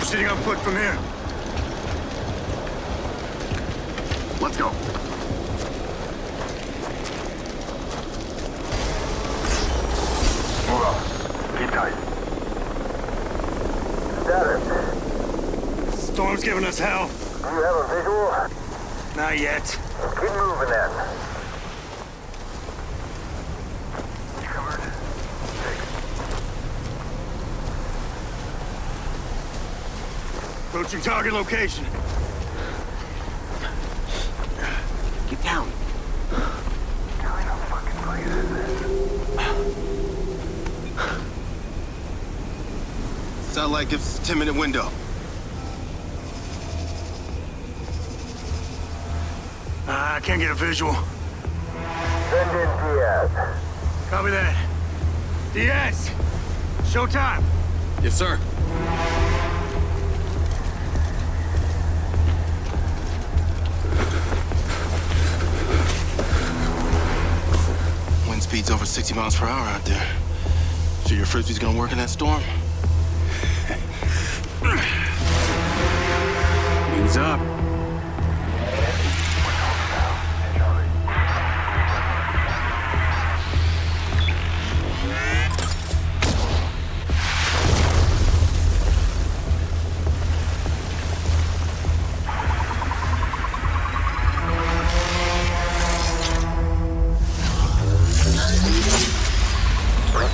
Proceeding on foot from here. Let's go. Move up. Keep tight. Status. Storm's giving us hell. Do you have a visual? Not yet. Keep moving then. Covered. Approaching target location. Get down. What kind of fucking place is this? Sound like it's a 10-minute window. I can't get a visual. Send in Diaz. Copy that. Diaz! Showtime! Yes, sir. Wind speed's over 60 miles per hour out there. Sure your frisbee's gonna work in that storm? Wings up.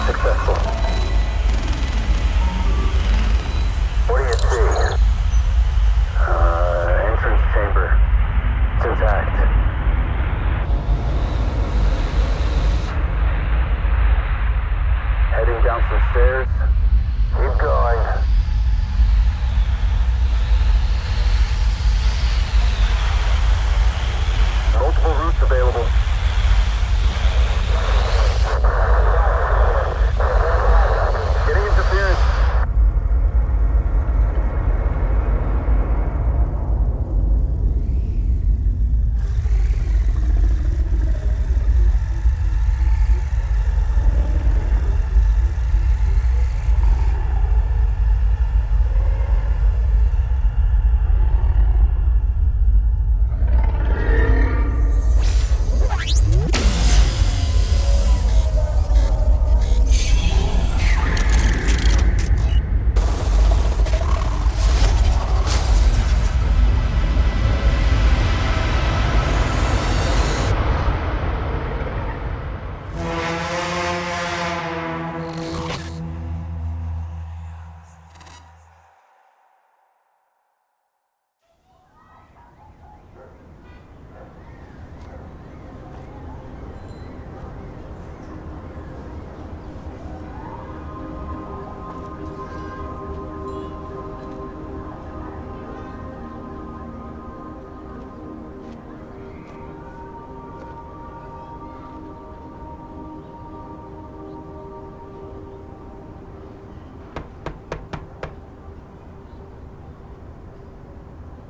Successful. What do you see? Entrance chamber. It's intact. Heading down some stairs. Keep going. Multiple routes available. Getting interference.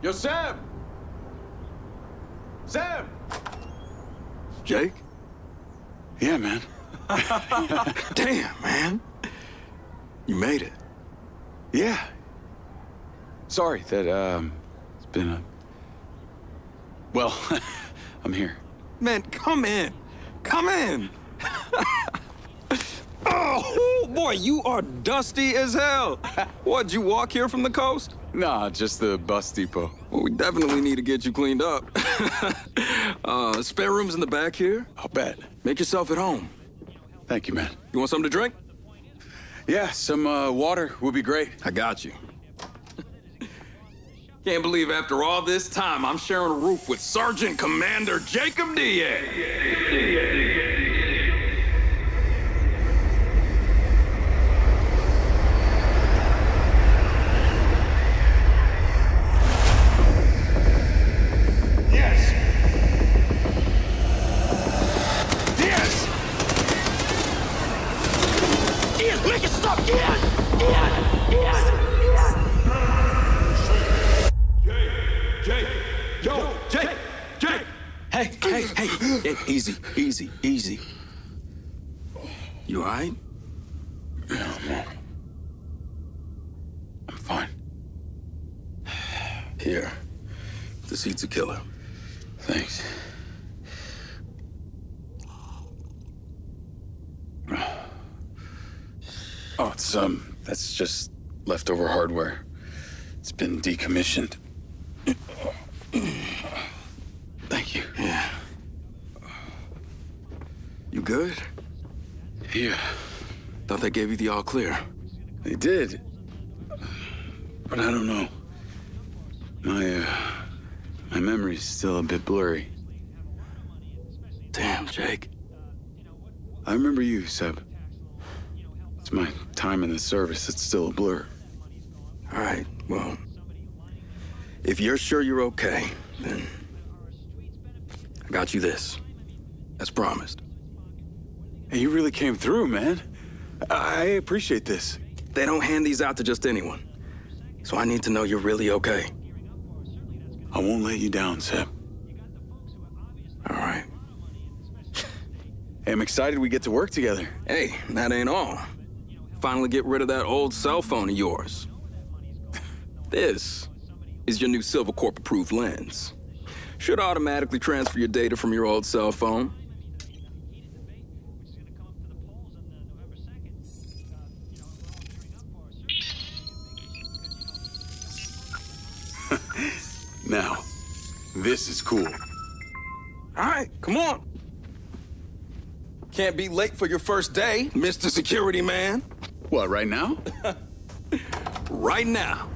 Yo, Sam! Sam! Jake? Yeah, man. Damn, man. You made it. Yeah. Sorry that, it's been a... Well, I'm here. Man, come in. Come in. Oh, boy, you are dusty as hell. What'd you walk here from the coast? Nah, just the bus depot. Well, we definitely need to get you cleaned up. Spare rooms in the back here? I'll bet. Make yourself at home. Thank you, man. You want something to drink? Yeah, some water would be great. I got you. Can't believe after all this time, I'm sharing a roof with Sergeant Commander Jacob Diaz. Hey, easy. You all right? Yeah, I'm fine. Here. The seat's a killer. Thanks. Oh, that's just leftover hardware. It's been decommissioned. Thank you. Yeah. You good? Yeah. Thought they gave you the all clear. They did. But I don't know. My memory's still a bit blurry. Damn, Jake. I remember you, Seb. It's my time in the service that's still a blur. All right, well, if you're sure you're okay, then I got you this, as promised. Hey, you really came through, man. I appreciate this. They don't hand these out to just anyone, so I need to know you're really okay. I won't let you down, Seb. All right. Hey, I'm excited we get to work together. Hey, that ain't all. Finally get rid of that old cell phone of yours. This is your new Silva Corp approved lens. Should automatically transfer your data from your old cell phone. Now, this is cool. All right, come on. Can't be late for your first day, Mr. Security Man. What, right now? Right now.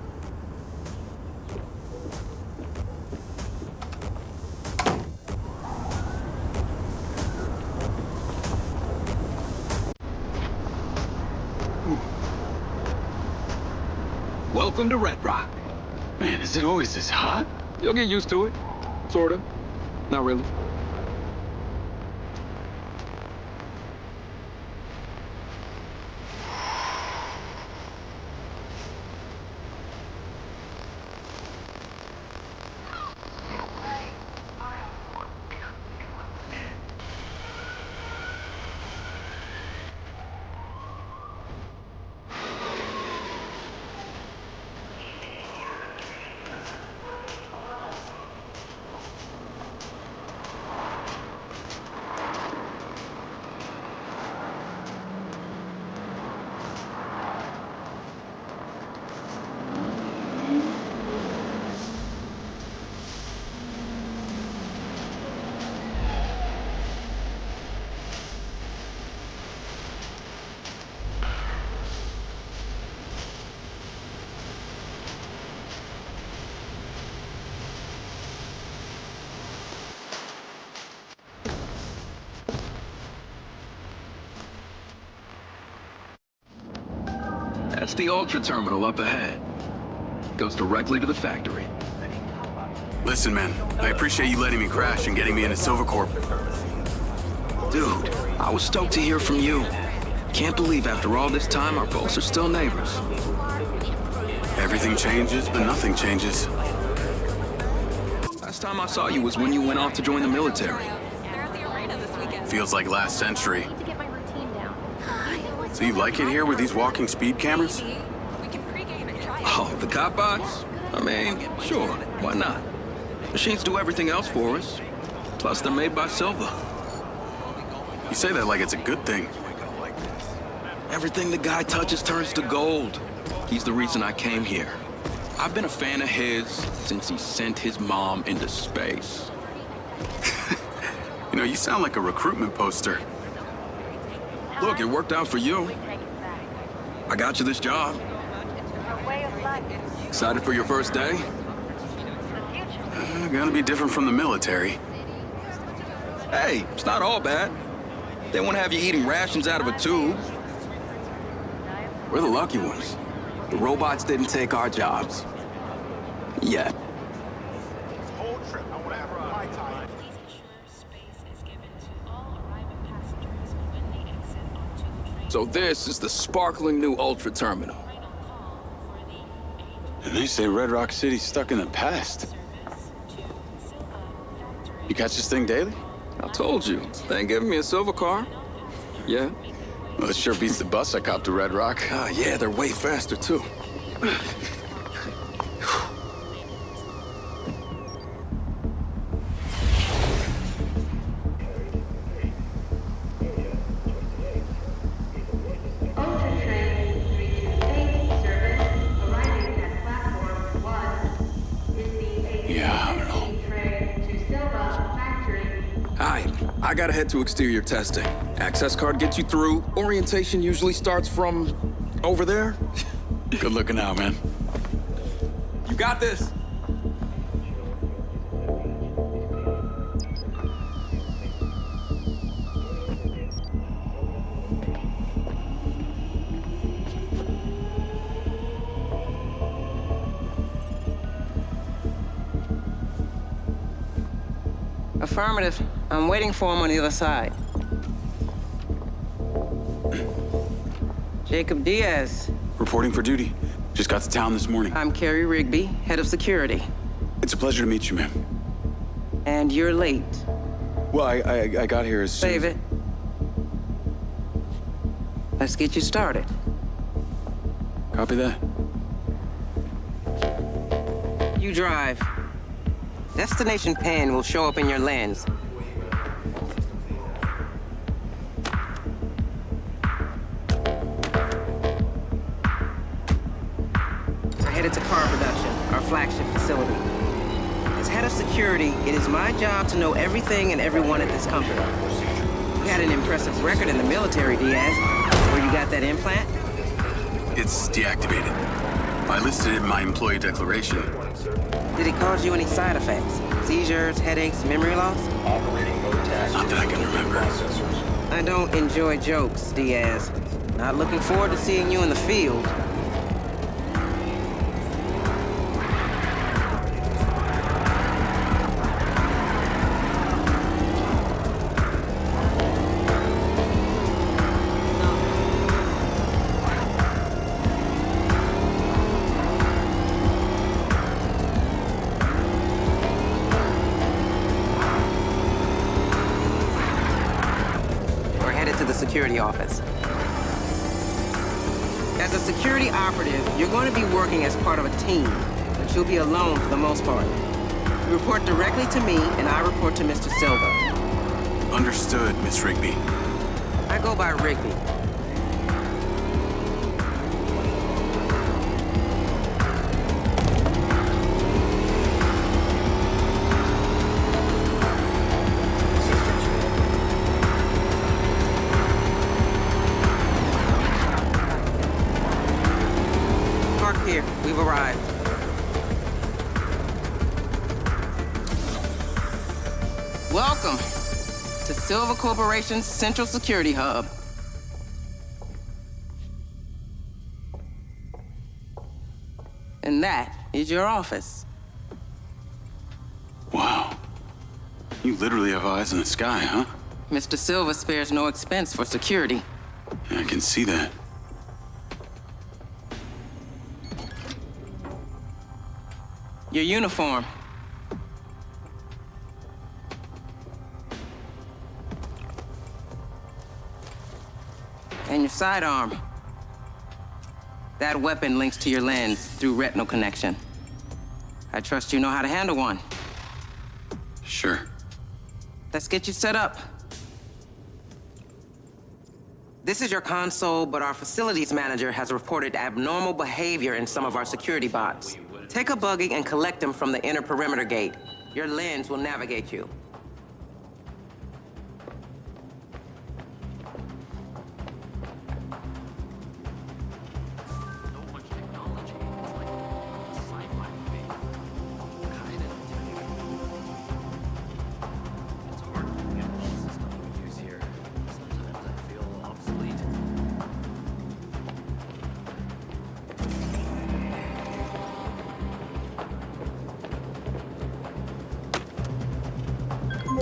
Welcome to Red Rock. Man, is it always this hot? You'll get used to it. Sort of. Not really. That's the Ultra Terminal up ahead. Goes directly to the factory. Listen, man, I appreciate you letting me crash and getting me into Silva Corp. Dude, I was stoked to hear from you. Can't believe after all this time our folks are still neighbors. Everything changes, but nothing changes. Last time I saw you was when you went off to join the military. Feels like last century. So you like it here with these walking speed cameras? Oh, the cop box? I mean, sure, why not? Machines do everything else for us. Plus, they're made by Silva. You say that like it's a good thing. Everything the guy touches turns to gold. He's the reason I came here. I've been a fan of his since he sent his mom into space. You know, you sound like a recruitment poster. Look, it worked out for you. I got you this job. Excited for your first day? Gonna be different from the military. Hey, it's not all bad. They won't have you eating rations out of a tube. We're the lucky ones. The robots didn't take our jobs. Yet. So this is the sparkling new Ultra Terminal. And they say Red Rock City's stuck in the past. You catch this thing daily? I told you. They ain't giving me a silver car. Yeah. Well, it sure beats the bus I copped to Red Rock. Ah, yeah, they're way faster, too. I gotta head to exterior testing. Access card gets you through. Orientation usually starts from over there. Good looking out, man. You got this. Affirmative. I'm waiting for him on the other side. Jacob Diaz. Reporting for duty. Just got to town this morning. I'm Carrie Rigby, head of security. It's a pleasure to meet you, ma'am. And you're late. Well, I got here as soon Save it. Let's get you started. Copy that. You drive. Destination pen will show up in your lens. We're headed to car production, our flagship facility. As head of security, it is my job to know everything and everyone at this company. You had an impressive record in the military, Diaz. Where you got that implant? It's deactivated. I listed it in my employee declaration. Did it cause you any side effects? Seizures, headaches, memory loss? Not that I can remember. I don't enjoy jokes, Diaz. Not looking forward to seeing you in the field. Security office. As a security operative, you're going to be working as part of a team, but you'll be alone for the most part. You report directly to me, and I report to Mr. Silva. Understood, Miss Rigby. I go by Rigby. Here, we've arrived. Welcome to Silva Corporation's Central Security Hub. And that is your office. Wow. You literally have eyes in the sky, huh? Mr. Silva spares no expense for security. Yeah, I can see that. Your uniform. And your sidearm. That weapon links to your lens through retinal connection. I trust you know how to handle one. Sure. Let's get you set up. This is your console, but our facilities manager has reported abnormal behavior in some of our security bots. Take a buggy and collect them from the inner perimeter gate. Your lens will navigate you.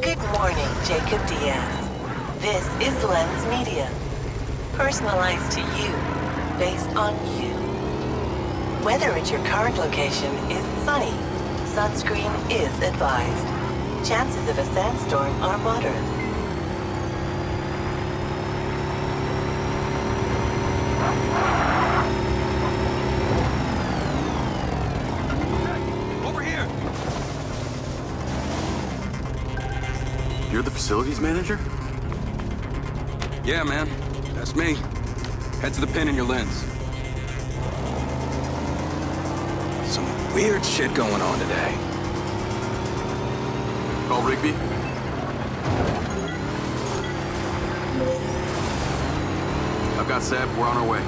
Good morning, Jacob Diaz. This is Lens Media. Personalized to you, based on you. Whether at your current location is sunny, sunscreen is advised. Chances of a sandstorm are moderate. Over here! You're the facilities manager? Yeah, man. That's me. Head to the pin in your lens. Some weird shit going on today. Call Rigby? I've got Seb. We're on our way.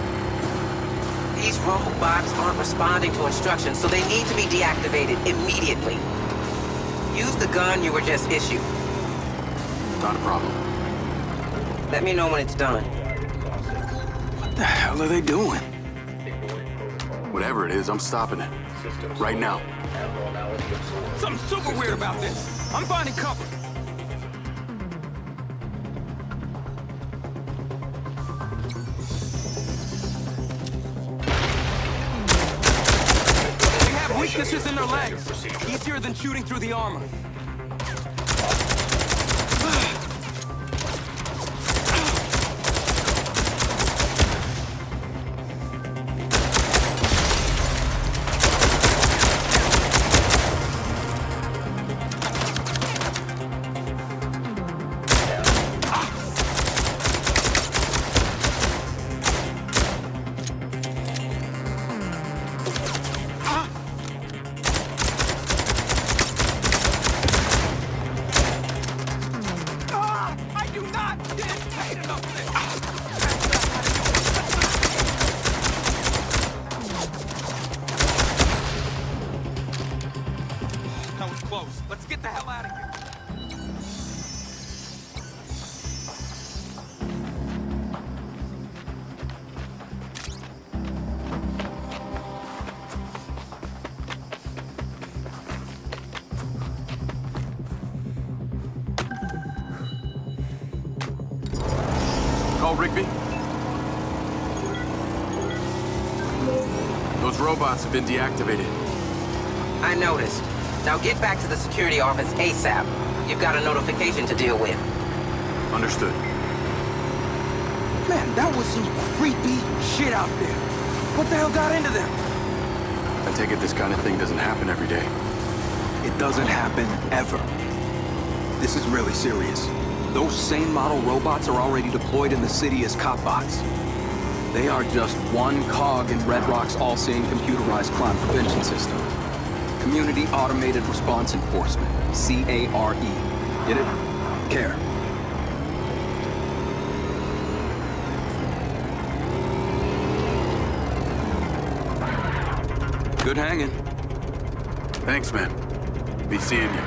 These robots aren't responding to instructions, so they need to be deactivated immediately. Use the gun you were just issued. Not a problem. Let me know when it's done. What the hell are they doing? Whatever it is, I'm stopping it. Right now. Something super weird about this. I'm finding cover. They have weaknesses in their legs. Easier than shooting through the armor. That was close. Let's get the hell out of here. Call Rigby. Those robots have been deactivated. I noticed. Now get back to the security office ASAP. You've got a notification to deal with. Understood. Man, that was some creepy shit out there. What the hell got into them? I take it this kind of thing doesn't happen every day. It doesn't happen ever. This is really serious. Those same model robots are already deployed in the city as cop bots. They are just one cog in Red Rock's all-seeing computerized crime prevention system. Community Automated Response Enforcement, CARE. Get it? CARE. Good hanging. Thanks, man. Be seeing you.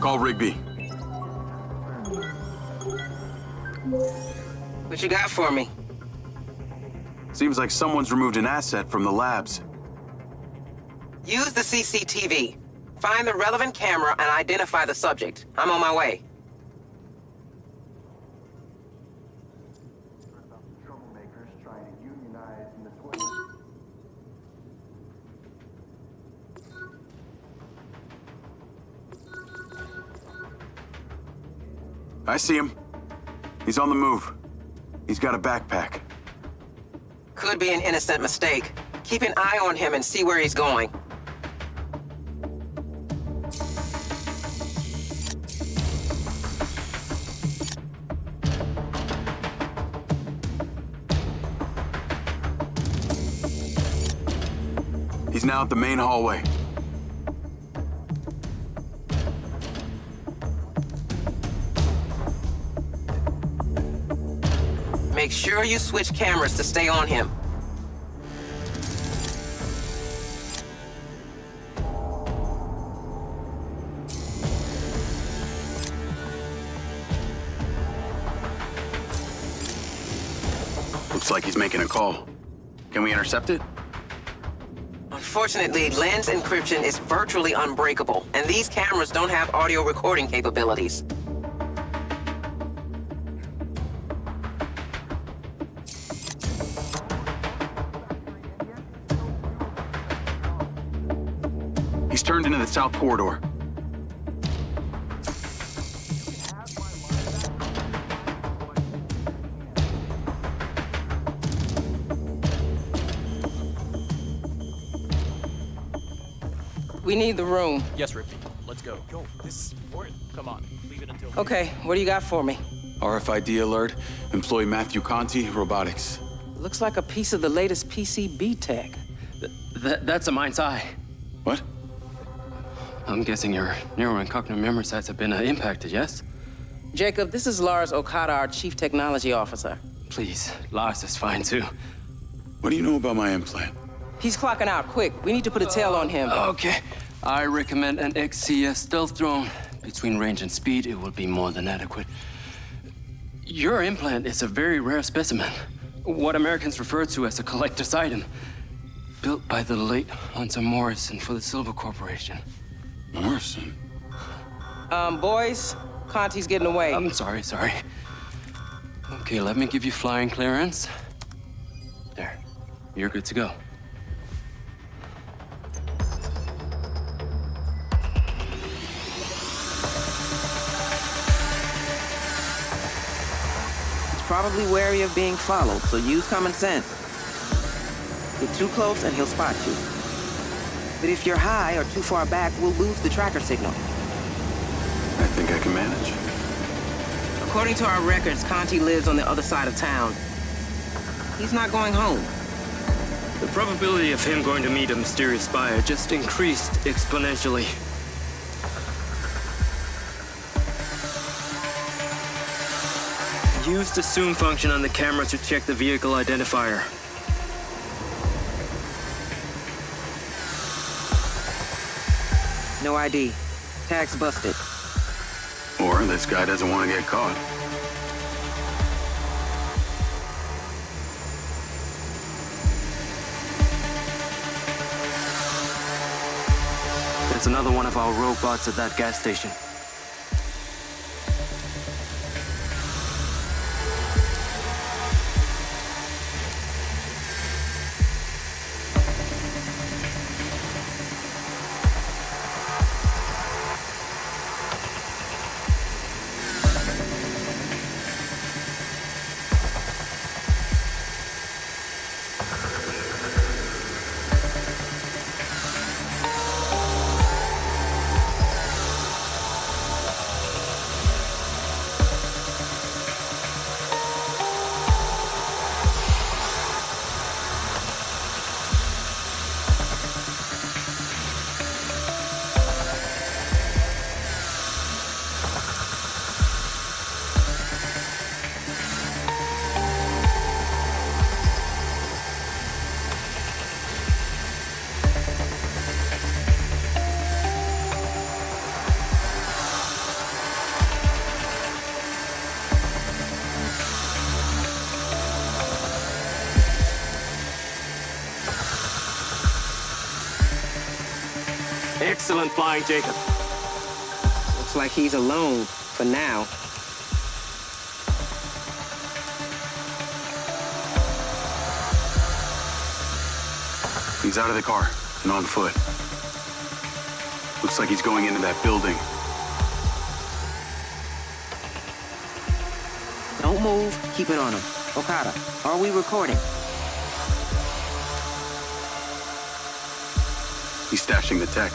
Call Rigby. What you got for me? Seems like someone's removed an asset from the labs. Use the CCTV. Find the relevant camera and identify the subject. I'm on my way. I see him. He's on the move. He's got a backpack. Could be an innocent mistake. Keep an eye on him and see where he's going. He's now at the main hallway. Make sure you switch cameras to stay on him. Looks like he's making a call. Can we intercept it? Unfortunately, lens encryption is virtually unbreakable, and these cameras don't have audio recording capabilities. He's turned into the south corridor. We need the room. Yes, Ripley. Let's go. Go. This is important. Come on. Leave it until... Okay, what do you got for me? RFID alert. Employee Matthew Conti, robotics. Looks like a piece of the latest PCB tech. That's a Mindseye. What? I'm guessing your neuro and cognitive memory sites have been impacted, yes? Jacob, this is Lars Okada, our Chief Technology Officer. Please, Lars is fine too. What do you know about my implant? He's clocking out, quick. We need to put a tail on him. Okay. I recommend an XCS stealth drone. Between range and speed, it will be more than adequate. Your implant is a very rare specimen. What Americans refer to as a collector's item. Built by the late Hunter Morrison for the Silva Corporation. Morrison? Boys, Conti's getting away. I'm sorry. Okay, let me give you flying clearance. There. You're good to go. Probably wary of being followed, so use common sense. Get too close and he'll spot you. But if you're high or too far back, we'll lose the tracker signal. I think I can manage. According to our records, Conti lives on the other side of town. He's not going home. The probability of him going to meet a mysterious buyer just increased exponentially. Use the zoom function on the camera to check the vehicle identifier. No ID. Tag's busted. Or this guy doesn't want to get caught. There's another one of our robots at that gas station. Excellent flying, Jacob. Looks like he's alone, for now. He's out of the car and on foot. Looks like he's going into that building. Don't move, keep it on him. Okada, are we recording? He's stashing the tech.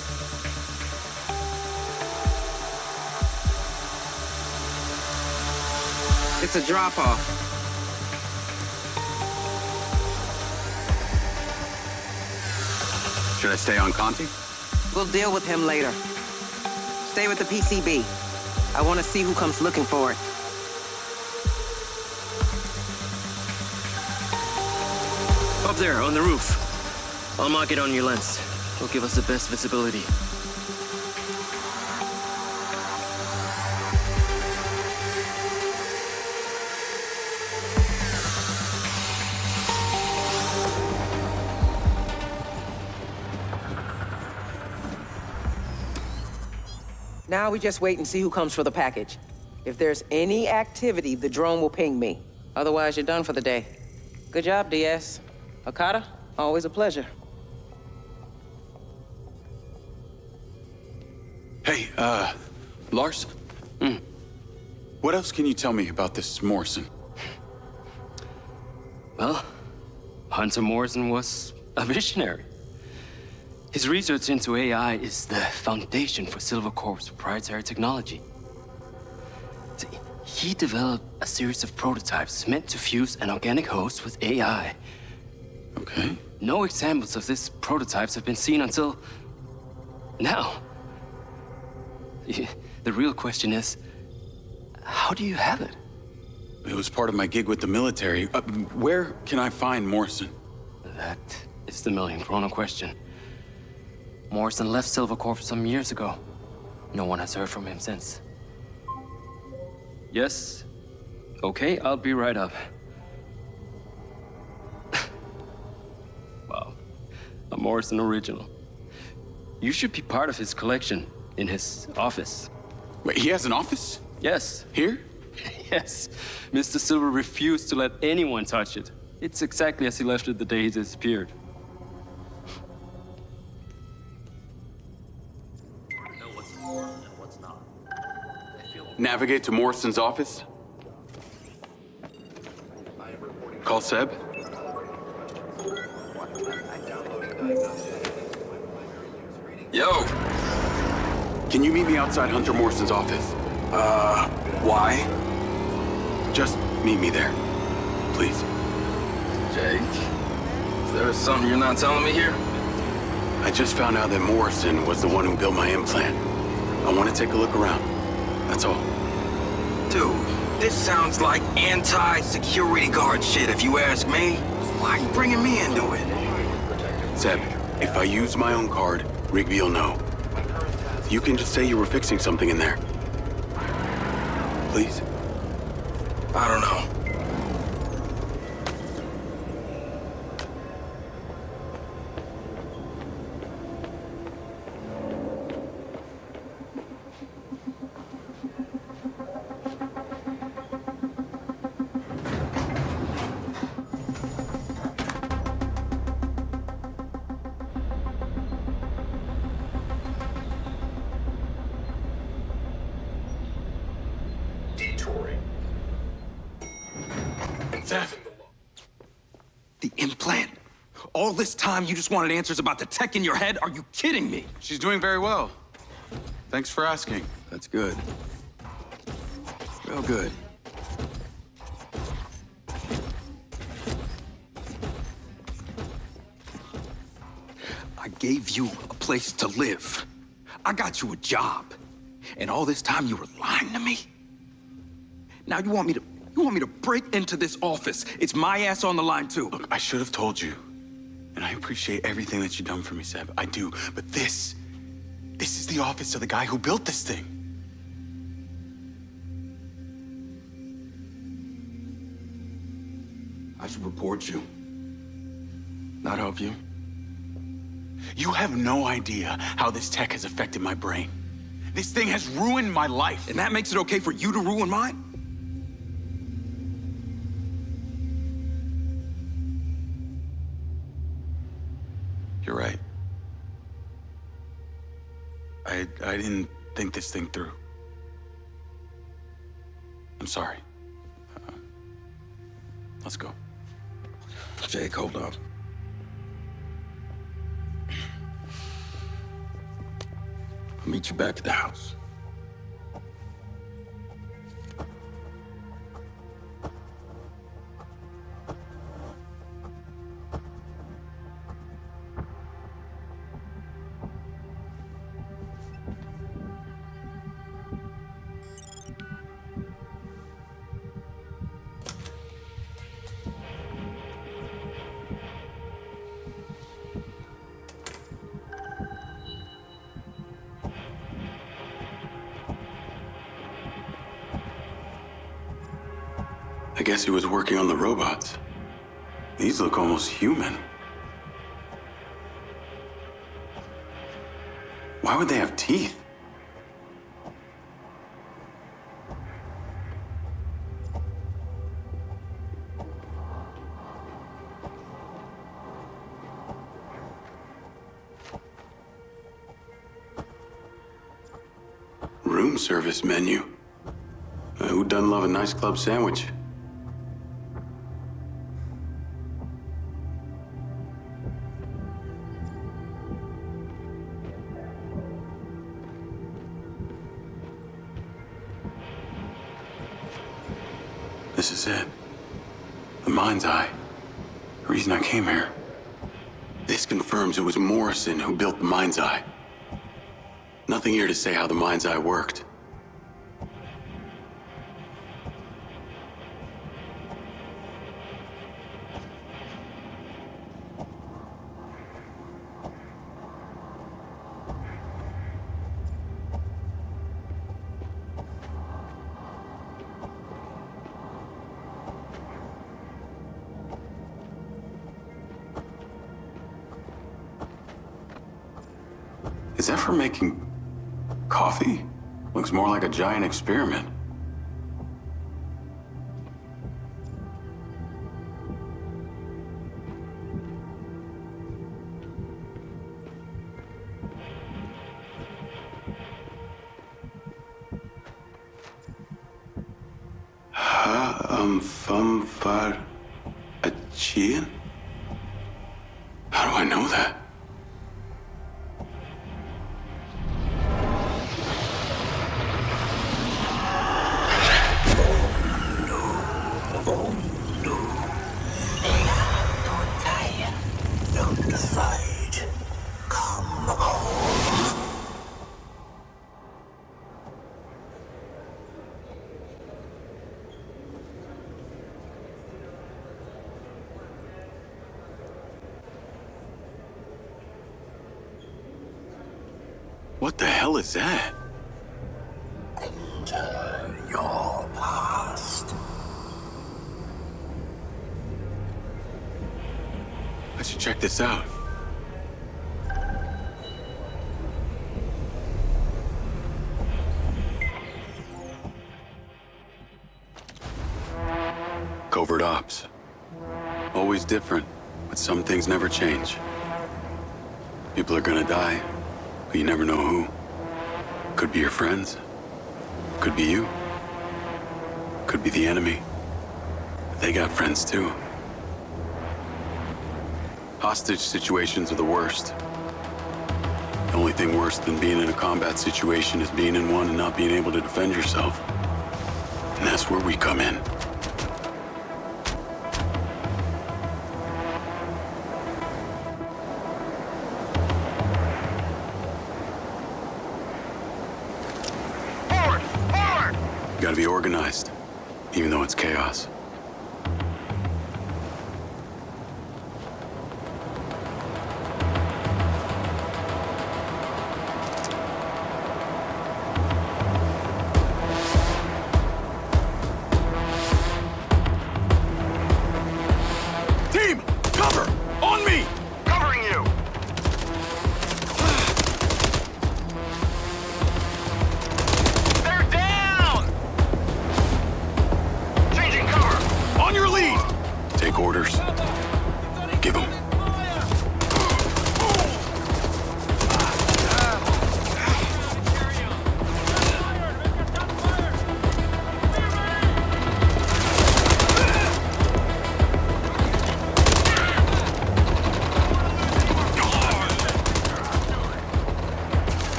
It's a drop-off. Should I stay on Conti? We'll deal with him later. Stay with the PCB. I want to see who comes looking for it. Up there, on the roof. I'll mark it on your lens. It'll give us the best visibility. Now we just wait and see who comes for the package. If there's any activity, the drone will ping me. Otherwise, you're done for the day. Good job, Diaz. Okada, always a pleasure. Hey, Lars? What else can you tell me about this Morrison? Well, Hunter Morrison was a visionary. His research into AI is the foundation for Silva Corp's proprietary technology. See, he developed a series of prototypes meant to fuse an organic host with AI. Okay. No examples of these prototypes have been seen until now. The real question is, how do you have it? It was part of my gig with the military. Where can I find Morrison? That is the million-kroner question. Morrison left Silva Corp some years ago. No one has heard from him since. Yes. Okay, I'll be right up. Wow. A Morrison original. You should be part of his collection in his office. Wait, he has an office? Yes. Here? Yes. Mr. Silva refused to let anyone touch it. It's exactly as he left it the day he disappeared. Navigate to Morrison's office. Call Seb. Yo! Can you meet me outside Hunter Morrison's office? Why? Just meet me there, please. Jake, is there something you're not telling me here? I just found out that Morrison was the one who built my implant. I want to take a look around. That's all. Dude, this sounds like anti-security guard shit, if you ask me. Why are you bringing me into it? Seb, if I use my own card, Rigby will know. You can just say you were fixing something in there. Please? I don't know. The implant. All this time you just wanted answers about the tech in your head? Are you kidding me? She's doing very well. Thanks for asking. That's good. Real good. I gave you a place to live. I got you a job. And all this time you were lying to me? Now you want me to break into this office? It's my ass on the line too. Look, I should have told you. And I appreciate everything that you've done for me, Seb. I do. But this is the office of the guy who built this thing. I should report you. Not help you. You have no idea how this tech has affected my brain. This thing has ruined my life. And that makes it okay for you to ruin mine? You're right. I didn't think this thing through. I'm sorry. Let's go. Jake, hold up. I'll meet you back at the house. I guess he was working on the robots. These look almost human. Why would they have teeth? Room service menu. Who doesn't love a nice club sandwich? this is it. The Mindseye. The reason I came here. This confirms it was Morrison who built the Mindseye. Nothing here to say how the Mindseye worked. Is that for making coffee? Looks more like a giant experiment. Far Achian? How do I know that? What the hell is that? Enter your past. I should check this out. Covert ops. Always different, but some things never change. People are gonna die, but you never know who. Could be your friends. Could be you. Could be the enemy. But they got friends too. Hostage situations are the worst. The only thing worse than being in a combat situation is being in one and not being able to defend yourself. And that's where we come in. You gotta be organized, even though it's chaos. Team, cover! On me! Covering you! They're down! Changing cover! On your lead! Take orders. Give them.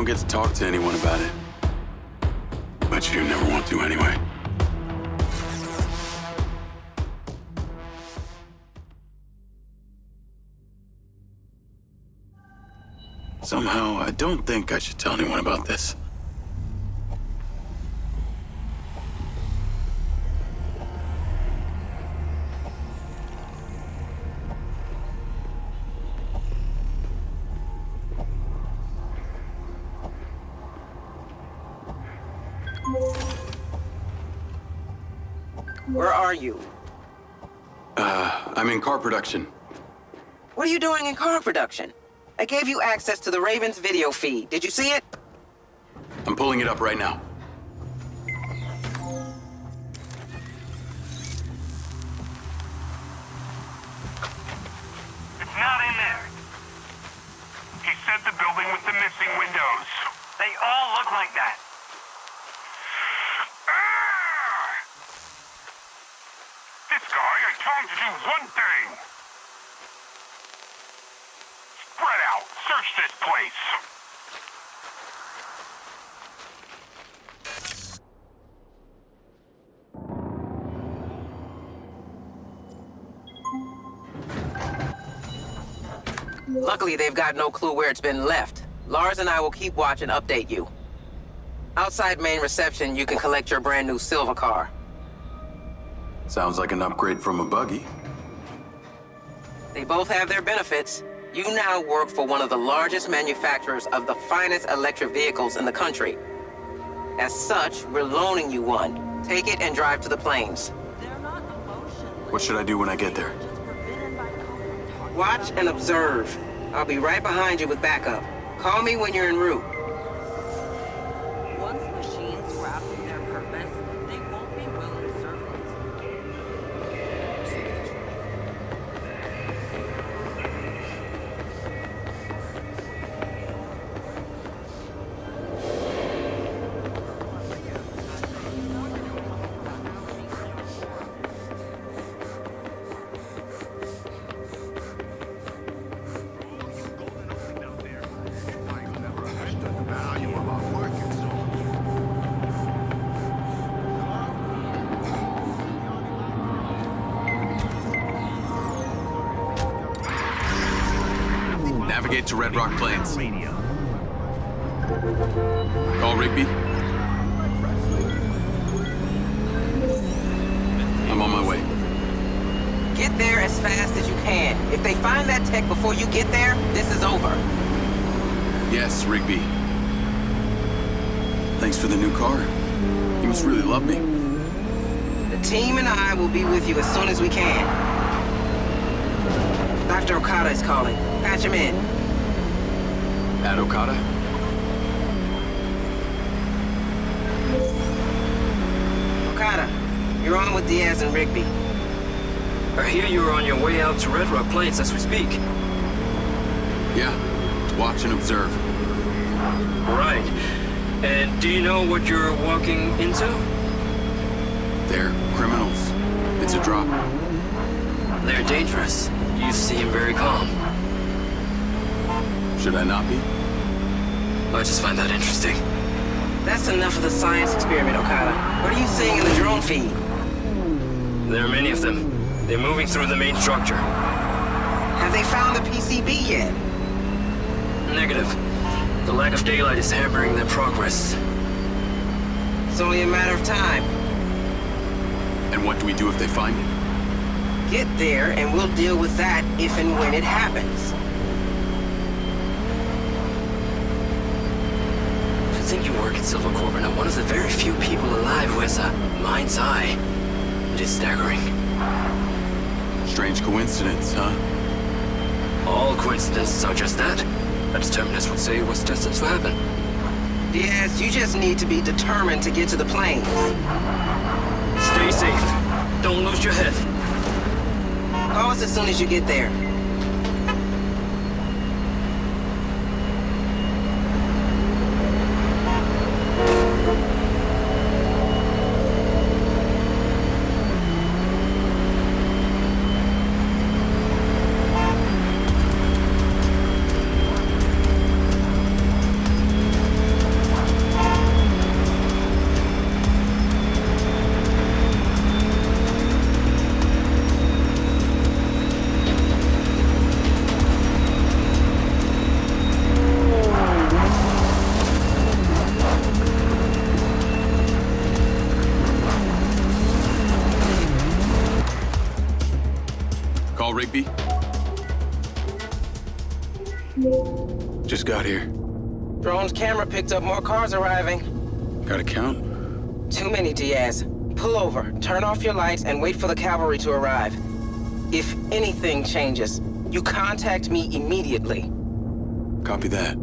get to talk to anyone about it. But you never want to anyway. Somehow, I don't think I should tell anyone about this. Where are you? I'm in car production. What are you doing in car production? I gave you access to the Raven's video feed. Did you see it? I'm pulling it up right now. It's not in there. He said the building with the missing windows. They all look like that. This guy, I told him to do one thing. Spread out. Search this place. Luckily, they've got no clue where it's been left. Lars and I will keep watch and update you. Outside main reception, you can collect your brand new Silva car. Sounds like an upgrade from a buggy. They both have their benefits. You now work for one of the largest manufacturers of the finest electric vehicles in the country. As such, we're loaning you one. Take it and drive to the plains. What should I do when I get there? Watch and observe. I'll be right behind you with backup. Call me when you're en route. Once machines wrap in their purpose, they won't be willing servants. Navigate to Red Rock Plains. Call Rigby. I'm on my way. Get there as fast as you can. If they find that tech before you get there, this is over. Yes, Rigby. Thanks for the new car. You must really love me. The team and I will be with you as soon as we can. Dr. Okada is calling. Patch him in. At Okada? Okada, you're on with Diaz and Rigby. I hear you're on your way out to Red Rock Plains as we speak. Yeah, watch and observe. Right. And do you know what you're walking into? They're criminals. It's a drop. They're dangerous. You seem very calm. Should I not be? I just find that interesting. That's enough of the science experiment, Okada. What are you seeing in the drone feed? There are many of them. They're moving through the main structure. Have they found the PCB yet? Negative. The lack of daylight is hampering their progress. It's only a matter of time. And what do we do if they find it? Get there, and we'll deal with that if and when it happens. To think you work at Silva Corp and are one of the very few people alive who has a Mindseye. It is staggering. Strange coincidence, huh? All coincidences are just that. A determinist would say it was destined to happen. Diaz, you just need to be determined to get to the plains. Stay safe. Don't lose your head. Call us as soon as you get there. Call Rigby. Just got here. Drone's camera picked up more cars arriving. Got a count? Too many, Diaz. Pull over, turn off your lights, and wait for the cavalry to arrive. If anything changes, you contact me immediately. Copy that.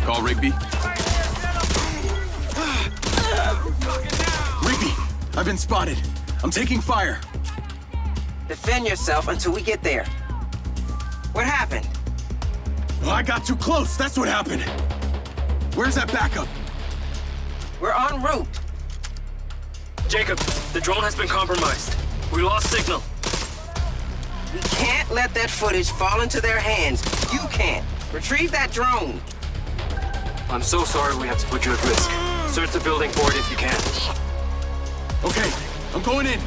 Call Rigby. Rigby, I've been spotted. I'm taking fire. Defend yourself until we get there. What happened? Well, I got too close, that's what happened. Where's that backup? We're en route. Jacob, the drone has been compromised. We lost signal. We can't let that footage fall into their hands. You can't. Retrieve that drone. I'm so sorry we have to put you at risk. Search the building for it if you can. Okay, I'm going in.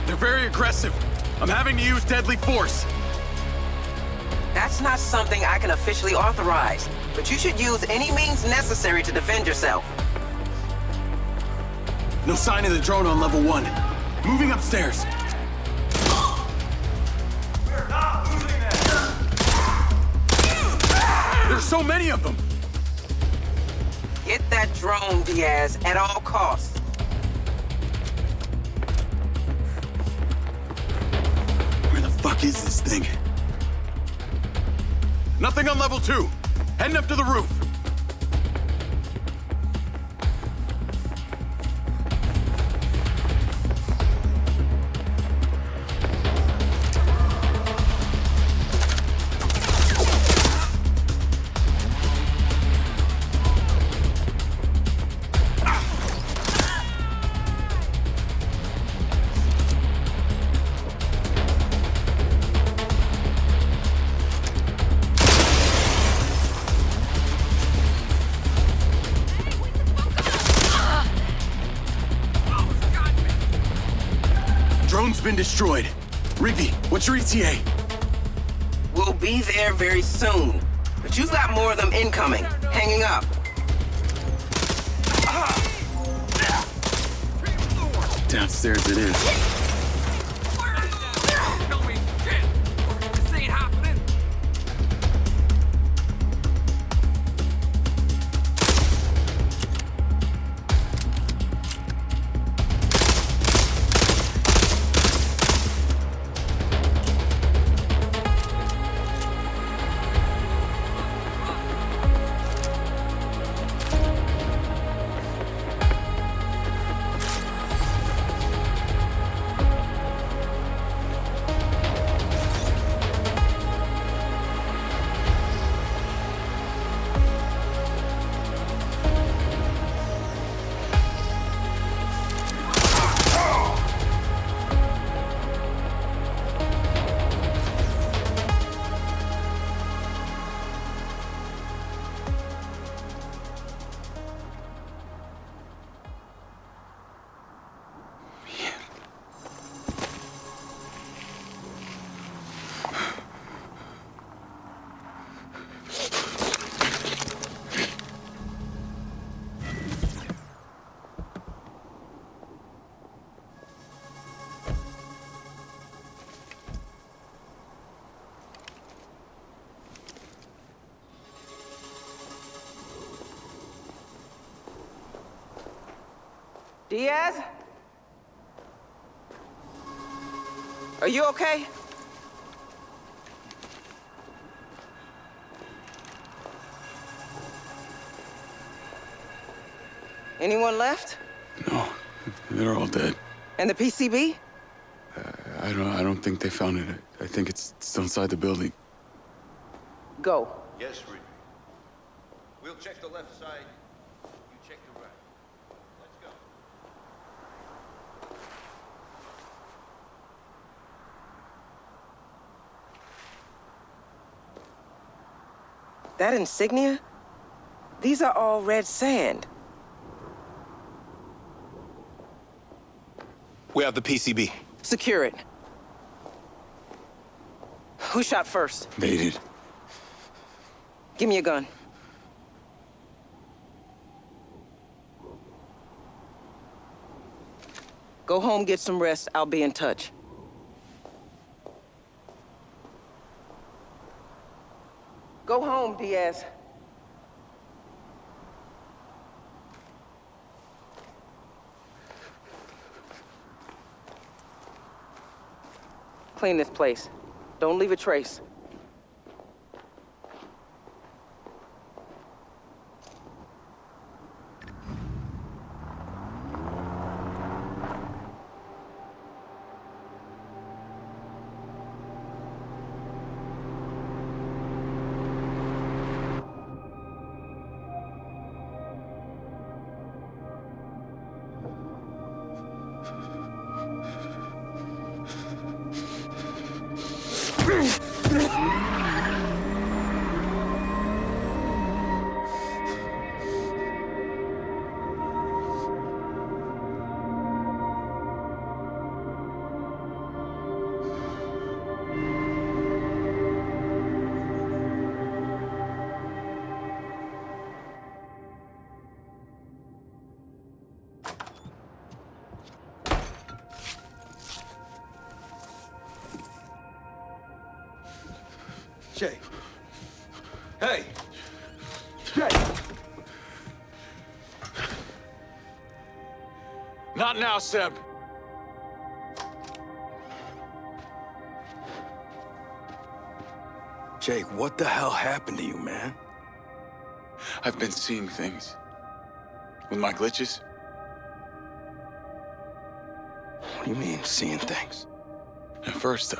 They're very aggressive. I'm having to use deadly force. That's not something I can officially authorize, but you should use any means necessary to defend yourself. No sign of the drone on level 1. Moving upstairs. We're not losing that. There's so many of them. Get that drone, Diaz, at all costs. Where the fuck is this thing? Nothing on level 2. Heading up to the roof. Drone's been destroyed. Rigby, what's your ETA? We'll be there very soon, but you've got more of them incoming. Hanging up. Downstairs it is. Diaz? Are you okay? Anyone left? No, they're all dead. And the PCB? I don't think they found it. I think it's still inside the building. Go. Yes, Ridley. We'll check the left side. You check the right. Let's go. That insignia? These are all red sand. We have the PCB. Secure it. Who shot first? They did. Give me a gun. Go home, get some rest. I'll be in touch. Go home, Diaz. Clean this place. Don't leave a trace. Jay. Hey! Jay! Not now, Seb. Jake, what the hell happened to you, man? I've been seeing things. With my glitches. What do you mean, seeing things? At first,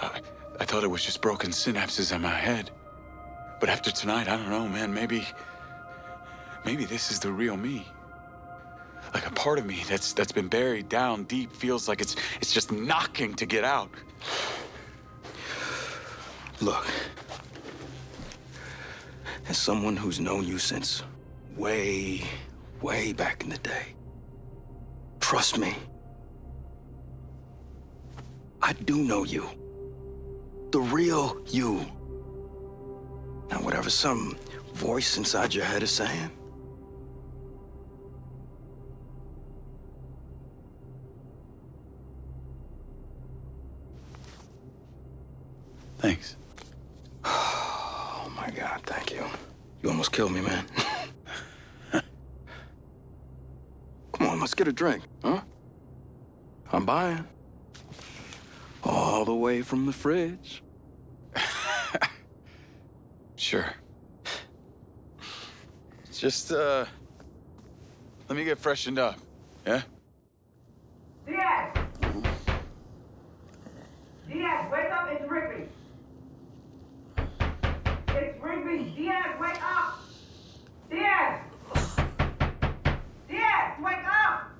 I thought it was just broken synapses in my head. But after tonight, I don't know, man, maybe this is the real me. Like a part of me that's been buried down deep feels like it's just knocking to get out. Look, as someone who's known you since way back in the day, trust me, I do know you. The real you. Now, whatever some voice inside your head is saying, thanks. oh my God, thank you. You almost killed me, man. Come on, let's get a drink, huh? I'm buying. All the way from the fridge. Sure. Just, let me get freshened up, yeah? Diaz! Diaz, wake up, it's Rigby! It's Rigby! Diaz, wake up! Diaz! Diaz, wake up!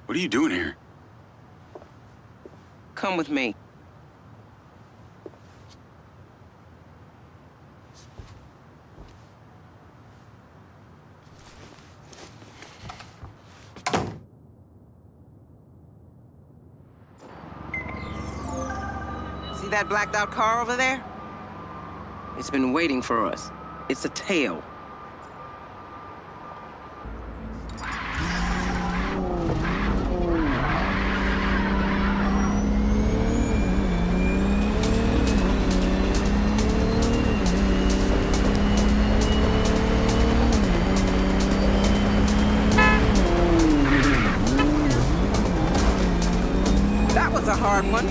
What are you doing here? Come with me. See that blacked out car over there? It's been waiting for us. It's a tail. That was a hard one.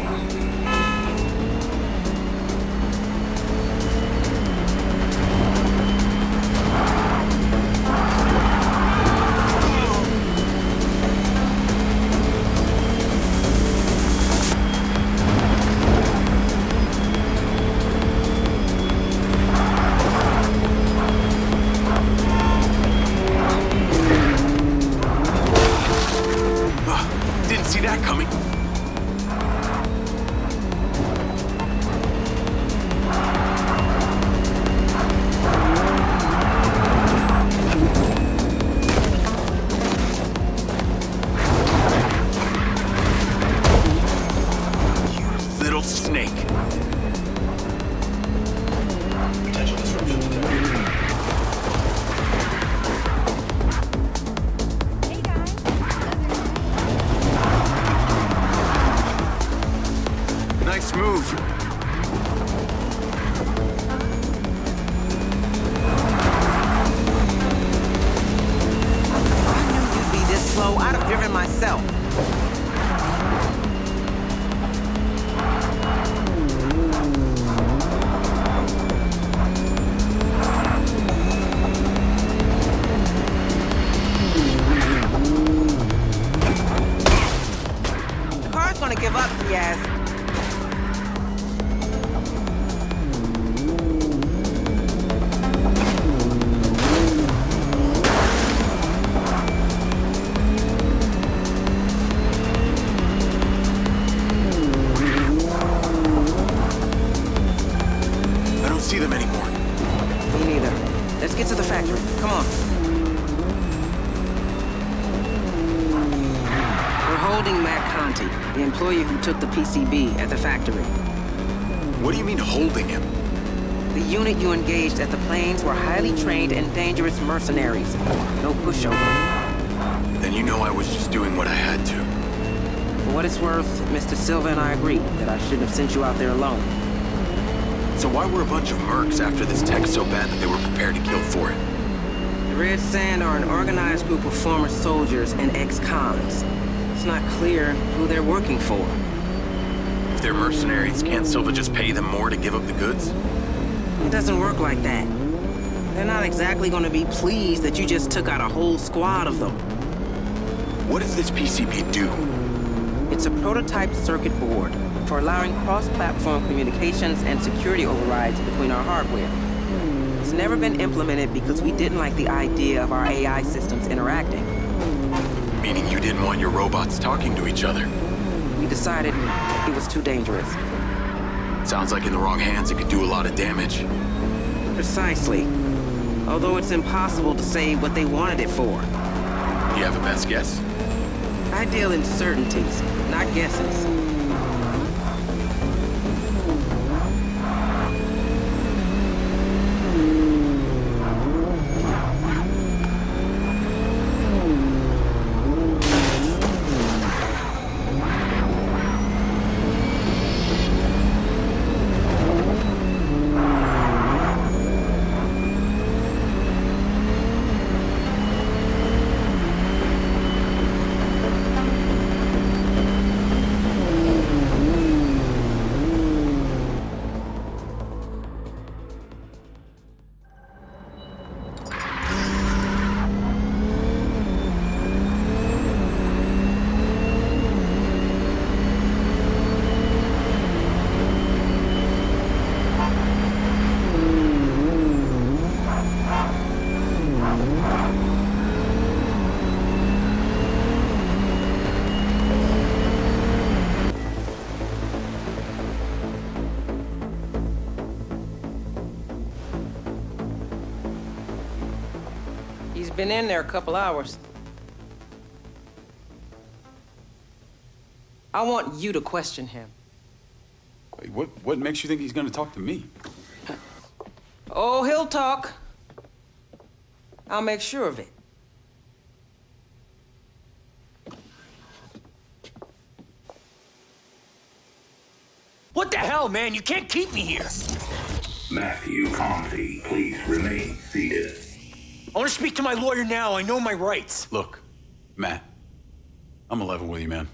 myself. The car's gonna give up, Diaz. See them anymore. Me neither. Let's get to the factory. Come on. We're holding Matt Conti, the employee who took the PCB at the factory. What do you mean holding him? The unit you engaged at the plains were highly trained and dangerous mercenaries. No pushover. Then you know I was just doing what I had to. For what it's worth, Mr. Silva and I agree that I shouldn't have sent you out there alone. So why were a bunch of mercs after this tech so bad that they were prepared to kill for it? The Red Sand are an organized group of former soldiers and ex-cons. It's not clear who they're working for. If they're mercenaries, can't Silva just pay them more to give up the goods? It doesn't work like that. They're not exactly going to be pleased that you just took out a whole squad of them. What does this PCB do? It's a prototype circuit board for allowing cross-platform communications and security overrides between our hardware. It's never been implemented because we didn't like the idea of our AI systems interacting. Meaning you didn't want your robots talking to each other? We decided it was too dangerous. Sounds like in the wrong hands it could do a lot of damage. Precisely. Although it's impossible to say what they wanted it for. Do you have a best guess? I deal in certainties, not guesses. He's been in there a couple hours. I want you to question him. Wait, what makes you think he's gonna talk to me? Oh, he'll talk. I'll make sure of it. What the hell, man? You can't keep me here. Matthew Conti, please remain seated. I want to speak to my lawyer now. I know my rights. Look, Matt, I'm 11 with you, man.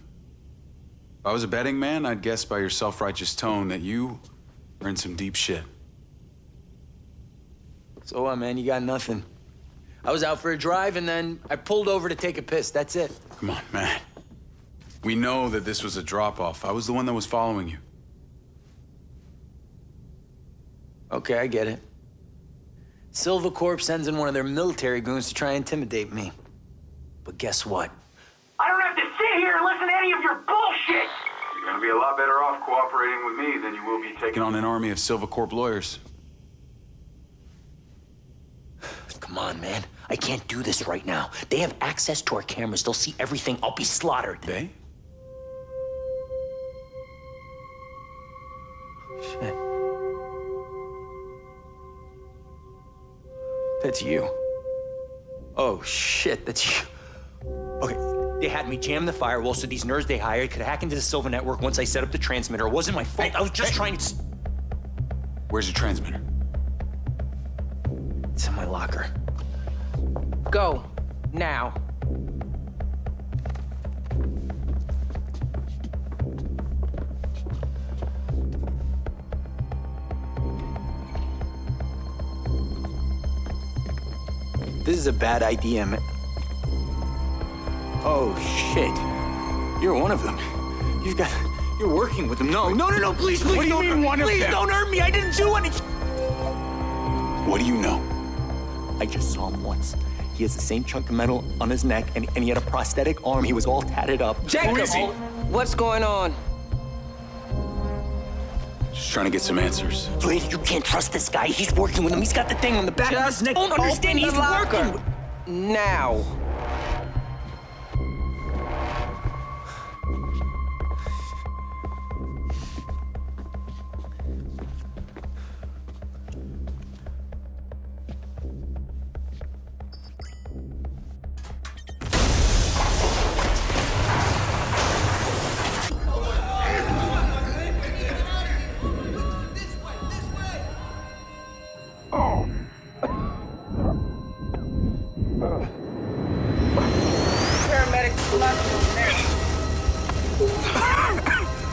If I was a betting man, I'd guess by your self-righteous tone that you are in some deep shit. So what, man? You got nothing. I was out for a drive, and then I pulled over to take a piss. That's it. Come on, Matt. We know that this was a drop-off. I was the one that was following you. Okay, I get it. Silva Corp sends in one of their military goons to try and intimidate me. But guess what? I don't have to sit here and listen to any of your bullshit! You're gonna be a lot better off cooperating with me than you will be taking on an army of Silva Corp lawyers. Come on, man. I can't do this right now. They have access to our cameras. They'll see everything. I'll be slaughtered. They? Shit. That's you. Oh, shit, that's you. Okay, they had me jam the firewall so these nerds they hired could hack into the Silva network once I set up the transmitter. It wasn't my fault. I was just trying to... Where's your transmitter? It's in my locker. Go. Now. This is a bad idea, man. Oh, shit. You're one of them. You're working with them. No, please, What do you mean one of them? Please don't hurt me. I didn't do anything. What do you know? I just saw him once. He has the same chunk of metal on his neck, and he had a prosthetic arm. He was all tatted up. Jacob, what's going on? Just trying to get some answers. Lady, you can't trust this guy. He's working with him. He's got the thing on the back of his neck. Don't understand. He's working with... Now.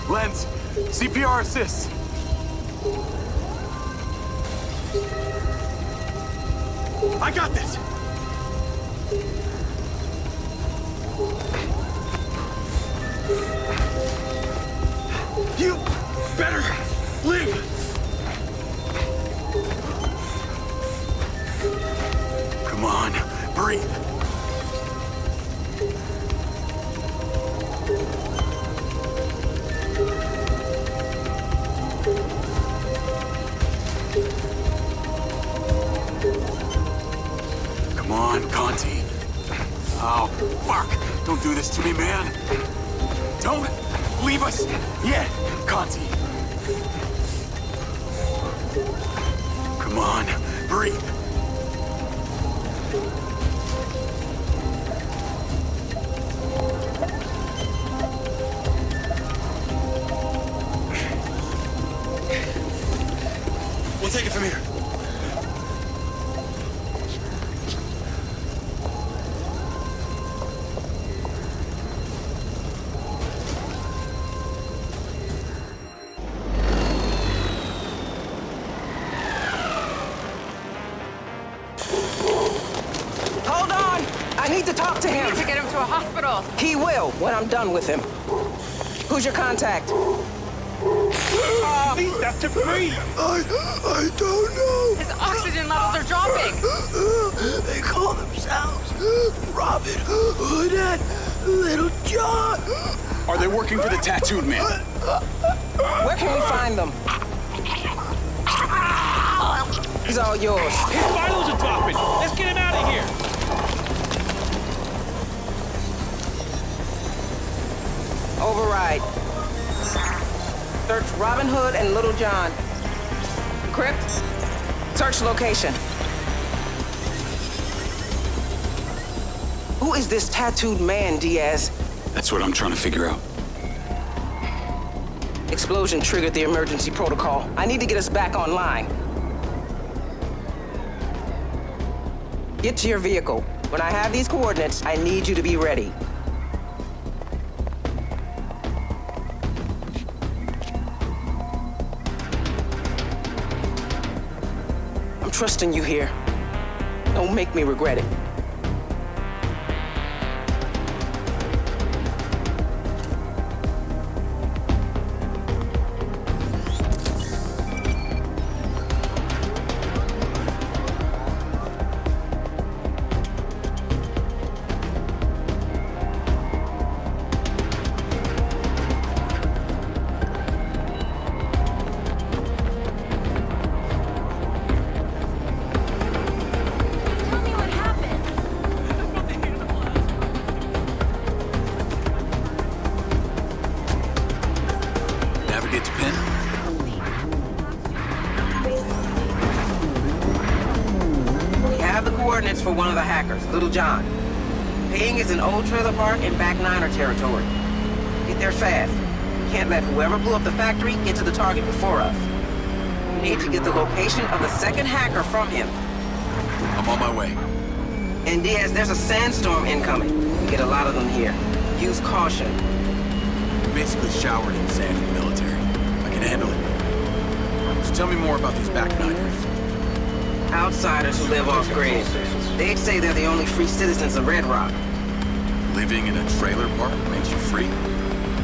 Lens, CPR assist. I got this. You better live. Come on, breathe. Come on, Conti. Oh, fuck. Don't do this to me, man. Don't leave us yet, Conti. Come on, breathe. We'll take it from here. Hold on! I need to talk to him. We need to get him to a hospital. He will when I'm done with him. Who's your contact? That's to breathe. I don't know. His oxygen levels are dropping. They call themselves Robin Hood and Little John. Are they working for the tattooed man? Where can we find them? He's all yours. His vitals are dropping. Let's get him out of here. Override. Search Robin Hood and Little John. Crypt, search location. Who is this tattooed man, Diaz? That's what I'm trying to figure out. Explosion triggered the emergency protocol. I need to get us back online. Get to your vehicle. When I have these coordinates, I need you to be ready. I'm trusting you here. Don't make me regret it. For one of the hackers, Little John. Ping is an old trailer park in back Niner territory. Get there fast. Can't let whoever blew up the factory get to the target before us. We need to get the location of the second hacker from him. I'm on my way. And Diaz, there's a sandstorm incoming. We get a lot of them here. Use caution. We basically showered in sand in the military. I can handle it. So tell me more about these back Niners. Outsiders who live off-grid. They say they're the only free citizens of Red Rock. Living in a trailer park makes you free?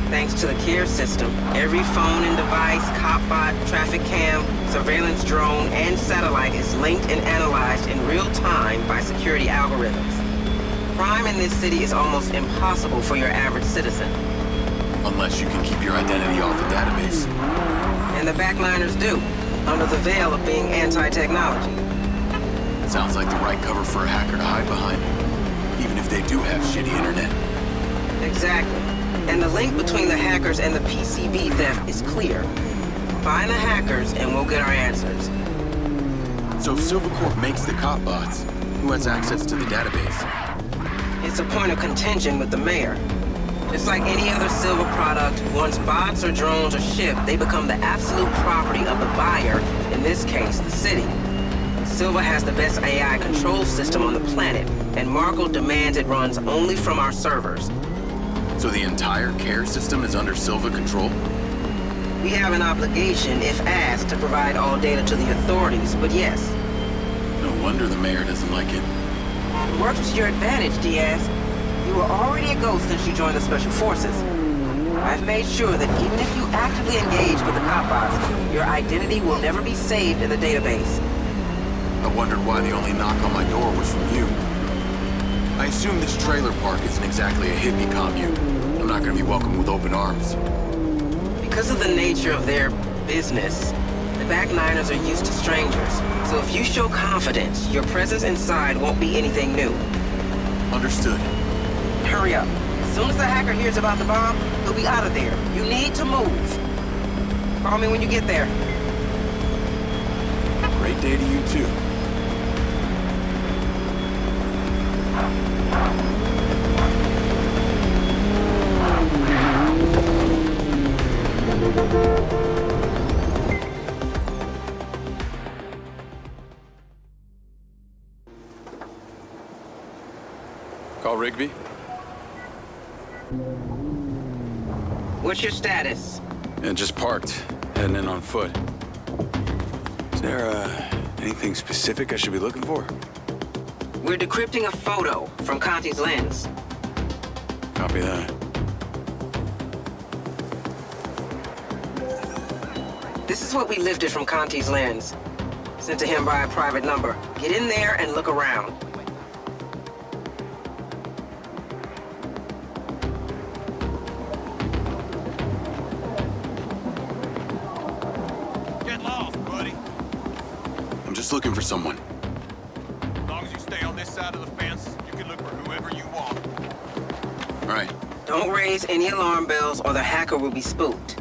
Thanks to the care system, every phone and device, copbot, traffic cam, surveillance drone, and satellite is linked and analyzed in real time by security algorithms. Crime in this city is almost impossible for your average citizen. Unless you can keep your identity off the database. And the backliners do, under the veil of being anti-technology. Sounds like the right cover for a hacker to hide behind, even if they do have shitty internet. Exactly. And the link between the hackers and the PCB theft is clear. Find the hackers and we'll get our answers. So if Silva Corp makes the cop bots, who has access to the database? It's a point of contention with the mayor. Just like any other Silva product, once bots or drones are shipped, they become the absolute property of the buyer, in this case, the city. Silva has the best AI control system on the planet, and Markle demands it runs only from our servers. So the entire care system is under Silva control? We have an obligation, if asked, to provide all data to the authorities, but yes. No wonder the mayor doesn't like it. It works to your advantage, Diaz. You were already a ghost since you joined the Special Forces. I've made sure that even if you actively engage with the cop bots, your identity will never be saved in the database. I wondered why the only knock on my door was from you. I assume this trailer park isn't exactly a hippie commune. I'm not gonna be welcomed with open arms. Because of the nature of their business, the backliners are used to strangers. So if you show confidence, your presence inside won't be anything new. Understood. Hurry up. As soon as the hacker hears about the bomb, he'll be out of there. You need to move. Call me when you get there. Great day to you, too. Call Rigby? What's your status? Yeah, just parked. Heading in on foot. Is there, anything specific I should be looking for? We're decrypting a photo from Conti's lens. Copy that. This is what we lifted from Conti's lens. Sent to him by a private number. Get in there and look around. Get lost, buddy. I'm just looking for someone. As long as you stay on this side of the fence, you can look for whoever you want. All right. Don't raise any alarm bells or the hacker will be spooked.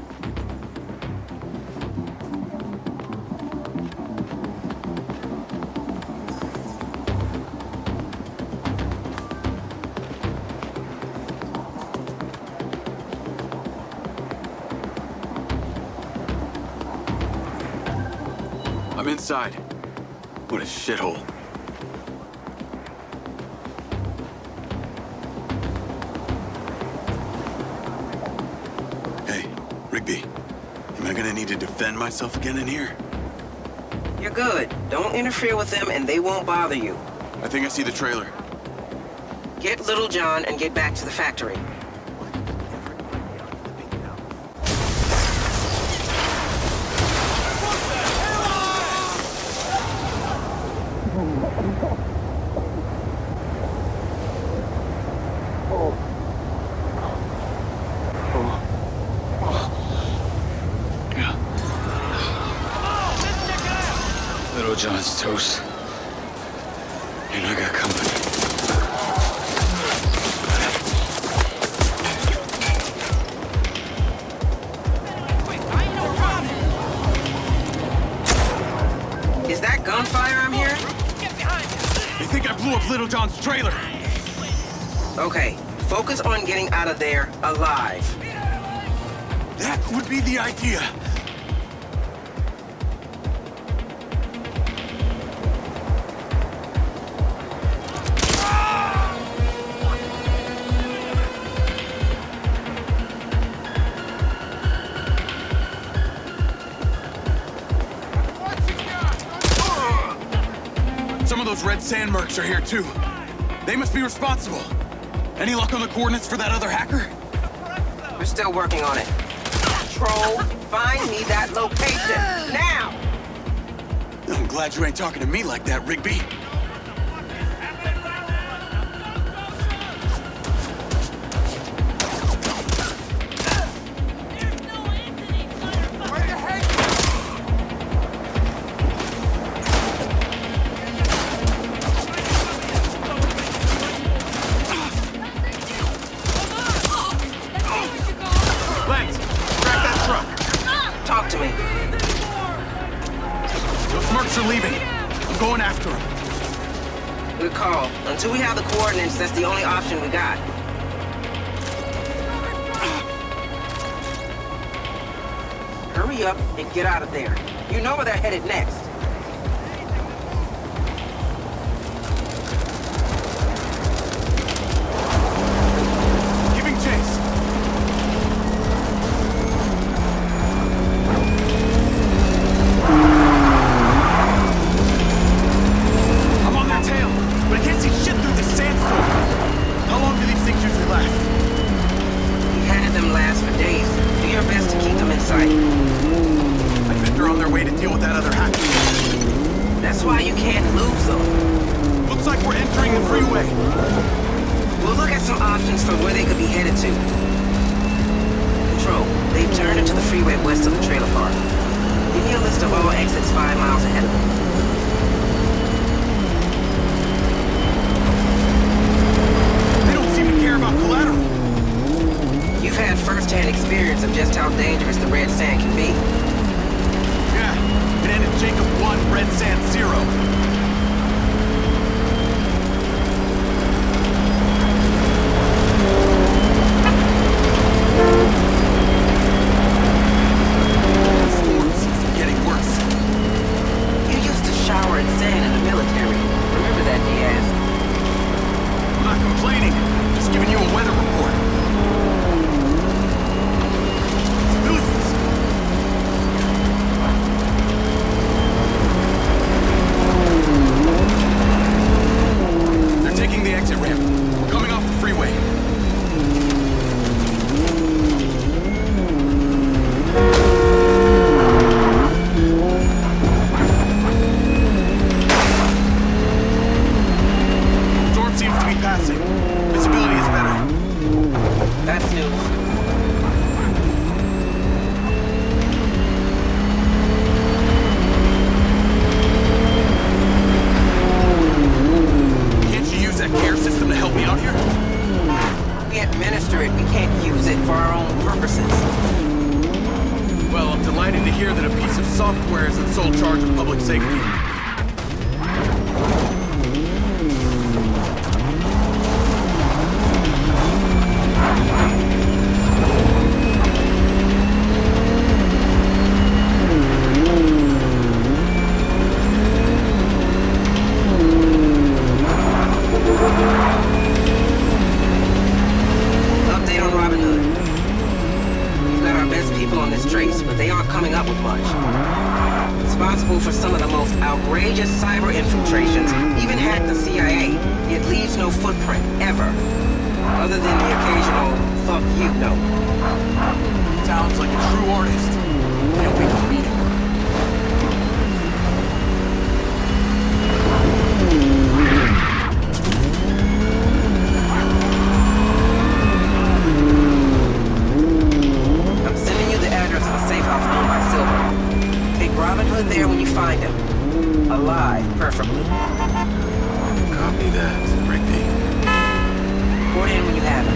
I'm inside. What a shithole. Hey, Rigby. Am I gonna need to defend myself again in here? You're good. Don't interfere with them and they won't bother you. I think I see the trailer. Get Little John and get back to the factory. Little John's toast. And I got company. Is that gunfire I'm hearing? They think I blew up Little John's trailer. Okay, focus on getting out of there alive. That would be the idea. sand mercs are here too. They must be responsible. Any luck on the coordinates for that other hacker? We're still working on it. Troll, find me that location, now! I'm glad you ain't talking to me like that, Rigby. Until we have the coordinates, that's the only option we got. Hurry up and get out of there. You know where they're headed next. Giving chase. I'm on their tail, but I can't see shit through this sandstorm. How long do these things usually last? We had them last for days. Do your best to keep them in sight. I bet they're on their way to deal with that other hacker. That's why you can't lose them. Looks like we're entering the freeway. We'll look at some options for where they could be headed to. Control, they've turned into the freeway west of the trailer park. Give me a list of all exits 5 miles ahead of them. They don't seem to care about collateral. You've had first-hand experience of just how dangerous the red sand can be. Yeah, it ended Jacob 1, red sand 0. Shower in sand in the military. Remember that, Diaz? I'm not complaining. Just giving you a weather report. Civilians! They're taking the exit ramp. We're coming off the freeway. Passing. Visibility is better. That's news. Can't you use that care system to help me out here? We administer it. We can't use it for our own purposes. Well, I'm delighted to hear that a piece of software is in sole charge of public safety. For some of the most outrageous cyber infiltrations, even hacked the CIA, it leaves no footprint, ever. Other than the occasional, fuck you note. Sounds like a true artist. Can't wait to meet him. I'm sending you the address of a safe house owned by Silva. Robin Hood there when you find him. Alive, preferably. Copy that, Rigby. Report in when you have him.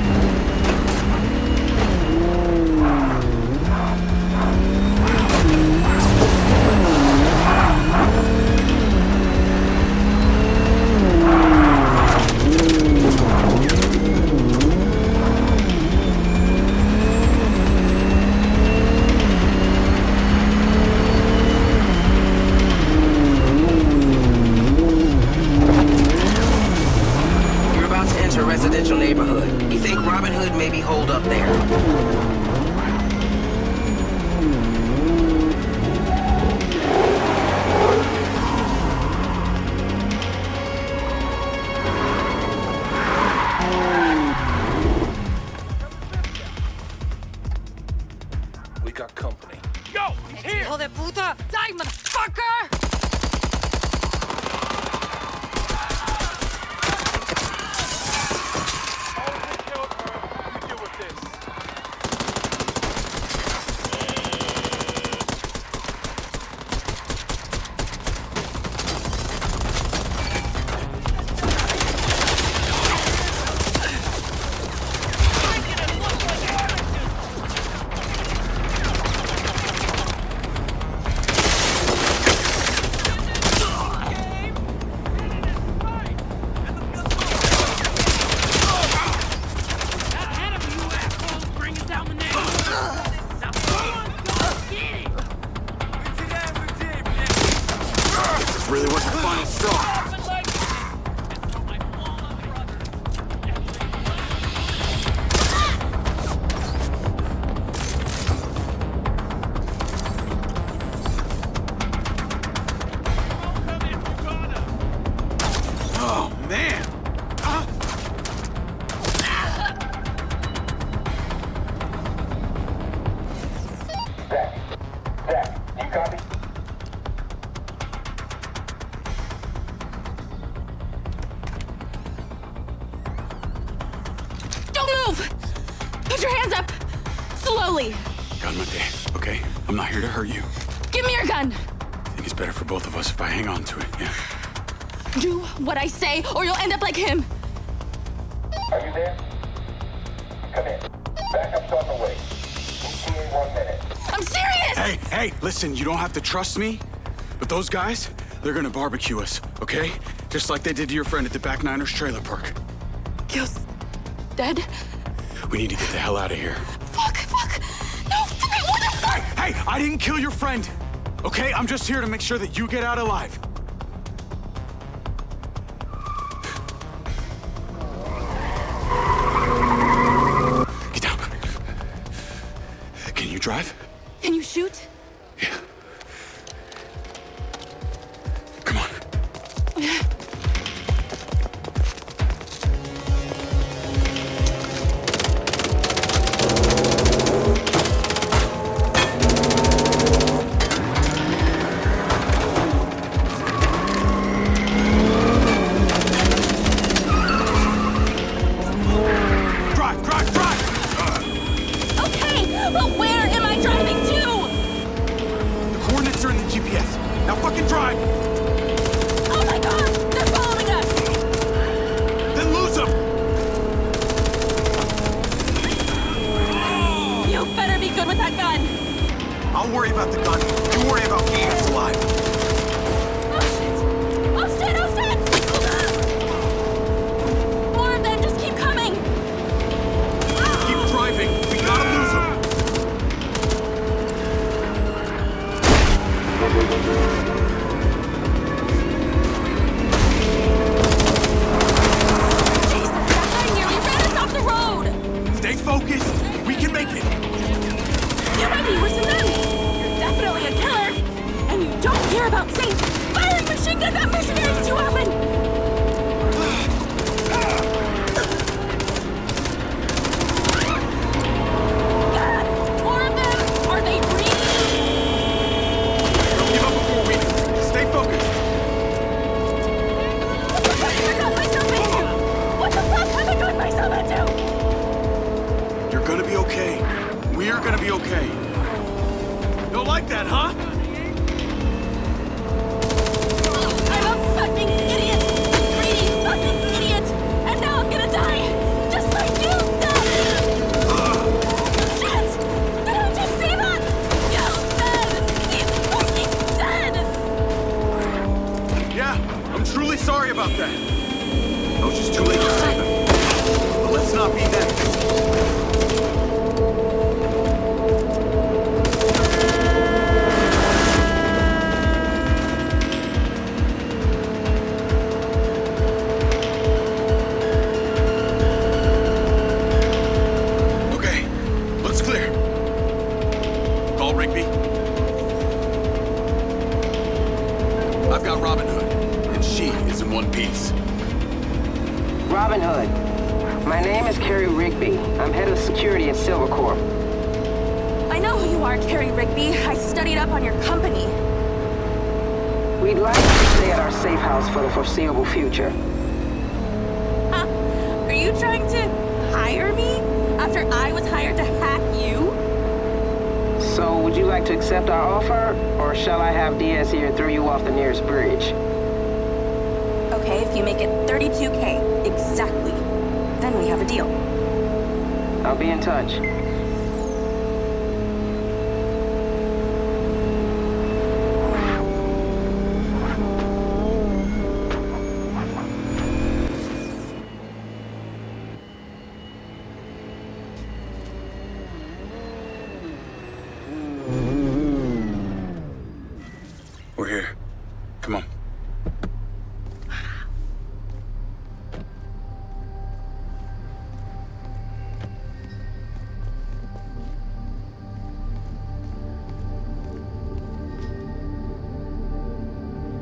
Residential neighborhood. You think Robin Hood may be holed up there? Put your hands up! Slowly! Calmate, okay? I'm not here to hurt you. Give me your gun! I think it's better for both of us if I hang on to it, yeah? Do what I say, or you'll end up like him! Are you there? Come in. Backup's on the way. We'll see you in 1 minute. I'm serious! Hey, listen, you don't have to trust me, but those guys, they're gonna barbecue us, okay? Just like they did to your friend at the Back Niners trailer park. Gil's dead? We need to get the hell out of here. Fuck! No, what the fuck? Hey, I didn't kill your friend, okay? I'm just here to make sure that you get out alive. Get down. Can you drive? Can you shoot? Yeah. Come on. Silva Corp. I know who you are, Carrie Rigby. I studied up on your company. We'd like to stay at our safe house for the foreseeable future. Huh? Are you trying to hire me after I was hired to hack you? So, would you like to accept our offer, or shall I have Diaz here throw you off the nearest bridge? Okay, if you make it 32K, exactly. Then we have a deal. I'll be in touch. We're here. Come on.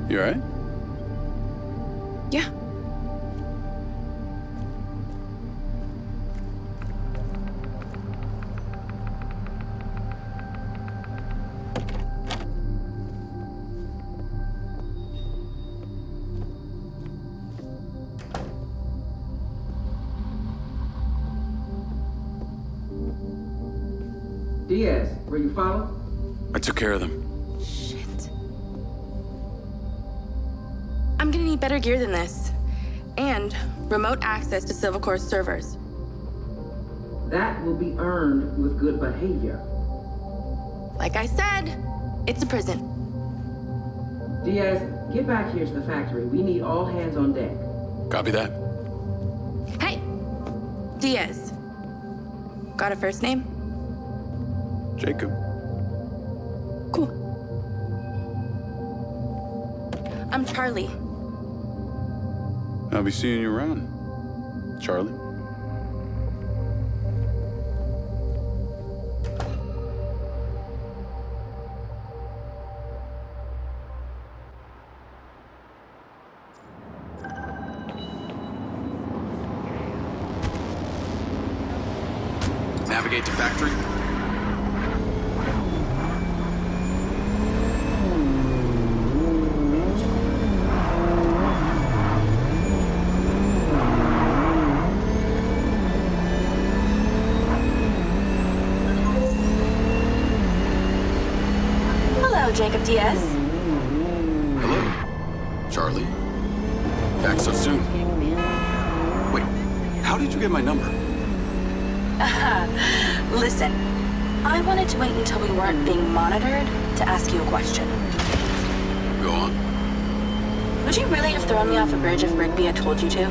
You all right? Yeah. Diaz, were you followed? I took care of them. Shit. I'm gonna need better gear than this. And remote access to Silva Corp's servers. That will be earned with good behavior. Like I said, it's a prison. Diaz, get back here to the factory. We need all hands on deck. Copy that. Hey, Diaz. Got a first name? Jacob. Cool. I'm Charlie. I'll be seeing you around, Charlie. Navigate to factory. Hello, Jacob Diaz. Hello, Charlie. Back so soon. Wait, how did you get my number? Listen, I wanted to wait until we weren't being monitored to ask you a question. Go on. Would you really have thrown me off a bridge if Rigby had told you to?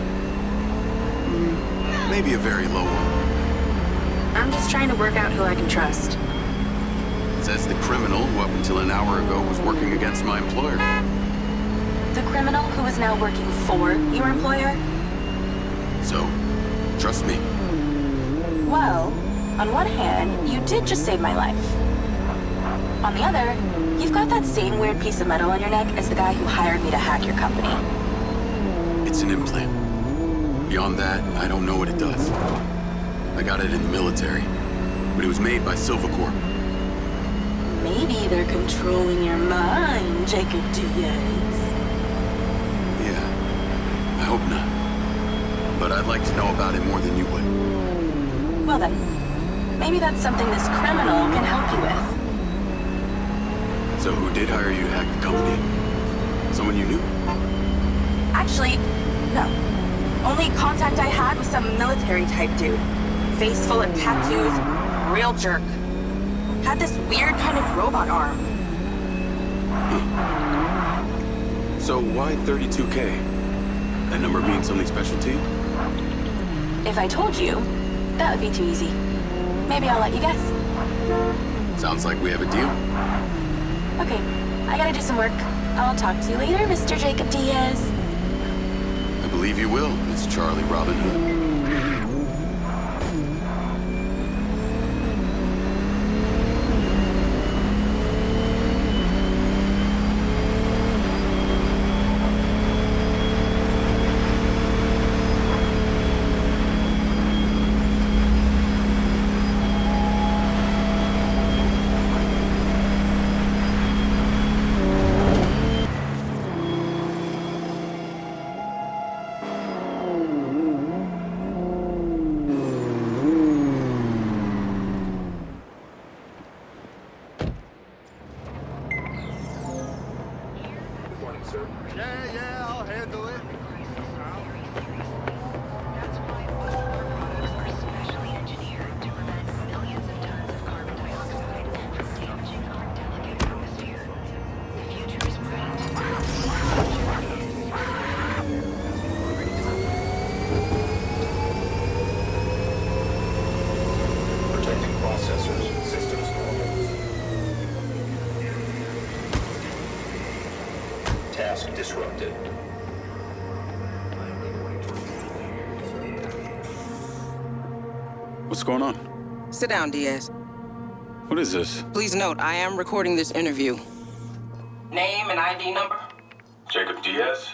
Maybe a very low one. I'm just trying to work out who I can trust. Says the criminal who up until an hour ago was working against my employer. The criminal who is now working for your employer? So, trust me. Well, on one hand, you did just save my life. On the other, you've got that same weird piece of metal on your neck as the guy who hired me to hack your company. It's an implant. Beyond that, I don't know what it does. I got it in the military, but it was made by Silva Corp. Maybe they're controlling your mind, Jacob Diaz. Yeah, I hope not. But I'd like to know about it more than you would. Well then, maybe that's something this criminal can help you with. So who did hire you to hack the company? Someone you knew? Actually, no. Only contact I had was some military-type dude. Face full of tattoos, real jerk. Had this weird kind of robot arm. So why 32K? That number means something special to you? If I told you, that would be too easy. Maybe I'll let you guess. Sounds like we have a deal. Okay, I gotta do some work. I'll talk to you later, Mr. Jacob Diaz. I believe you will, Miss Charlie Robin Hood. Yeah, I'll handle it. Protecting processors, systems normal. Task disrupted. What's going on? Sit down, Diaz. What is this? Please note, I am recording this interview. Name and ID number? Jacob Diaz?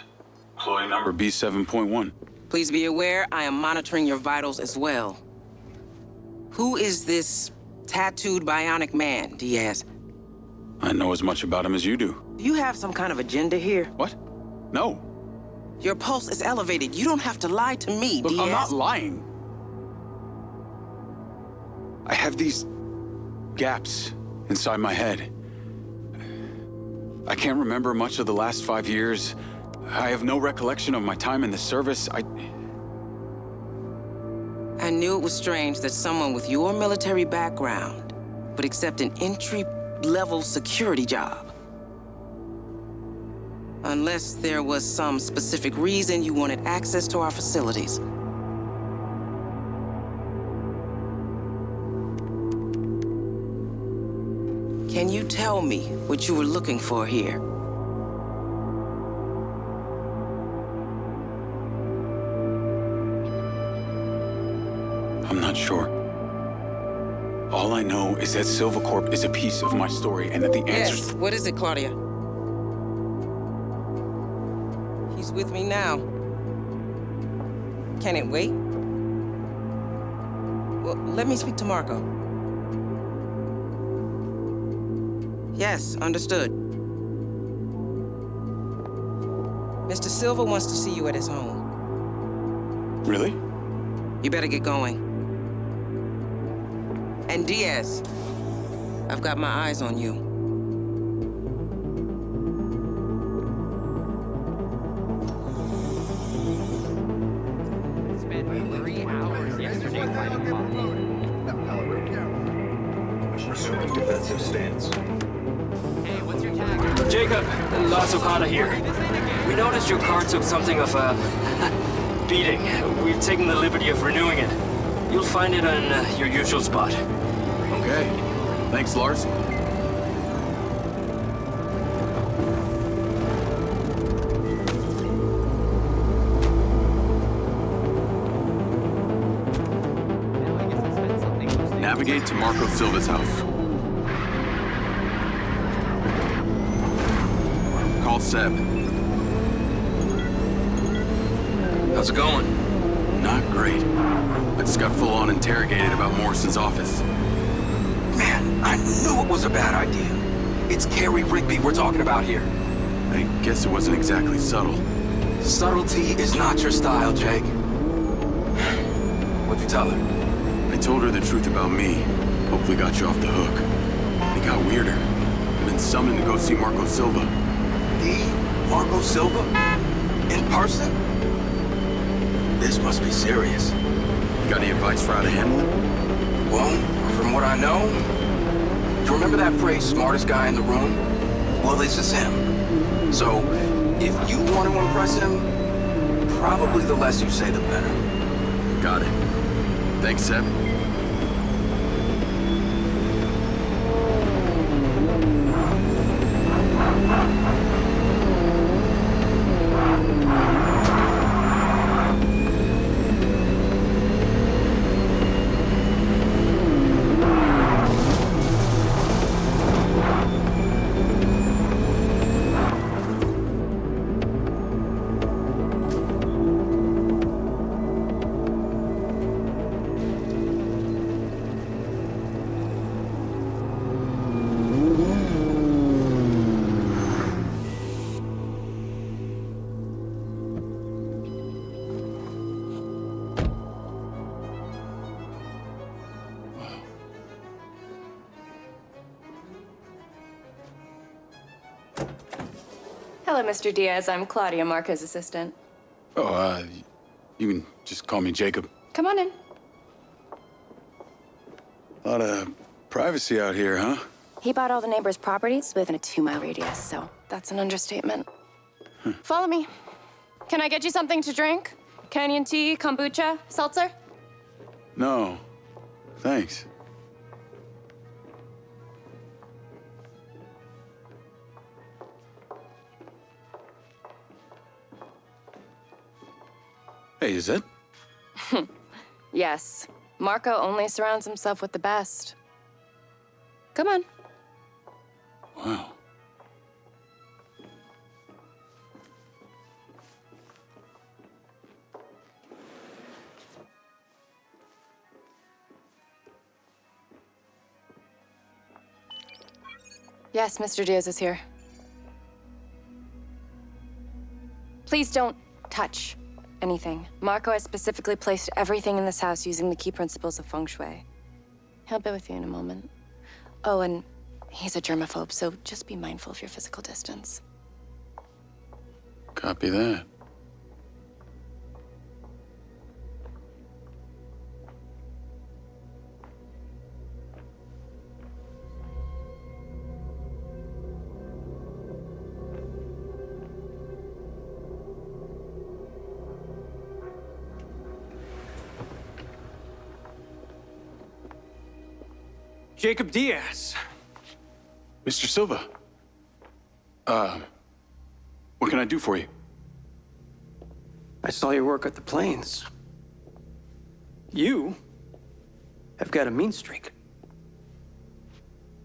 Employee number B7.1. Please be aware, I am monitoring your vitals as well. Who is this tattooed bionic man, Diaz? I know as much about him as you do. Do you have some kind of agenda here? What? No. Your pulse is elevated. You don't have to lie to me, Look, Diaz. I'm not lying. I have these gaps inside my head. I can't remember much of the last 5 years. I have no recollection of my time in the service. I knew it was strange that someone with your military background would accept an entry-level security job. Unless there was some specific reason you wanted access to our facilities. Can you tell me what you were looking for here? I'm not sure. All I know is that Silva Corp is a piece of my story and that the answers... Yes, what is it, Claudia? He's with me now. Can it wait? Well, let me speak to Marco. Yes, understood. Mr. Silva wants to see you at his home. Really? You better get going. And Diaz, I've got my eyes on you. Spent 3 hours yesterday fighting Bob. Resuming defensive stance. Hey, what's your tag? Jacob, La Socada here. We noticed your car took something of a beating. We've taken the liberty of renewing it. You'll find it on your usual spot. Okay. Thanks, Lars. Navigate to Marco Silva's house. Call Seb. How's it going? Not great. I just got full-on interrogated about Morrison's office. Man, I knew it was a bad idea. It's Carrie Rigby we're talking about here. I guess it wasn't exactly subtle. Subtlety is not your style, Jake. What'd you tell her? I told her the truth about me. Hopefully got you off the hook. It got weirder. I've been summoned to go see Marco Silva. The Marco Silva? In person? This must be serious. You got any advice for how to handle it? Well, from what I know, you remember that phrase, smartest guy in the room? Well, this is him. So, if you want to impress him, probably the less you say, the better. Got it. Thanks, Seb. Hello, Mr. Diaz. I'm Claudia, Marco's assistant. Oh, you can just call me Jacob. Come on in. A lot of privacy out here, huh? He bought all the neighbors' properties within a 2-mile radius, so that's an understatement. Follow me. Can I get you something to drink? Canyon tea, kombucha, seltzer? No, thanks. Hey, is it? Yes. Marco only surrounds himself with the best. Come on. Wow. Yes, Mr. Diaz is here. Please don't touch anything. Marco has specifically placed everything in this house using the key principles of feng shui. He'll be with you in a moment. Oh, and he's a germaphobe, so just be mindful of your physical distance. Copy that. Jacob Diaz. Mr. Silva. What can I do for you? I saw your work at the planes. You have got a mean streak.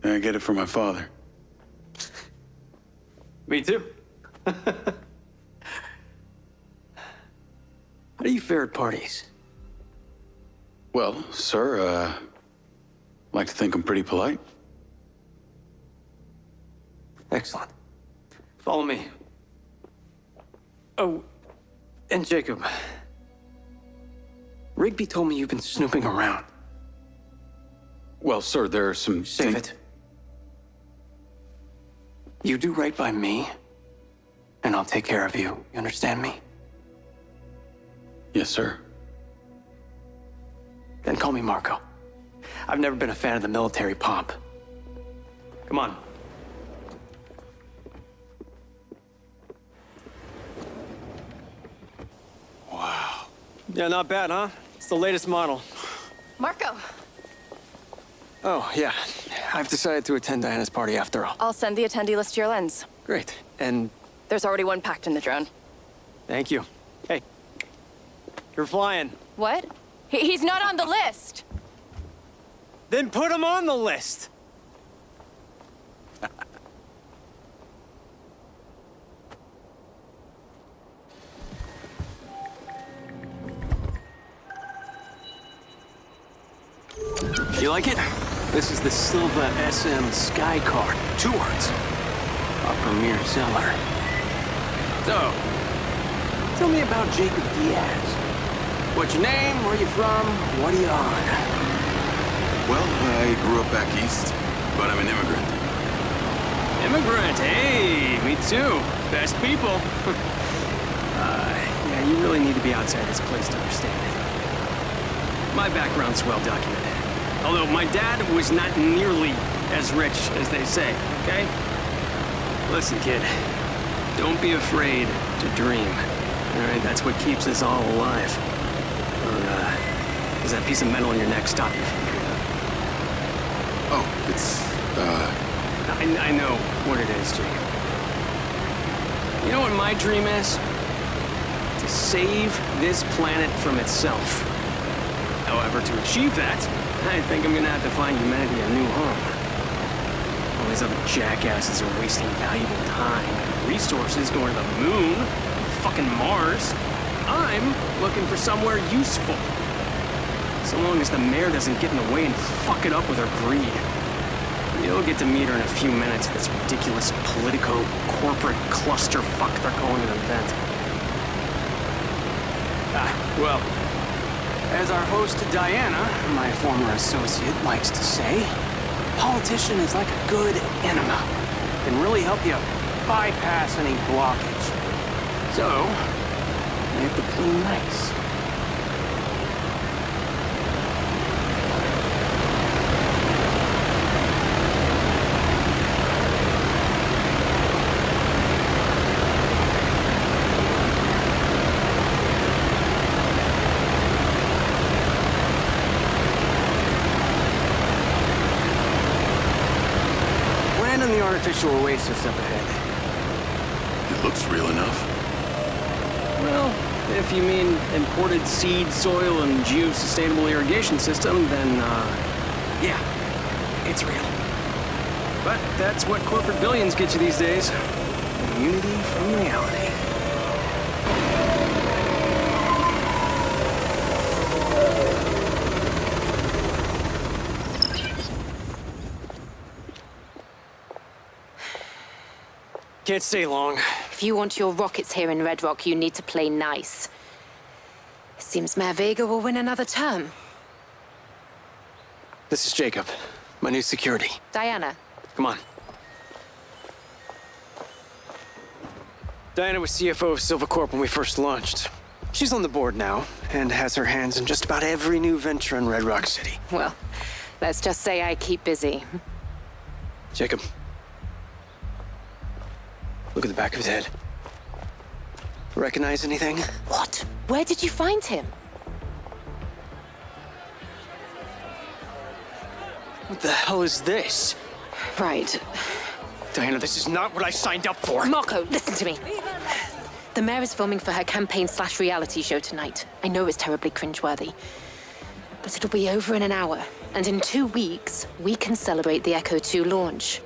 I get it from my father. Me too. How do you fare at parties? Well, sir, like to think I'm pretty polite. Excellent. Follow me. Oh, and Jacob. Rigby told me you've been snooping around. Well, sir, there are some... Save it. You do right by me, and I'll take care of you. You understand me? Yes, sir. Then call me Marco. I've never been a fan of the military pomp. Come on. Wow. Yeah, not bad, huh? It's the latest model. Marco, Oh, yeah. I've decided to attend Diana's party after all. I'll send the attendee list to your lens. Great. And There's already one packed in the drone. thank you. Hey, you're flying. What? He's not on the list. Then put him on the list. You like it? This is the Silva SM Sky Card. 2 words. Our premier seller. So, tell me about Jacob Diaz. What's your name? Where you from? What are you on? Well, I grew up back east, but I'm an immigrant. Immigrant, hey, me too. Best people. Yeah, you really need to be outside this place to understand it. My background's well documented. Although my dad was not nearly as rich as they say, okay? Listen, kid, don't be afraid to dream. All right, that's what keeps us all alive. Or, does that piece of metal in your neck stop you from doing that? Oh, it's, I know what it is, Jacob. You know what my dream is? To save this planet from itself. However, to achieve that, I think I'm gonna have to find humanity a new home. All these other jackasses are wasting valuable time and resources going to the moon, fucking Mars. I'm looking for somewhere useful. So long as the mayor doesn't get in the way and fuck it up with her greed. You'll get to meet her in a few minutes at this ridiculous politico-corporate clusterfuck they're calling an event. Well, as our host Diana, my former associate, likes to say, politician is like a good enema. Can really help you bypass any blockage. So, you have to play nice. The artificial oasis up ahead. It looks real enough. Well, if you mean imported seed, soil, and geosustainable irrigation system, then, yeah, it's real. But that's what corporate billions get you these days. Immunity from reality. Can't stay long. If you want your rockets here in Red Rock, you need to play nice. Seems Mayor Vega will win another term. This is Jacob. My new security. Diana. Come on. Diana was CFO of Silva Corp when we first launched. She's on the board now, and has her hands in just about every new venture in Red Rock City. Well, let's just say I keep busy. Jacob. Look at the back of his head. Recognize anything? What? Where did you find him? What the hell is this? Right. Diana, this is not what I signed up for. Marco, listen to me. The mayor is filming for her campaign/reality show tonight. I know it's terribly cringeworthy, but it'll be over in an hour. And in 2 weeks, we can celebrate the Echo 2 launch.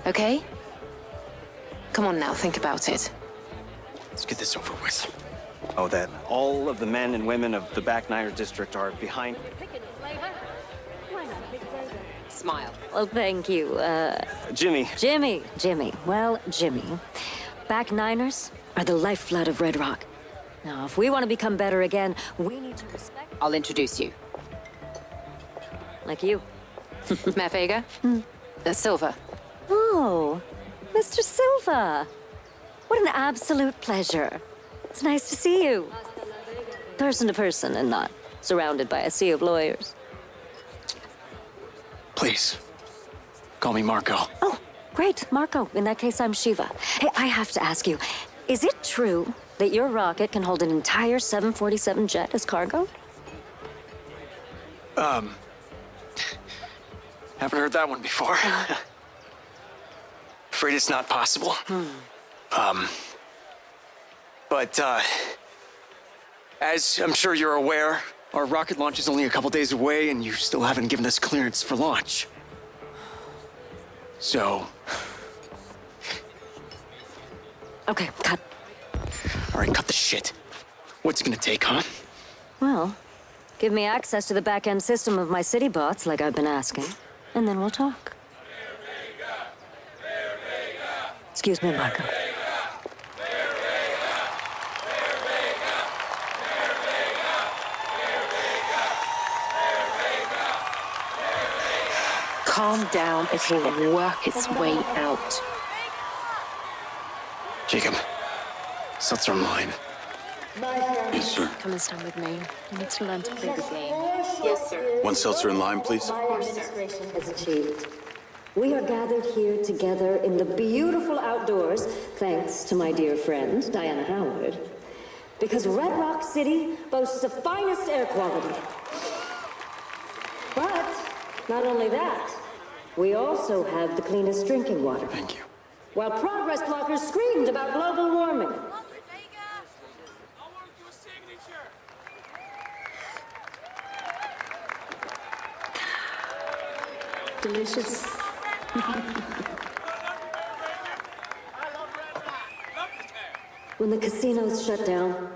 Okay? Come on now, think about it. Let's get this over with. Oh, that all of the men and women of the Back Niner district are behind. Smile. Well, thank you. Jimmy. Jimmy. Well, Jimmy. Back Niners are the lifeblood of Red Rock. Now, if we want to become better again, we need to respect... I'll introduce you. Like you. Matt Vega? Silva. Oh, Mr. Silva. What an absolute pleasure. It's nice to see you. Person to person and not surrounded by a sea of lawyers. Please, call me Marco. Oh, great, Marco. In that case, I'm Shiva. Hey, I have to ask you, is it true that your rocket can hold an entire 747 jet as cargo? Haven't heard that one before. Afraid it's not possible. But as I'm sure you're aware, our rocket launch is only a couple days away, and you still haven't given us clearance for launch. So... Okay, cut. All right, cut the shit. What's it gonna take, huh? Well, give me access to the back-end system of my city bots, like I've been asking, and then we'll talk. Excuse me, Marco. Calm down, it will work its way out. Jacob, Seltzer online. Yes, sir. Come and stand with me. You need to learn to play the game. Yes, sir. One seltzer in lime, please. My administration has achieved. We are gathered here together in the beautiful outdoors, thanks to my dear friend, Diana Howard, because Red Rock City boasts the finest air quality. But not only that, we also have the cleanest drinking water. Thank you. While progress blockers screamed about global warming. Delicious. When the casinos shut down,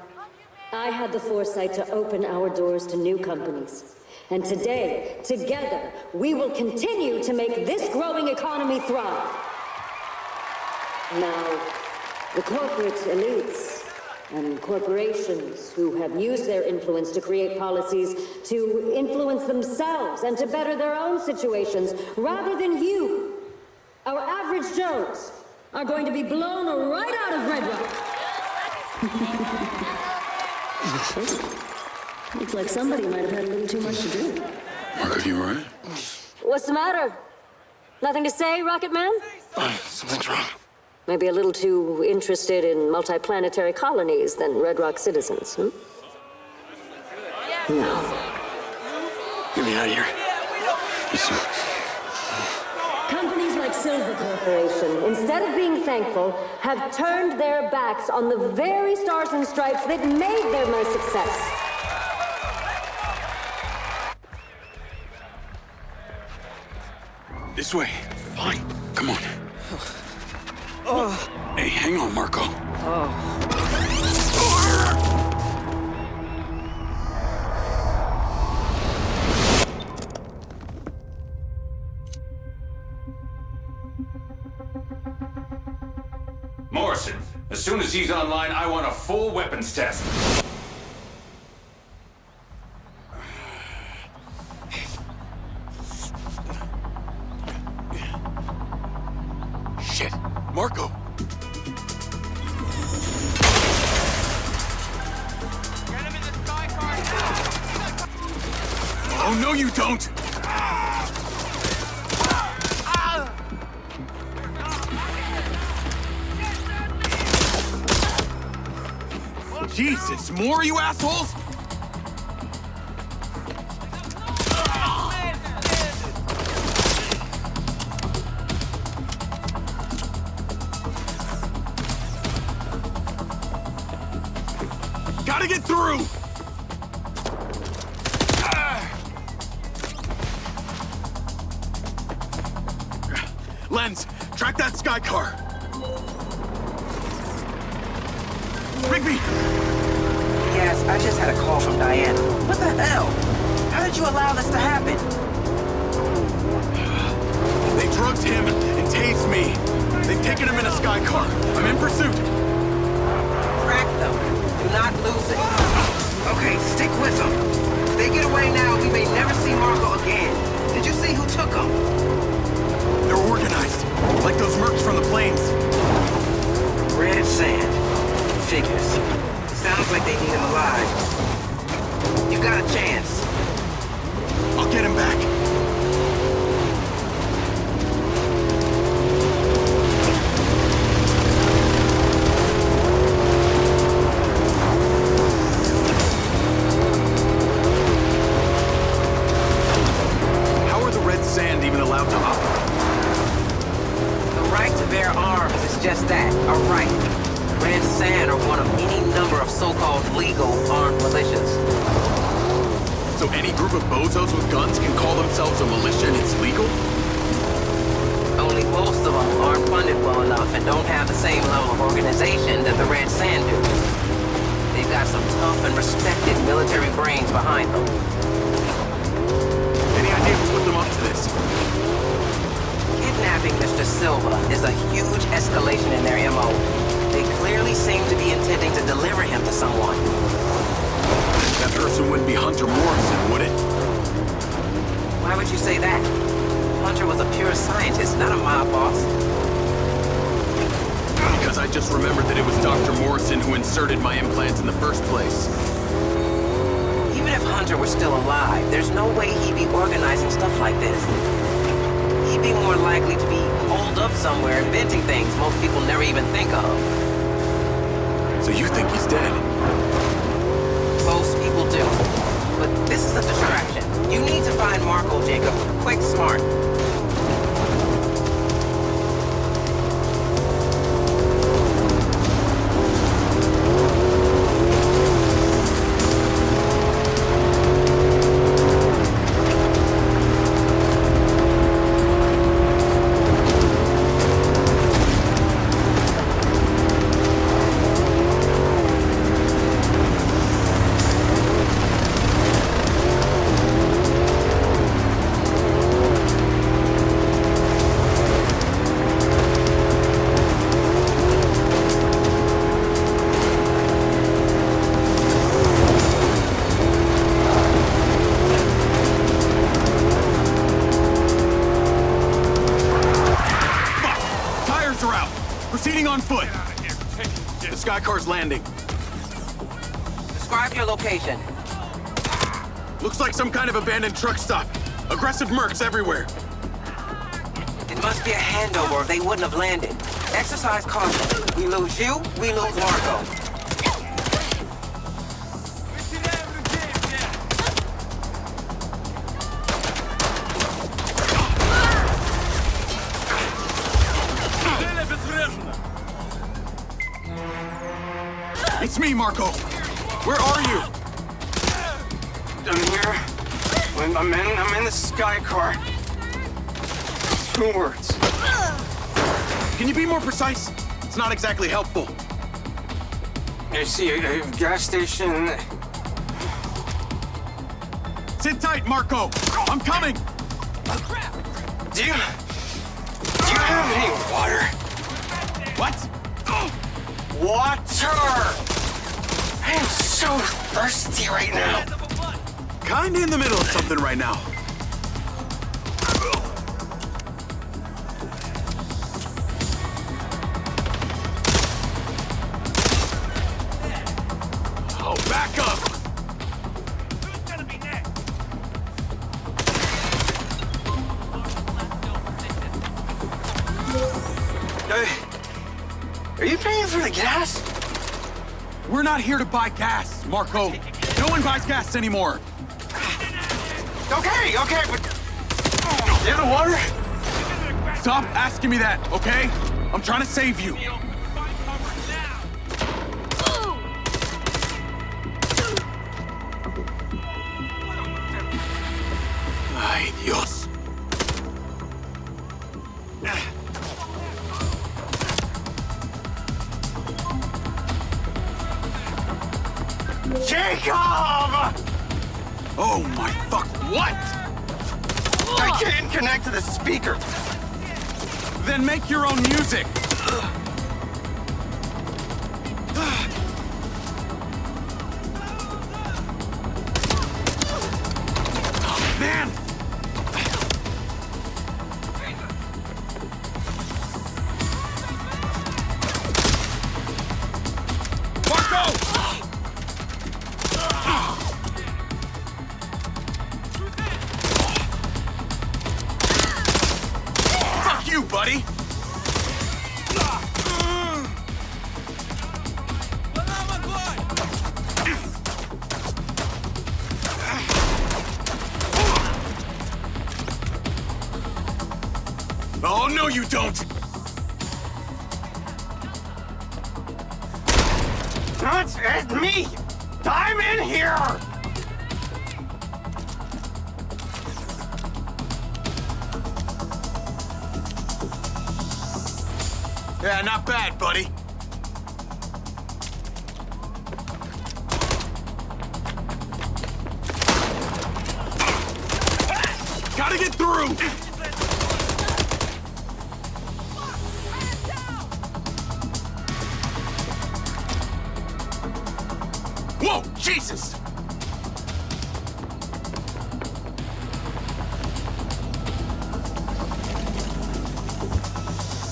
I had the foresight to open our doors to new companies. And today, together, we will continue to make this growing economy thrive. Now, the corporate elites and corporations who have used their influence to create policies to influence themselves and to better their own situations, rather than you, our average Joes, are going to be blown right out of Red Rock. Looks like somebody might have had a little too much to drink. Marco, you all right? What's the matter? Nothing to say, Rocket Man? Something's wrong. Maybe a little too interested in multiplanetary colonies than Red Rock citizens, hmm? No. Get me out of here. Yes, sir. Companies like Silva Corporation, instead of being thankful, have turned their backs on the very stars and stripes that made them a success. This way. Fine. Come on. Hey, hang on, Marco. Morrison, as soon as he's online, I want a full weapons test. Oh, no, you don't! Jesus, more, you assholes? Gotta get through! Lens, track that sky car. Rigby! Yes, I just had a call from Diana. What the hell? How did you allow this to happen? They drugged him and tased me. They've taken him in a sky car. I'm in pursuit. Track them. Do not lose it. Okay, stick with them. If they get away now, we may never see Marco again. Did you see who took them? They're organized, like those mercs from the plains. Red sand. Figures. Sounds like they need him alive. You've got a chance. I'll get him back. How are the Red Sand even allowed to operate? The right to bear arms is just that, a right. Red Sand are one of any number of so-called legal armed militias. So any group of bozos with guns can call themselves a militia and it's legal? Only most of them aren't funded well enough and don't have the same level of organization that the Red Sand do. They've got some tough and respected military brains behind them. Any idea who put them up to this? Kidnapping Mr. Silva is a huge escalation in their MO. They clearly seem to be intending to deliver him to someone. That person wouldn't be Hunter Morrison, would it? Why would you say that? Hunter was a pure scientist, not a mob boss. Because I just remembered that it was Dr. Morrison who inserted my implant in the first place. Even if Hunter were still alive, there's no way he'd be organizing stuff like this. He'd be more likely to be holed up somewhere inventing things most people never even think of. So you think he's dead? Most people do. But this is a distraction. You need to find Marco, Jacob. Quick, smart. Car's landing. Describe your location. Looks like some kind of abandoned truck stop. Aggressive mercs everywhere. It must be a handover or they wouldn't have landed. Exercise caution. We lose you, we lose Marco. It's me, Marco. Where are you? I'm here. I'm in the sky car. 2 words. Can you be more precise? It's not exactly helpful. I see a gas station. Sit tight, Marco. I'm coming. Do you have any water? What? Water! I am so thirsty right now. Kinda in the middle of something right now. Oh, back up! Who's gonna be next? not here to buy gas, Marco. No one buys gas anymore. Okay, but... You have the water? Stop asking me that, okay? I'm trying to save you. Ay, Dios. Jacob! Oh my fuck, what? I can't connect to the speaker. Then make your own music. Oh, man! Marco! Fuck you, buddy! Oh, no, you don't! Not me! I'm in here! Yeah, not bad, buddy. Gotta get through! Whoa, Jesus!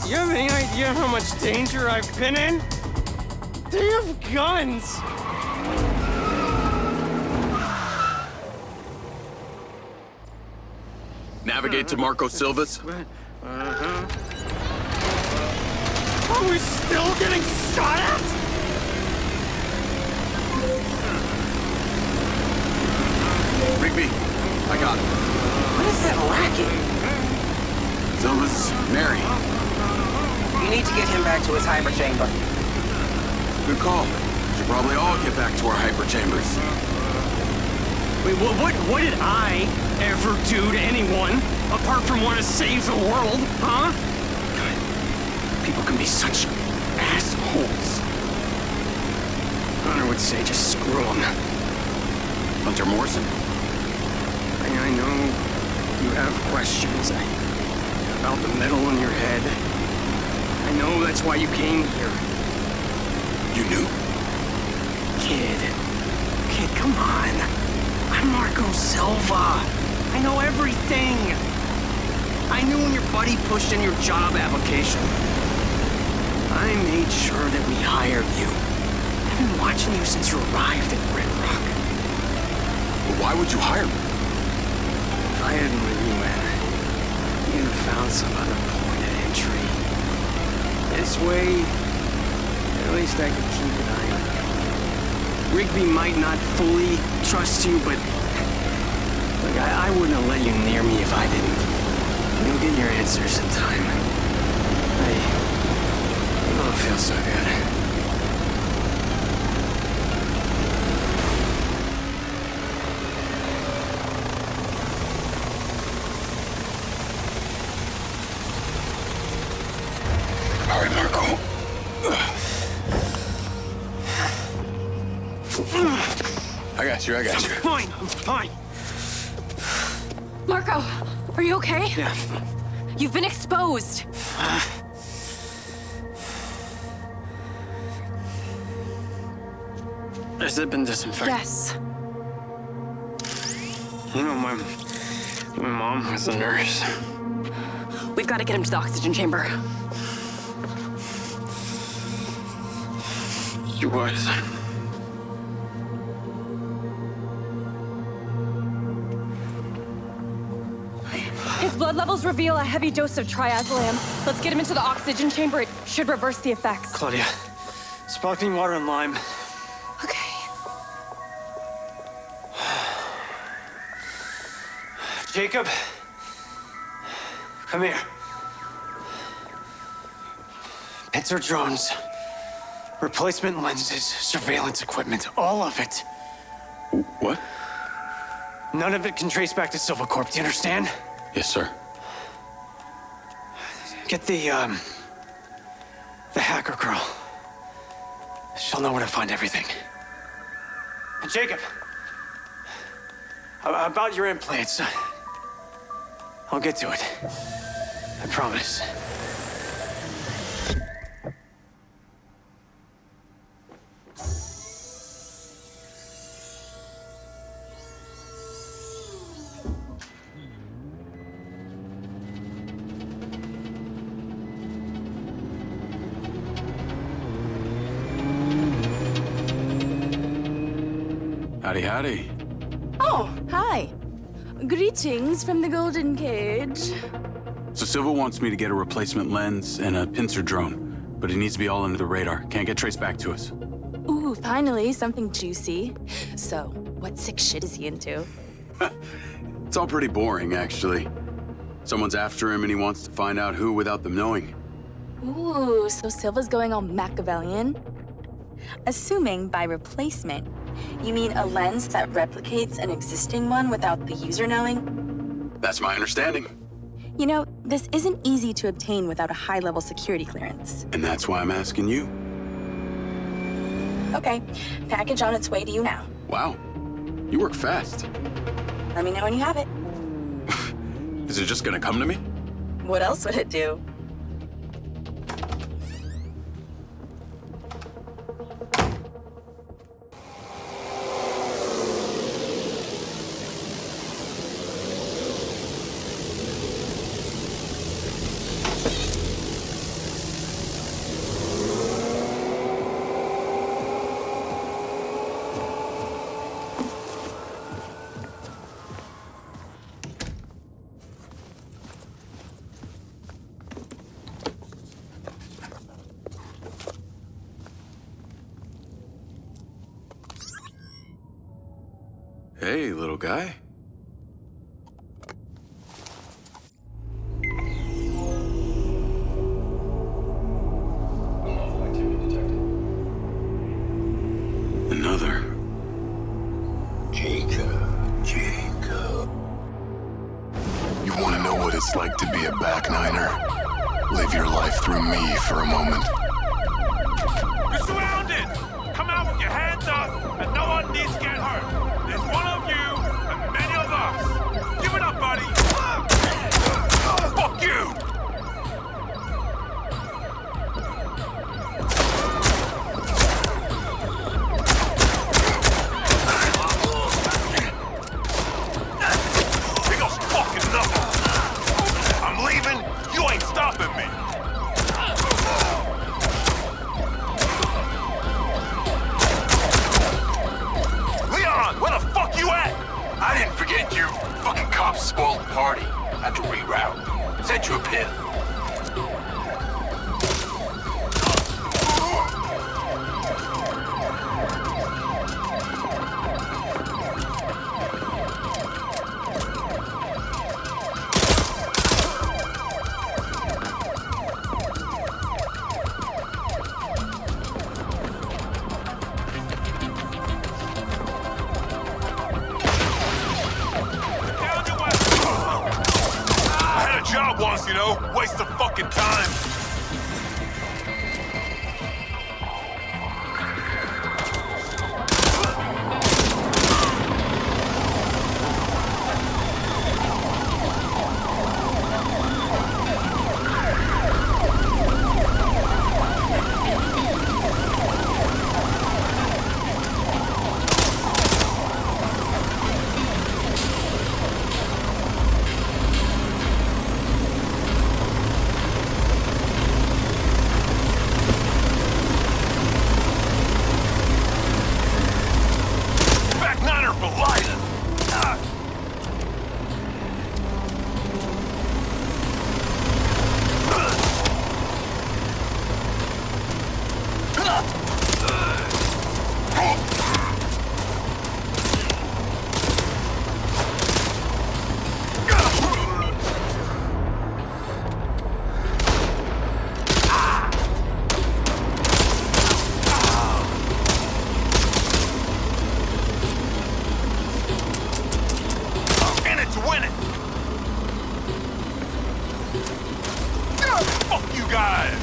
You have any idea how much danger I've been in? They have guns! Navigate to Marco Silva's. Are we still getting shot at? Rigby, I got him. What is that racket? Silva's Mary. You need to get him back to his hyper chamber. Good call. Should probably all get back to our hyper chambers. Wait, what did I ever do to anyone apart from want to save the world, huh? God, people can be such assholes. Hunter would say just screw them. Hunter Morrison. I know you have questions about the metal in your head. I know that's why you came here. You knew? Kid, come on. I'm Marco Silva. I know everything. I knew when your buddy pushed in your job application. I made sure that we hired you. I've been watching you since you arrived at Red Rock. But why would you hire me? If I hadn't let you in, you'd have found some other point of entry. This way, at least I could keep an eye on you. Rigby might not fully trust you, but look, I wouldn't have let you near me if I didn't. You'll get your answers in time. Oh, it feels so good. All right, Marco. I got you. I'm fine. Marco, are you okay? Yeah. You've been exposed. Has it been disinfected? Yes. You know, my mom was a nurse. We've got to get him to the oxygen chamber. She was. His blood levels reveal a heavy dose of triazolam. Let's get him into the oxygen chamber. It should reverse the effects. Claudia, sparkling water and lime. Jacob, come here. Pincer drones, replacement lenses, surveillance equipment, all of it. What? None of it can trace back to Silva Corp, do you understand? Yes, sir. Get the hacker girl. She'll know where to find everything. And Jacob, about your implants, I'll get to it. I promise. Howdy, howdy. Oh, hi. Greetings from the Golden Cage. So Silva wants me to get a replacement lens and a pincer drone, but it needs to be all under the radar. Can't get traced back to us. Ooh, finally, something juicy. So, what sick shit is he into? It's all pretty boring, actually. Someone's after him and he wants to find out who without them knowing. Ooh, so Silva's going all Machiavellian? Assuming by replacement, you mean a lens that replicates an existing one without the user knowing? That's my understanding. You know, this isn't easy to obtain without a high-level security clearance. And that's why I'm asking you. Okay, package on its way to you now. Wow, you work fast. Let me know when you have it. Is it just gonna come to me? What else would it do? Hey, little guy. Another. Jacob. You want to know what it's like to be a back niner? Live your life through me for a moment. You're surrounded! Come out with your hands up, and no one needs to get hurt. There's one of you, and many of us. Give it up, buddy! Fuck you! Big old fucking knuckle! I'm leaving, you ain't stopping me! Where the fuck you at? I didn't forget you. Fucking cops spoiled the party. Had to reroute. Sent you a pin. Job once, you know, waste of fucking time. guys!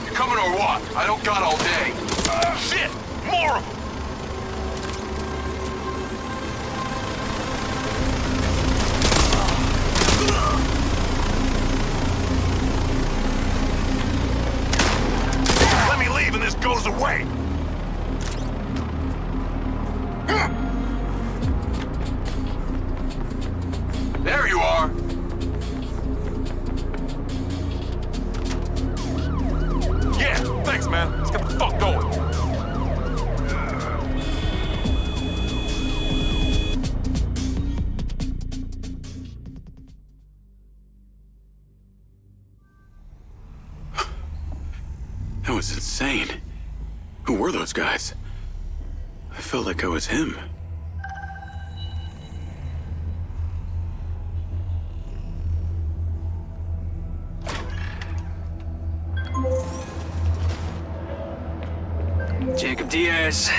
You coming or what? I don't got all day. Shit! More of them! Let me leave and this goes away! There you are! Yeah, thanks, man. Let's get the fuck going. That was insane. Who were those guys? I felt like I was him. Jacob Diaz.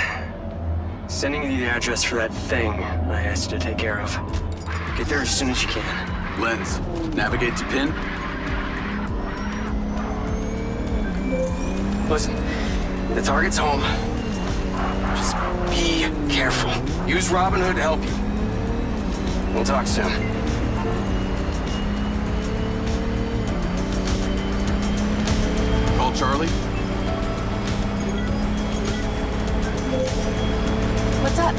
Sending you the address for that thing I asked you to take care of. Get there as soon as you can. Lens, navigate to pin. Listen, the target's home. Just be careful. Use Robin Hood to help you. We'll talk soon. Call Charlie. What's up?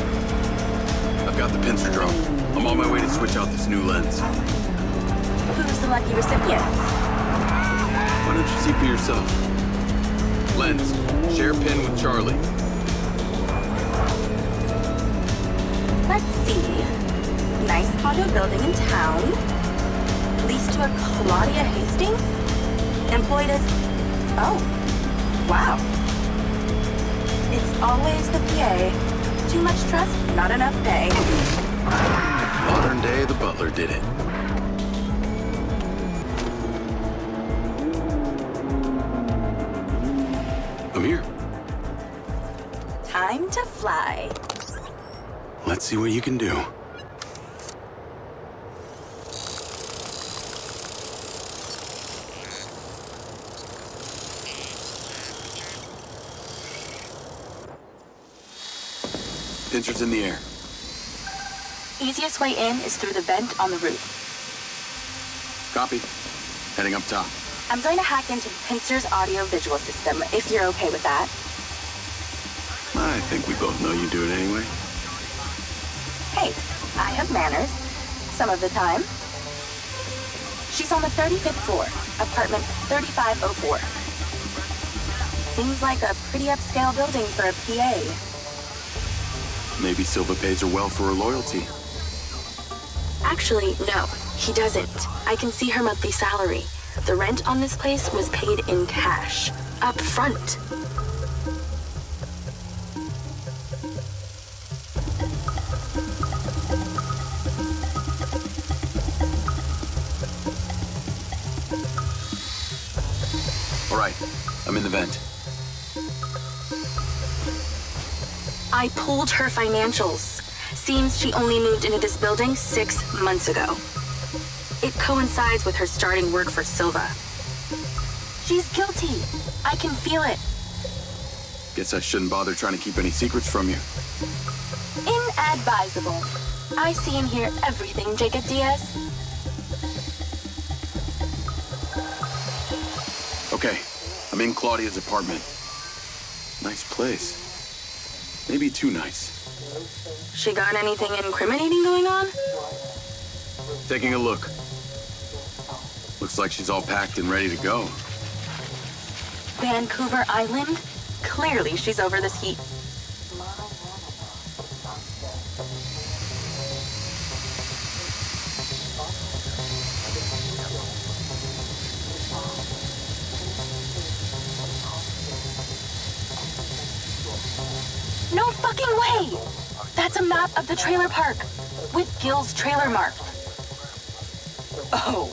I've got the pincer drone. I'm on my way to switch out this new lens. Who's the lucky recipient? Why don't you see for yourself? Lens, share pin with Charlie. Let's see. Nice condo building in town. Leased to a Claudia Hastings? Employed as... Oh. Wow. It's always the PA. Too much trust, not enough pay. Modern day, the butler did it. I'm here. Time to fly. Let's see what you can do. Pincer's in the air. Easiest way in is through the vent on the roof. Copy. Heading up top. I'm going to hack into Pincer's audio-visual system, if you're okay with that. I think we both know you do it anyway. Hey, I have manners. Some of the time. She's on the 35th floor, apartment 3504. Seems like a pretty upscale building for a PA. Maybe Silva pays her well for her loyalty. Actually, no, he doesn't. I can see her monthly salary. The rent on this place was paid in cash, up front. All right, I'm in the vent. I pulled her financials. Seems she only moved into this building 6 months ago. It coincides with her starting work for Silva. She's guilty. I can feel it. Guess I shouldn't bother trying to keep any secrets from you. Inadvisable. I see and hear everything, Jacob Diaz. Okay, I'm in Claudia's apartment. Nice place. Maybe too nice. She got anything incriminating going on? Taking a look. Looks like she's all packed and ready to go. Vancouver Island? Clearly she's over this heat. No fucking way! That's a map of the trailer park, with Gil's trailer marked. Oh,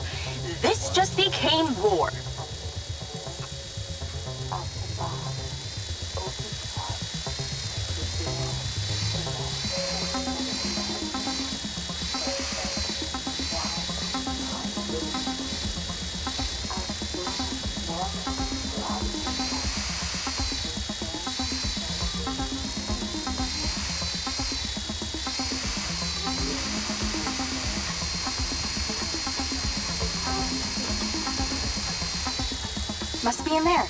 this just became war. Must be in there.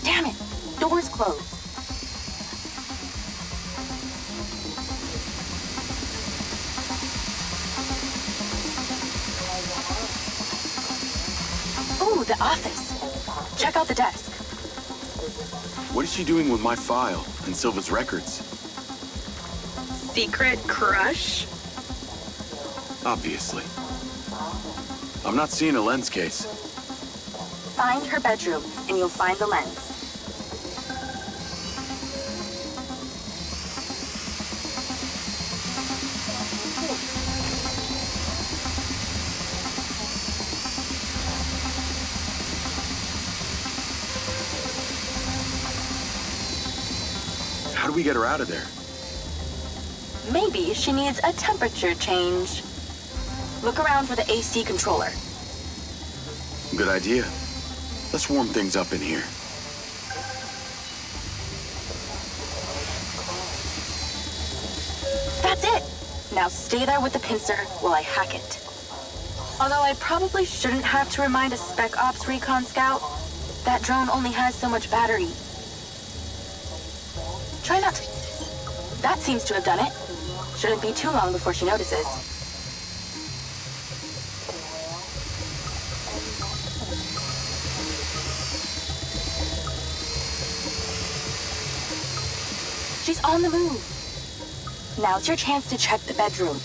Damn it, door's closed. Ooh, the office. Check out the desk. What is she doing with my file and Silva's records? Secret crush? Obviously. I'm not seeing a lens case. Find her bedroom, and you'll find the lens. How do we get her out of there? Maybe she needs a temperature change. Look around for the AC controller. Good idea. Let's warm things up in here. That's it! Now stay there with the pincer while I hack it. Although I probably shouldn't have to remind a Spec Ops recon scout, that drone only has so much battery. Try not to. That seems to have done it. Shouldn't be too long before she notices. She's on the move. Now's your chance to check the bedroom.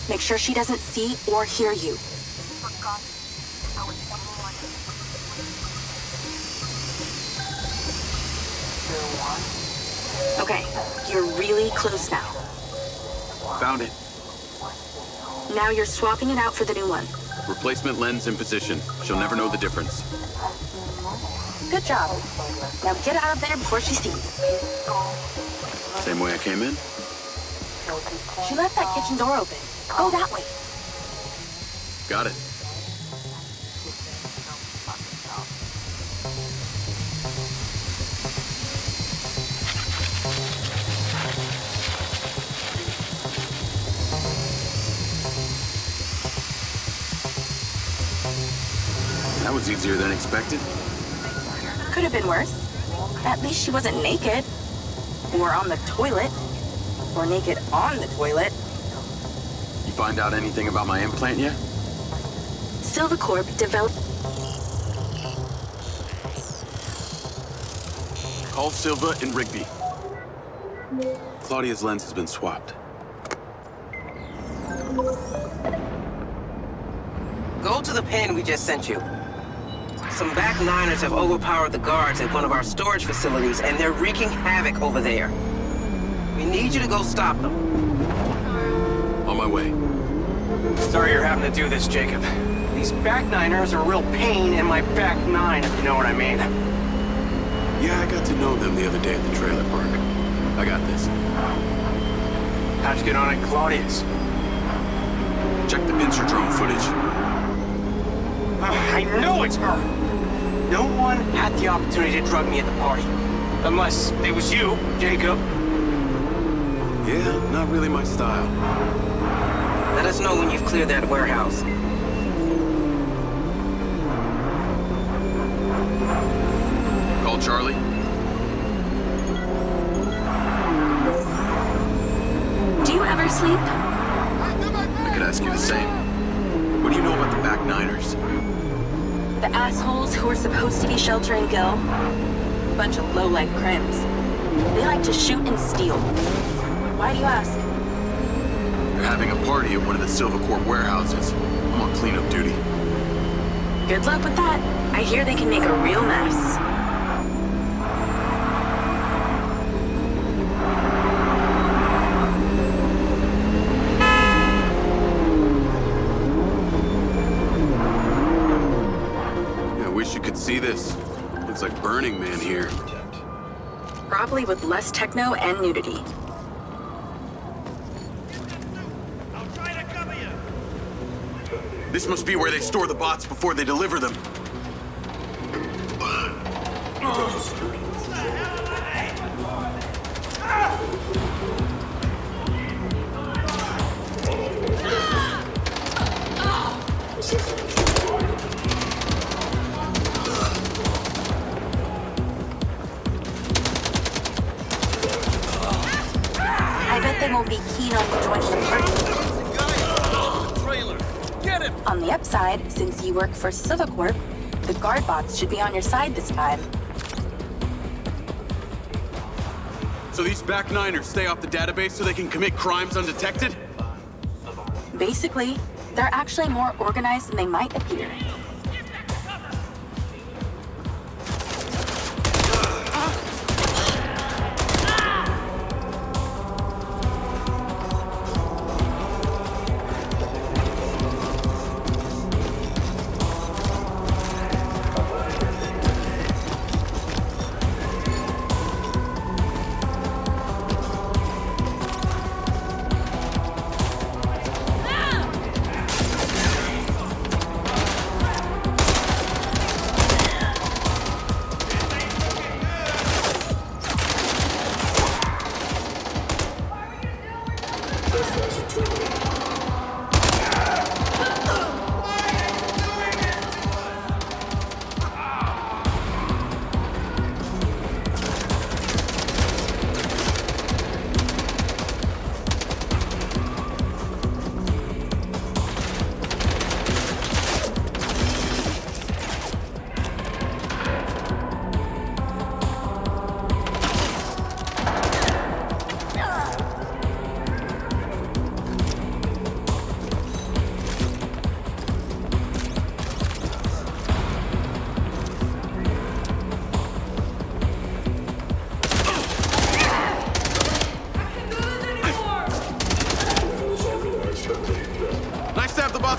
Make sure she doesn't see or hear you. Okay, you're really close now. Found it. Now you're swapping it out for the new one. Replacement lens in position. She'll never know the difference. Good job. Now get out of there before she sees. Same way I came in? She left that kitchen door open. Go that way. Got it. That was easier than expected. Could have been worse. At least she wasn't naked. Or on the toilet. Or naked on the toilet. You find out anything about my implant yet? Silva Corp developed... Call Silva and Rigby. Claudia's lens has been swapped. Go to the pen we just sent you. Some back niners have overpowered the guards at one of our storage facilities, and they're wreaking havoc over there. We need you to go stop them. On my way. Sorry you're having to do this, Jacob. These back niners are a real pain in my back nine, if you know what I mean. Yeah, I got to know them the other day at the trailer park. I got this. How'd you get on at Claudia's? Check the pincer drone footage. I know it's her! No one had the opportunity to drug me at the party. Unless it was you, Jacob. Yeah, not really my style. Let us know when you've cleared that warehouse. Call Charlie. Do you ever sleep? I could ask you the same. What do you know about the back niners? The assholes who are supposed to be sheltering Gil? Bunch of low-life crims. They like to shoot and steal. Why do you ask? They're having a party at one of the Silva Corp warehouses. I'm on cleanup duty. Good luck with that. I hear they can make a real mess. Burning Man here. Probably with less techno and nudity. This must be where they store the bots before they deliver them. I bet they won't be keen on you joining the party. On the upside, since you work for Silva Corp, the guard bots should be on your side this time. So these back niners stay off the database so they can commit crimes undetected? Basically, they're actually more organized than they might appear.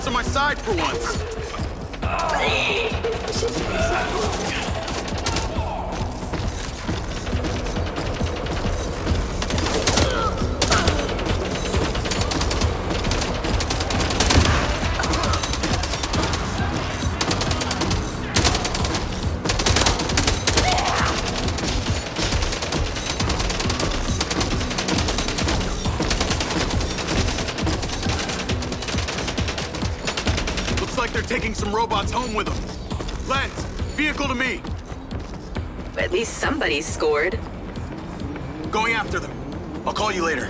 On my side for once. Taking some robots home with them. Lens, vehicle to me. At least somebody scored. Going after them. I'll call you later.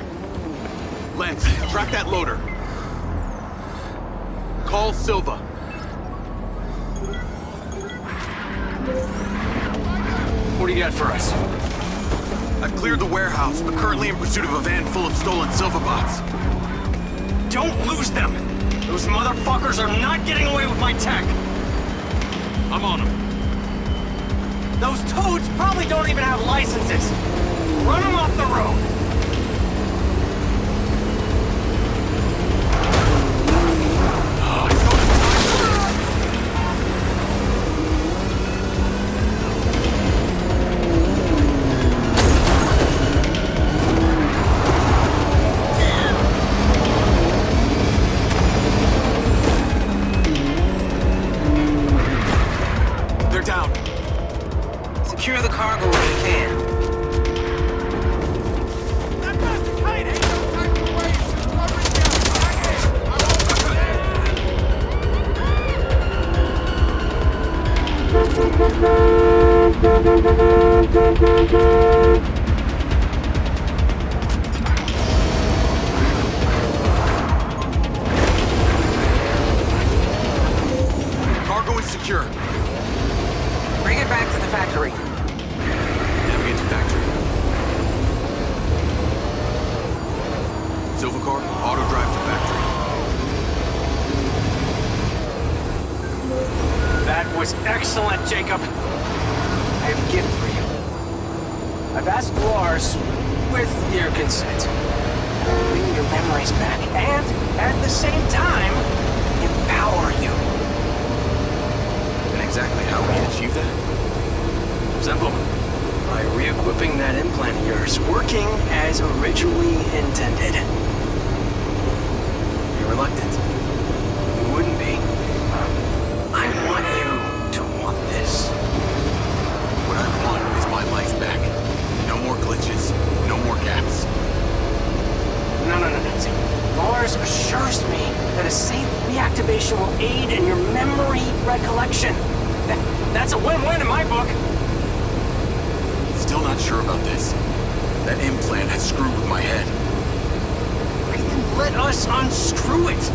Lens, track that loader. Call Silva. What do you got for us? I've cleared the warehouse, but currently in pursuit of a van full of stolen Silva bots. Don't lose them! Those motherfuckers are not getting away with my tech! I'm on them. Those toads probably don't even have licenses! Run them off the road! Secure the cargo if you can. Cargo is secure. Bring it back to the factory. Navigate to factory. Silva car, auto drive to factory. That was excellent, Jacob. I have a gift for you. I've asked Lars, with your consent, to bring your memories back and, at the same time, empower you. And exactly how we achieve that? Simple. By re-equipping that implant of yours, working as originally intended. You're reluctant. You wouldn't be. I want you to want this. What I want is my life back. No more glitches, no more gaps. No. See, Mars assures me that a safe reactivation will aid in your memory recollection. That's a win-win in my book. Still not sure about this. That implant has screwed with my head. Then let us unscrew it.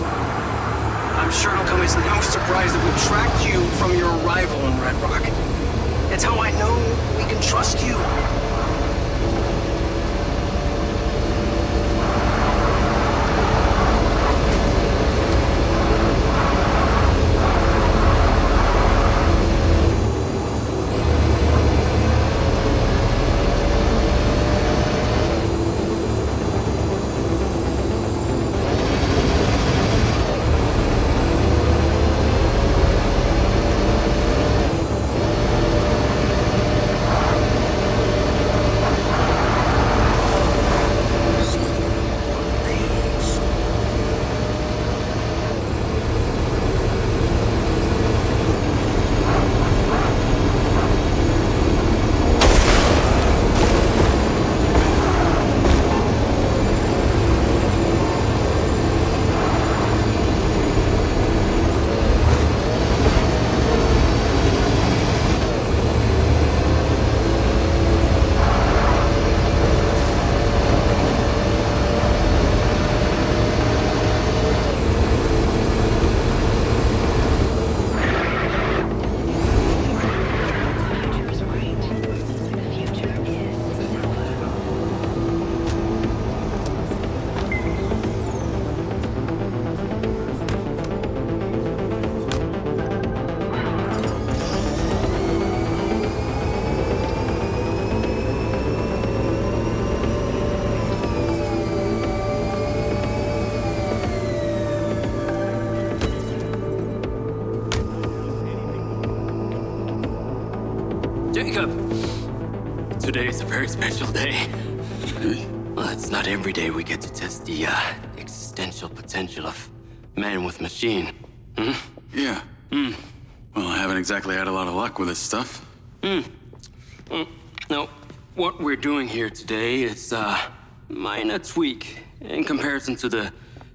I'm sure it'll come as no surprise that we tracked you from your arrival in Red Rock. That's how I know we can trust you. Jacob! Today is a very special day. Well, it's not every day we get to test the existential potential of man with machine. Hmm? Yeah. Hmm. Well, I haven't exactly had a lot of luck with this stuff. Now, what we're doing here today is a minor tweak in comparison to the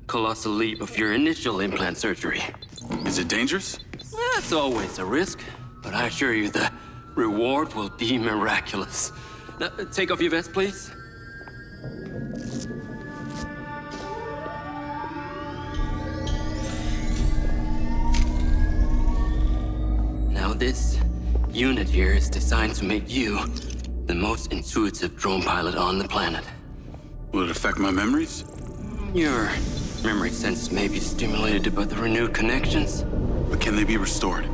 colossal leap of your initial implant surgery. Is it dangerous? That's always a risk, but I assure you the reward will be miraculous. Now, take off your vest, please. Now, this unit here is designed to make you the most intuitive drone pilot on the planet. Will it affect my memories? Your memory sense may be stimulated by the renewed connections. But can they be restored?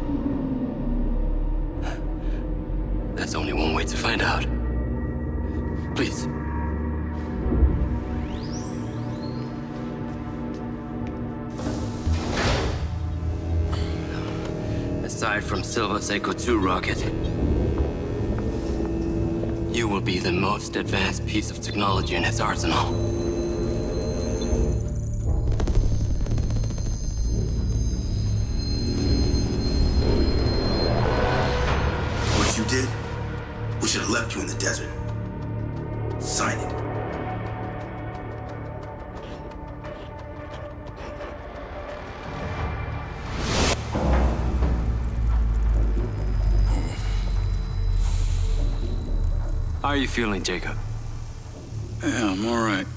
There's only one way to find out. Please. Aside from Silva's Echo 2 rocket, you will be the most advanced piece of technology in his arsenal. What you did? We should have left you in the desert. Sign it. How are you feeling, Jacob? Yeah, I'm all right.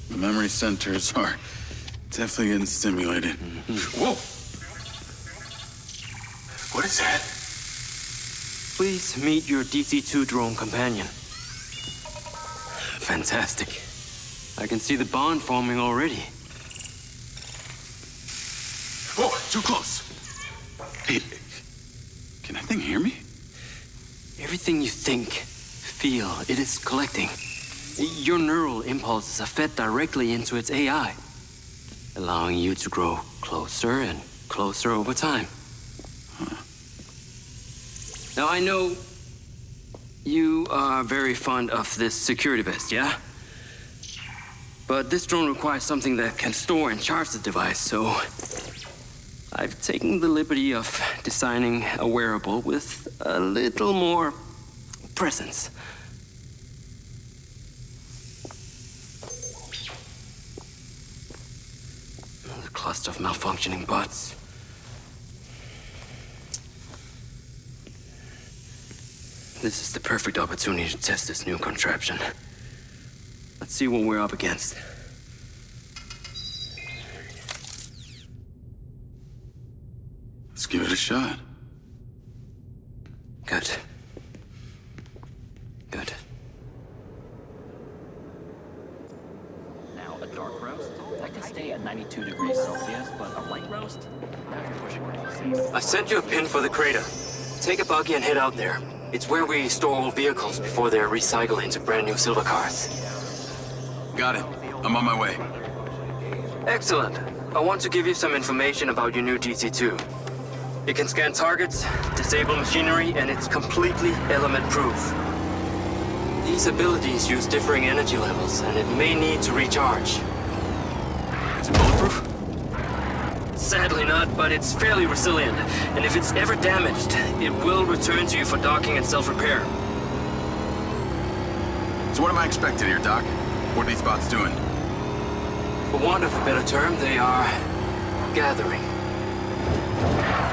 The memory centers are definitely getting stimulated. Whoa! What is that? Please meet your DC-2 drone companion. Fantastic. I can see the bond forming already. Whoa, too close. Hey, can that thing hear me? Everything you think, feel, it is collecting. Your neural impulses are fed directly into its AI, allowing you to grow closer and closer over time. Now, I know you are very fond of this security vest, yeah? But this drone requires something that can store and charge the device, so I've taken the liberty of designing a wearable with a little more presence. A cluster of malfunctioning bots. This is the perfect opportunity to test this new contraption. Let's see what we're up against. Let's give it a shot. Good. Good. Now, a dark roast, that can stay at 92 degrees Celsius, but a light roast, that can push it. I sent you a pin for the crater. Take a buggy and head out there. It's where we store old vehicles before they're recycled into brand new Silva cars. Got it. I'm on my way. Excellent. I want to give you some information about your new DC-2. It can scan targets, disable machinery, and it's completely element-proof. These abilities use differing energy levels, and it may need to recharge. Is it bulletproof? Sadly not, but it's fairly resilient, and if it's ever damaged, it will return to you for docking and self-repair. So what am I expecting here, Doc? What are these bots doing? For want of a better term, they are gathering.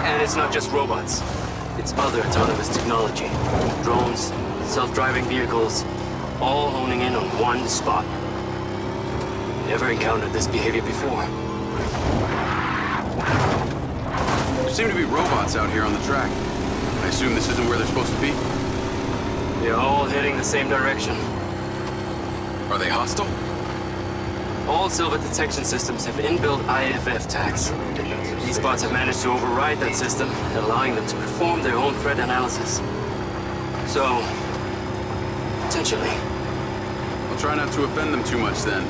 And it's not just robots. It's other autonomous technology. Drones, self-driving vehicles, all honing in on one spot. Never encountered this behavior before. There seem to be robots out here on the track. I assume this isn't where they're supposed to be? They're all heading the same direction. Are they hostile? All Silva detection systems have inbuilt IFF tags. These bots have managed to override that system, allowing them to perform their own threat analysis. So, potentially. I'll try not to offend them too much then.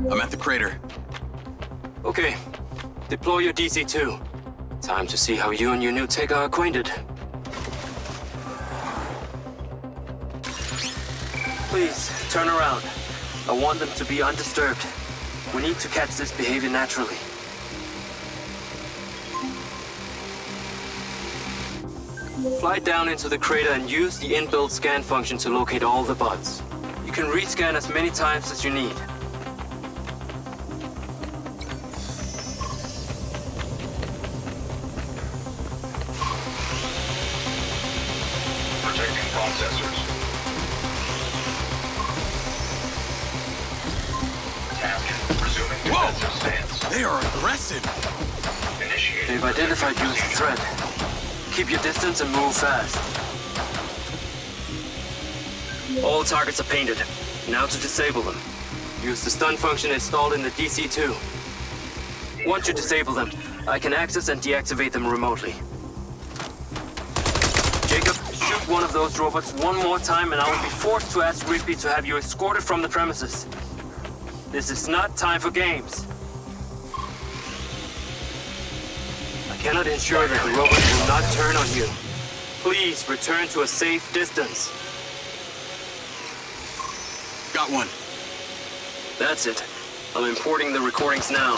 I'm at the crater. Okay. Deploy your DC-2. Time to see how you and your new tech are acquainted. Please, turn around. I want them to be undisturbed. We need to catch this behavior naturally. Fly down into the crater and use the inbuilt scan function to locate all the bots. You can rescan as many times as you need. Protecting processors. Task resuming defensive stance. They are aggressive. They've identified you as a threat. Keep your distance and move fast. All targets are painted. Now to disable them. Use the stun function installed in the DC-2. Once you disable them, I can access and deactivate them remotely. Jacob, shoot one of those robots one more time and I will be forced to ask Rigby to have you escorted from the premises. This is not time for games. I cannot ensure that the robot will not turn on you. Please return to a safe distance. Got one. That's it. I'm importing the recordings now.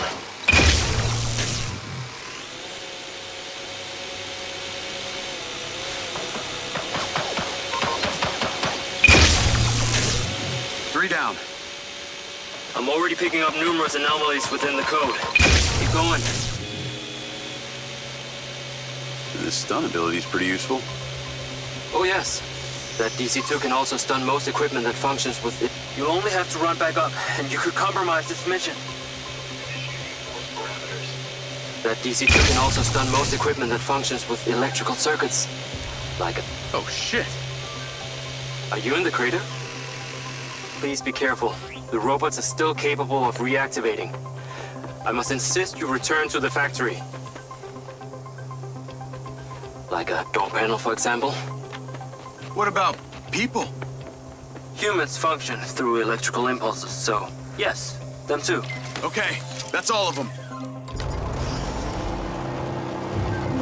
Three down. I'm already picking up numerous anomalies within the code. Keep going. This stun ability is pretty useful. Oh yes. That DC-2 can also stun most equipment that functions with it. You'll only have to run back up, and you could compromise its mission. That DC-2 can also stun most equipment that functions with electrical circuits. Like a... Oh shit! Are you in the crater? Please be careful. The robots are still capable of reactivating. I must insist you return to the factory. Like a door panel, for example. What about people? Humans function through electrical impulses, so yes, them too. Okay, that's all of them.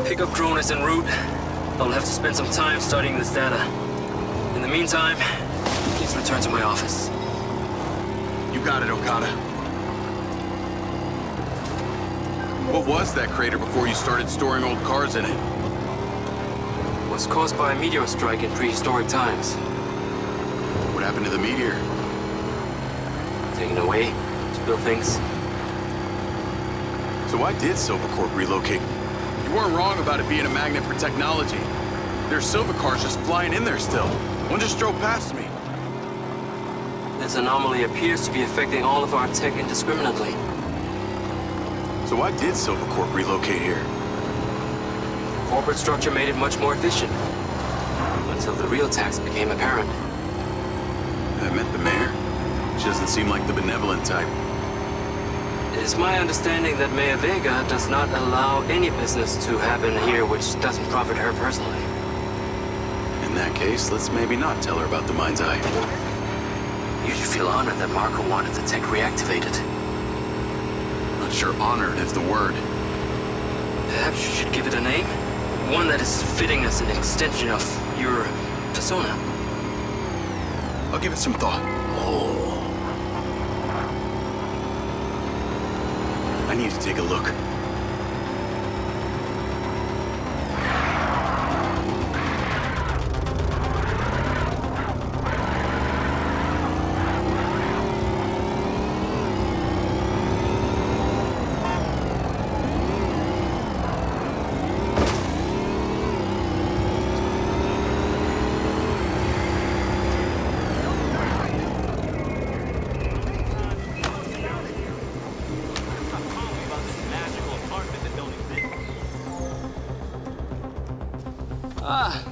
Pickup drone is en route. I'll have to spend some time studying this data. In the meantime, please return to my office. You got it, Okada. What was that crater before you started storing old cars in it? It was caused by a meteor strike in prehistoric times. What happened to the meteor? Taken away to build things. So why did Silva Corp relocate? You weren't wrong about it being a magnet for technology. There's Silva cars just flying in there still. One just drove past me. This anomaly appears to be affecting all of our tech indiscriminately. So why did Silva Corp relocate here? Corporate structure made it much more efficient. Until the real tax became apparent. I met the mayor. She doesn't seem like the benevolent type. It is my understanding that Mayor Vega does not allow any business to happen here which doesn't profit her personally. In that case, let's maybe not tell her about the Mindseye. You should feel honored that Marco wanted the tech reactivated. Not sure honored is the word. Perhaps you should give it a name? One that is fitting as an extension of your persona. I'll give it some thought. Oh. I need to take a look.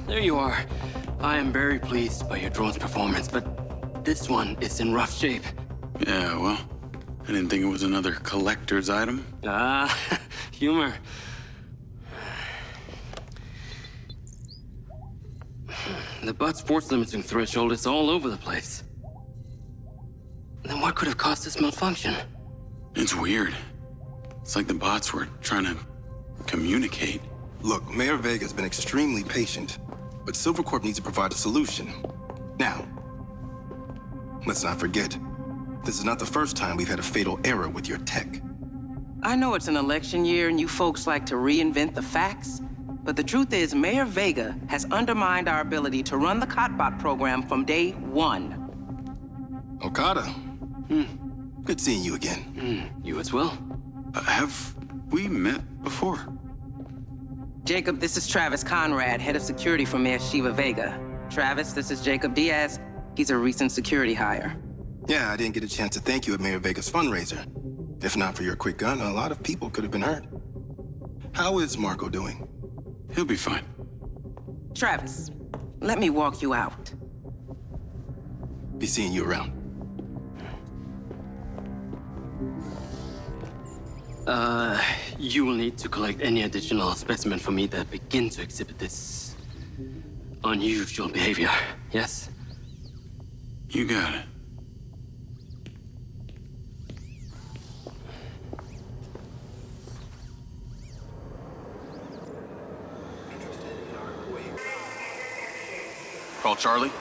There you are. I am very pleased by your drone's performance, but this one is in rough shape. Yeah, well, I didn't think it was another collector's item. Ah, humor. The butt's force limiting threshold is all over the place. Then what could have caused this malfunction? It's weird. It's like the bots were trying to communicate. Look, Mayor Vega's been extremely patient, but Silva Corp needs to provide a solution. Now, let's not forget, this is not the first time we've had a fatal error with your tech. I know it's an election year and you folks like to reinvent the facts, but the truth is Mayor Vega has undermined our ability to run the Cotbot program from day one. Okada. Good seeing you again. You as well. Have we met before? Jacob, this is Travis Conrad, head of security for Mayor Shiva Vega. Travis, this is Jacob Diaz. He's a recent security hire. Yeah, I didn't get a chance to thank you at Mayor Vega's fundraiser. If not for your quick gun, a lot of people could have been hurt. How is Marco doing? He'll be fine. Travis, let me walk you out. Be seeing you around. You will need to collect any additional specimen for me that begin to exhibit this unusual behavior, yes? You got it. Call Charlie.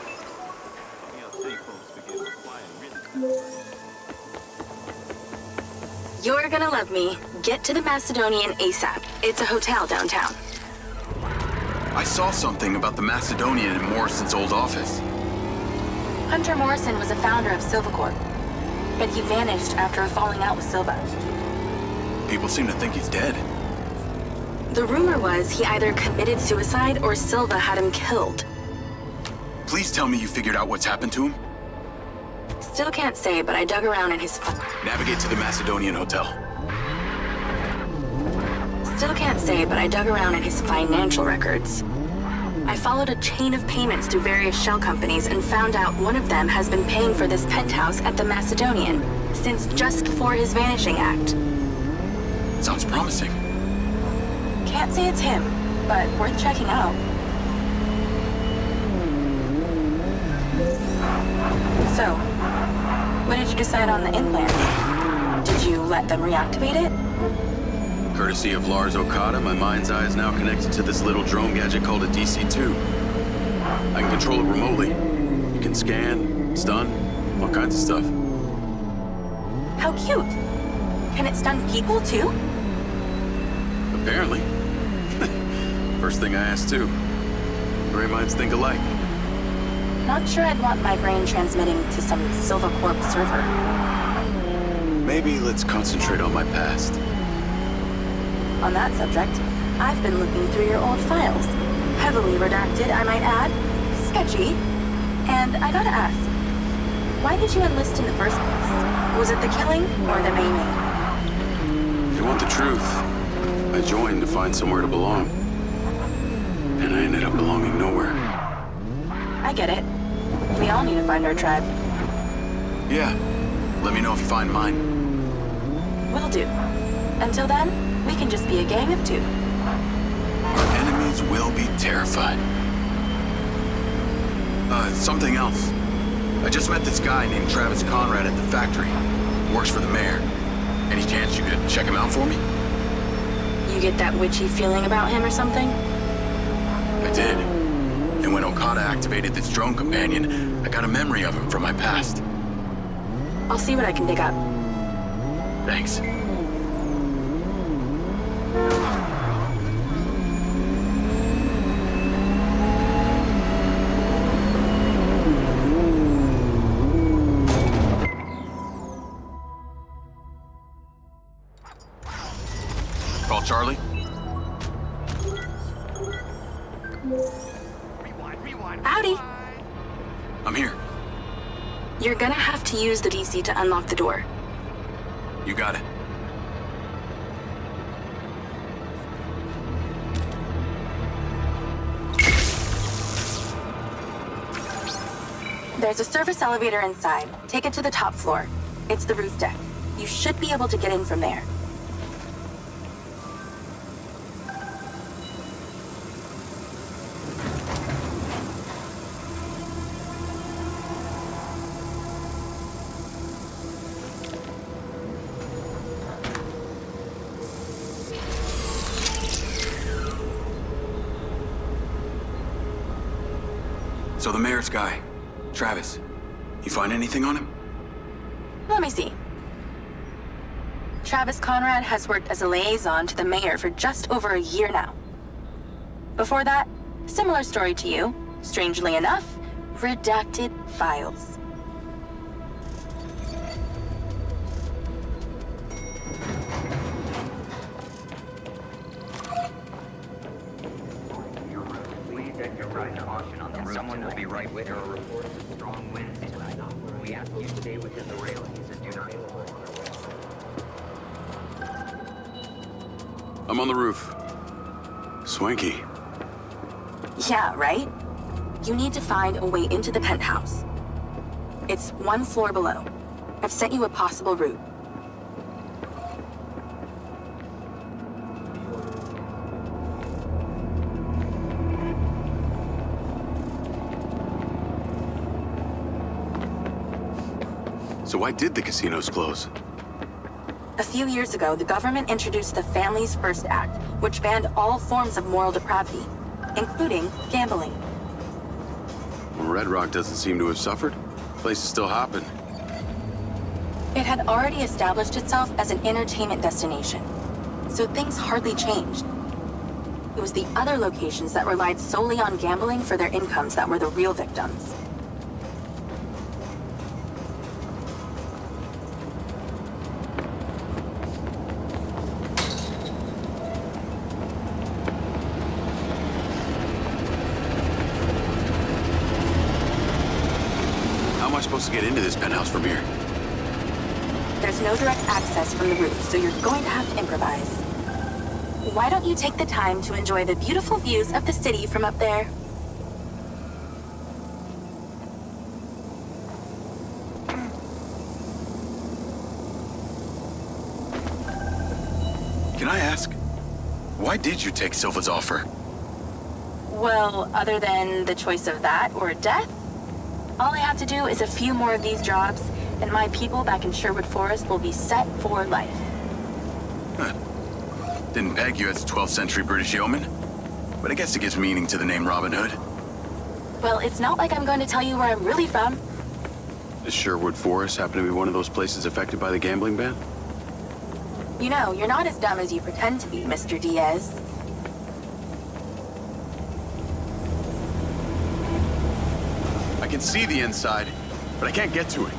You're gonna love me. Get to the Macedonian ASAP. It's a hotel downtown. I saw something about the Macedonian in Morrison's old office. Hunter Morrison was a founder of Silva Corp, but he vanished after a falling out with Silva. People seem to think he's dead. The rumor was he either committed suicide or Silva had him killed. Please tell me you figured out what's happened to him. Still can't say, but I dug around in his Navigate to the Macedonian hotel. Still can't say, but I dug around in his financial records. I followed a chain of payments through various shell companies and found out one of them has been paying for this penthouse at the Macedonian since just before his vanishing act. Sounds promising. Can't say it's him, but worth checking out. So, when did you decide on the implant? Did you let them reactivate it? Courtesy of Lars Okada, my Mindseye is now connected to this little drone gadget called a DC-2. I can control it remotely. You can scan, stun, all kinds of stuff. How cute! Can it stun people too? Apparently. First thing I asked too. Brain minds think alike. Not sure I'd want my brain transmitting to some Silva Corp server. Maybe let's concentrate on my past. On that subject, I've been looking through your old files. Heavily redacted, I might add. Sketchy. And I gotta ask, why did you enlist in the first place? Was it the killing or the maiming? If you want the truth, I joined to find somewhere to belong. And I ended up belonging nowhere. I get it. We all need to find our tribe. Yeah. Let me know if you find mine. Will do. Until then, we can just be a gang of two. Our enemies will be terrified. Something else. I just met this guy named Travis Conrad at the factory. Works for the mayor. Any chance you could check him out for me? You get that witchy feeling about him or something? I did. And when Okada activated this drone companion, I got a memory of him from my past. I'll see what I can dig up. Thanks. Call Charlie. Howdy. I'm here. You're gonna have to use the DC to unlock the door. You got it. There's a service elevator inside. Take it to the top floor. It's the roof deck. You should be able to get in from there. So the mayor's guy, Travis, you find anything on him? Let me see. Travis Conrad has worked as a liaison to the mayor for just over a year now. Before that, similar story to you. Strangely enough, redacted files. Someone will be right with her. Reports of strong winds tonight. We ask you to stay within the railings and do not move. I'm on the roof. Swanky. Yeah, right? You need to find a way into the penthouse. It's one floor below. I've sent you a possible route. So why did the casinos close? A few years ago, the government introduced the Families First Act, which banned all forms of moral depravity, including gambling. Well, Red Rock doesn't seem to have suffered. The place is still hopping. It had already established itself as an entertainment destination, so things hardly changed. It was the other locations that relied solely on gambling for their incomes that were the real victims. How am I supposed to get into this penthouse from here? There's no direct access from the roof, so you're going to have to improvise. Why don't you take the time to enjoy the beautiful views of the city from up there? Can I ask, why did you take Silva's offer? Well, other than the choice of that or death, all I have to do is a few more of these jobs, and my people back in Sherwood Forest will be set for life. Huh. Didn't peg you as a 12th century British yeoman, but I guess it gives meaning to the name Robin Hood. Well, it's not like I'm going to tell you where I'm really from. Does Sherwood Forest happen to be one of those places affected by the gambling ban? You know, you're not as dumb as you pretend to be, Mr. Diaz. I can see the inside, but I can't get to it.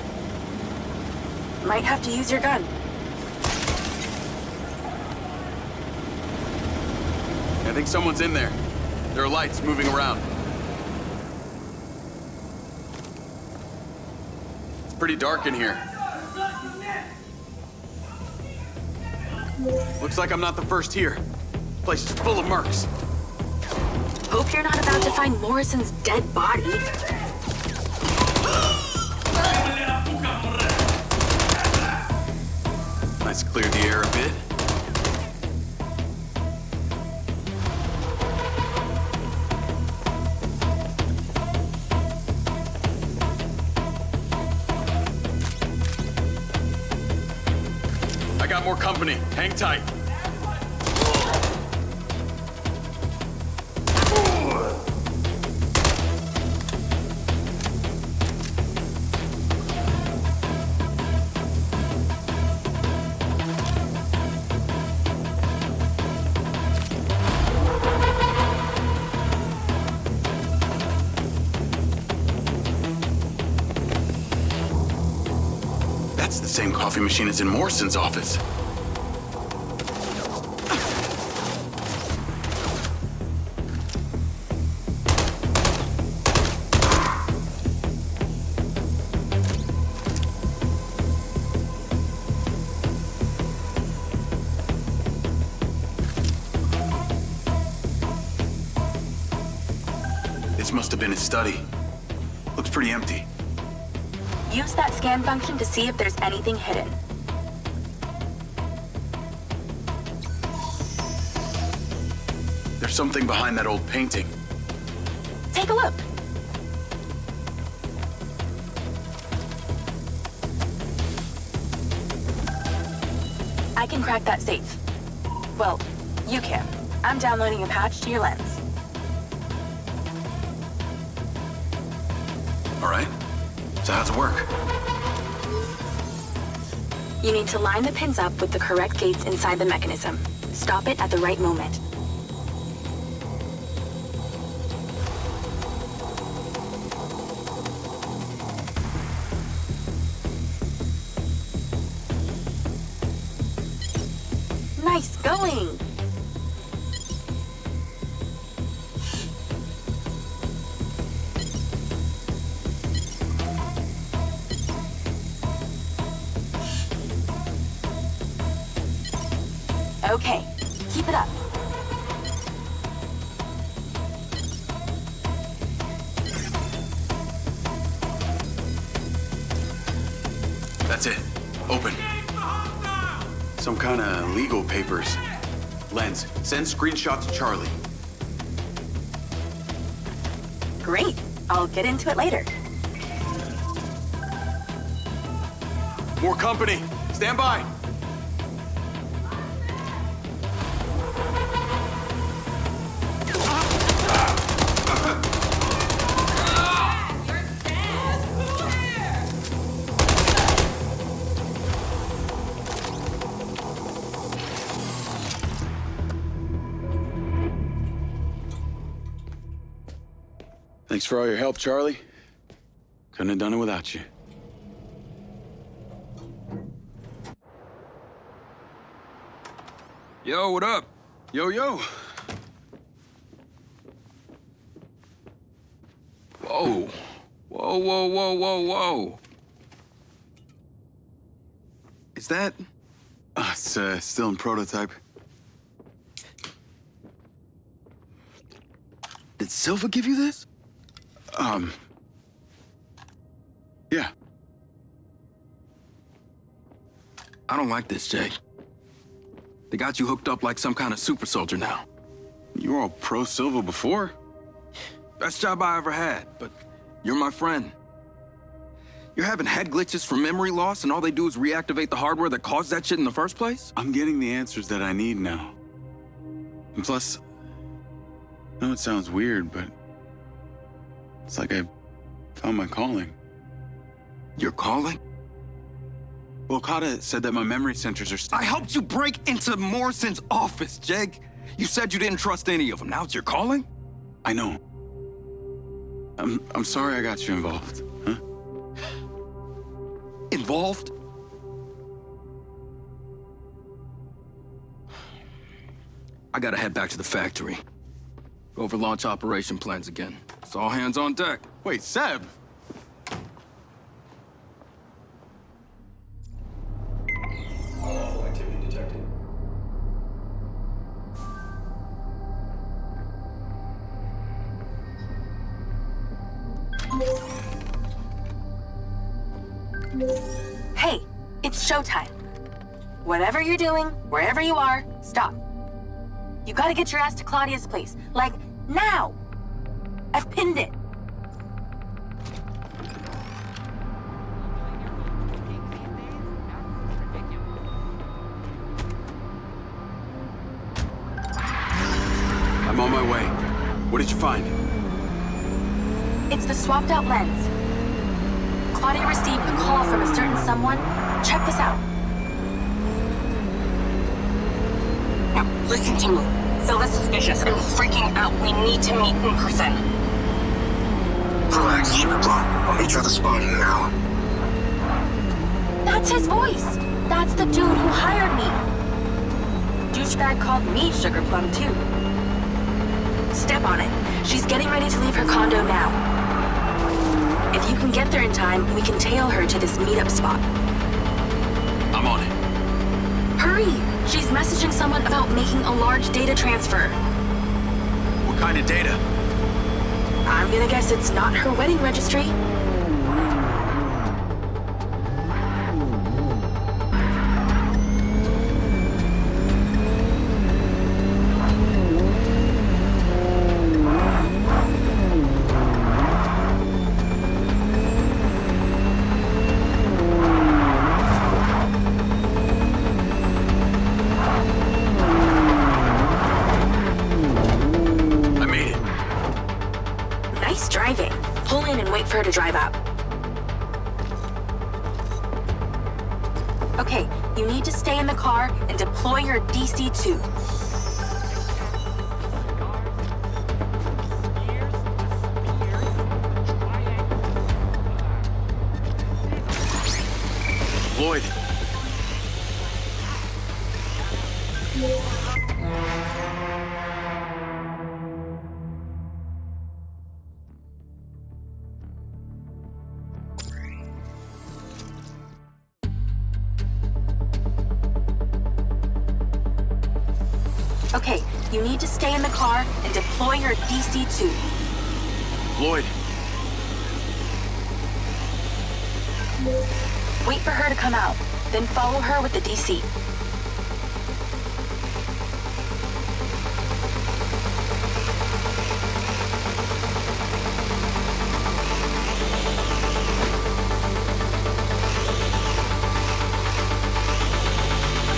Might have to use your gun. I think someone's in there. There are lights moving around. It's pretty dark in here. Looks like I'm not the first here. This place is full of mercs. Hope you're not about to find Morrison's dead body. Let's clear the air a bit. I got more company. Hang tight. That's the same coffee machine as in Morrison's office. This must have been his study. Looks pretty empty. Use that scan function to see if there's anything hidden. There's something behind that old painting. Take a look. I can crack that safe. Well, you can. I'm downloading a patch to your lens. All right. So how's it work? You need to line the pins up with the correct gates inside the mechanism. Stop it at the right moment. Nice going! Okay, keep it up. That's it. Open. Some kind of legal papers. Lens, send screenshot to Charlie. Great. I'll get into it later. More company. Stand by. Thanks for all your help, Charlie. Couldn't have done it without you. Yo, what up? Yo. Whoa. Whoa. Is that... It's still in prototype. Did Silva give you this? Yeah. I don't like this, Jake. They got you hooked up like some kind of super soldier now. You were all pro-Silva before. Best job I ever had, but you're my friend. You're having head glitches from memory loss, and all they do is reactivate the hardware that caused that shit in the first place? I'm getting the answers that I need now. And plus, I know it sounds weird, but it's like I found my calling. Your calling? Well, Okada said that my memory centers are I helped you break into Morrison's office, Jake. You said you didn't trust any of them. Now it's your calling? I know. I'm sorry I got you involved, huh? Involved? I gotta head back to the factory. Go over launch operation plans again. It's all hands on deck. Wait, Seb! Lawful activity detected. Hey, it's showtime. Whatever you're doing, wherever you are, stop. You gotta get your ass to Claudia's place. Like, now! I've pinned it. I'm on my way. What did you find? It's the swapped out lens. Claudia received a call from a certain someone. Check this out. Now, listen to me. Silva's suspicious. I'm freaking out. We need to meet in person. Relax, Sugar Plum. I'll meet you at the spot in an hour. That's his voice. That's the dude who hired me. Douchebag called me Sugar Plum, too. Step on it. She's getting ready to leave her condo now. If you can get there in time, we can tail her to this meetup spot. I'm on it. Hurry! She's messaging someone about making a large data transfer. What kind of data? I'm gonna guess it's not her wedding registry. For her to drive up. Okay, you need to stay in the car and deploy your DC-2. Lloyd. Okay, you need to stay in the car and deploy your DC-2. Lloyd. Wait for her to come out, then follow her with the DC.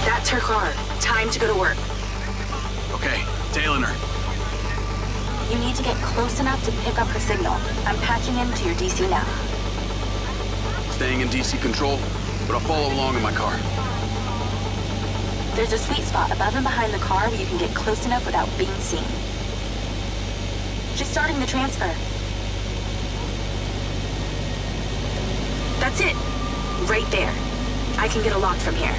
That's her car. Time to go to work. Okay, tailing her. You need to get close enough to pick up her signal. I'm patching into your DC now. Staying in DC control, but I'll follow along in my car. There's a sweet spot above and behind the car where you can get close enough without being seen. She's starting the transfer. That's it. Right there. I can get a lock from here.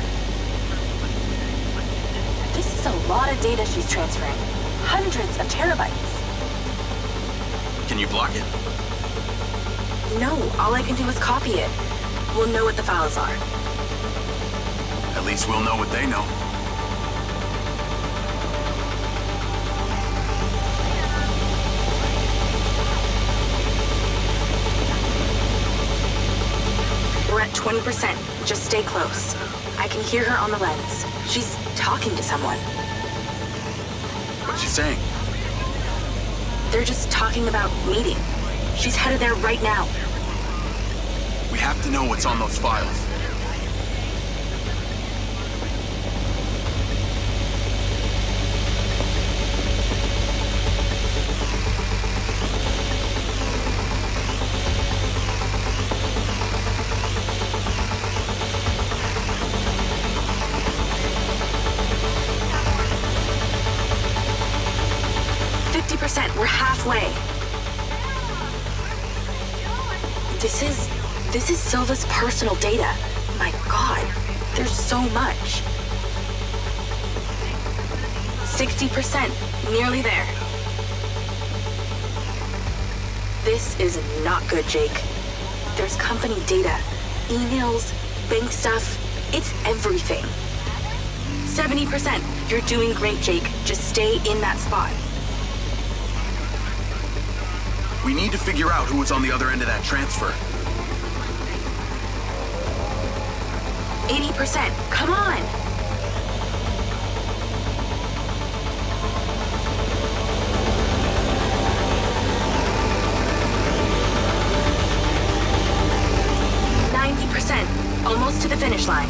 This is a lot of data she's transferring. Hundreds of terabytes. Can you block it? No, all I can do is copy it. We'll know what the files are. At least we'll know what they know. We're at 20%. Just stay close. I can hear her on the lens. She's talking to someone. What's she saying? They're just talking about meeting. She's headed there right now. We have to know what's on those files. We're halfway. This is Silva's personal data. My God, there's so much. 60%, nearly there. This is not good, Jake. There's company data, emails, bank stuff. It's everything. 70%. You're doing great, Jake. Just stay in that spot. We need to figure out who was on the other end of that transfer. 80%. Come on! Almost to the finish line.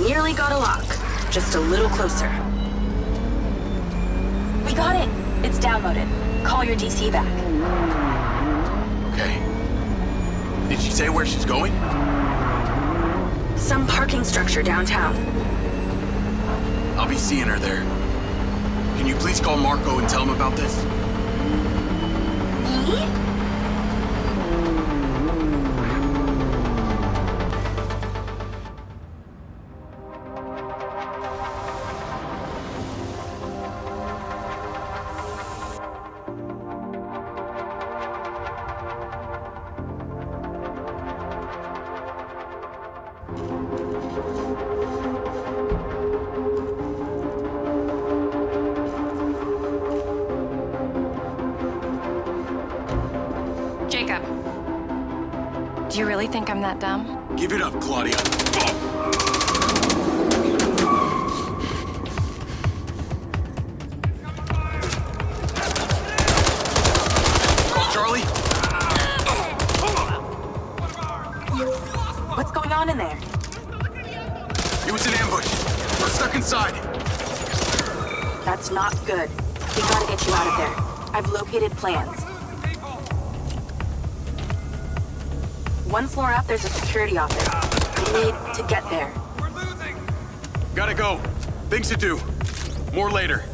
Nearly got a lock. Just a little closer. We got it. It's downloaded. Call your DC back. Okay. Did she say where she's going? Some parking structure downtown. I'll be seeing her there. Can you please call Marco and tell him about this? Me? Jacob. Do you really think I'm that dumb? Give it up, Claudia. Call Charlie. What's going on in there? It was an ambush. We're stuck inside. That's not good. We gotta get you out of there. I've located plans. One floor up, there's a security office. We need to get there. Gotta go. Things to do. More later.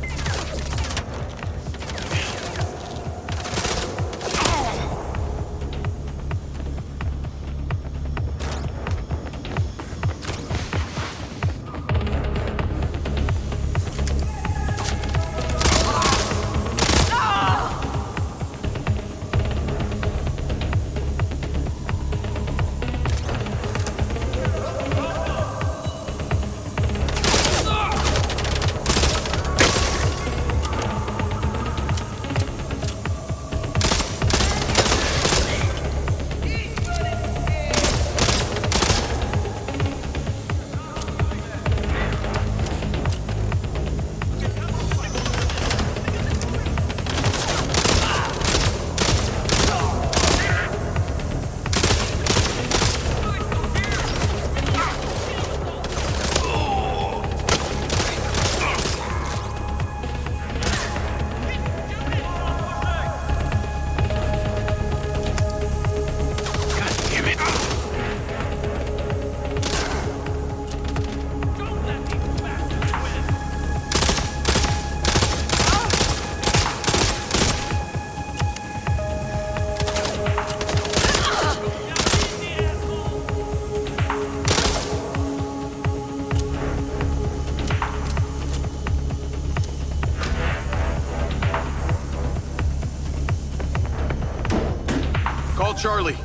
call Charlie.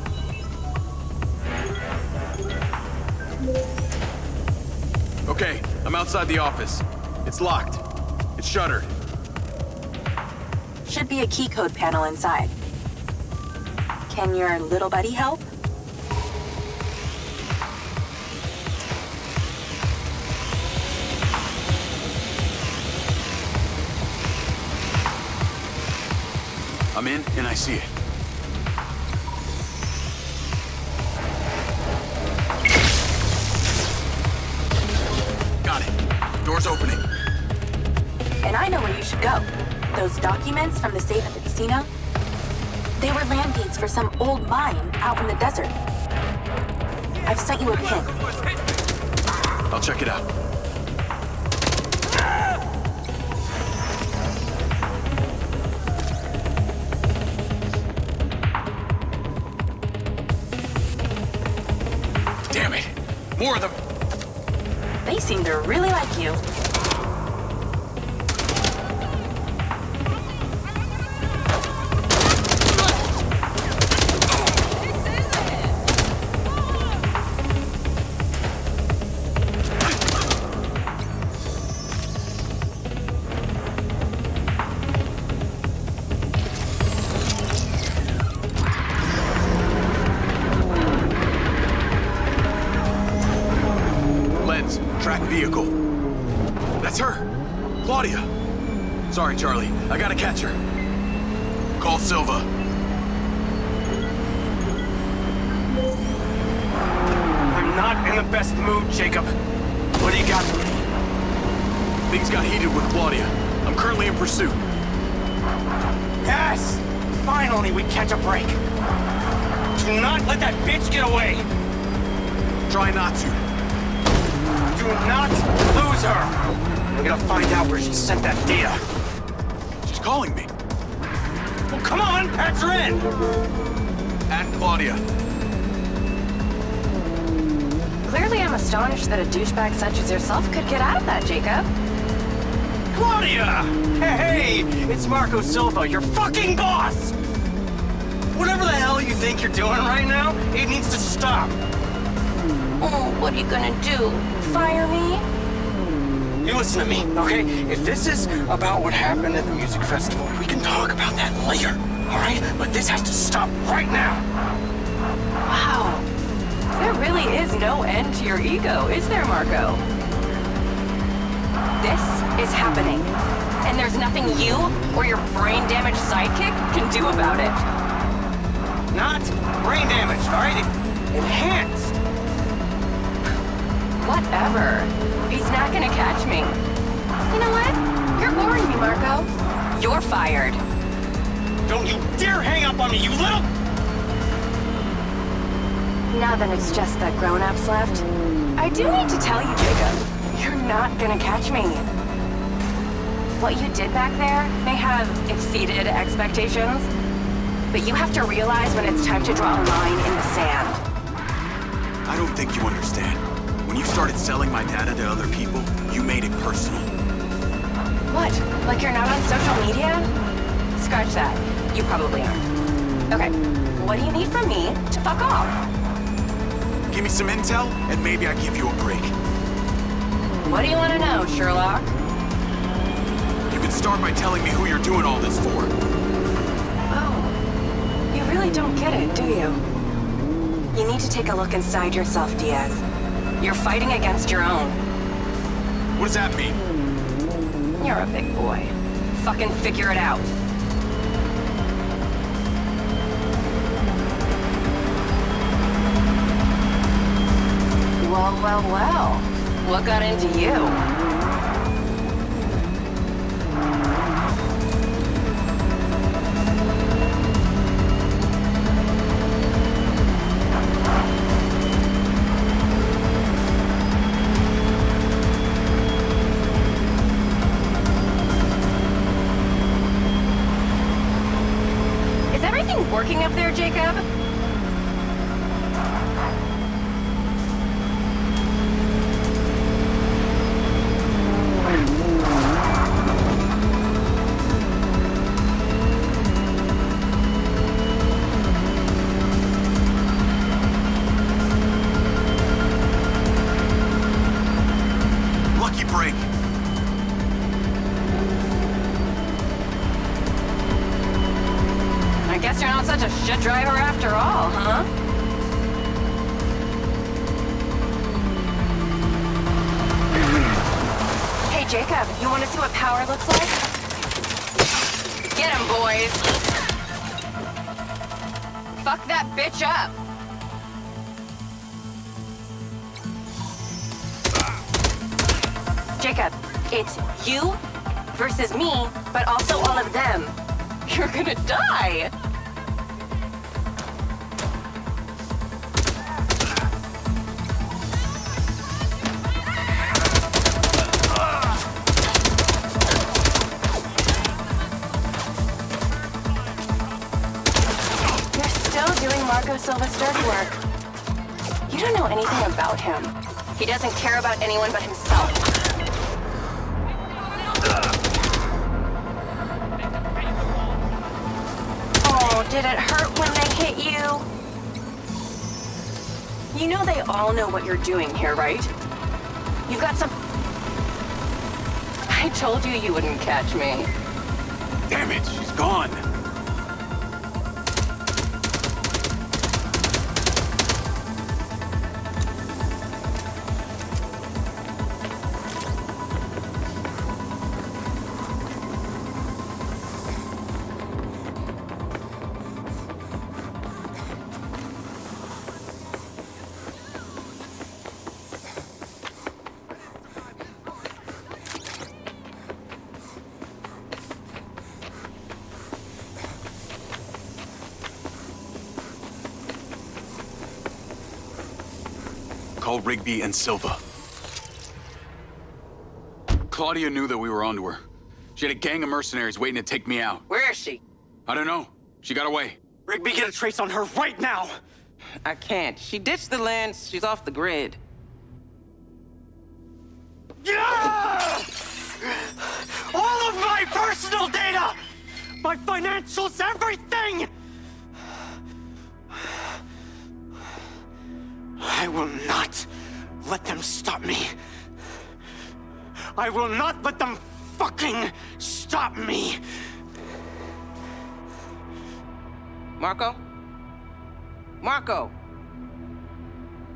Okay, I'm outside the office. It's locked. It's shuttered. Should be a key code panel inside. Can your little buddy help? I'm in, and I see it. Got it. Door's opening. And I know where you should go. Those documents from the safe at the casino, they were land deeds for some old mine out in the desert. I've sent you a pin. I'll check it out. Damn it! More of them! They seem to really like you. Track vehicle. That's her. Claudia. Sorry, Charlie. I gotta catch her. Call Silva. I'm not in the best mood, Jacob. What do you got for me? Things got heated with Claudia. I'm currently in pursuit. Yes! Finally, we catch a break. Do not let that bitch get away. Try not to. Do not lose her! We're gonna find out where she sent that data. She's calling me. Well, come on, patch her in! At Claudia. Clearly, I'm astonished that a douchebag such as yourself could get out of that, Jacob. Claudia! Hey, it's Marco Silva, your fucking boss! Whatever the hell you think you're doing right now, it needs to stop. Oh, what are you gonna do? Fire me? You listen to me, okay? If this is about what happened at the music festival, we can talk about that later, all right? But this has to stop right now. Wow. There really is no end to your ego, is there, Marco? This is happening. And there's nothing you or your brain-damaged sidekick can do about it. Not brain damaged, all right? Enhanced. Whatever. He's not gonna catch me. You know what? You're boring me, Marco. You're fired. Don't you dare hang up on me, you little... Now that it's just the grown-ups left, I do need to tell you, Jacob, you're not gonna catch me. What you did back there may have exceeded expectations, but you have to realize when it's time to draw a line in the sand. I don't think you understand. When you started selling my data to other people, you made it personal. What? Like you're not on social media? Scratch that. You probably aren't. Okay, what do you need from me to fuck off? Give me some intel, and maybe I give you a break. What do you want to know, Sherlock? You can start by telling me who you're doing all this for. Oh, you really don't get it, do you? You need to take a look inside yourself, Diaz. You're fighting against your own. What does that mean? You're a big boy. Fucking figure it out. Well, well, well. What got into you? Working up there, Jacob? such a shit driver after all, huh? Hey, Jacob, you want to see what power looks like? Get him, boys! Fuck that bitch up! Jacob, it's you versus me, but also all of them. You're gonna die! You're still doing Marco Silva's dirty work. You don't know anything about him. He doesn't care about anyone but himself. Did it hurt when they hit you? You know they all know what you're doing here, right? You've got some... I told you you wouldn't catch me. Damn it, she's gone. Call Rigby and Silva. Claudia knew that we were onto her. She had a gang of mercenaries waiting to take me out. Where is she? I don't know. She got away. Rigby, get a trace on her right now! I can't. She ditched the land. She's off the grid. Yeah! All of my personal data! My financials, everything! I will not let them stop me. I will not let them fucking stop me. Marco? Marco!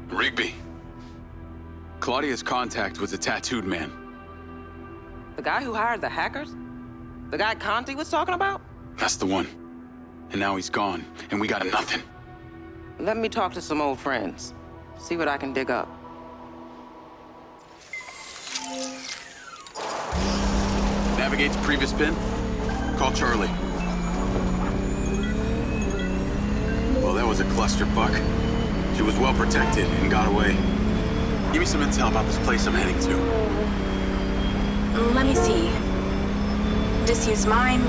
Rigby. Claudia's contact was a tattooed man. The guy who hired the hackers? The guy Conti was talking about? That's the one. And now he's gone, and we got nothing. Let me talk to some old friends. See what I can dig up. Navigate to previous pin. Call Charlie. Well, that was a clusterfuck. She was well protected and got away. Give me some intel about this place I'm heading to. Let me see. Disused mine.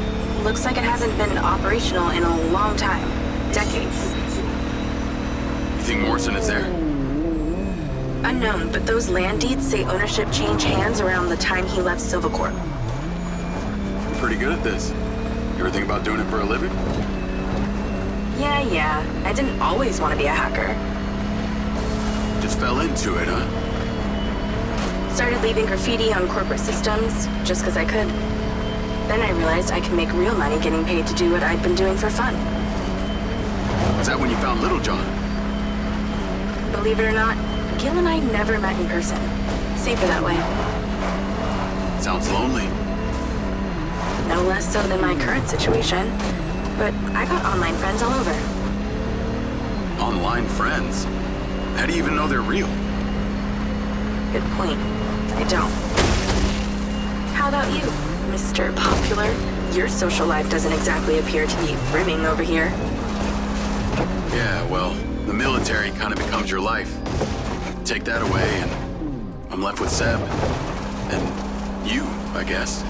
Looks like it hasn't been operational in a long time. Decades. You think Morrison is there? Unknown, but those land deeds say ownership changed hands around the time he left Silva Corp. I'm pretty good at this. You ever think about doing it for a living? Yeah. I didn't always want to be a hacker. Just fell into it, huh? Started leaving graffiti on corporate systems, just because I could. Then I realized I could make real money getting paid to do what I'd been doing for fun. Was that when you found Little John? Believe it or not, Gil and I never met in person. Safer that way. Sounds lonely. No less so than my current situation. But I got online friends all over. Online friends? How do you even know they're real? Good point. I don't. How about you, Mr. Popular? Your social life doesn't exactly appear to be brimming over here. Yeah, well, the military kind of becomes your life. Take that away, and I'm left with Seb. And you, I guess.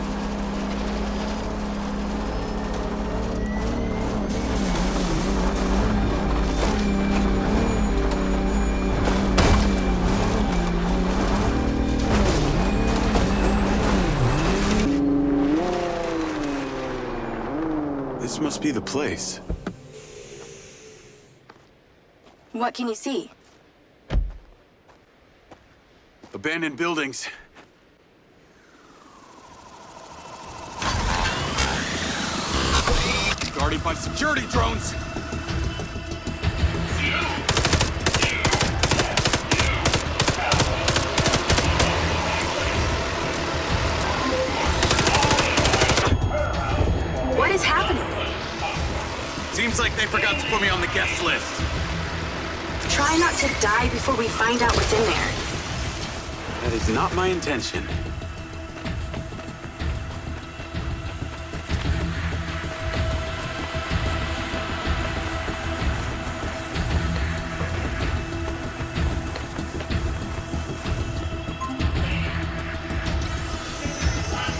This must be the place. What can you see? Abandoned buildings. Guarded by security drones. Seems like they forgot to put me on the guest list. Try not to die before we find out what's in there. That is not my intention.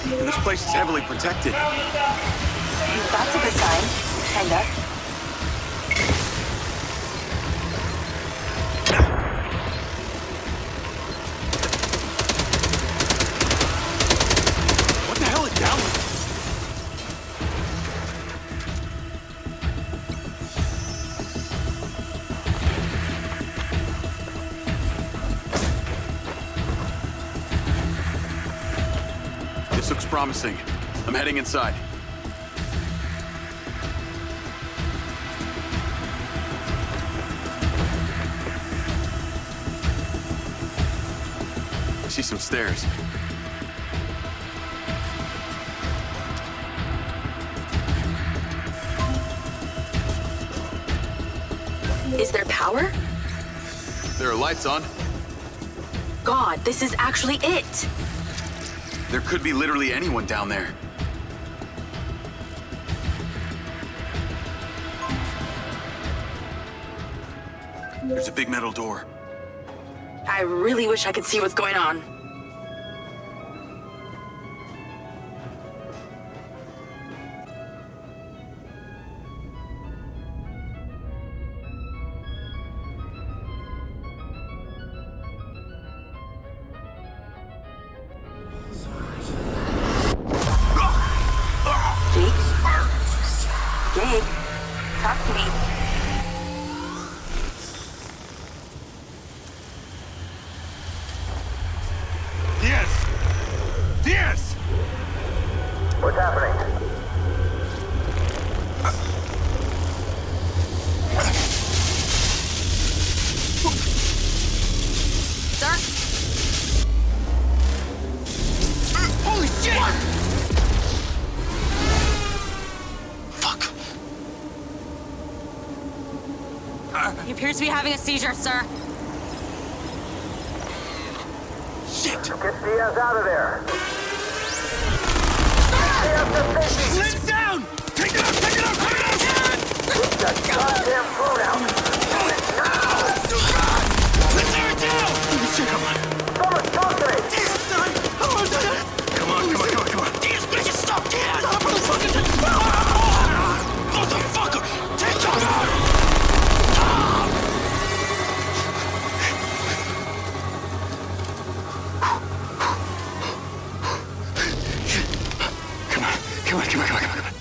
This place is heavily protected. That's a good sign. Kinda. What the hell is down with This looks promising. I'm heading inside. I see some stairs. Is there power? There are lights on. God, this is actually it. There could be literally anyone down there. There's a big metal door. I really wish I could see what's going on. Jake, talk to me. Diaz! What's happening? Sir? Holy shit! Fuck. He appears to be having a seizure, sir. Shit! Get Diaz out of there! Lift down! Take it out! Take it out! Take it out! Get that goddamn phone out! Do it now! Let's tear it down! Come on! Someone talk to me! Diaz, son! Come on, Diaz! Come on, come on, come on, come on! Diaz, make it stop, Diaz! Motherfucker! Take him out! Come on, come on, come on, come on, come on.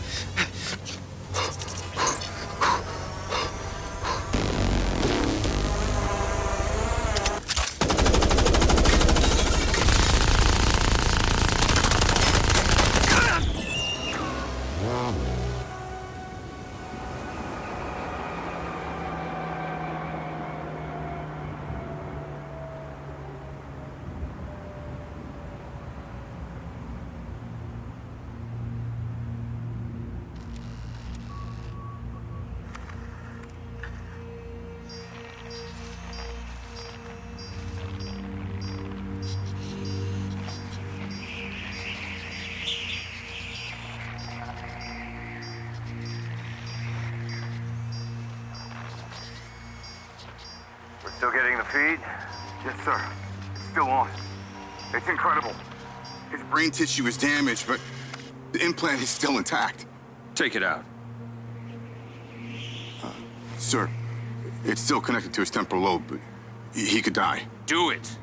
Still getting the feed? Yes, sir. It's still on. It's incredible. His brain tissue is damaged, but the implant is still intact. Take it out. Sir, it's still connected to his temporal lobe, but he could die. Do it.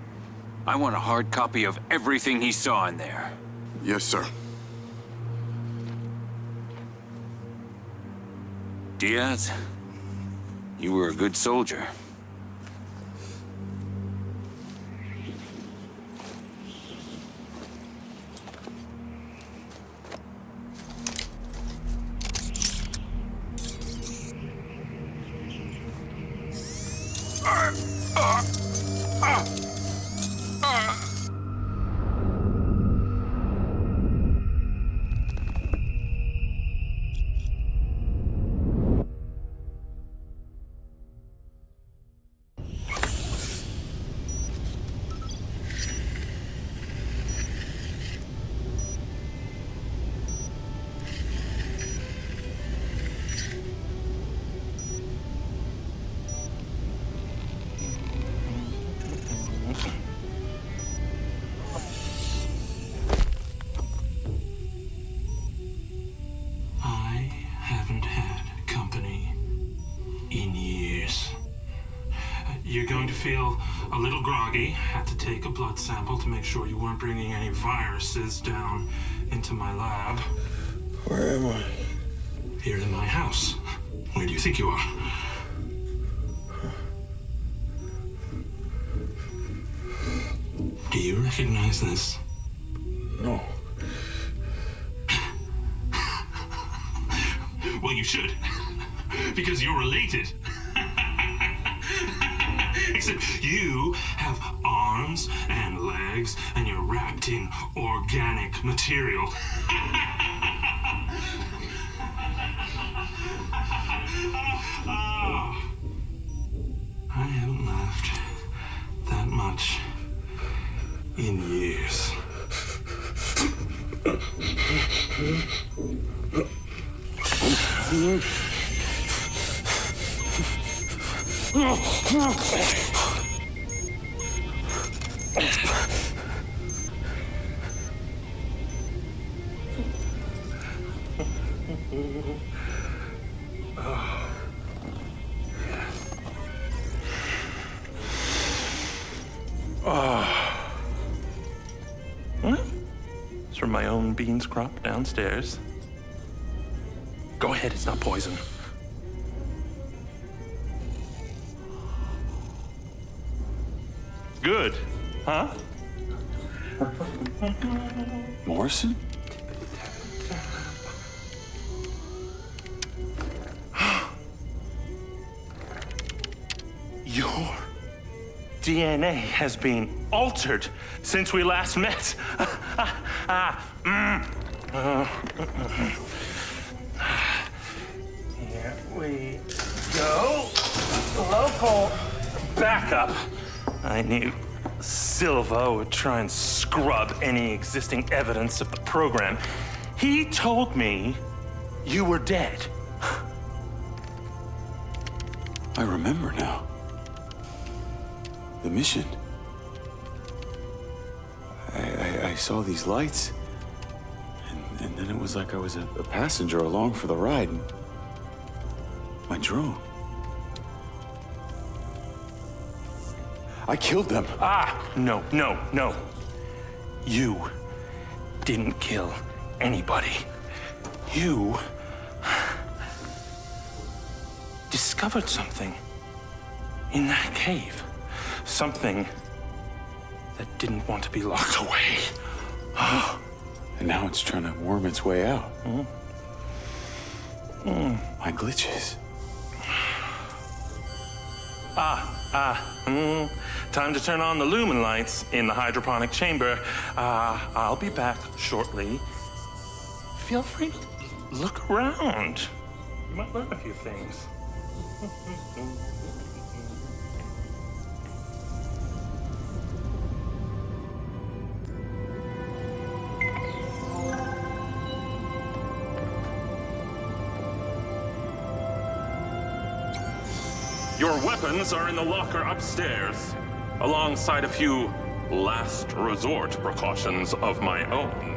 I want a hard copy of everything he saw in there. Yes, sir. Diaz, you were a good soldier. You're going to feel a little groggy. Had to take a blood sample to make sure you weren't bringing any viruses down into my lab. Where am I? Here in my house. Where do you think you are? Do you recognize this? No. Well, you should. Because you're related. Except you have arms and legs, and you're wrapped in organic material. I haven't laughed that much in years. It's from my own beans crop downstairs. Go ahead, it's not poison. Good, huh? Morrison? Your DNA has been altered since we last met. Here we go. Local backup. I knew Silva would try and scrub any existing evidence of the program. He told me you were dead. I remember now. The mission. I saw these lights, and then it was like I was a passenger along for the ride. And my drone. I killed them. No. You didn't kill anybody. You discovered something in that cave. Something that didn't want to be locked away. And now it's trying to worm its way out. My glitches. Time to turn on the lumen lights in the hydroponic chamber. I'll be back shortly. Feel free to look around. You might learn a few things. Your weapons are in the locker upstairs, alongside a few last resort precautions of my own.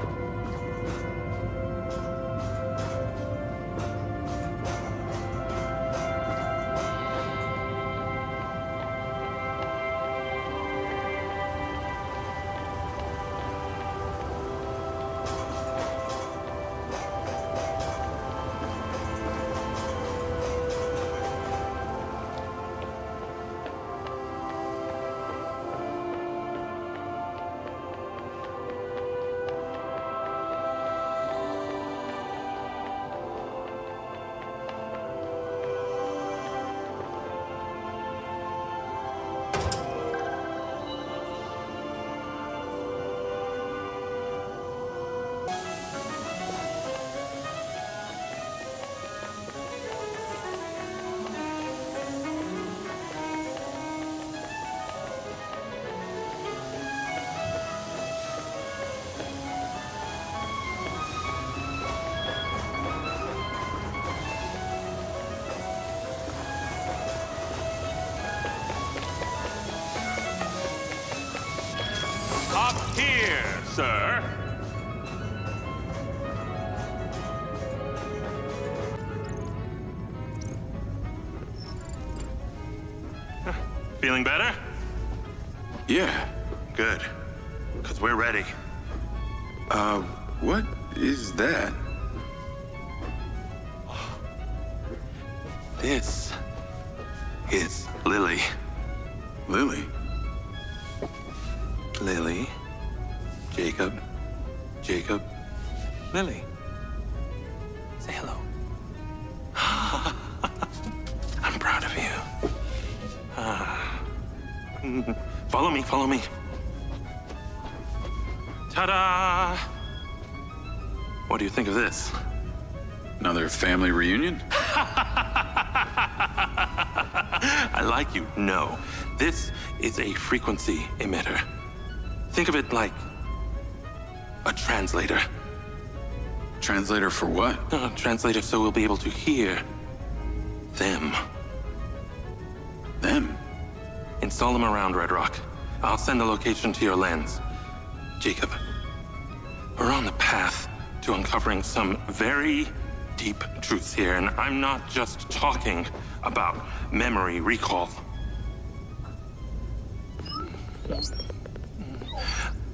Up here, sir. Feeling better? Yeah. Good. Because we're ready. What is that? This is Lily. Lily? Lily. Jacob. Jacob. Lily. Say hello. I'm proud of you. Follow me, follow me. Ta-da! What do you think of this? Another family reunion? I like you. No. This is a frequency emitter. Think of it like a translator. Translator for what? Translator so we'll be able to hear them. Them? Install them around Red Rock. I'll send the location to your lens. Jacob, we're on the path to uncovering some very deep truths here, and I'm not just talking about memory recall.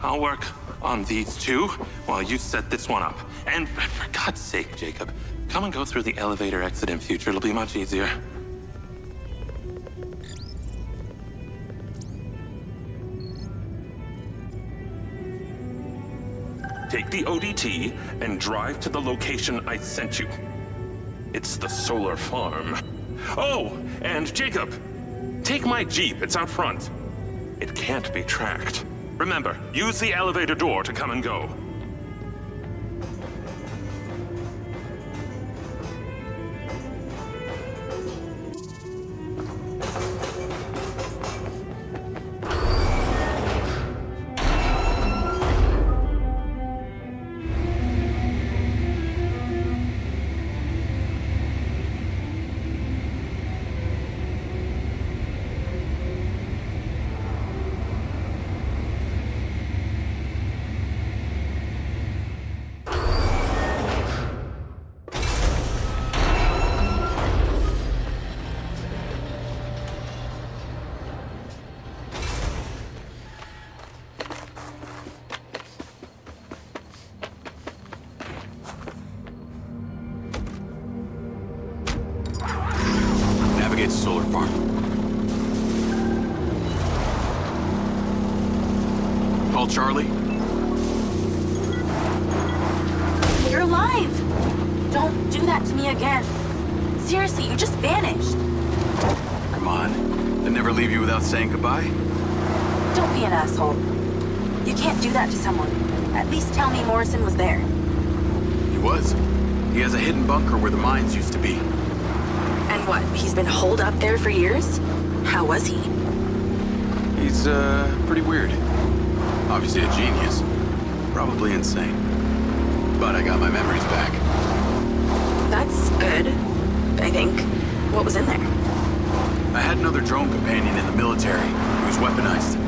I'll work on these two while you set this one up. And for God's sake, Jacob, come and go through the elevator exit in future. It'll be much easier. Take the ODT and drive to the location I sent you. It's the solar farm. Oh, and Jacob, take my Jeep. It's out front. It can't be tracked. Remember, use the elevator door to come and go. Navigate to solar farm. Call Charlie. You're alive! Don't do that to me again. Seriously, you just vanished. Come on. They never leave you without saying goodbye? Don't be an asshole. You can't do that to someone. At least tell me Morrison was there. He was. He has a hidden bunker where the mines used to be. And what, he's been holed up there for years? How was he? He's, pretty weird. Obviously a genius. Probably insane. But I got my memories back. That's good, I think. What was in there? I had another drone companion in the military. He was weaponized.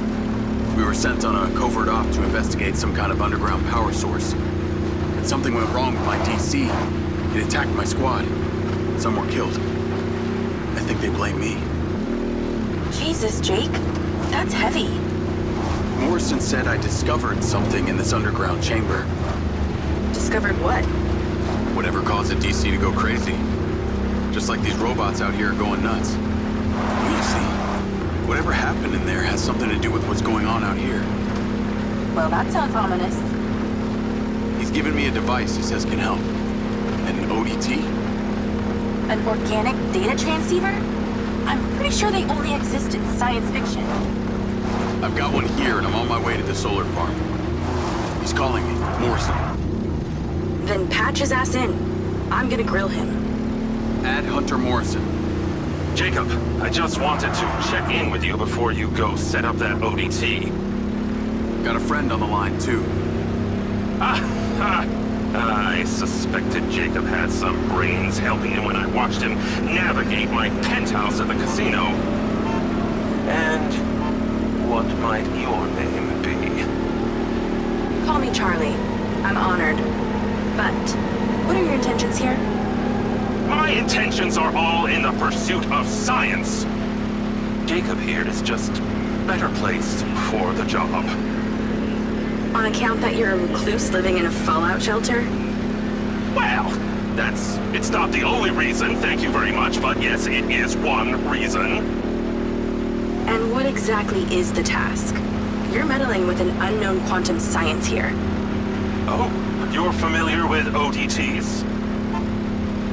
We were sent on a covert op to investigate some kind of underground power source. And something went wrong with my DC. It attacked my squad. Some were killed. I think they blame me. Jesus, Jake. That's heavy. Morrison said I discovered something in this underground chamber. Discovered what? Whatever caused the DC to go crazy. Just like these robots out here are going nuts. Well, you see, whatever happened in there has something to do with what's going on out here. Well, that sounds ominous. He's given me a device he says can help. An ODT? An organic data transceiver? I'm pretty sure they only exist in science fiction. I've got one here and I'm on my way to the solar farm. He's calling me, Morrison. Then patch his ass in. I'm gonna grill him. Add Hunter Morrison. Jacob, I just wanted to check in with you before you go set up that ODT. Got a friend on the line, too. I suspected Jacob had some brains helping him when I watched him navigate my penthouse at the casino. And what might your name be? Call me Charlie. I'm honored. But what are your intentions here? My intentions are all in the pursuit of science. Jacob here is just better placed for the job. On account that you're a recluse living in a fallout shelter? Well, it's not the only reason, thank you very much, but yes, it is one reason. And what exactly is the task? You're meddling with an unknown quantum science here. Oh, you're familiar with ODTs?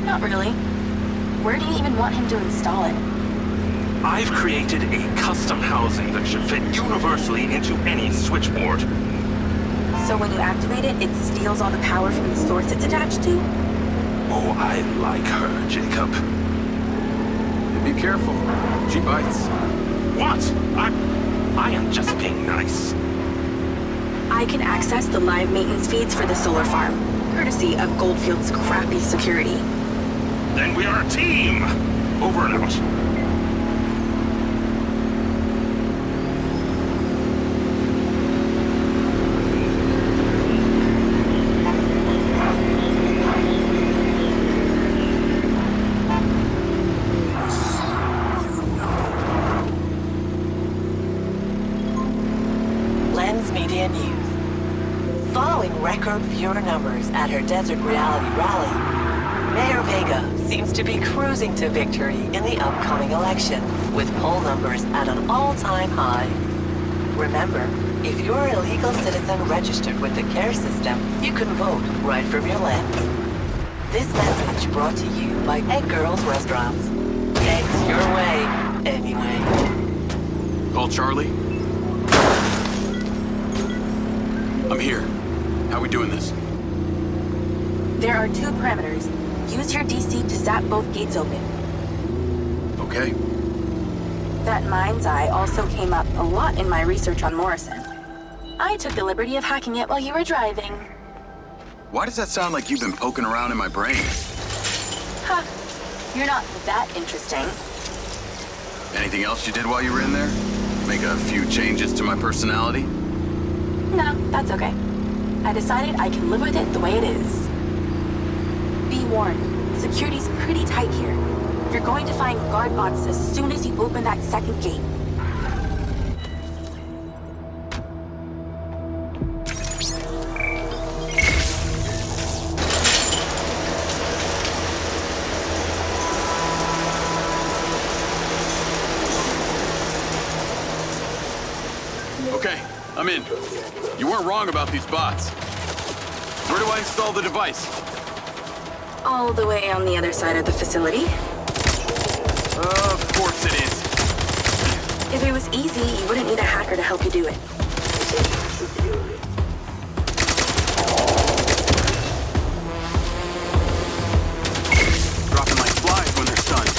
Not really. Where do you even want him to install it? I've created a custom housing that should fit universally into any switchboard. So when you activate it, it steals all the power from the source it's attached to? Oh, I like her, Jacob. Be careful. She bites. What? I am just being nice. I can access the live maintenance feeds for the solar farm, courtesy of Goldfield's crappy security. Then we are a team! Over and out. Record viewer numbers at her Desert Reality rally, Mayor Vega seems to be cruising to victory in the upcoming election, with poll numbers at an all-time high. Remember, if you're an illegal citizen registered with the care system, you can vote right from your lens. This message brought to you by Egg Girls Restaurants. Eggs your way, anyway. Call Charlie. I'm here. How we doing this? There are 2 parameters. Use your DC to zap both gates open. Okay. That Mindseye also came up a lot in my research on Morrison. I took the liberty of hacking it while you were driving. Why does that sound like you've been poking around in my brain? Ha! You're not that interesting. Anything else you did while you were in there? Make a few changes to my personality? No, that's okay. I decided I can live with it the way it is. Be warned, security's pretty tight here. You're going to find guard bots as soon as you open that second gate. Okay, I'm in. You weren't wrong about these bots. Where do I install the device? All the way on the other side of the facility. Of course it is. If it was easy, you wouldn't need a hacker to help you do it. Dropping like flies when they're stunned.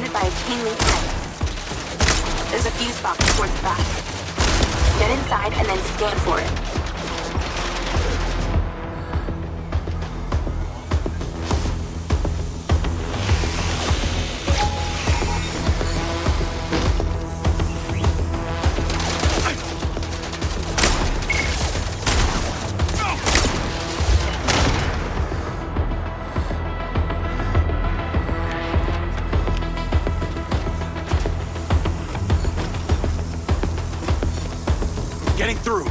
surrounded by a chain link fence. There's a fuse box towards the back. Get inside and then scan for it. Getting through.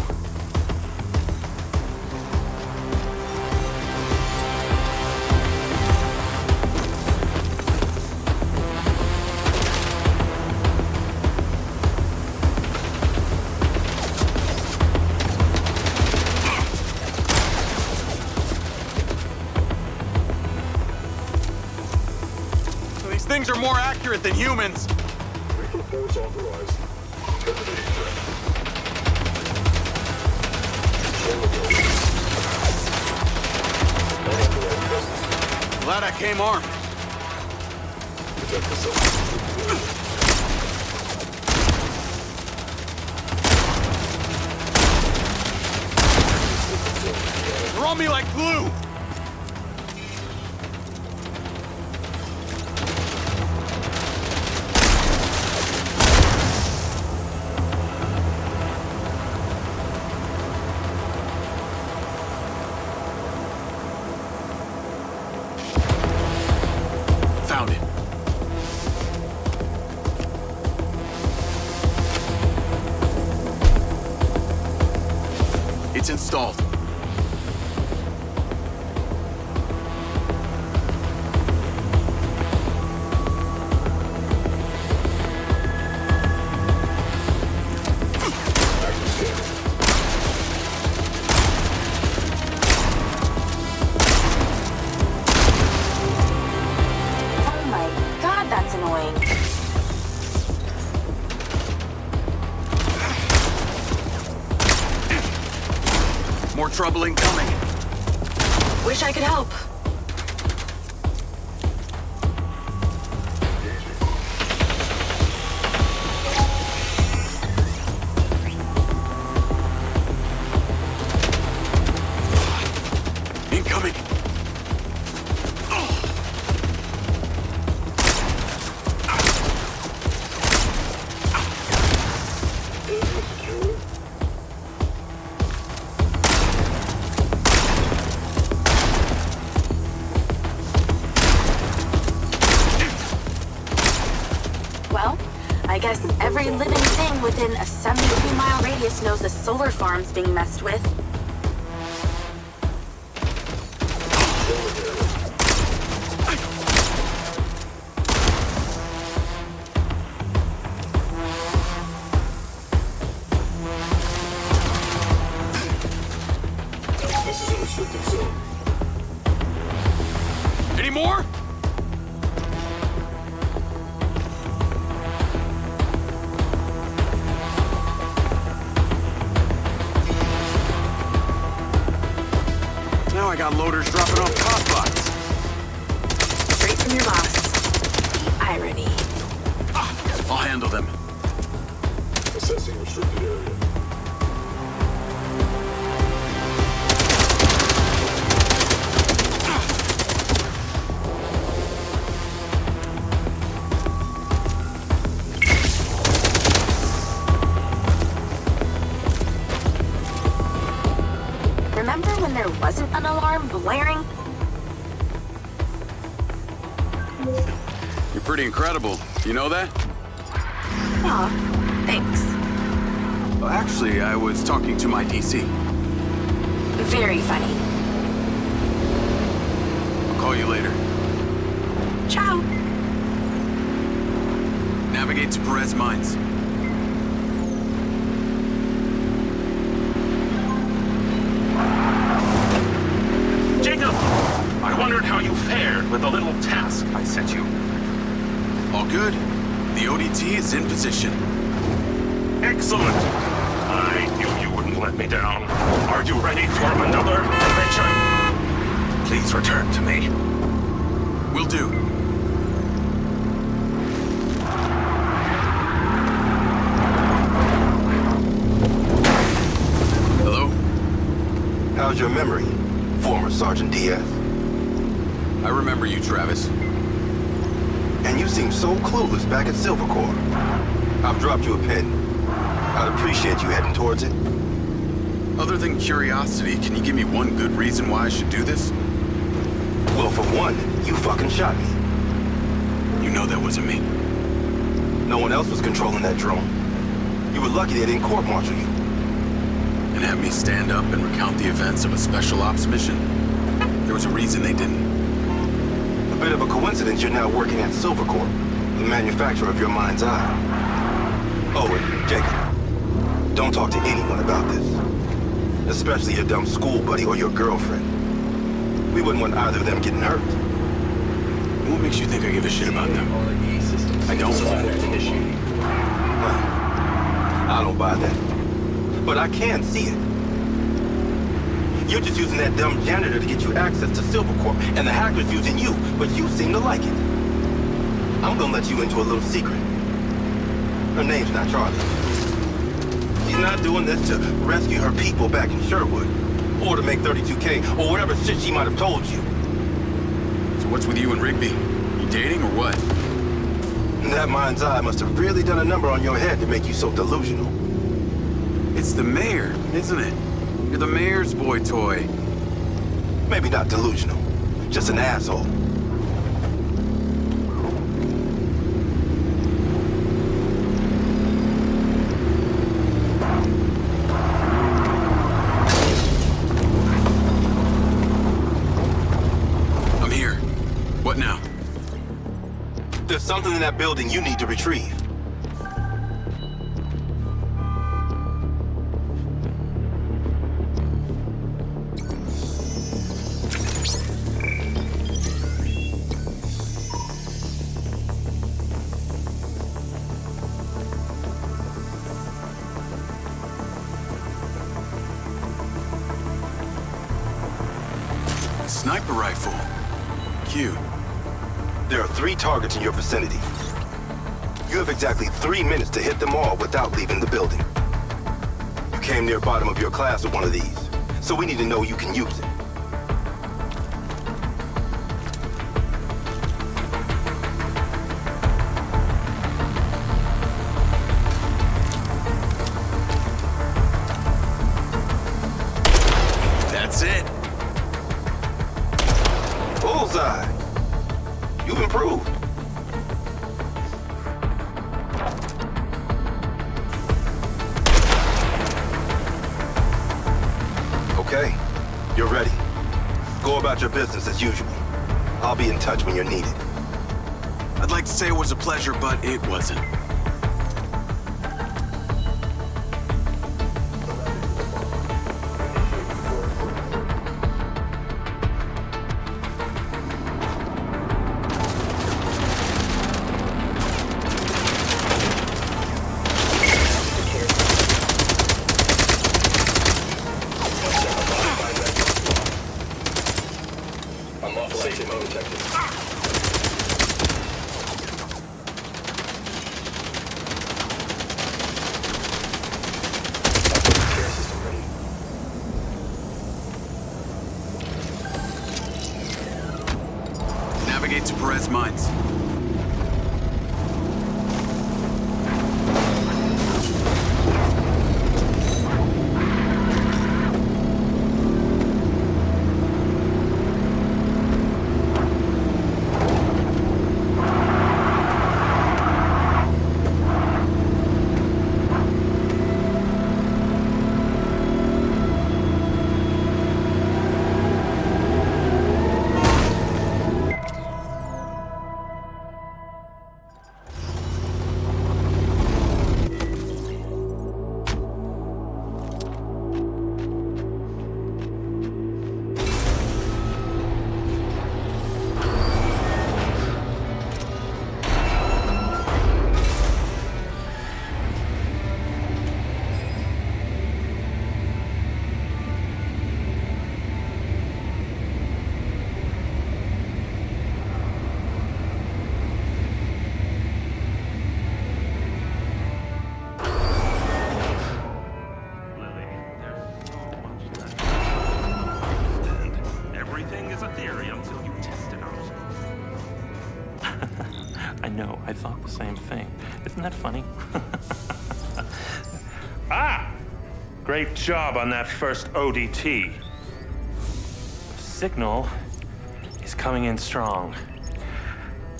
So these things are more accurate than humans. Lethal force authorized. Terminating threat. Glad I came armed. Protect yourself. They're on me like glue. Found it. It's installed. Oh my god, that's annoying. More trouble incoming. Wish I could help. Incoming. Well, I guess every living thing within a 72-mile radius knows the solar farm's being messed with. This is a restricted zone. Any more? Now I got loaders dropping off cop bots. Straight from your boss. The irony. I'll handle them. Assessing restricted area. Remember when there wasn't an alarm blaring? You're pretty incredible. You know that? Aw, thanks. Well, actually, I was talking to my DC. Very funny. I'll call you later. Ciao. Navigate to Perez Mines. Jacob! I wondered how you fared with the little task I sent you. All good. The ODT is in position. Excellent! I knew you wouldn't let me down. Are you ready for another adventure? Please return to me. Will do. refresh your memory, former Sergeant Diaz. I remember you, Travis. And you seem so clueless back at Silva Corp. I've dropped you a pin. I'd appreciate you heading towards it. Other than curiosity, can you give me one good reason why I should do this? Well, for one, you fucking shot me. You know that wasn't me. No one else was controlling that drone. You were lucky they didn't court-martial you. And have me stand up and recount the events of a special ops mission? There was a reason they didn't. A bit of a coincidence you're now working at Silva Corp, the manufacturer of your Mindseye. Oh, and Jacob, don't talk to anyone about this. Especially your dumb school buddy or your girlfriend. We wouldn't want either of them getting hurt. What makes you think I give a shit about them? I don't. I don't buy that. But I can see it. You're just using that dumb janitor to get you access to Silva Corp, and the hacker's using you, but you seem to like it. I'm gonna let you into a little secret. Her name's not Charlie. She's not doing this to rescue her people back in Sherwood, or to make 32K, or whatever shit she might have told you. So what's with you and Rigby? You dating or what? That Mindseye must have really done a number on your head to make you so delusional. It's the mayor, isn't it? You're the mayor's boy toy. Maybe not delusional, just an asshole. I'm here. What now? There's something in that building you need to retrieve. Sniper rifle. Cute. There are 3 targets in your vicinity. You have exactly 3 minutes to hit them all without leaving the building. You came near bottom of your class with one of these, so we need to know you can use it. That's it. Bullseye! You've improved. Okay, you're ready. Go about your business as usual. I'll be in touch when you're needed. I'd like to say it was a pleasure, but it wasn't. Navigate to Perez Mines. not the same thing. Isn't that funny? Ah! Great job on that first ODT. The signal is coming in strong.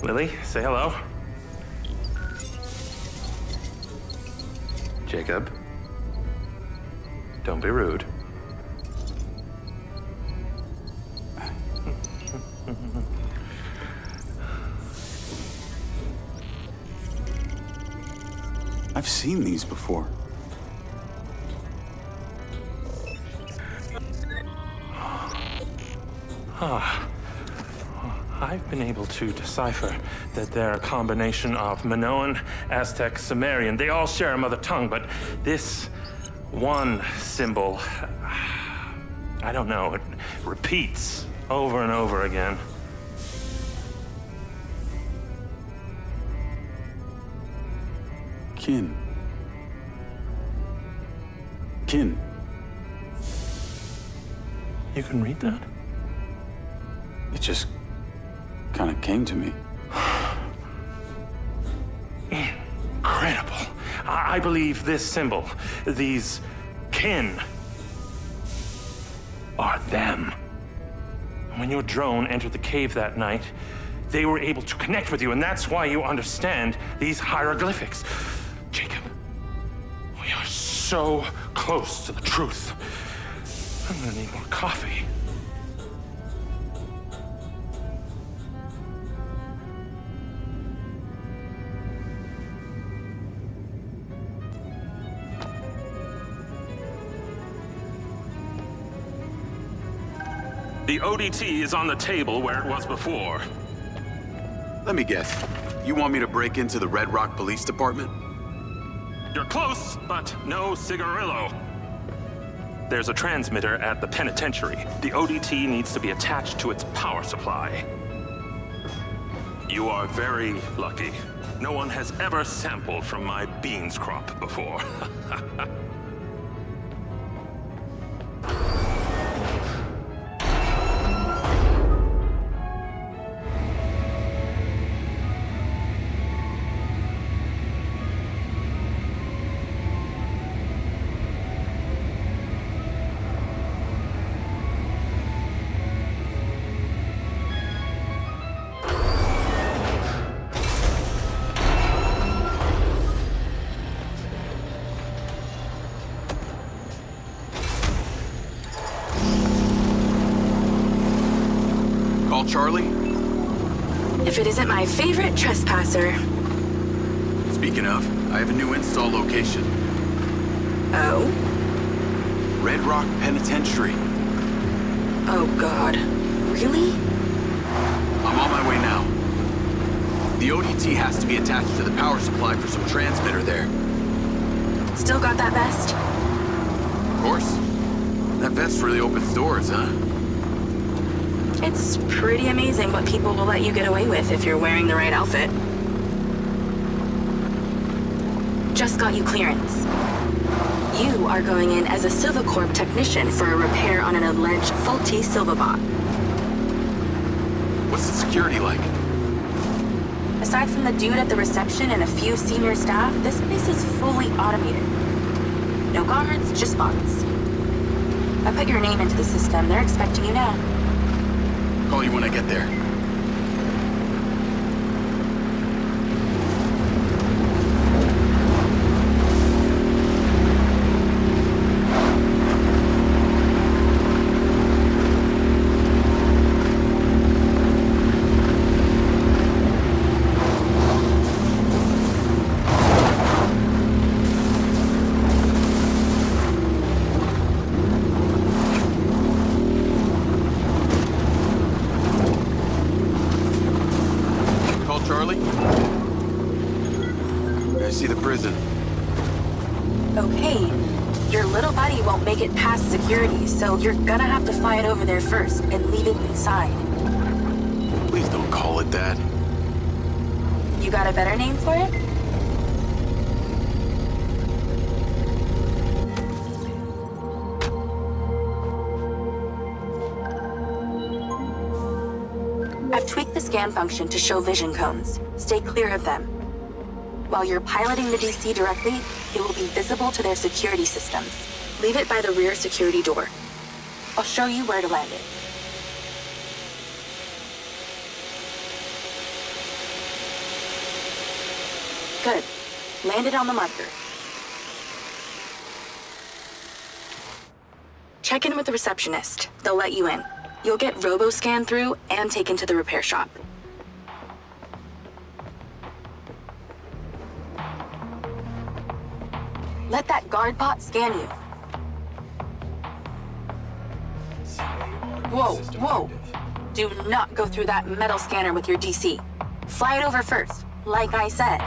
Lily, say hello. Jacob, don't be rude. I've seen these before. I've been able to decipher that they're a combination of Minoan, Aztec, Sumerian. They all share a mother tongue, but this one symbol, I don't know, it repeats over and over again. Kin. You can read that? It just kind of came to me. Incredible. I believe this symbol, these kin, are them. When your drone entered the cave that night, they were able to connect with you, and that's why you understand these hieroglyphics. Jacob, we are so close to the truth. I'm gonna need more coffee. The ODT is on the table where it was before. Let me guess. You want me to break into the Red Rock Police Department? You're close, but no cigarillo. There's a transmitter at the penitentiary. The ODT needs to be attached to its power supply. You are very lucky. No one has ever sampled from my beans crop before. Charlie? If it isn't my favorite trespasser. Speaking of, I have a new install location. Oh? Red Rock Penitentiary. Oh, God. Really? I'm on my way now. The ODT has to be attached to the power supply for some transmitter there. Still got that vest? Of course. That vest really opens doors, huh? It's pretty amazing what people will let you get away with if you're wearing the right outfit. Just got you clearance. You are going in as a Silva Corp technician for a repair on an alleged faulty Silva bot. What's the security like? Aside from the dude at the reception and a few senior staff, this place is fully automated. No guards, just bots. I put your name into the system. They're expecting you now. Call you when I get there. So you're gonna have to fly it over there first and leave it inside. Please don't call it that. You got a better name for it? I've tweaked the scan function to show vision cones. Stay clear of them. While you're piloting the DC directly, it will be visible to their security systems. Leave it by the rear security door. I'll show you where to land it. Good. Land it on the marker. Check in with the receptionist. They'll let you in. You'll get robo-scanned through and taken to the repair shop. Let that guard bot scan you. Whoa, whoa. Do not go through that metal scanner with your DC. Fly it over first, like I said.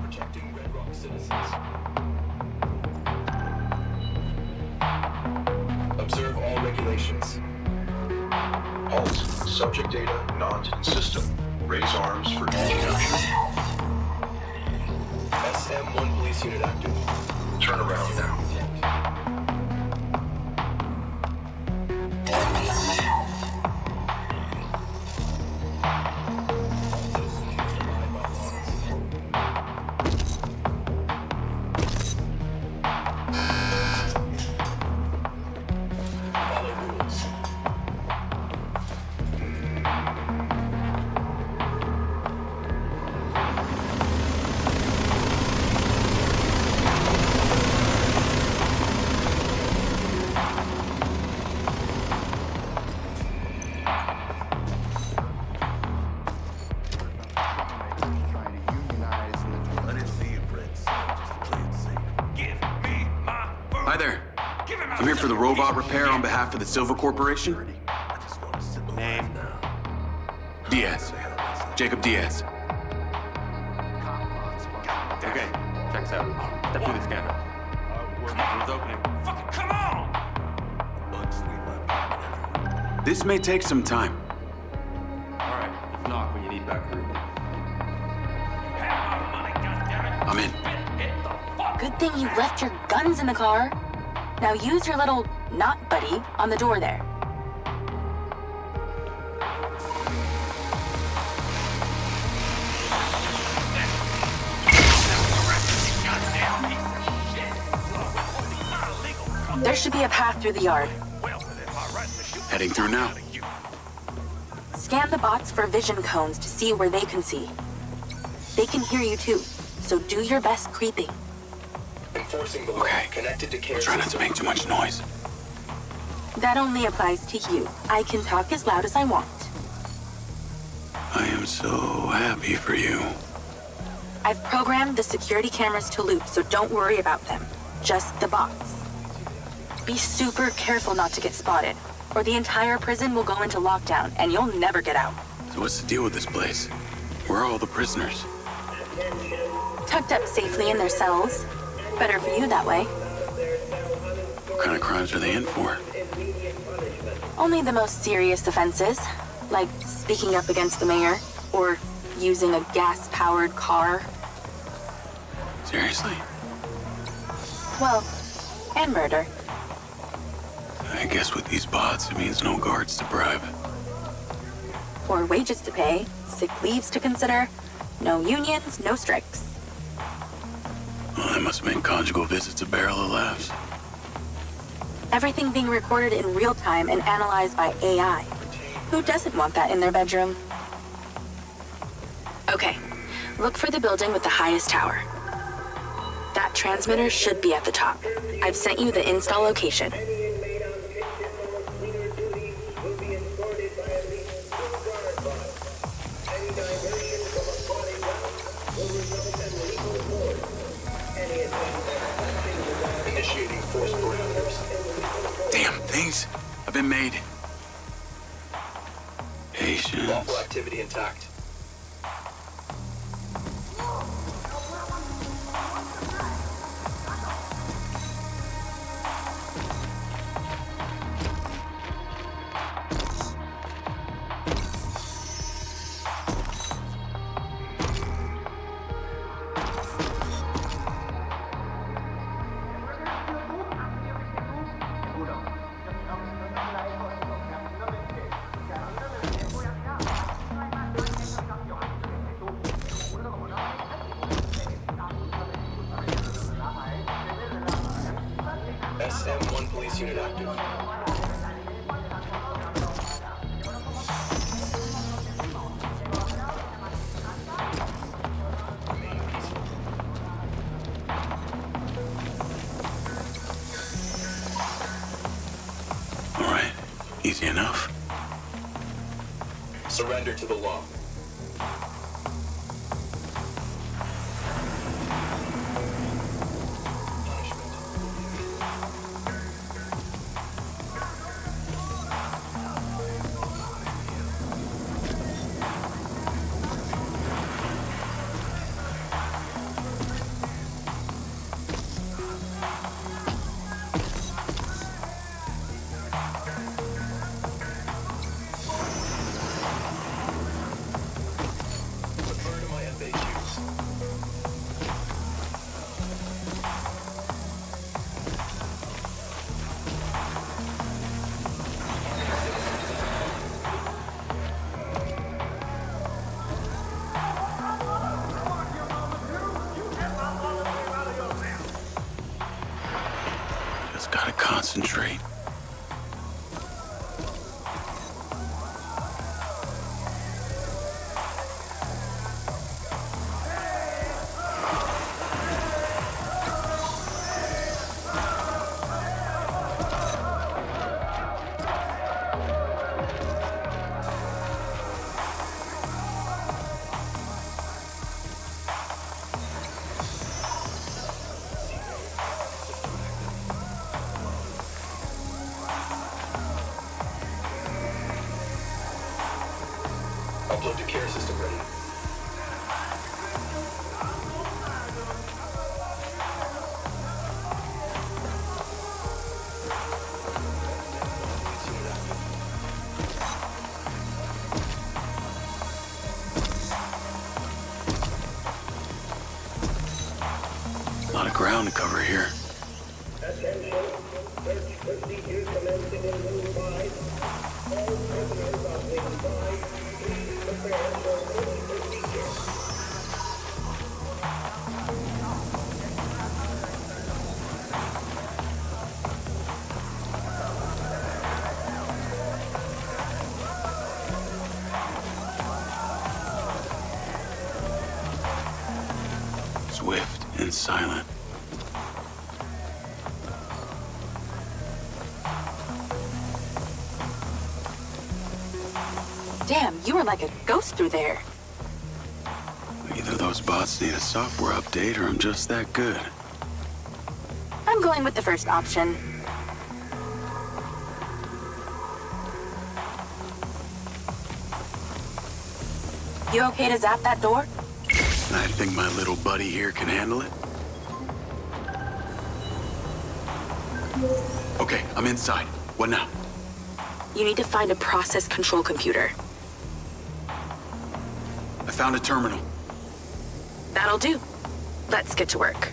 Protecting Red Rock citizens. Observe all regulations. Halt. Subject data not in system. Raise arms for capture. SM-1 police unit active. Turn around now. Hi there. I'm here for the robot repair on behalf of the Silva Corporation. Name? Diaz. Jacob Diaz. Okay, checks out. Step through the scanner. Door's opening. Fucking come on! This may take some time. Alright, let's knock when you need back room. I'm in. Good thing you left your guns in the car. Now use your little knot buddy on the door there. There should be a path through the yard. Heading through now. Scan the bots for vision cones to see where they can see. They can hear you too, so do your best creeping. Okay. Try not to make too much noise. That only applies to you. I can talk as loud as I want. I am so happy for you. I've programmed the security cameras to loop, so don't worry about them. Just the bots. Be super careful not to get spotted, or the entire prison will go into lockdown and you'll never get out. So what's the deal with this place? Where are all the prisoners? Tucked up safely in their cells. Better for you that way. What kind of crimes are they in for? Only the most serious offenses, like speaking up against the mayor, or using a gas-powered car. Seriously? Well, and murder. I guess with these bots, it means no guards to bribe. Or wages to pay, sick leaves to consider, no unions, no strikes. Well, that must make conjugal visits a barrel of laughs. Everything being recorded in real time and analyzed by AI. Who doesn't want that in their bedroom? Okay, look for the building with the highest tower. That transmitter should be at the top. I've sent you the install location. Initiating force parameters. Damn, things have been made. Patience. Lawful activity intact. unit active. All right, easy enough. Surrender to the law. Gotta concentrate. Upload to care system ready. A lot of ground to cover here. Attention, search procedure commencing in room 5. All prisoners on wing 5, please prepare for room procedure. Swift and silent. Damn, you were like a ghost through there. Either those bots need a software update or I'm just that good. I'm going with the first option. You okay to zap that door? I think my little buddy here can handle it. Okay, I'm inside. What now? You need to find a process control computer. I found a terminal. That'll do. Let's get to work.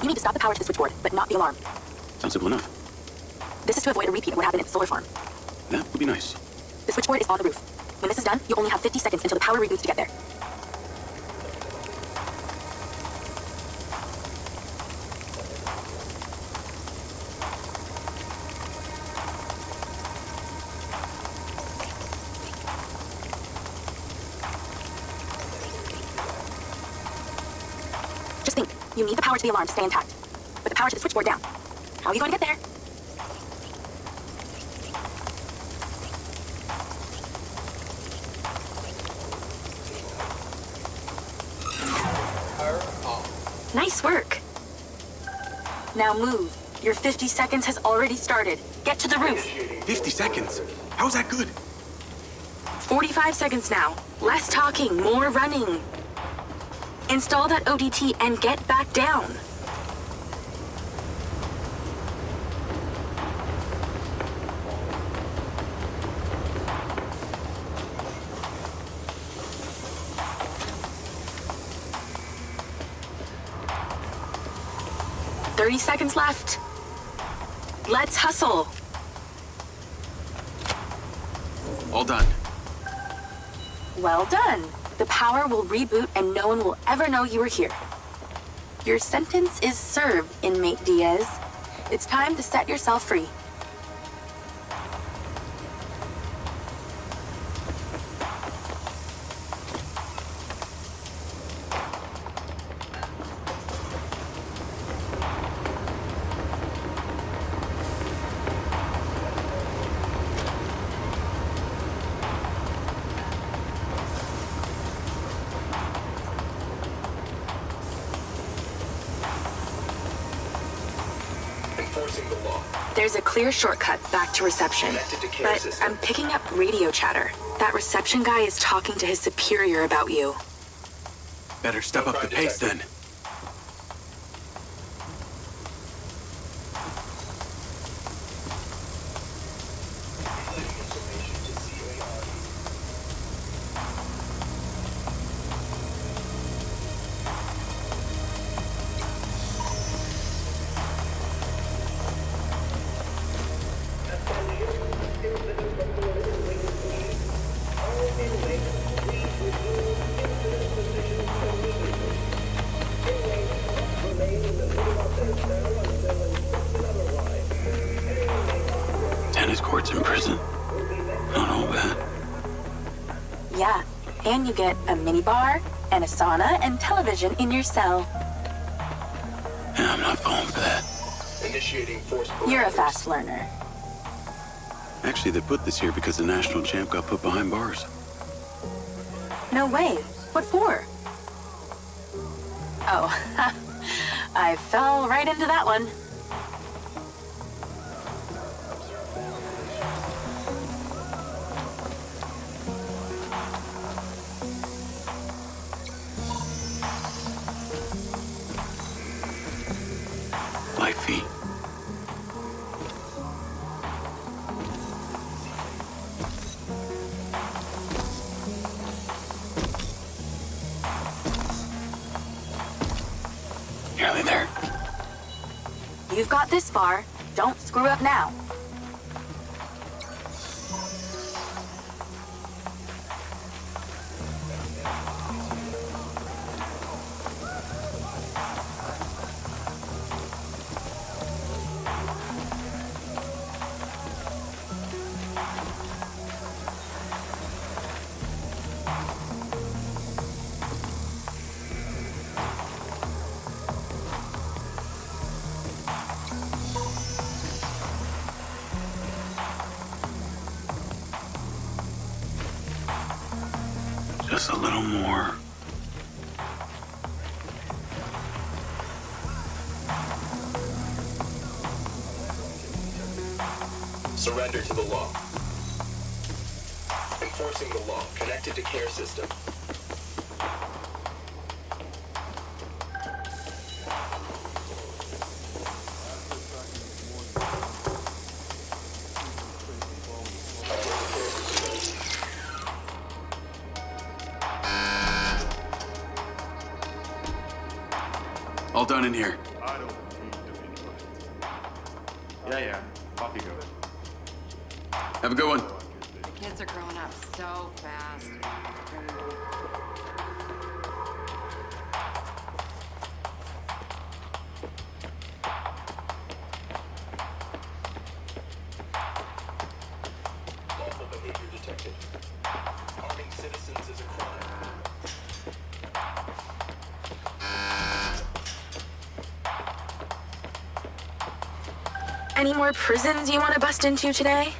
You need to stop the power to the switchboard, but not the alarm. Sounds simple enough. This is to avoid a repeat of what happened at the solar farm. That would be nice. The switchboard is on the roof. When this is done, you only have 50 seconds until the power reboots to get there. Just think, you need the power to the alarm to stay intact. With the power to the switchboard down. How are you going to get there? Nice work. Now move. Your 50 seconds has already started. Get to the roof. 50 seconds? How's that good? 45 seconds now. Less talking, more running. Install that ODT and get back down. "30 seconds left. Let's hustle." All done. Well done. The power will reboot and no one will ever know you were here. Your sentence is served, inmate Diaz. It's time to set yourself free. There's a clear shortcut back to reception, but I'm picking up radio chatter. That reception guy is talking to his superior about you. Better step up the pace then. Tennis courts in prison? Not all bad. Yeah, and you get a minibar and a sauna and television in your cell. Yeah, I'm not falling for that. Initiating force. You're a fast learner. Actually, they put this here because the national champ got put behind bars. No way. What for? Oh, I fell right into that one. Light feet. Nearly there. You've got this far. Don't screw up now. Just a little more. Surrender to the law. Enforcing the law. Connected to care system. All done in here. I don't need to be Yeah. Off you go. Have a good one. The kids are growing up so fast. Lawful behavior detected. Harming citizens is a crime. Any more prisons you want to bust into today?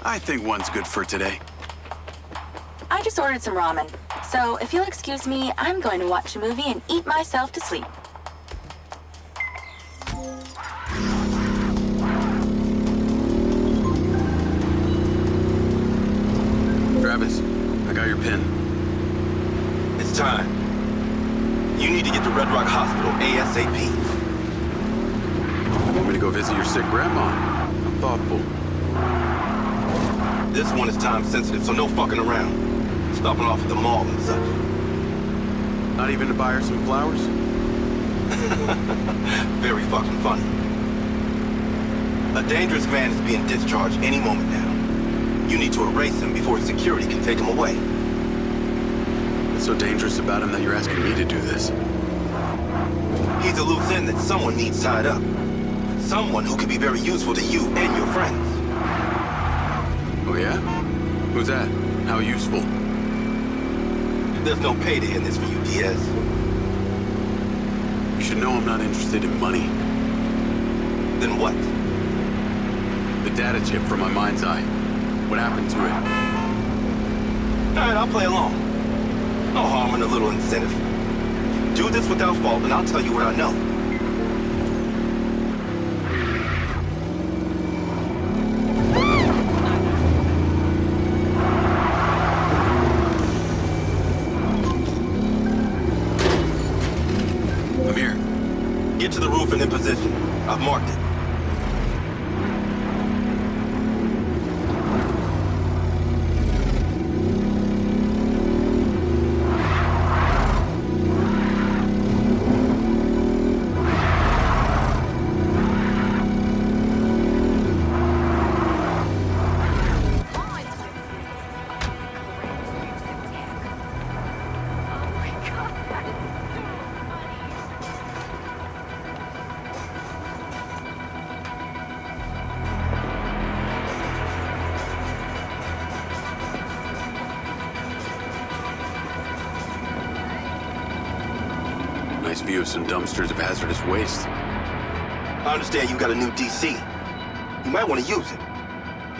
I think one's good for today. I just ordered some ramen. So if you'll excuse me, I'm going to watch a movie and eat myself to sleep. Travis, I got your pin. It's time. You need to get to Red Rock Hospital ASAP. You want me to go visit your sick grandma? I'm thoughtful. This one is time sensitive, so no fucking around. Stopping off at the mall and such. Not even to buy her some flowers? Very fucking funny. A dangerous man is being discharged any moment now. You need to erase him before security can take him away. What's so dangerous about him that you're asking me to do this? He's a loose end that someone needs tied up. Someone who could be very useful to you and your friends. Oh yeah? Who's that? How useful? There's no payday in this for you, Diaz. You should know I'm not interested in money. Then what? The data chip from my Mindseye. What happened to it? Alright, I'll play along. No harm in a little incentive. Do this without fault, and I'll tell you what I know. I'm here. Get to the roof and in position. I've marked it. Nice view of some dumpsters of hazardous waste. I understand you've got a new DC. You might want to use it,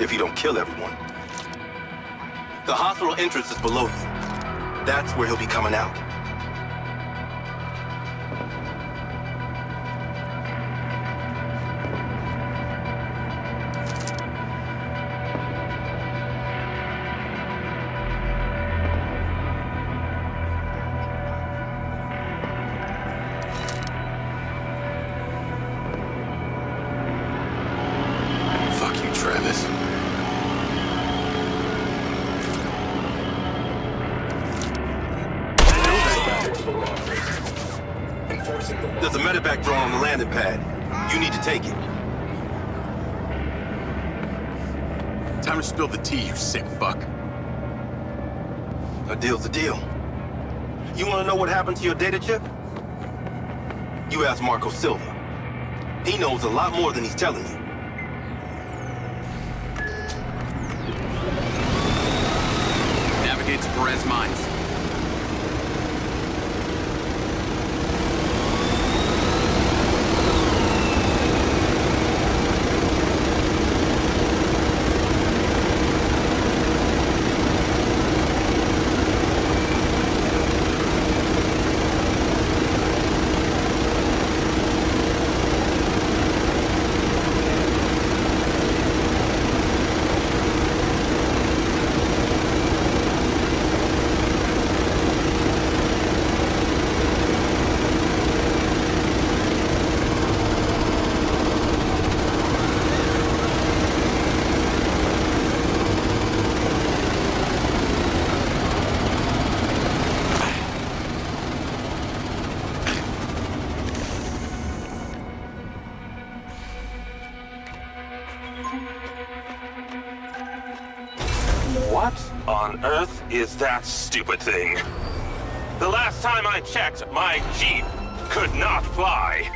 if you don't kill everyone. The hospital entrance is below you. That's where he'll be coming out. Travis. There's a medevac drone on the landing pad. You need to take it. Time to spill the tea, you sick fuck. A deal's a deal. You want to know what happened to your data chip? You ask Marco Silva. He knows a lot more than he's telling you. Navigate to Perez Mines. What on earth is that stupid thing? The last time I checked, my Jeep could not fly.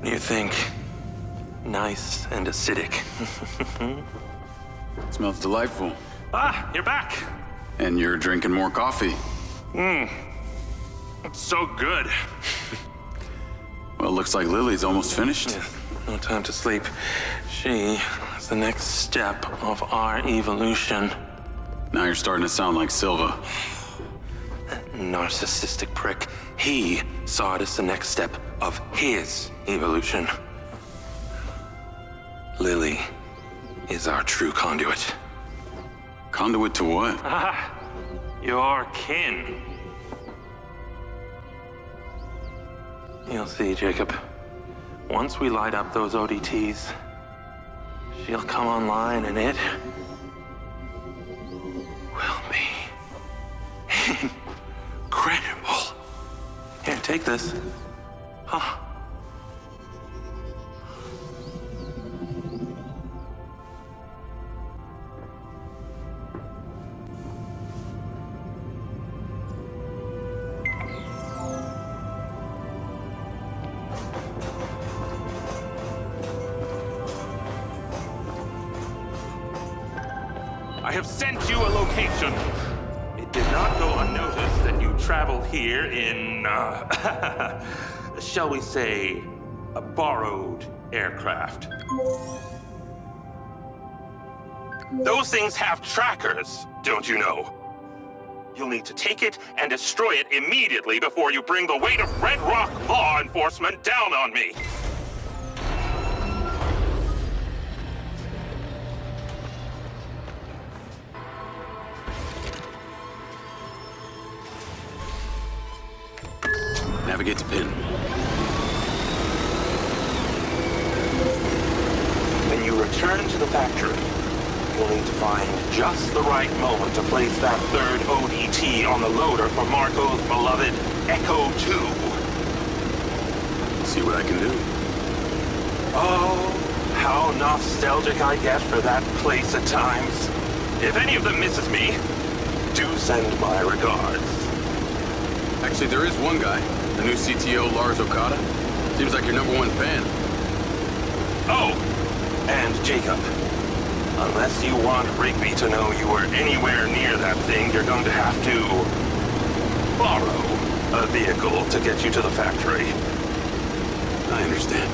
You think nice and acidic. Smells delightful. Ah, you're back. And you're drinking more coffee. It's so good. Well, looks like Lily's almost finished. Yeah, no time to sleep. She is the next step of our evolution. Now you're starting to sound like Silva. That narcissistic prick. He saw it as the next step of his evolution. Lily is our true conduit. Conduit to what? Ah, your kin. You'll see, Jacob. Once we light up those ODTs, She'll come online and it will be incredible. Here, take this. Huh. I have sent you a location. It did not go unnoticed that you travel here in, shall we say, a borrowed aircraft. Those things have trackers, don't you know? You'll need to take it and destroy it immediately before you bring the weight of Red Rock law enforcement down on me. Navigate to pin. When you return to the factory, you'll need to find just the right moment to place that third ODT on the loader for Marco's beloved Echo 2. See what I can do. Oh, how nostalgic I get for that place at times. If any of them misses me, do send my regards. Actually, there is one guy. The new CTO, Lars Okada. Seems like your #1 fan. Oh, and Jacob. Unless you want Rigby to know you were anywhere near that thing, you're going to have to borrow a vehicle to get you to the factory. I understand.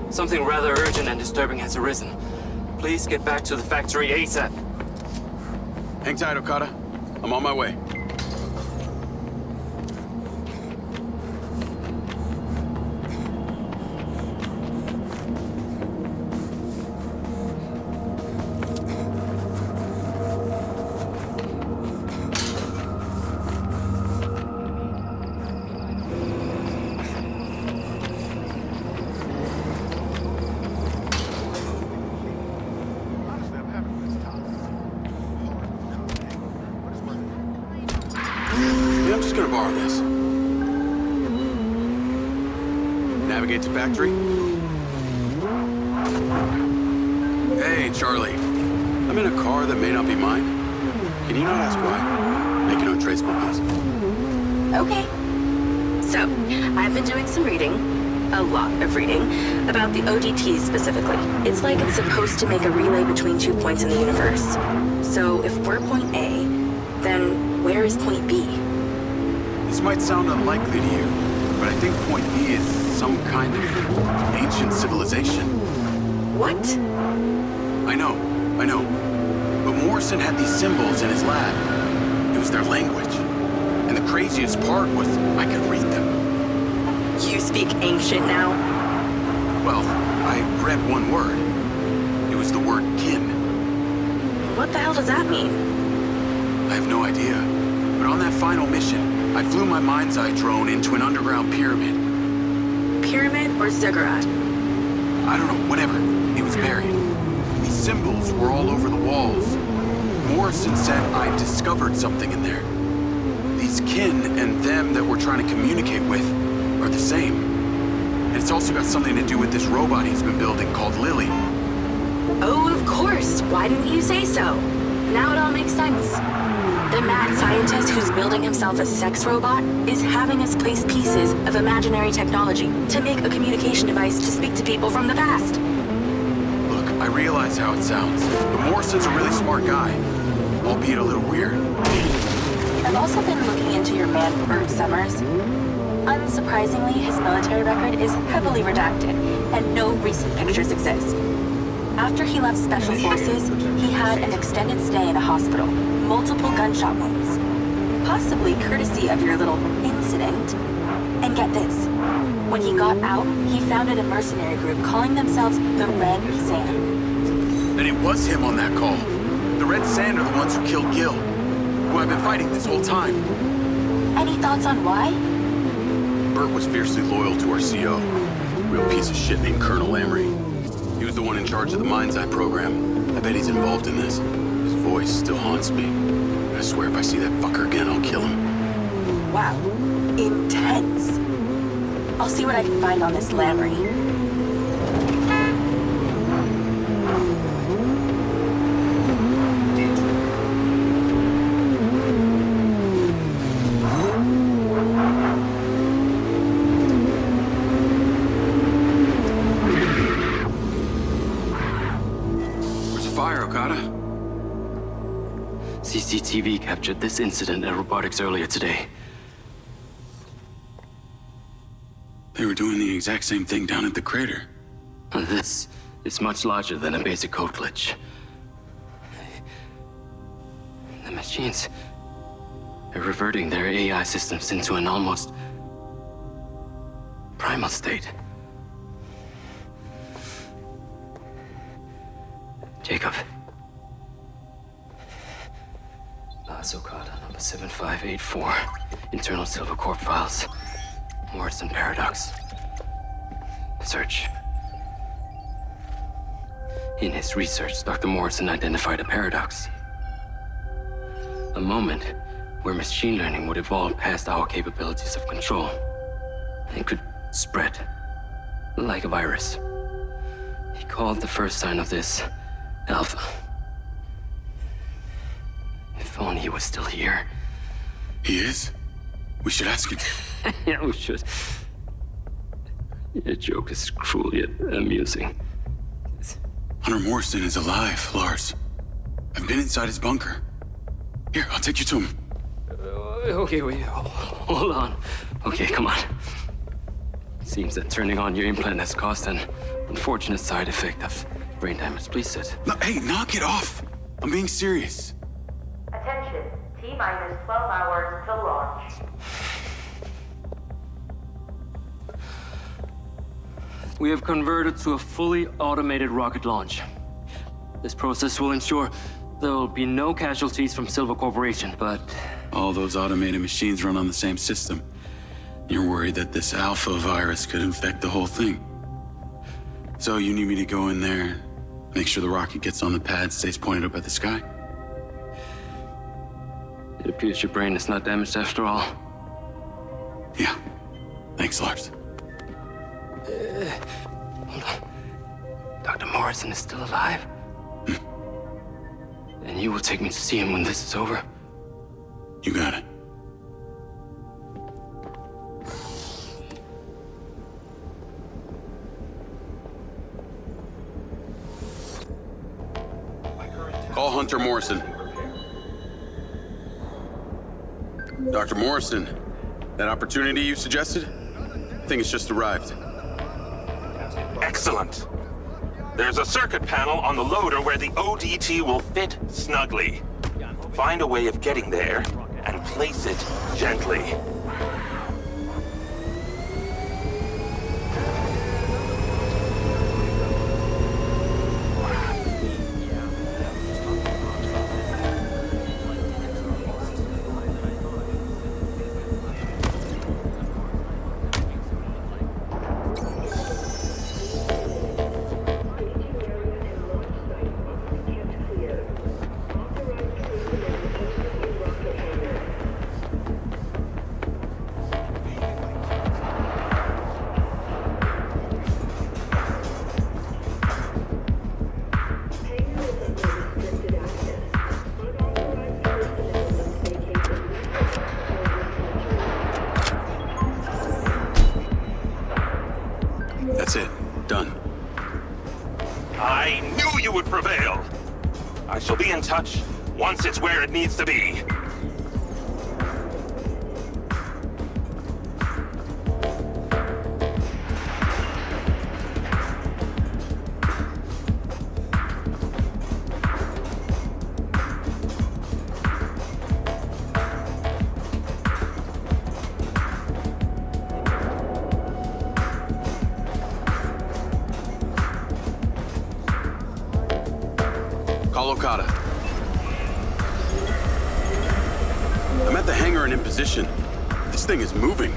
Something rather urgent and disturbing has arisen. Please get back to the factory ASAP. Hang tight, Okada. I'm on my way. I'm just gonna borrow this. Navigate to factory. Hey, Charlie. I'm in a car that may not be mine. Can you not ask why? Make it untraceable, please. Okay. So, I've been doing some reading, a lot of reading, about the ODTs specifically. It's like it's supposed to make a relay between 2 points in the universe. So, if we're point A, then where is point B? This might sound unlikely to you, but I think point B is some kind of ancient civilization. What? I know. But Morrison had these symbols in his lab. It was their language. And the craziest part was I could read them. You speak ancient now? Well, I read one word. It was the word kin. What the hell does that mean? I have no idea. But on that final mission, I flew my Mindseye drone into an underground pyramid. Pyramid or ziggurat? I don't know, whatever. It was buried. These symbols were all over the walls. Morrison said I discovered something in there. These kin and them that we're trying to communicate with are the same. And it's also got something to do with this robot he's been building called Lily. Oh, of course. Why didn't you say so? Now it all makes sense. The mad scientist who's building himself a sex robot is having us place pieces of imaginary technology to make a communication device to speak to people from the past. Look, I realize how it sounds, but Morrison's a really smart guy, albeit a little weird. I've also been looking into your man, Bert Summers. Unsurprisingly, his military record is heavily redacted, and no recent pictures exist. After he left Special Forces, he had an extended stay in a hospital, multiple gunshot wounds, possibly courtesy of your little incident. And get this, when he got out, he founded a mercenary group calling themselves the Red Sand. And it was him on that call. The Red Sand are the ones who killed Gil, who I've been fighting this whole time. Any thoughts on why? Bert was fiercely loyal to our CO, real piece of shit named Colonel Lamry. He was the one in charge of the Mindseye program. I bet he's involved in this. His voice still haunts me. I swear if I see that fucker again, I'll kill him. Wow. Intense. I'll see what I can find on this Lamry. CCTV captured this incident at robotics earlier today. They were doing the exact same thing down at the crater. This is much larger than a basic code glitch. The machines are reverting their AI systems into an almost primal state. Jacob. Okada, number 7584. Internal Silva Corp files. Morrison paradox. Search. In his research, Dr. Morrison identified a paradox. A moment where machine learning would evolve past our capabilities of control. It could spread like a virus. He called the first sign of this Alpha. If only he was still here. He is? We should ask him. Yeah, we should. Your joke is cruel yet amusing. Hunter Morrison is alive, Lars. I've been inside his bunker. Here, I'll take you to him. Okay, wait, hold on. Okay, come on. It seems that turning on your implant has caused an unfortunate side effect of brain damage. Please sit. No, hey, knock it off. I'm being serious. Attention, T-minus 12 hours till launch. We have converted to a fully automated rocket launch. This process will ensure there will be no casualties from Silva Corporation, but... All those automated machines run on the same system. You're worried that this alpha virus could infect the whole thing. So you need me to go in there, make sure the rocket gets on the pad, stays pointed up at the sky? It appears your brain is not damaged after all. Yeah. Thanks, Lars. Hold on. Dr. Morrison is still alive? And you will take me to see him when this is over? You got it. Call Hunter Morrison. Dr. Morrison, that opportunity you suggested? I think it's just arrived. Excellent. There's a circuit panel on the loader where the ODT will fit snugly. Find a way of getting there and place it gently. I knew you would prevail. I shall be in touch once it's where it needs to be. Call Okada. I'm at the hangar and in position. This thing is moving.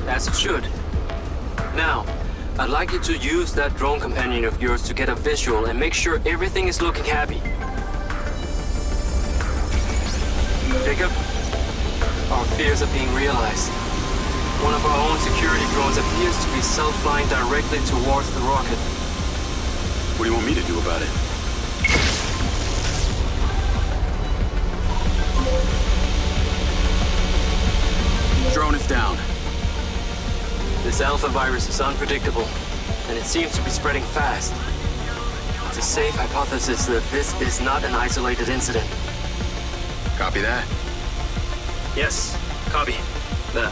As it should. Now, I'd like you to use that drone companion of yours to get a visual and make sure everything is looking happy. Jacob, our fears are being realized. One of our own security drones appears to be self-flying directly towards the rocket. What do you want me to do about it? Drone is down. This alpha virus is unpredictable, and it seems to be spreading fast. It's a safe hypothesis that this is not an isolated incident. Copy that? Yes, copy that.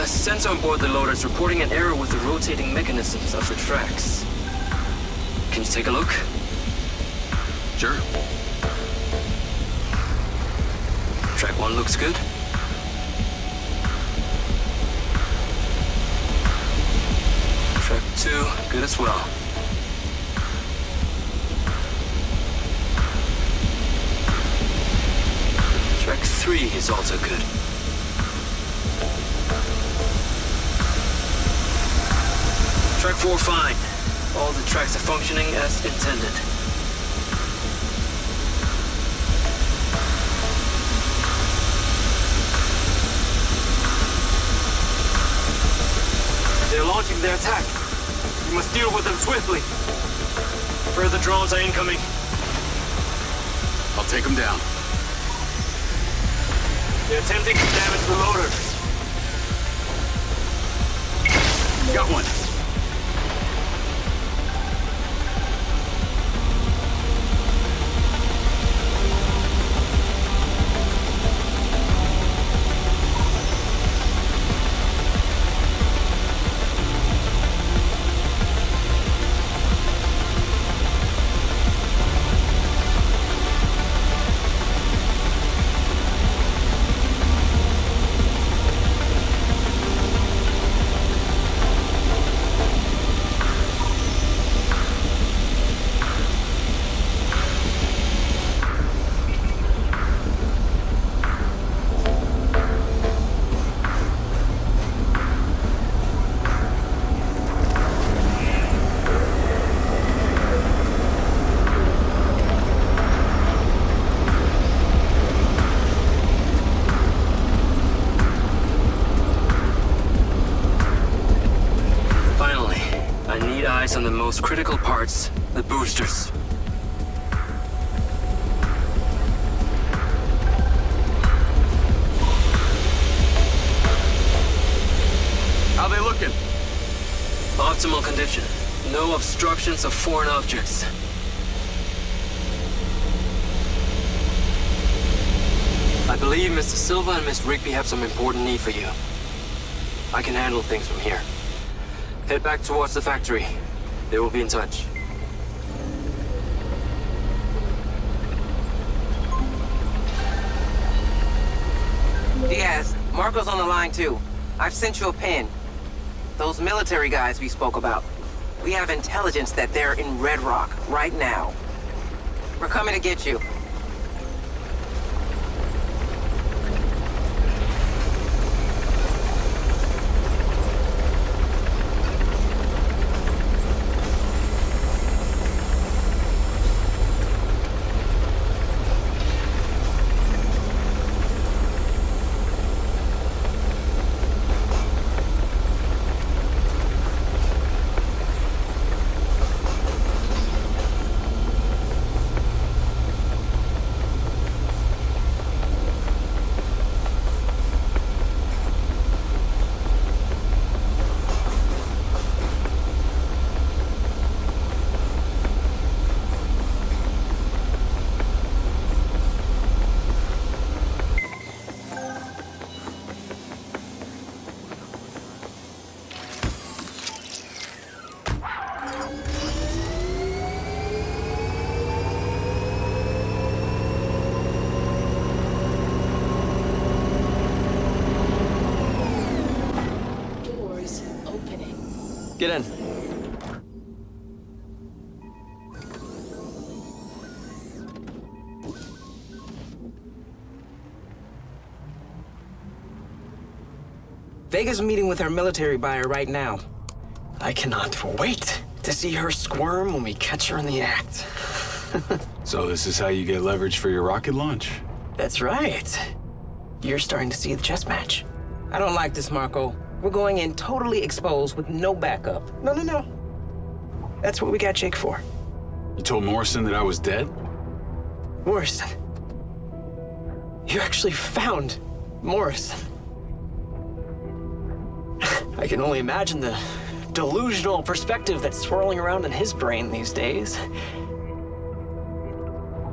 Sensor on board the loader is reporting an error with the rotating mechanisms of the tracks. Can you take a look? Sure. Track 1 looks good. Track 2, good as well. Track 3 is also good. Track 4 fine. All the tracks are functioning as intended. They're launching their attack. We must deal with them swiftly. Further drones are incoming. I'll take them down. They're attempting to damage the loader. Got one. On the most critical parts, the boosters. How they looking? Optimal condition. No obstructions of foreign objects. I believe Mr. Silva and Miss Rigby have some important need for you. I can handle things from here. Head back towards the factory. They will be in touch. Diaz, Marco's on the line too. I've sent you a pin. Those military guys we spoke about. We have intelligence that they're in Red Rock right now. We're coming to get you. Get in. Vega's meeting with her military buyer right now. I cannot wait to see her squirm when we catch her in the act. So this is how you get leverage for your rocket launch? That's right. You're starting to see the chess match. I don't like this, Marco. We're going in totally exposed with no backup. No. That's what we got Jake for. You told Morrison that I was dead? Morrison. You actually found Morrison. I can only imagine the delusional perspective that's swirling around in his brain these days.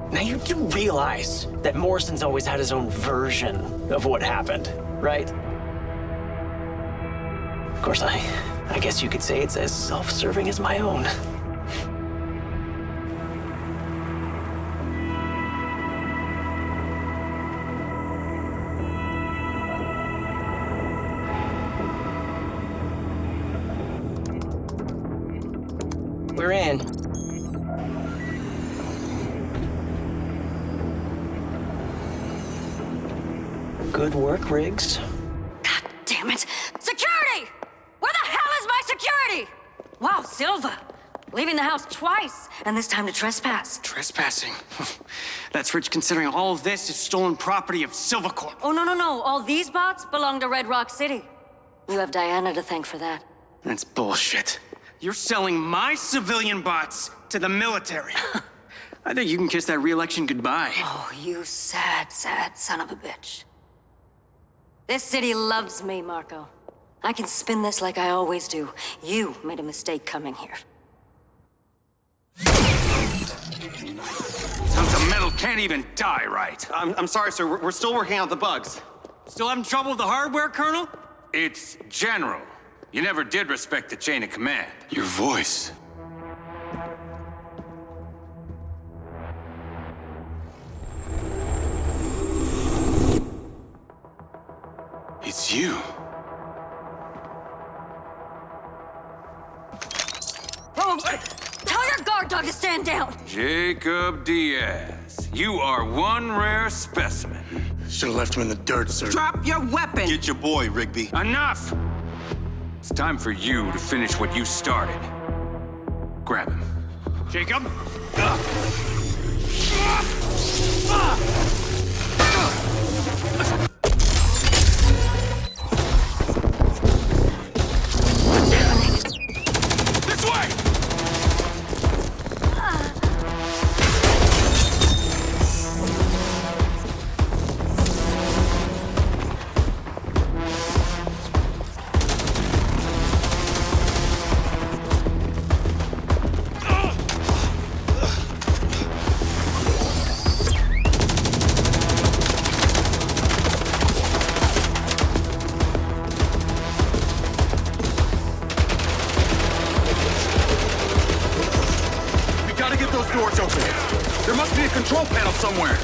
Now, you do realize that Morrison's always had his own version of what happened, right? Of course, I guess you could say it's as self-serving as my own. We're in. Good work, Riggs. God damn it! Security! Where the hell is my security? Wow, Silva. Leaving the house twice, and this time to trespass. Trespassing? That's rich considering all of this is stolen property of Silva Corp. Oh, no. All these bots belong to Red Rock City. You have Diana to thank for that. That's bullshit. You're selling my civilian bots to the military. I think you can kiss that re-election goodbye. Oh, you sad son of a bitch. This city loves me, Marco. I can spin this like I always do. You made a mistake coming here. Tons of metal can't even die right. I'm sorry, sir. We're still working out the bugs. Still having trouble with the hardware, Colonel? It's General. You never did respect the chain of command. Your voice. It's you. Oh, tell your guard dog to stand down! Jacob Diaz. You are one rare specimen. Should have left him in the dirt, sir. Drop your weapon! Get your boy, Rigby. Enough! It's time for you to finish what you started. Grab him. Jacob? This way! doors open. There must be a control panel somewhere.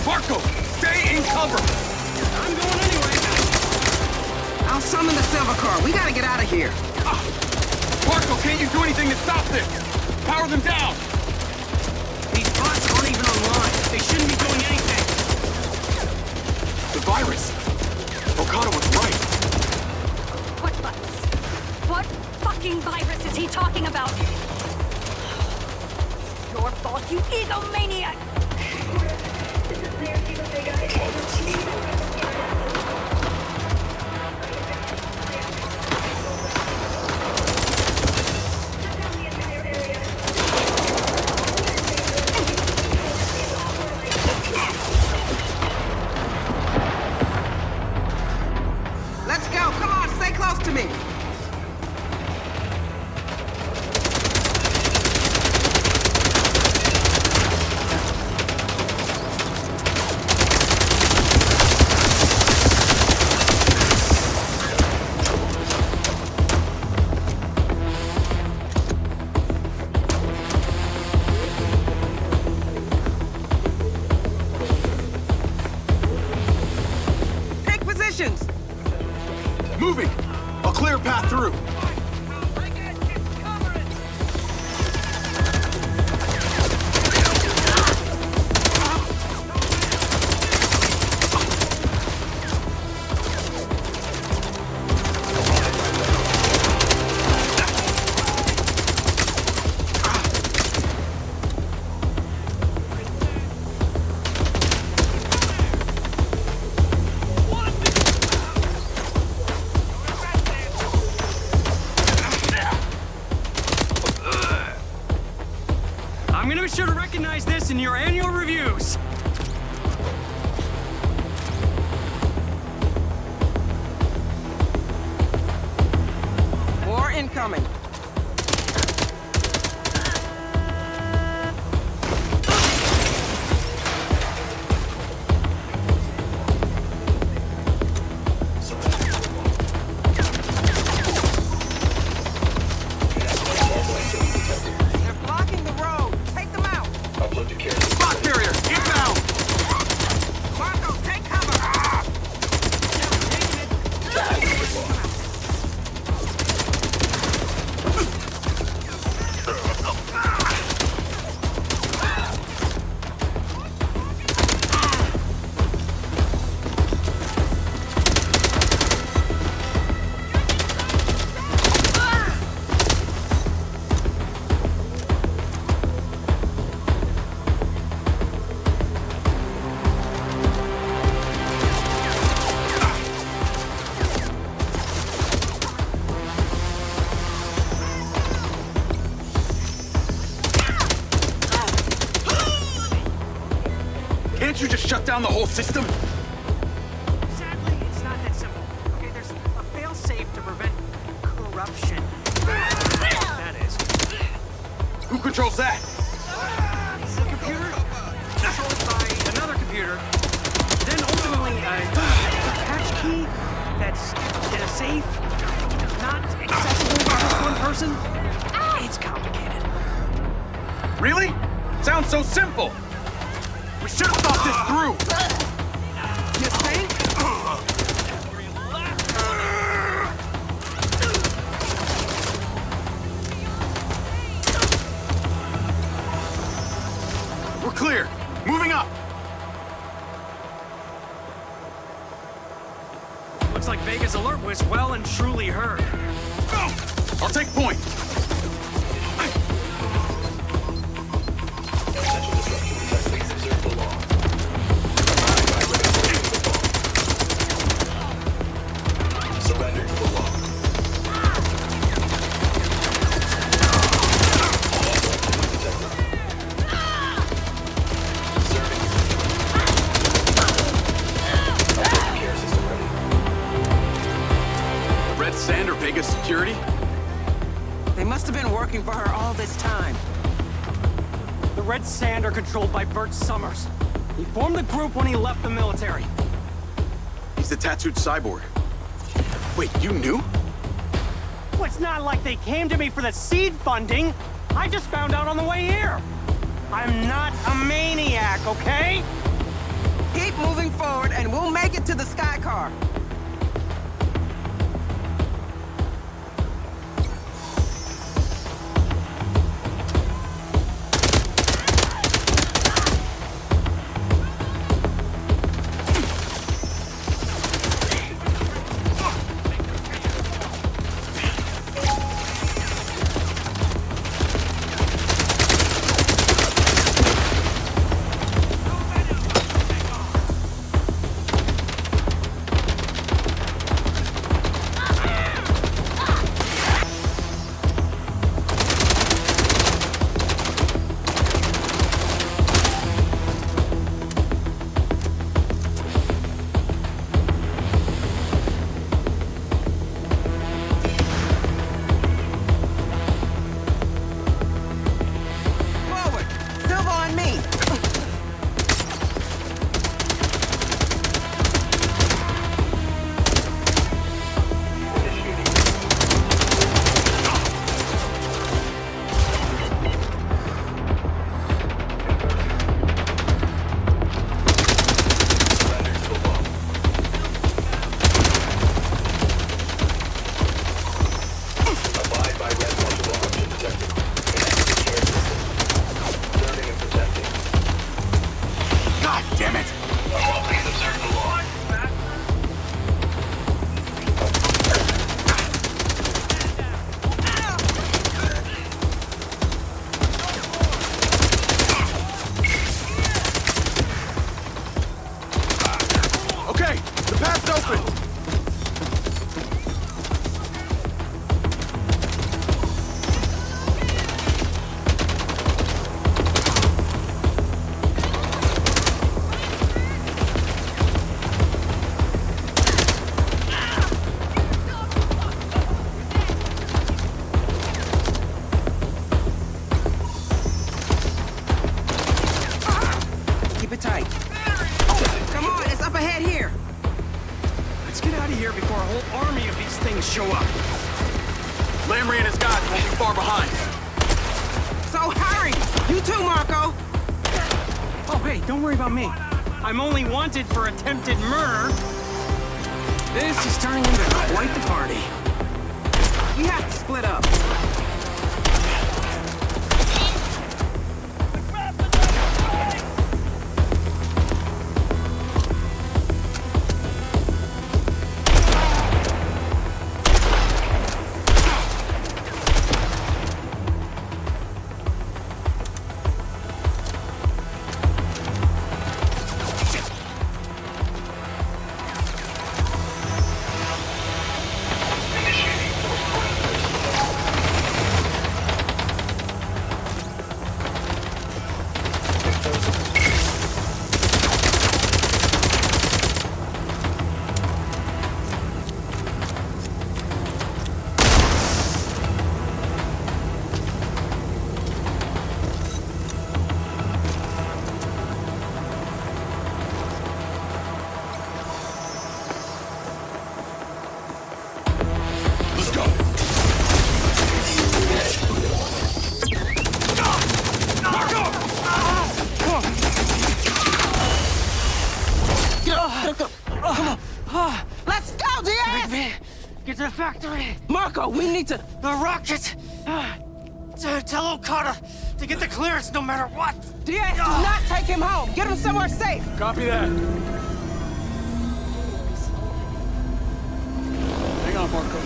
Marco, stay in cover. I'm going anyway. I'll summon the Silva car. We gotta get out of here. Marco, can't you do anything to stop this? Power them down. These bots aren't even online. They shouldn't be doing anything. The virus. Okada was right. What virus? What fucking virus is he talking about? Your fault, you egomaniac! Let's go. Come on, stay close to me. positions! Moving! I'll clear a path through. I'm gonna be sure to recognize this in your annual reviews. More incoming. They're blocking the road. Take them out. Uplift to carry. Spot carrier, inbound! Marco, take cover. Can't you just shut down the whole system? Sadly, it's not that simple. Okay, there's a fail-safe to prevent corruption. That is. Who controls that? The computer controlled by another computer. Then ultimately, a hatch key that's in a safe, not accessible to just one person. It's complicated. Really? Sounds so simple! We should have thought this through! You think? We're clear! Moving up! Looks like Vega's alert was well and truly heard. Go! I'll take point! Potential disruption detected. Observe the law. Surrender to the law. Detected. Observing. Uplift care system ready. Red Sand or Vegas security? They must have been working for her all this time. The Red Sand are controlled by Bert Summers. He formed the group when he left the military. He's the tattooed cyborg. Wait, you knew? Well, it's not like they came to me for the seed funding. I just found out on the way here. I'm not a maniac, okay? Keep moving forward and we'll make it to the sky car. Okay, the path's open! Keep it tight. Oh, come on, it's up ahead here. Let's get out of here before a whole army of these things show up. Lamry and his guys won't be far behind. So hurry! You too, Marco! Oh, hey, don't worry about me. I'm only wanted for attempted murder. This is turning into quite the party. We have to split up. Let's go, Diaz! Get to the factory! Marco, we need to... The rocket! Tell Okada to get the clearance no matter what! Diaz, do not take him home! Get him somewhere safe! Copy that. Hang on, Marco.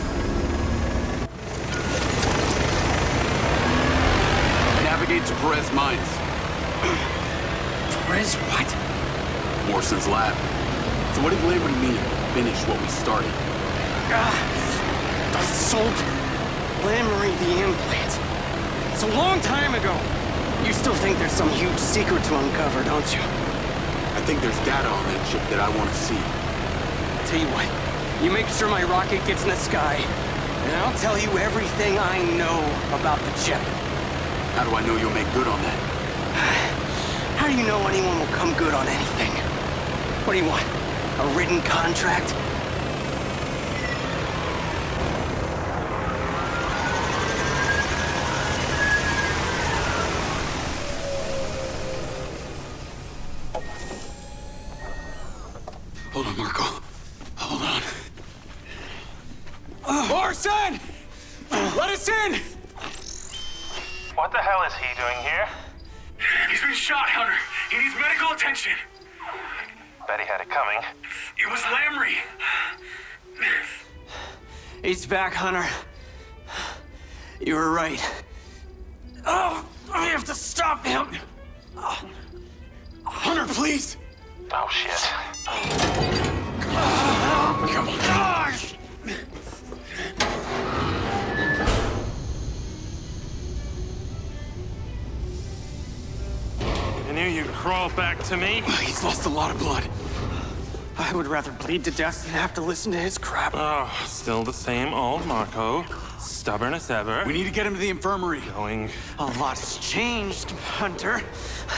Navigate to Perez Mines. Perez what? Morrison's lab. So what did Lamry mean? Finish what we started. I sold Lamry the implant. It's a long time ago. You still think there's some huge secret to uncover, don't you? I think there's data on that chip that I want to see. Tell you what, you make sure my rocket gets in the sky, and I'll tell you everything I know about the chip. How do I know you'll make good on that? How do you know anyone will come good on anything? What do you want? A written contract? Hold on, Marco. Hold on. Morrison! Let us in! What the hell is he doing here? He's been shot, Hunter. He needs medical attention. Bet he had it coming. It was Lamry. He's back, Hunter. You were right. Oh, I have to stop him. Hunter, please! Oh, shit. Come on. Gosh! I knew you'd crawl back to me. He's lost a lot of blood. I would rather bleed to death than have to listen to his crap. Oh, still the same old Marco. Stubborn as ever. We need to get him to the infirmary. Going. A lot has changed, Hunter.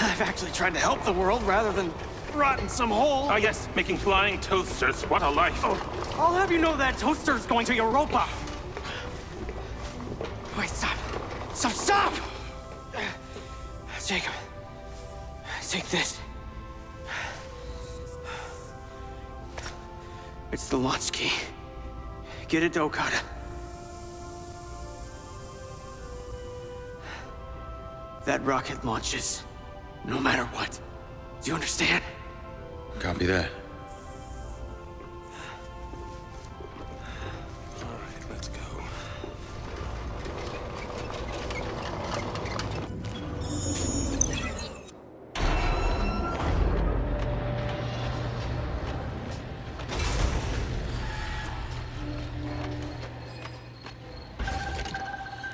I've actually tried to help the world rather than rot in some hole. Ah, yes, making flying toasters. What a life. Oh, I'll have you know that toaster's going to Europa. Wait, stop. Stop! Jacob, take this. It's the launch key. Get it to Okada. That rocket launches no matter what. Do you understand? Copy that. All right, let's go.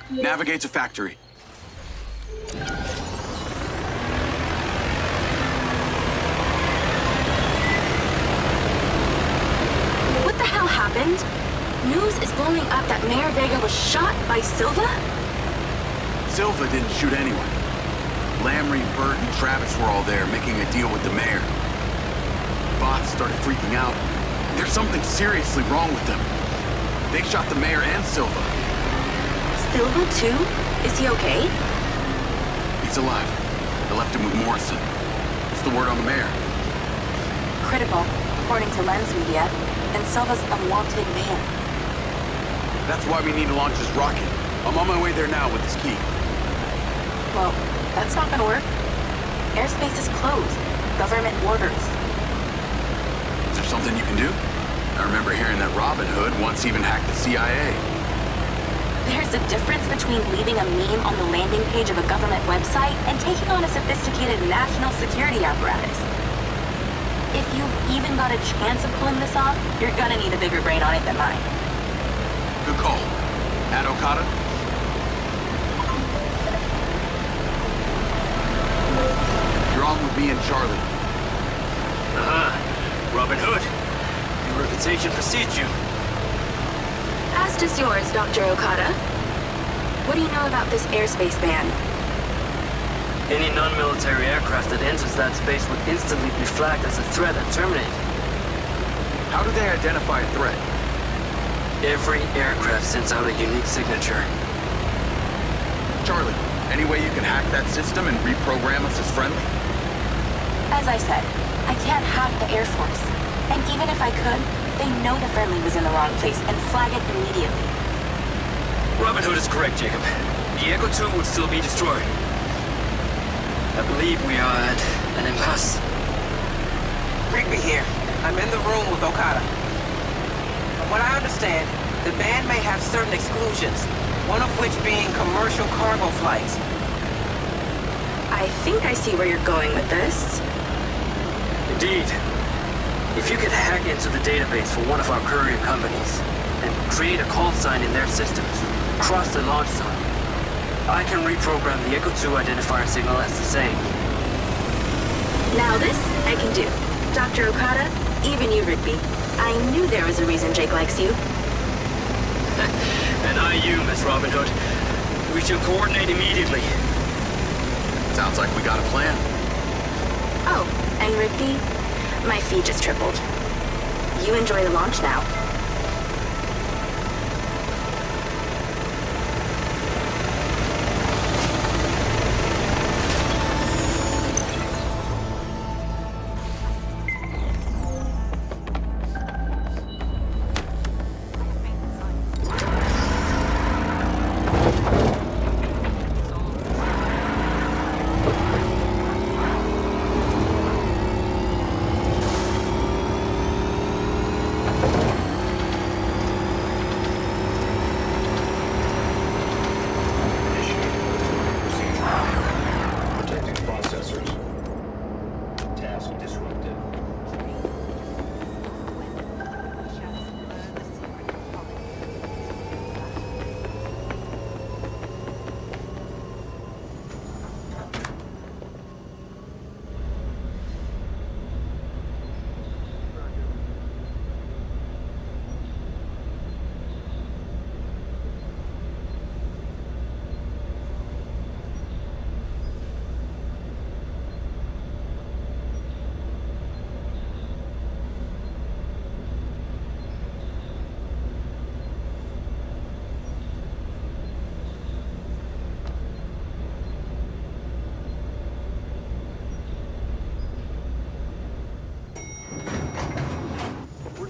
Navigate to factory. What the hell happened? News is blowing up that Mayor Vega was shot by Silva? Silva didn't shoot anyone. Lamry, Burt, and Travis were all there making a deal with the mayor. Bots started freaking out. There's something seriously wrong with them. They shot the mayor and Silva. Silva too? Is he okay? He's alive. I left him with Morrison. What's the word on the mayor? Critical, according to Lens Media, and Silva's a wanted man. That's why we need to launch this rocket. I'm on my way there now with this key. Well, that's not gonna work. Airspace is closed. Government orders. Is there something you can do? I remember hearing that Robin Hood once even hacked the CIA. There's a difference between leaving a meme on the landing page of a government website and taking on a sophisticated national security apparatus. If you've even got a chance of pulling this off, you're gonna need a bigger brain on it than mine. Good call. At Okada? You're on with me and Charlie. Robin Hood. Your reputation precedes you. As does yours, Dr. Okada. What do you know about this airspace ban? Any non-military aircraft that enters that space would instantly be flagged as a threat and terminated. How do they identify a threat? Every aircraft sends out a unique signature. Charlie, any way you can hack that system and reprogram us as friendly? As I said, I can't hack the Air Force. And even if I could, they know the friendly was in the wrong place and flag it immediately. Robin Hood is correct, Jacob. The Echo 2 would still be destroyed. I believe we are at an impasse. Rigby here. I'm in the room with Okada. From what I understand, the ban may have certain exclusions, one of which being commercial cargo flights. I think I see where you're going with this. Indeed. If you could hack into the database for one of our courier companies and create a call sign in their systems, cross the launch zone, I can reprogram the Echo 2 identifier signal as the same. Now this, I can do. Dr. Okada, even you, Rigby. I knew there was a reason Jake likes you. And I you, Miss Robin Hood. We shall coordinate immediately. Sounds like we got a plan. Oh, and Rigby, my fee just tripled. You enjoy the launch now.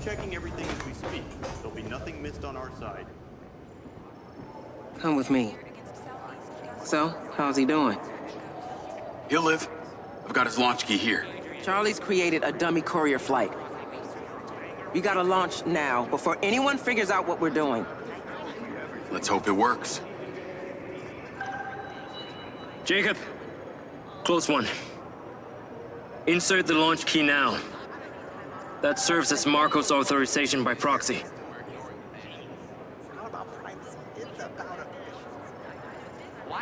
Checking everything as we speak. There'll be nothing missed on our side. Come with me. So, how's he doing? He'll live. I've got his launch key here. Charlie's created a dummy courier flight. We gotta launch now, before anyone figures out what we're doing. Let's hope it works. Jacob, close one. Insert the launch key now. That serves as Marco's authorization by proxy.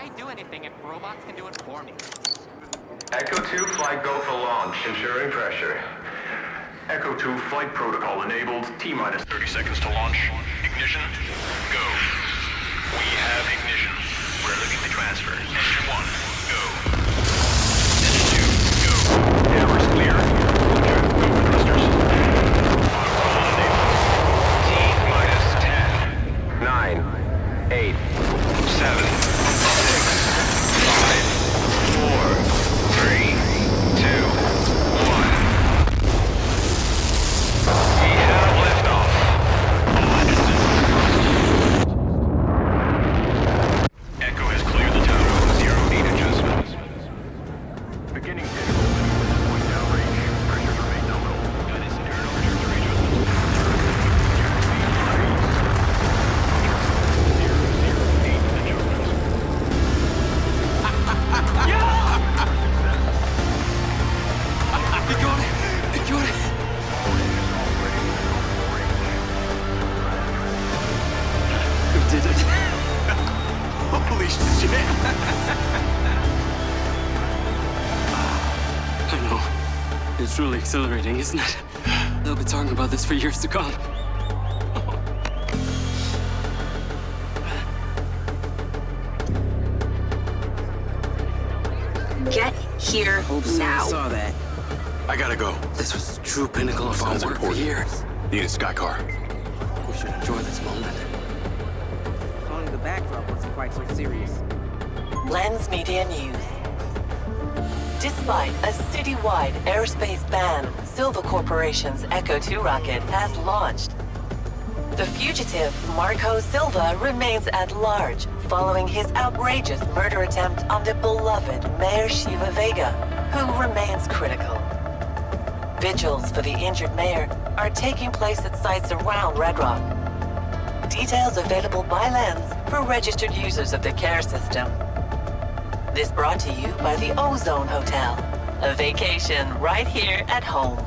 Why do anything if robots can do it for me? Echo 2, flight go for launch. Ensuring pressure. Echo 2, flight protocol enabled. T-minus 30 seconds to launch. Ignition, go. We have ignition. We're looking to transfer. Engine 1, go. Engine 2, go. Cameras clear. Check, go for thrusters. Auto enabled. T-minus 10, 9, 8, 7, 6, 5, 4, 3, 2, 1. We have liftoff. All engines in. Echo has cleared the tower. Zero need adjustments. Beginning vehicle. Point down range. Pressures remain nominal. Guidance and internal trajectory adjustments. Holy shit! I know. It's really exhilarating, isn't it? They'll be talking about this for years to come. Get here now. Saw that. I gotta go. This was the true pinnacle of our Sounds work important. for years. Need a sky car. We should enjoy this moment. Only the backdrop wasn't quite so serious. Lens Media News. Despite a citywide airspace ban, Silva Corporation's Echo 2 rocket has launched. The fugitive, Marco Silva, remains at large following his outrageous murder attempt on the beloved Mayor Shiva Vega, who remains critical. Vigils for the injured mayor are taking place at sites around Red Rock. Details available by Lens for registered users of the care system. This brought to you by the Ozone Hotel, a vacation right here at home.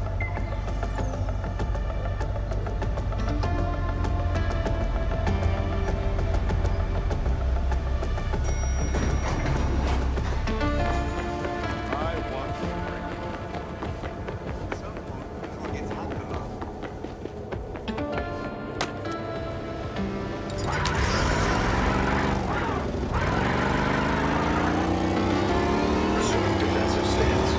Resume defensive stance.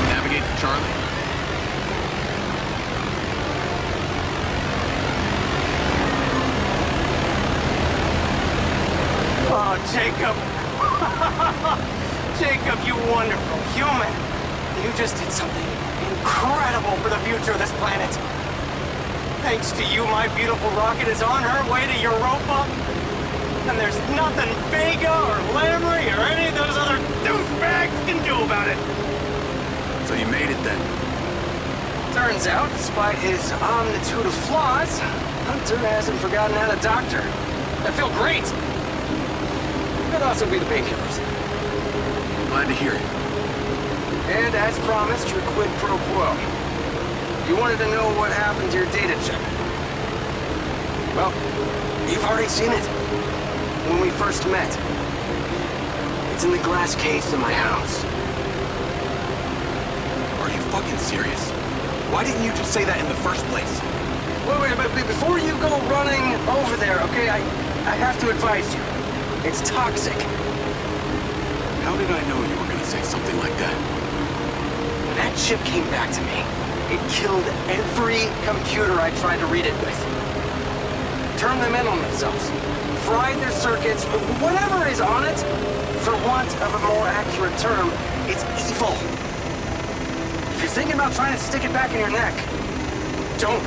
Navigate to Charlie. Oh, Jacob. Jacob, you wonderful human. You just did something incredible for the future of this planet. Thanks to you, my beautiful rocket is on her way to Europa. And there's nothing Vega or Lamry or any of those other douchebags can do about it. So you made it then. Turns out, despite his omnitude of flaws, Hunter hasn't forgotten how to doctor. I feel great. Could also be the painkillers. Glad to hear it. And as promised, your quid pro quo. You wanted to know what happened to your data chip. Well, you've already seen it. When we first met. It's in the glass case in my house. Are you fucking serious? Why didn't you just say that in the first place? Wait, before you go running over there, okay, I have to advise you. It's toxic. How did I know you were gonna say something like that? When that chip came back to me, it killed every computer I tried to read it with. Turned them in on themselves. Fried their circuits, whatever is on it, for want of a more accurate term, it's evil. If you're thinking about trying to stick it back in your neck, don't.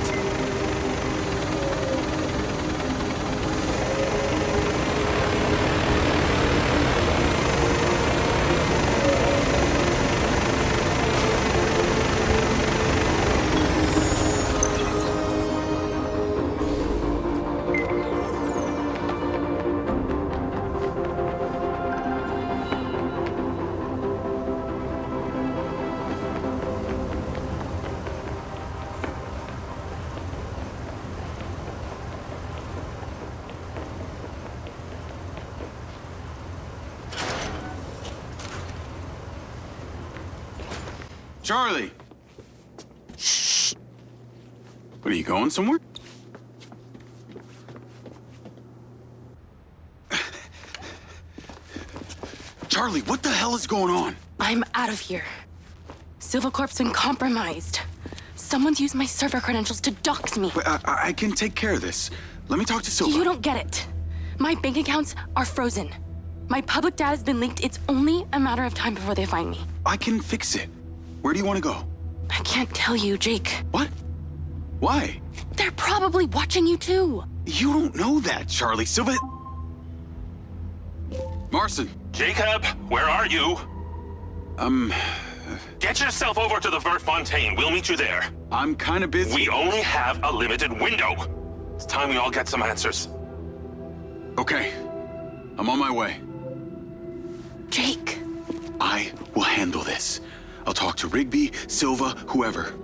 Charlie! Shh. What, are you going somewhere? Charlie, what the hell is going on? I'm out of here. Silva Corp's been compromised. Someone's used my server credentials to dox me. Wait, I can take care of this. Let me talk to Silva. You don't get it. My bank accounts are frozen. My public data's been leaked. It's only a matter of time before they find me. I can fix it. Where do you want to go? I can't tell you, Jake. What? Why? They're probably watching you too. You don't know that, Charlie. Silva... Morrison. Jacob, where are you? Get yourself over to the Vertfontein. We'll meet you there. I'm kind of busy. We only have a limited window. It's time we all get some answers. Okay. I'm on my way. Jake. I will handle this. I'll talk to Rigby, Silva, whoever.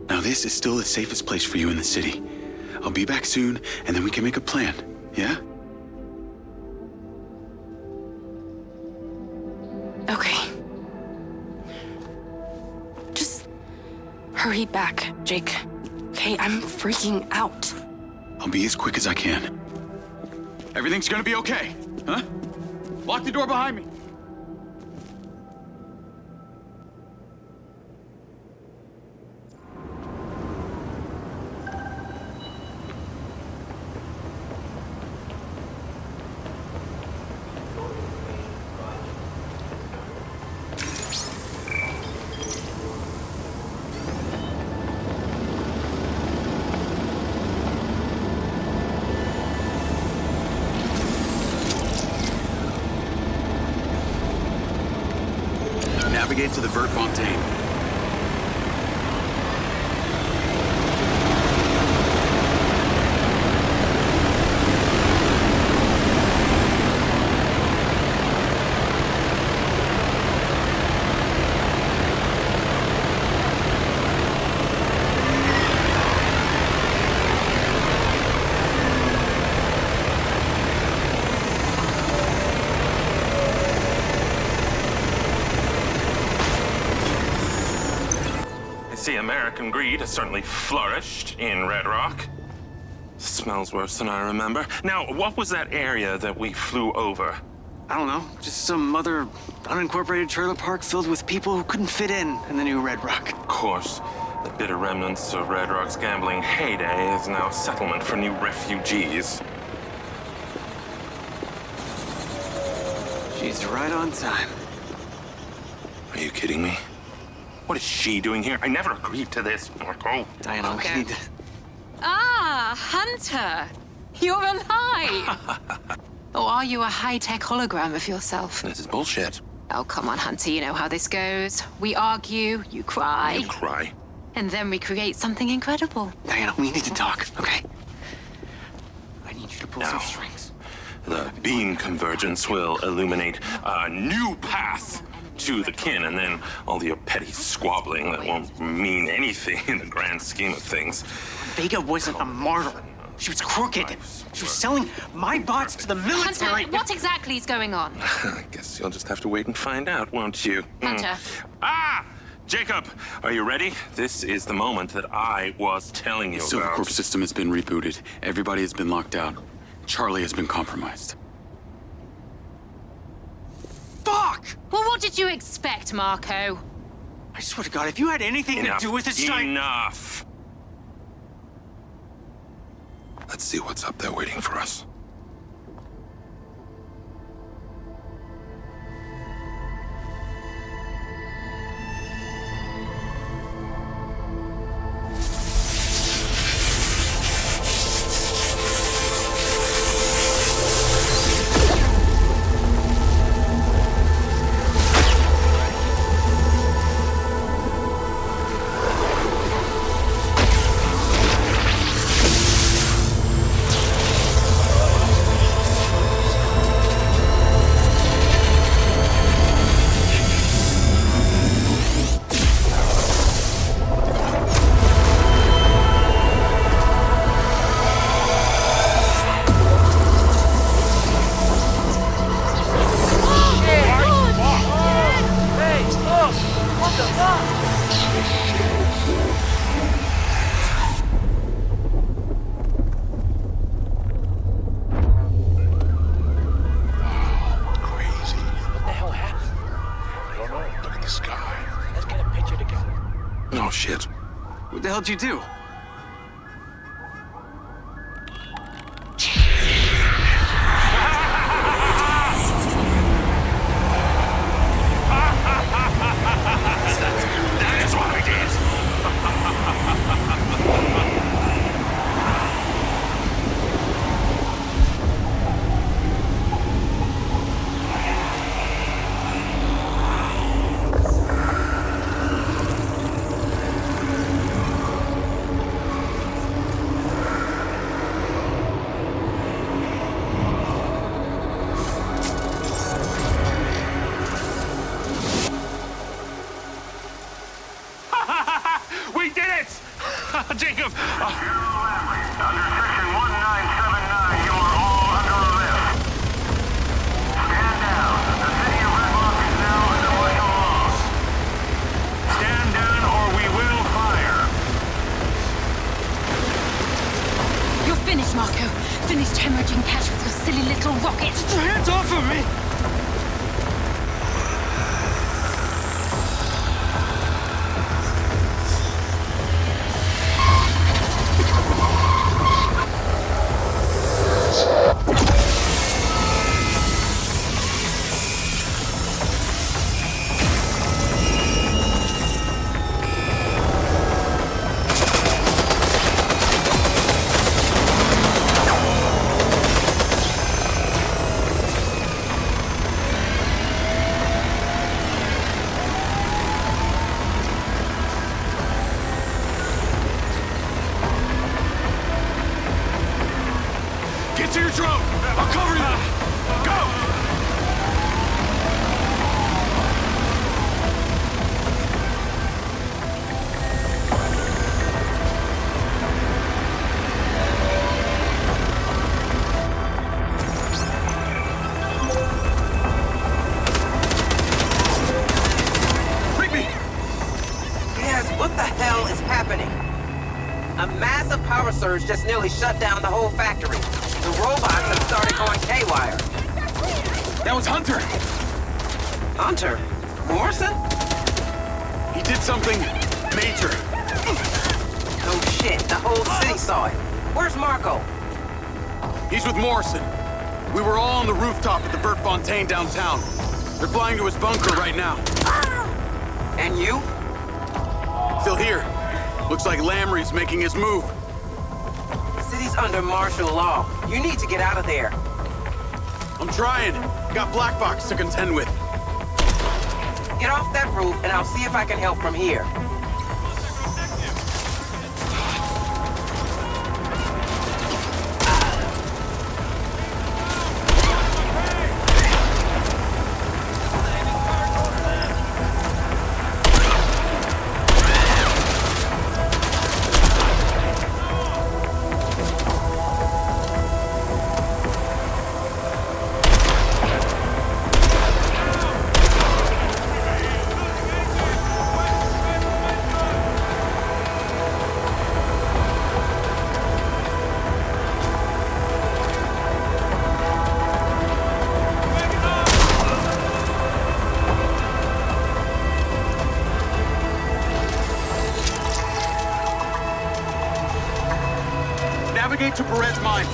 Now this is still the safest place for you in the city. I'll be back soon, and then we can make a plan, yeah? Okay. Just hurry back, Jake. Okay, I'm freaking out. I'll be as quick as I can. Everything's gonna be okay, huh? Lock the door behind me. Navigate to the Vertfontein. See, American greed has certainly flourished in Red Rock. Smells worse than I remember. Now, what was that area that we flew over? I don't know, just some other unincorporated trailer park filled with people who couldn't fit in the new Red Rock. Of course, the bitter remnants of Red Rock's gambling heyday is now a settlement for new refugees. She's right on time. Are you kidding me? What is she doing here? I never agreed to this, Marco. Diana, we need to... Ah, Hunter! You're alive! Or are you a high-tech hologram of yourself? This is bullshit. Oh, come on, Hunter, you know how this goes. We argue, you cry. You cry. And then we create something incredible. Diana, we need to talk, okay? I need you to pull some strings. The beam convergence will illuminate a new path to the kin, and then all your petty squabbling that won't mean anything in the grand scheme of things. Vega wasn't a martyr. She was crooked. She was selling my bots to the military. Hunter, what exactly is going on? I guess you'll just have to wait and find out, won't you? Hunter. Ah! Jacob, are you ready? This is the moment that I was telling you about. The Silva Corp system has been rebooted. Everybody has been locked out. Charlie has been compromised. Fuck! Well, what did you expect, Marco? I swear to God, if you had anything to do with this time... Enough! Let's see what's up there waiting for us. the sky. Let's get a picture together. Oh, shit. What the hell did you do? That is what I did. We did it! Jacob! Under section 1979, you are all under arrest. Stand down. The city of Red Rock is now under martial law. Stand down or we will fire. You're finished, Marco. Finished hemorrhaging cash with your silly little rockets. Hands off of me! Get to your drone! I'll cover you! Go! Diaz, what the hell is happening? A massive power surge just nearly shut down the whole factory. The robots have started going haywire. That was Hunter! Hunter? Morrison? He did something major. Oh shit, the whole city saw it. Where's Marco? He's with Morrison. We were all on the rooftop at the Burt Fontaine downtown. They're flying to his bunker right now. And you? Still here. Looks like Lamry's making his move. The city's under martial law. You need to get out of there. I'm trying. Got Black Box to contend with. Get off that roof and I'll see if I can help from here. Navigate to Perez Mines.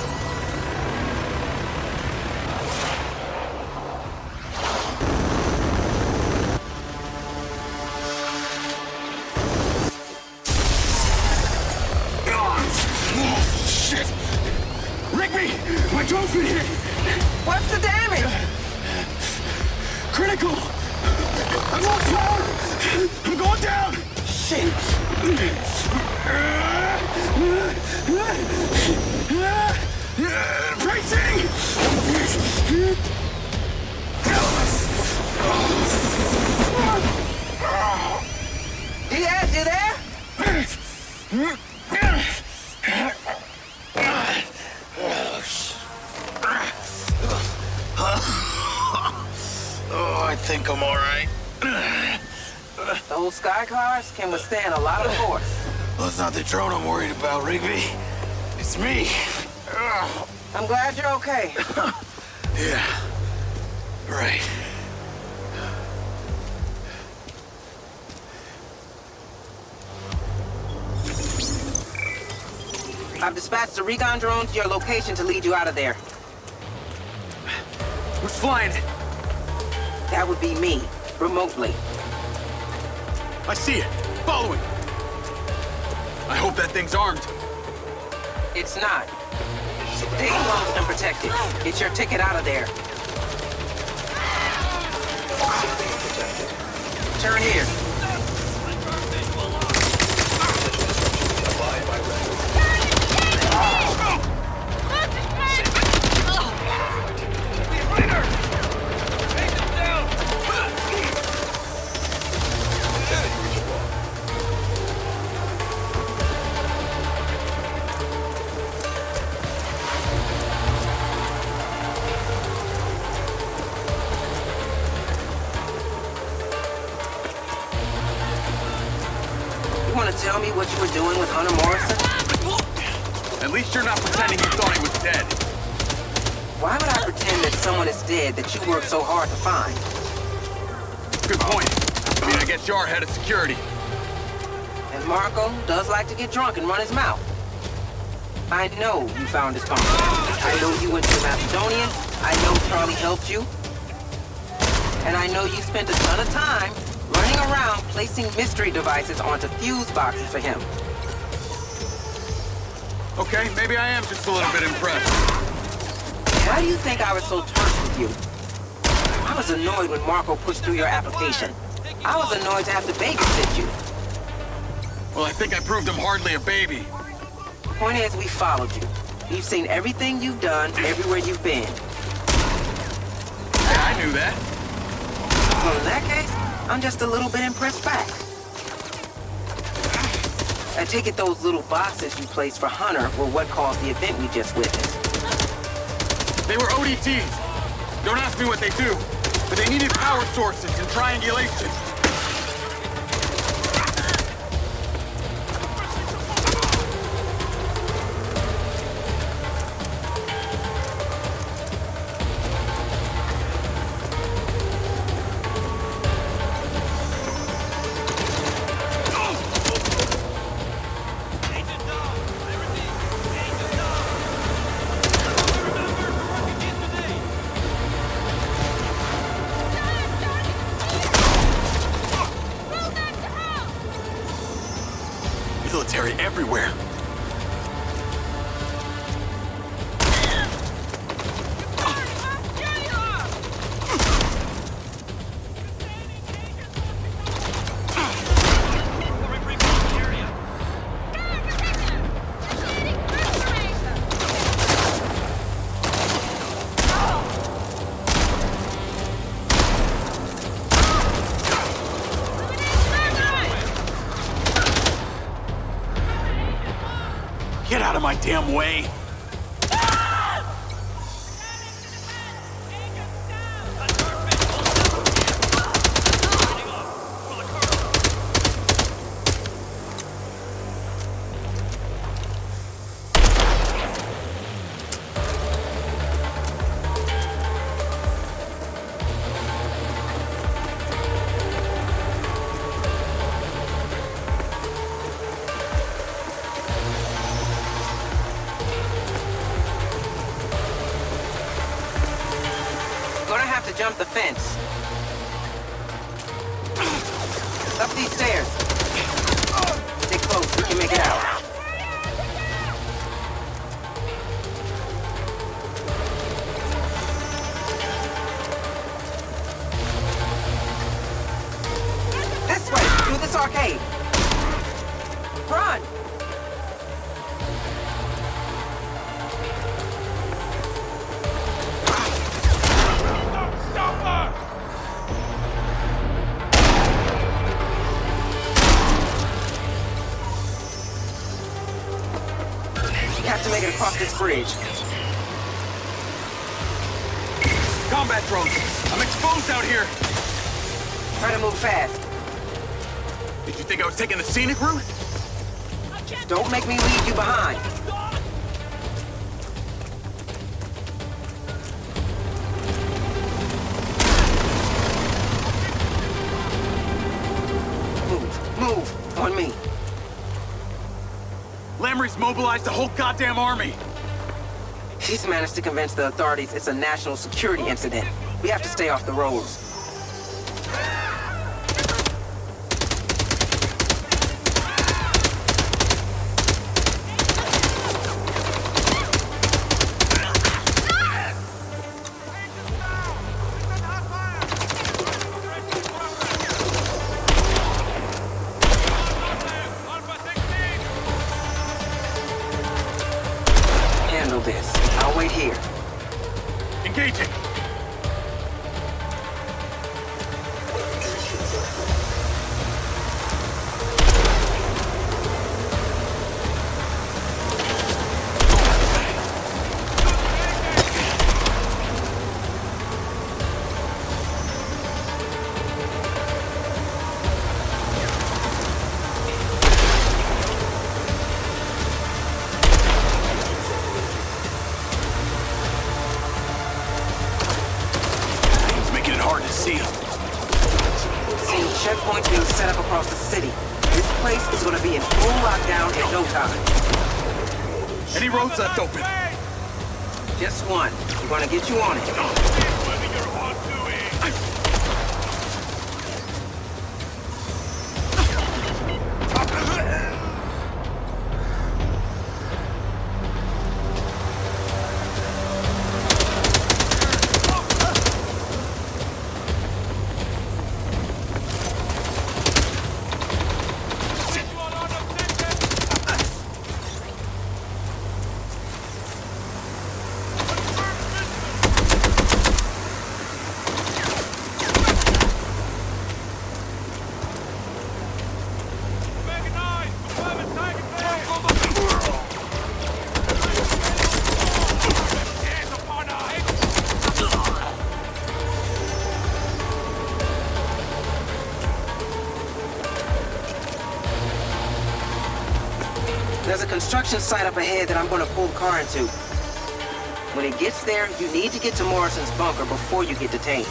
Shit! Rigby! My drone's been hit! What's the damage? Critical! I've lost power! I'm going down! Shit! Bracing! Diaz, you there? Oh, I think I'm all right. Those sky cars can withstand a lot of force. Well, it's not the drone I'm worried about, Rigby. It's me. I'm glad you're okay. Yeah. Right. I've dispatched a recon drone to your location to lead you out of there. Who's flying it? That would be me, remotely. I see it. Following. I hope that thing's armed. It's not. Stay close and protected. Get your ticket out of there. Turn here. Tell me what you were doing with Hunter Morrison? At least you're not pretending you thought he was dead. Why would I pretend that someone is dead that you worked so hard to find? Good point. I mean, I guess you're head of security. And Marco does like to get drunk and run his mouth. I know you found his phone. I know you went to the Macedonian. I know Charlie helped you. And I know you spent a ton of time running around placing mystery devices onto fuse boxes for him. Okay, maybe I am just a little bit impressed. Why do you think I was so terse with you? I was annoyed when Marco pushed through your application. I was annoyed to have to babysit you. Well, I think I proved him hardly a baby. Point is, we followed you. We've seen everything you've done, everywhere you've been. Yeah, I knew that. Well, in that case, I'm just a little bit impressed back. I take it those little boxes you placed for Hunter were what caused the event we just witnessed. They were ODTs. Don't ask me what they do, but they needed power sources and triangulation. Military everywhere. Get out of my damn way! Jump the fence. Up these stairs. Stay close, we can make it out. This way, through this arcade. Run! To make it across this bridge. Combat drones! I'm exposed out here! Try to move fast. Did you think I was taking the scenic route? Don't make me leave you behind. Move. On me. Lamry's mobilized the whole goddamn army. She's managed to convince the authorities it's a national security incident. We have to stay off the roads. Handle this. I'll wait here. Engaging. Checkpoints being set up across the city. This place is going to be in full lockdown in no time. Any roads left open? Just one. We're going to get you on it. There's a construction site up ahead that I'm going to pull the car into. When it gets there, you need to get to Morrison's bunker before you get detained.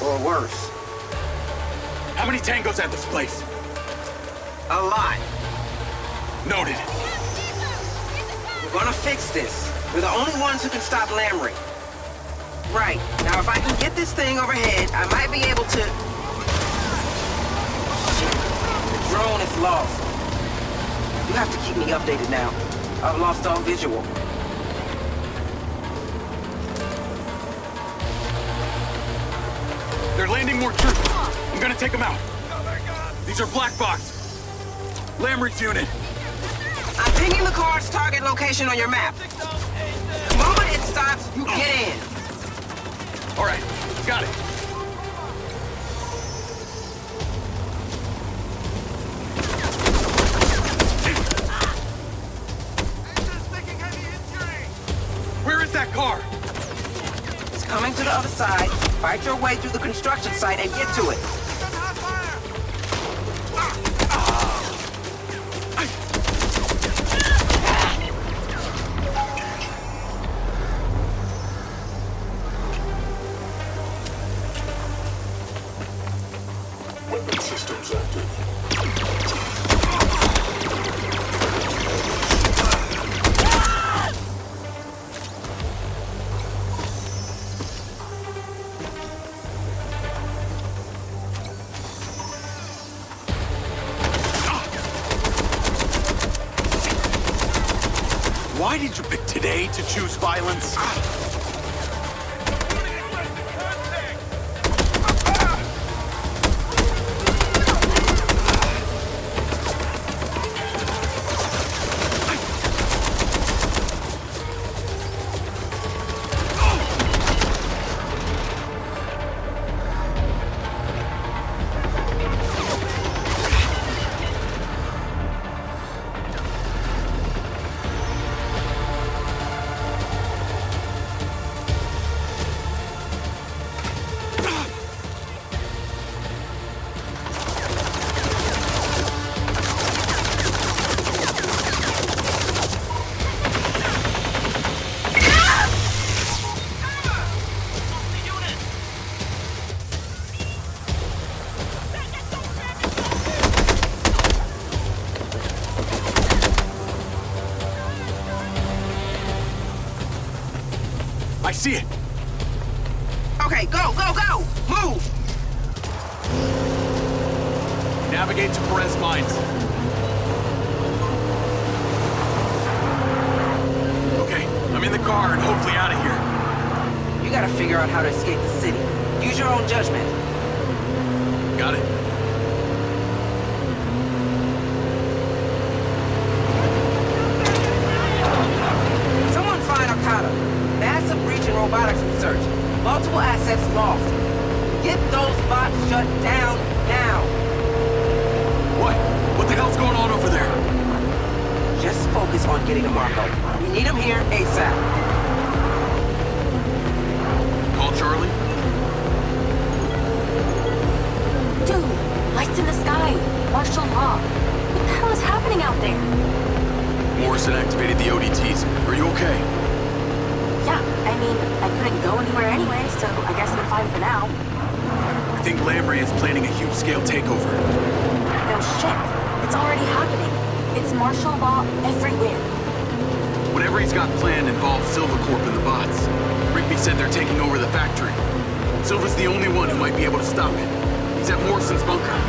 Or worse. How many tangos at this place? A lot. Noted. We're gonna fix this. We're the only ones who can stop Lamry. Right. Now, if I can get this thing overhead, I might be able to... The drone is lost. You have to keep me updated now. I've lost all visual. They're landing more troops. I'm gonna take them out. These are black box. Lamry's unit. I'm pinging the car's target location on your map. The moment it stops, you get in. All right, got it. Where is that car? It's coming to the other side. Fight your way through the construction site and get to it. Weapon systems active. Why did you pick today to choose violence? I see it. Okay, go, go, go! Move! Navigate to Perez Mines. Okay, I'm in the car and hopefully out of here. You gotta figure out how to escape the city. Use your own judgment. Got it. Someone find Okada. Massive breach in robotics research. Multiple assets lost. Get those bots shut down now. What? What the hell's going on over there? Just focus on getting to Marco. We need him here ASAP. Call Charlie? Dude, lights in the sky. Martial law. What the hell is happening out there? Morrison activated the ODTs. Are you okay? Yeah, I mean, I couldn't go anywhere anyway, so I guess I'm fine for now. I think Lamry is planning a huge-scale takeover. No shit. It's already happening. It's martial law everywhere. Whatever he's got planned involves Silva Corp and the bots. Rigby said they're taking over the factory. Silva's the only one who might be able to stop it. He's at Morrison's bunker.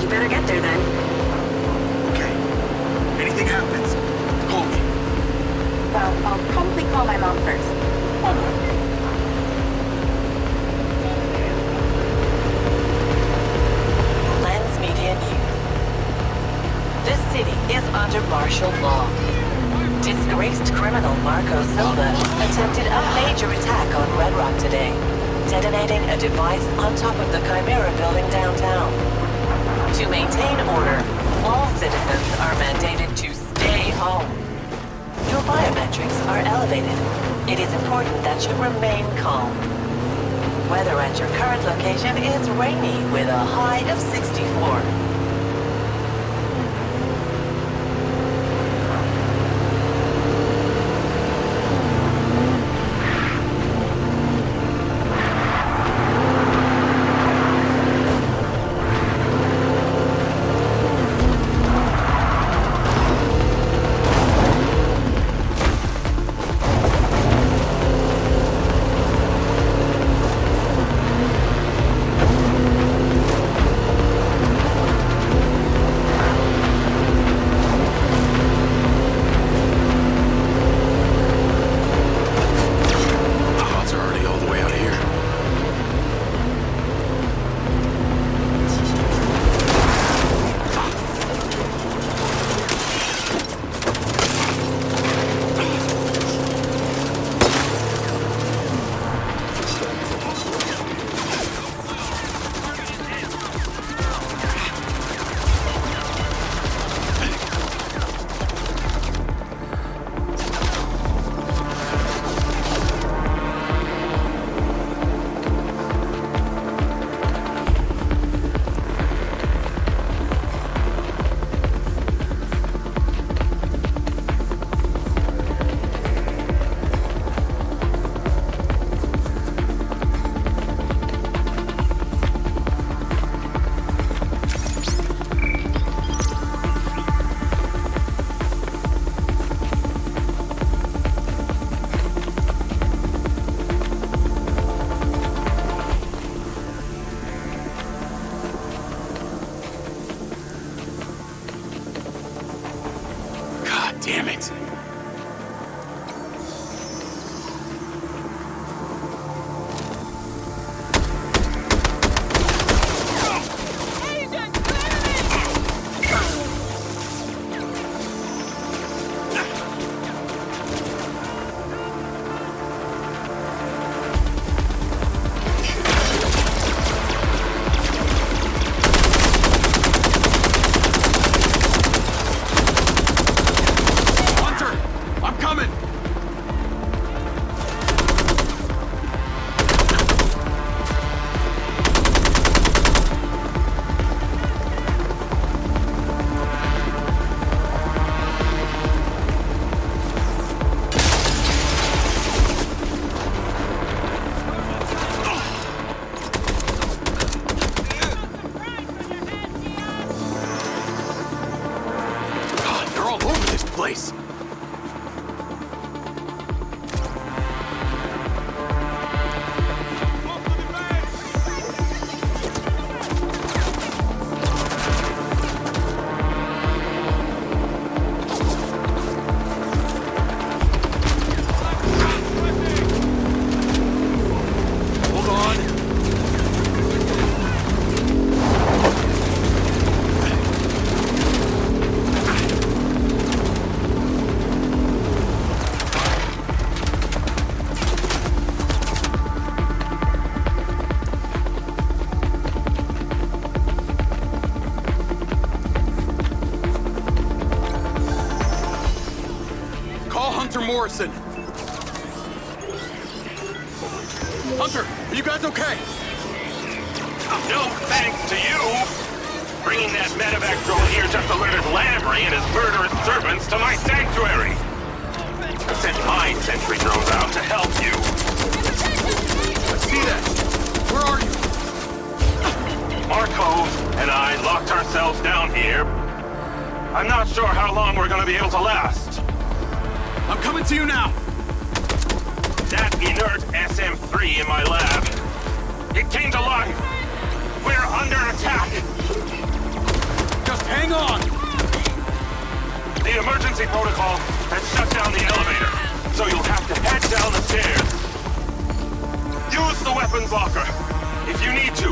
You better get there then. Okay. Anything happens, call me. Well, I'll probably call my mom first. Anyway. Lens Media News. This city is under martial law. Disgraced criminal Marco Silva attempted a major attack on Red Rock today, detonating a device on top of the Chimera building downtown. To maintain order, all citizens are mandated to stay home. Your biometrics are elevated. It is important that you remain calm. Weather at your current location is rainy with a high of 64. Damn it. Morrison. Hunter, are you guys okay? No thanks to you! Bringing that medevac drone here just alerted Lamry and his murderous servants to my sanctuary! I sent my sentry drones out to help you. I see that. Where are you? Marco and I locked ourselves down here. I'm not sure how long we're gonna be able to last. I'm coming to you now. That inert SM-3 in my lab. It came to life. We're under attack. Just hang on. The emergency protocol has shut down the elevator, so you'll have to head down the stairs. Use the weapons locker if you need to.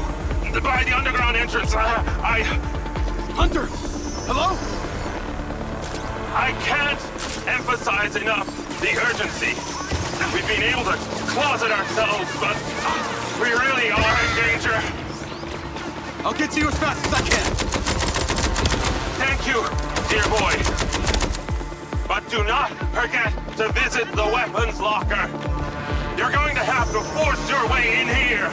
By the underground entrance, Hunter! Hello? I can't emphasize enough the urgency. We've been able to closet ourselves, but we really are in danger. I'll get to you as fast as I can. Thank you, dear boy. But do not forget to visit the weapons locker. You're going to have to force your way in here.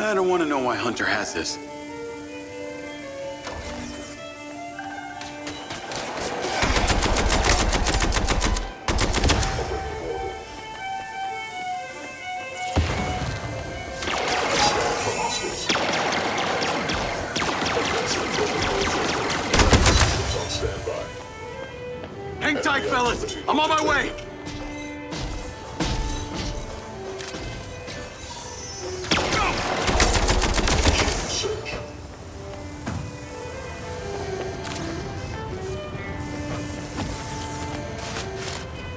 I don't want to know why Hunter has this. Hang tight, fellas! I'm on my way!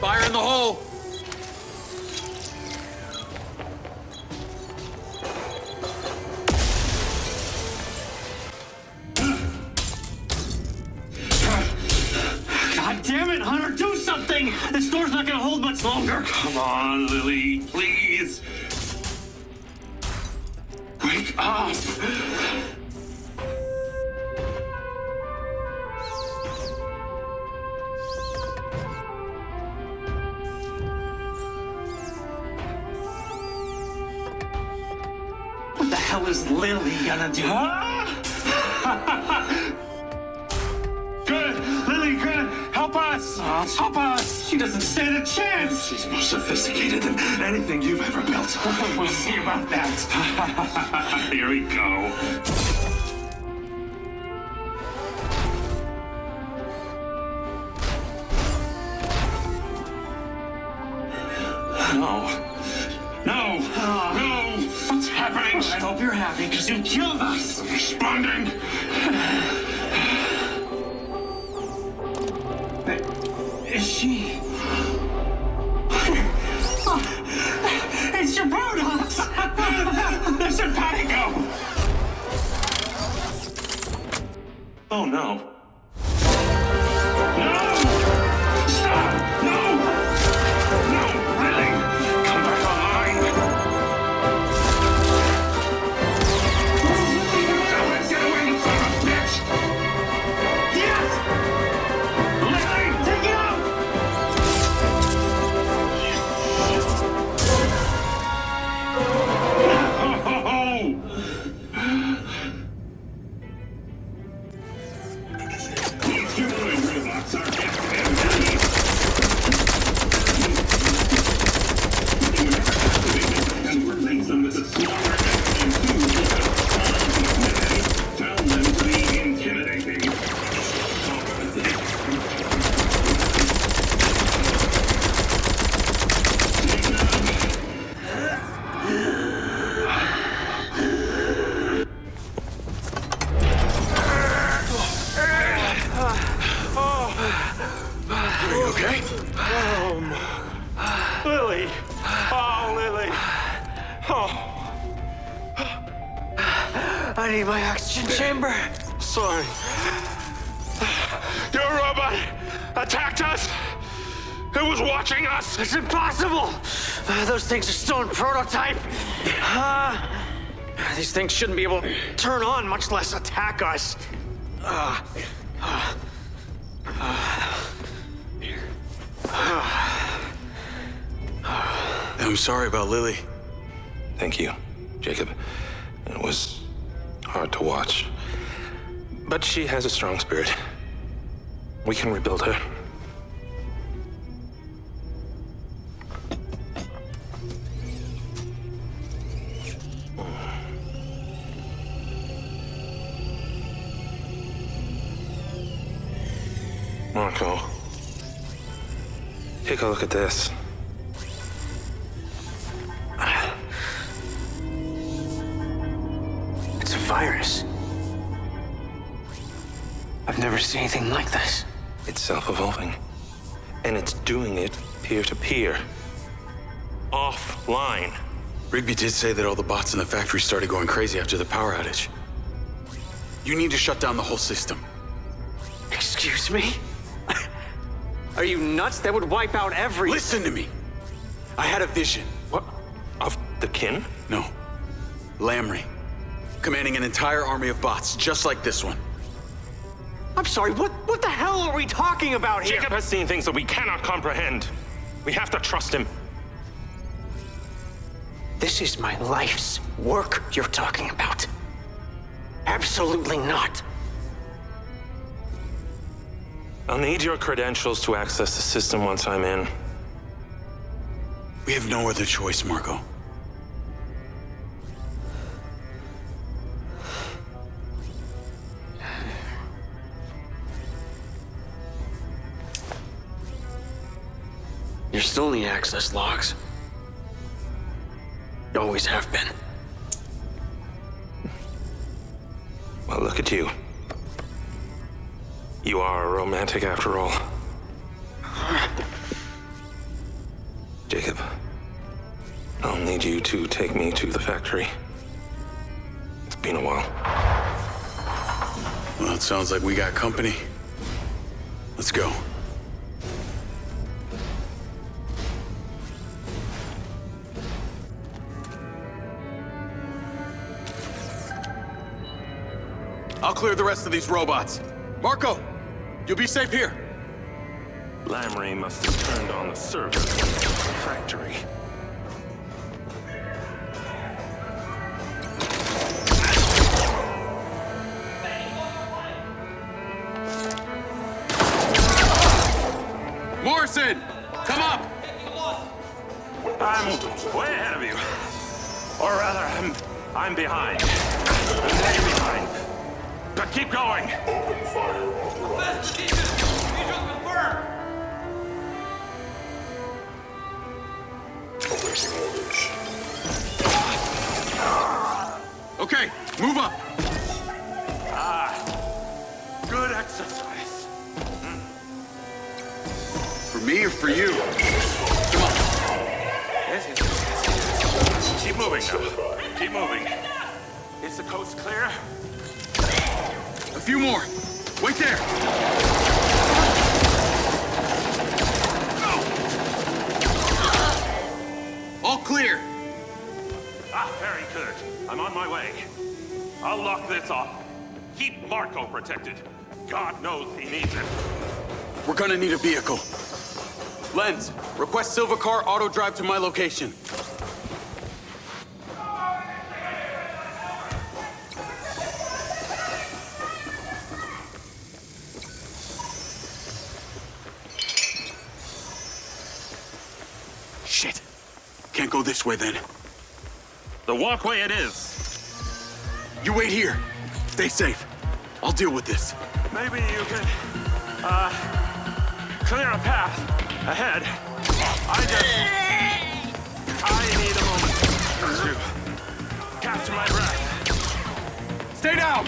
Fire in the hole! God damn it, Hunter, do something! This door's not gonna hold much longer. Come on, Lily, please. Wake up! What the hell is Lily gonna do? Good! Lily, good! Help us! Help us! She doesn't stand a chance! She's more sophisticated than anything you've ever built. We'll see about that. Here we go. No. No! No! What's happening? I hope you're happy, because you killed us! I'm responding! Is she... It's your products! There's your patico! Oh, no. No! Stop! No! No, really! Come back online! Don't get away, you son of a bitch! Diaz! Lily, take it out! I need my oxygen chamber. Sorry. Your robot attacked us. It was watching us. It's impossible. Those things are still in prototype. These things shouldn't be able to turn on, much less attack us. I'm sorry about Lily. Thank you, Jacob. It was hard to watch. But she has a strong spirit. We can rebuild her. Marco, take a look at this. It's a virus. I've never seen anything like this. It's self-evolving. And it's doing it peer-to-peer. Offline. Rigby did say that all the bots in the factory started going crazy after the power outage. You need to shut down the whole system. Excuse me? Are you nuts? That would wipe out every... Listen to me. I had a vision. What? Of the kin? No. Lamry. Commanding an entire army of bots, just like this one. I'm sorry, what the hell are we talking about here? Jacob has seen things that we cannot comprehend. We have to trust him. This is my life's work you're talking about. Absolutely not. I'll need your credentials to access the system once I'm in. We have no other choice, Marco. You're still in the access logs. You always have been. Well, look at you. You are a romantic after all. Jacob, I'll need you to take me to the factory. It's been a while. Well, it sounds like we got company. Let's go. I'll clear the rest of these robots. Marco, you'll be safe here. Lamry must have turned on the server in the factory. Morrison, come up! I'm way ahead of you. Or rather, I'm behind. I'm way behind. But keep going. Open fire authorized. Visual confirmed. Awaiting orders. Okay, move up. Good exercise. For me or for you? Come on. Yes. Keep moving now. Keep moving. Is the coast clear? A few more. Wait there. All clear. Very good. I'm on my way. I'll lock this off. Keep Marco protected. God knows he needs it. We're gonna need a vehicle. Lens, request Silva car auto drive to my location. Shit. Can't go this way then. The walkway it is. You wait here. Stay safe. I'll deal with this. Maybe you could, clear a path ahead. I need a moment to catch my breath. Stay down!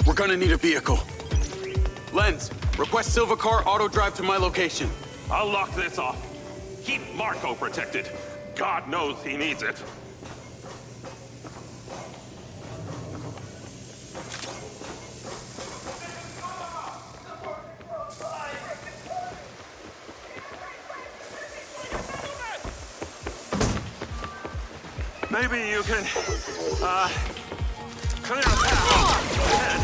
We're gonna need a vehicle. Lens, request Silva car auto drive to my location. I'll lock this off. Keep Marco protected. God knows he needs it. Maybe you can, clear a path ahead.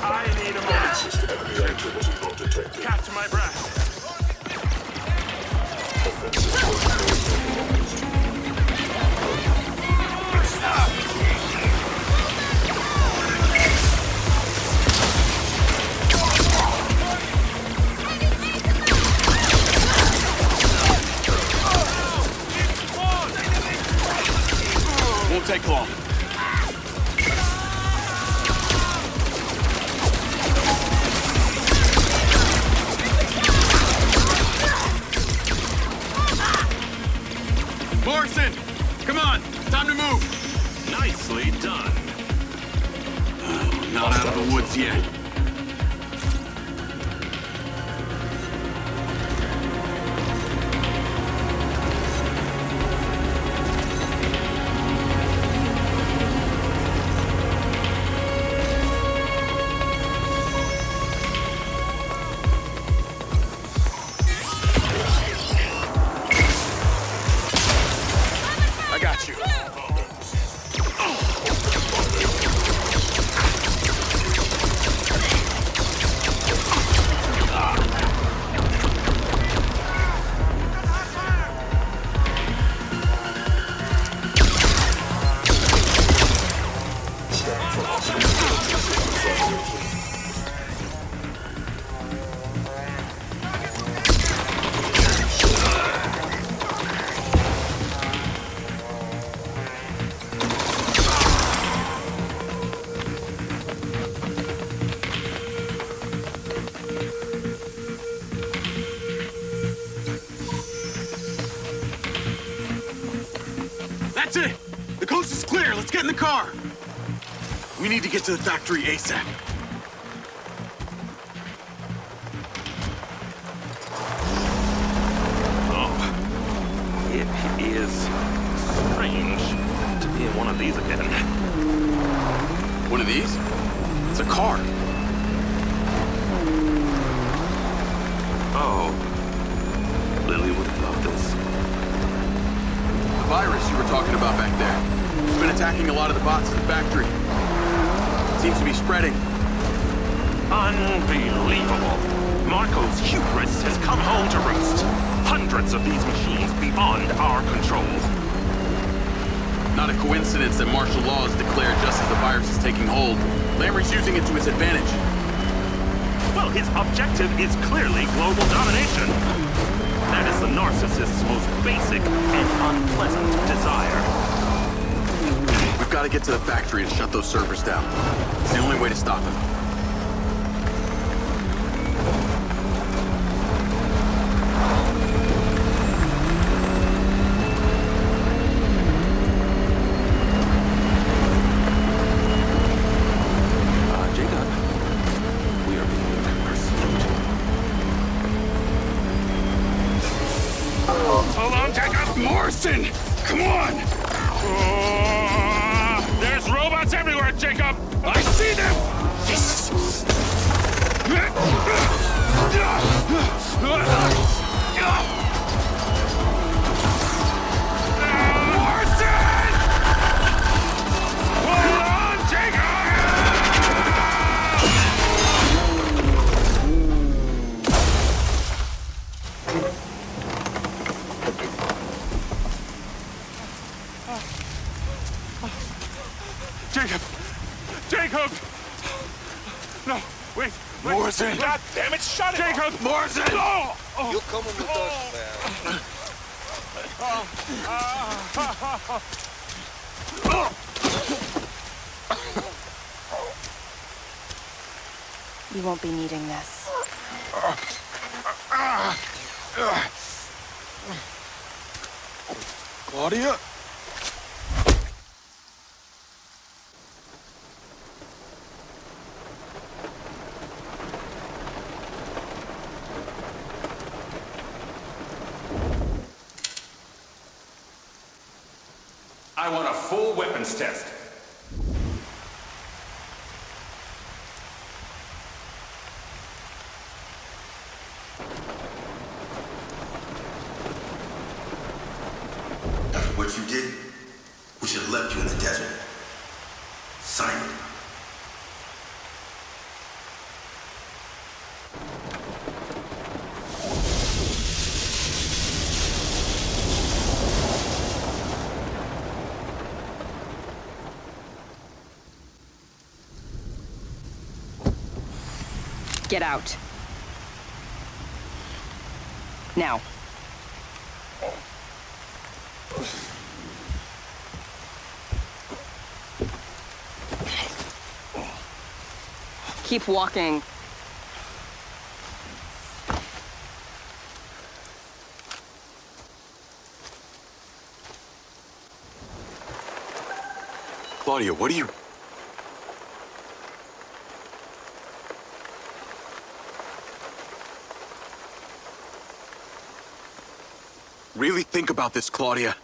I need a moment. Catch my breath. Won't take long. Morrison! Come on! Time to move! Nicely done. Not out of the woods yet. That's it! The coast is clear. Let's get in the car. We need to get to the factory ASAP. Oh, it is strange to be in one of these again. One of these? It's a car. Oh, Lily would have loved this. The virus you were talking about back there. It's been attacking a lot of the bots in the factory. Seems to be spreading. Unbelievable. Marco's hubris has come home to roost. Hundreds of these machines beyond our control. Not a coincidence that martial law is declared just as the virus is taking hold. Lamry's using it to his advantage. Well, his objective is clearly global domination. That is the narcissist's most basic and unpleasant desire. We've got to get to the factory and shut those servers down. It's the only way to stop him. Jacob, we are being pursued. Hold on, Jacob! Morrison! Come on! There's robots everywhere, Jacob! I see them! Yes! Morrison! Hold on, Jacob! Jacob! Jacob! No, wait. Morrison! God damn it, shut it! Jacob! Morrison! No! You're coming with us, man. You won't be needing this. Claudia? I want a full weapons test. After what you did, we should have left you in the desert. Sign it. Get out. Now. Keep walking. Claudia, what are you... Really think about this, Claudia.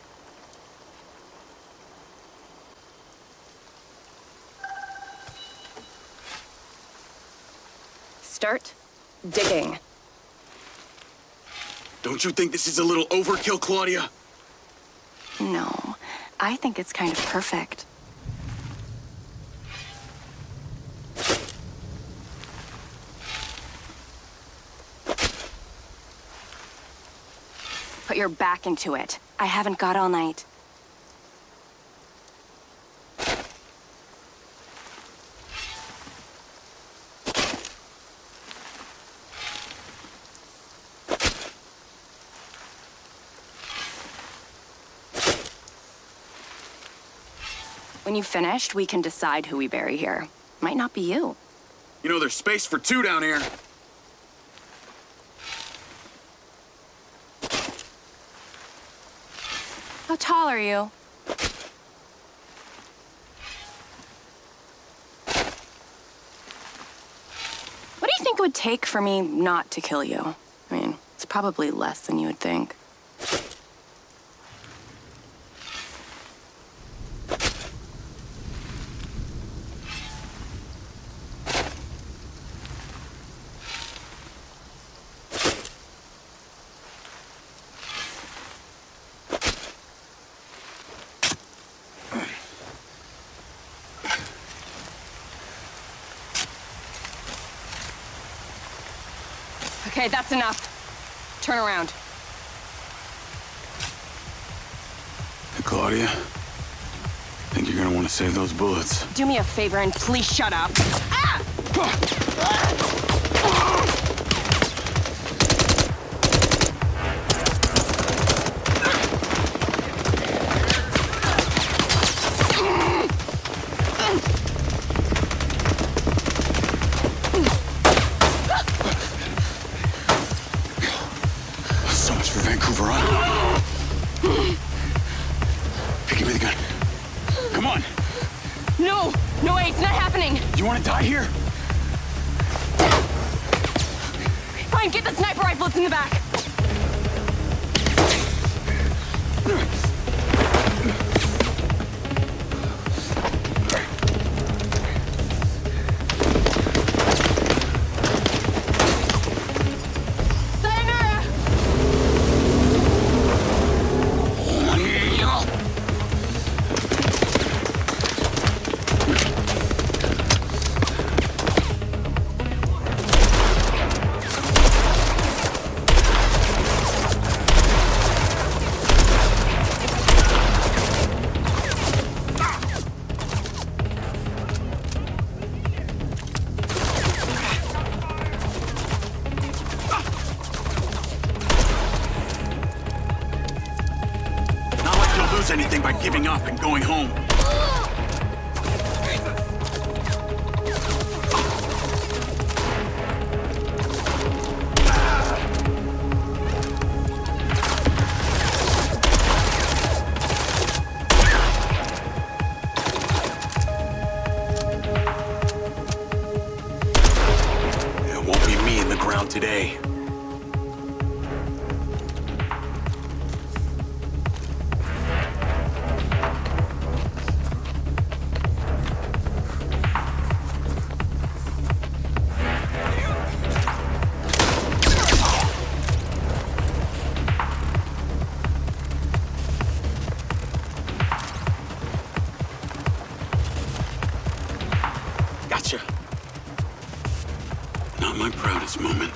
Start digging. Don't you think this is a little overkill, Claudia? No, I think it's kind of perfect. Put your back into it. I haven't got all night. When you've finished, we can decide who we bury here. Might not be you. You know, there's space for two down here. How tall are you? What do you think it would take for me not to kill you? I mean, it's probably less than you would think. Okay, that's enough. Turn around. Hey, Claudia. I think you're gonna want to save those bullets. Do me a favor and please shut up. Ah! So much for Vancouver, huh? Hey, give me the gun. Come on. No! No way, it's not happening! You want to die here? Fine, get the sniper rifle, it's in the back. lose anything by giving up and going home. It won't be me in the ground today. Gotcha. Not my proudest moment.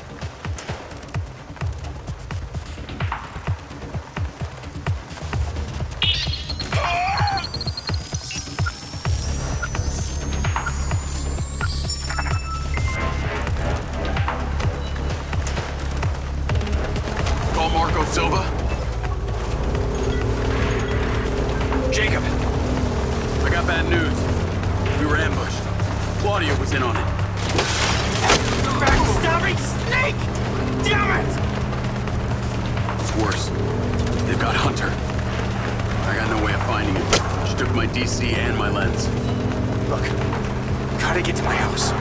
Call Marco Silva. Jacob. I got bad news. We were ambushed. Claudia was in on it. Backstabbing snake! Damn it! It's worse. They've got Hunter. I got no way of finding him. She took my DC and my lens. Look, gotta get to my house.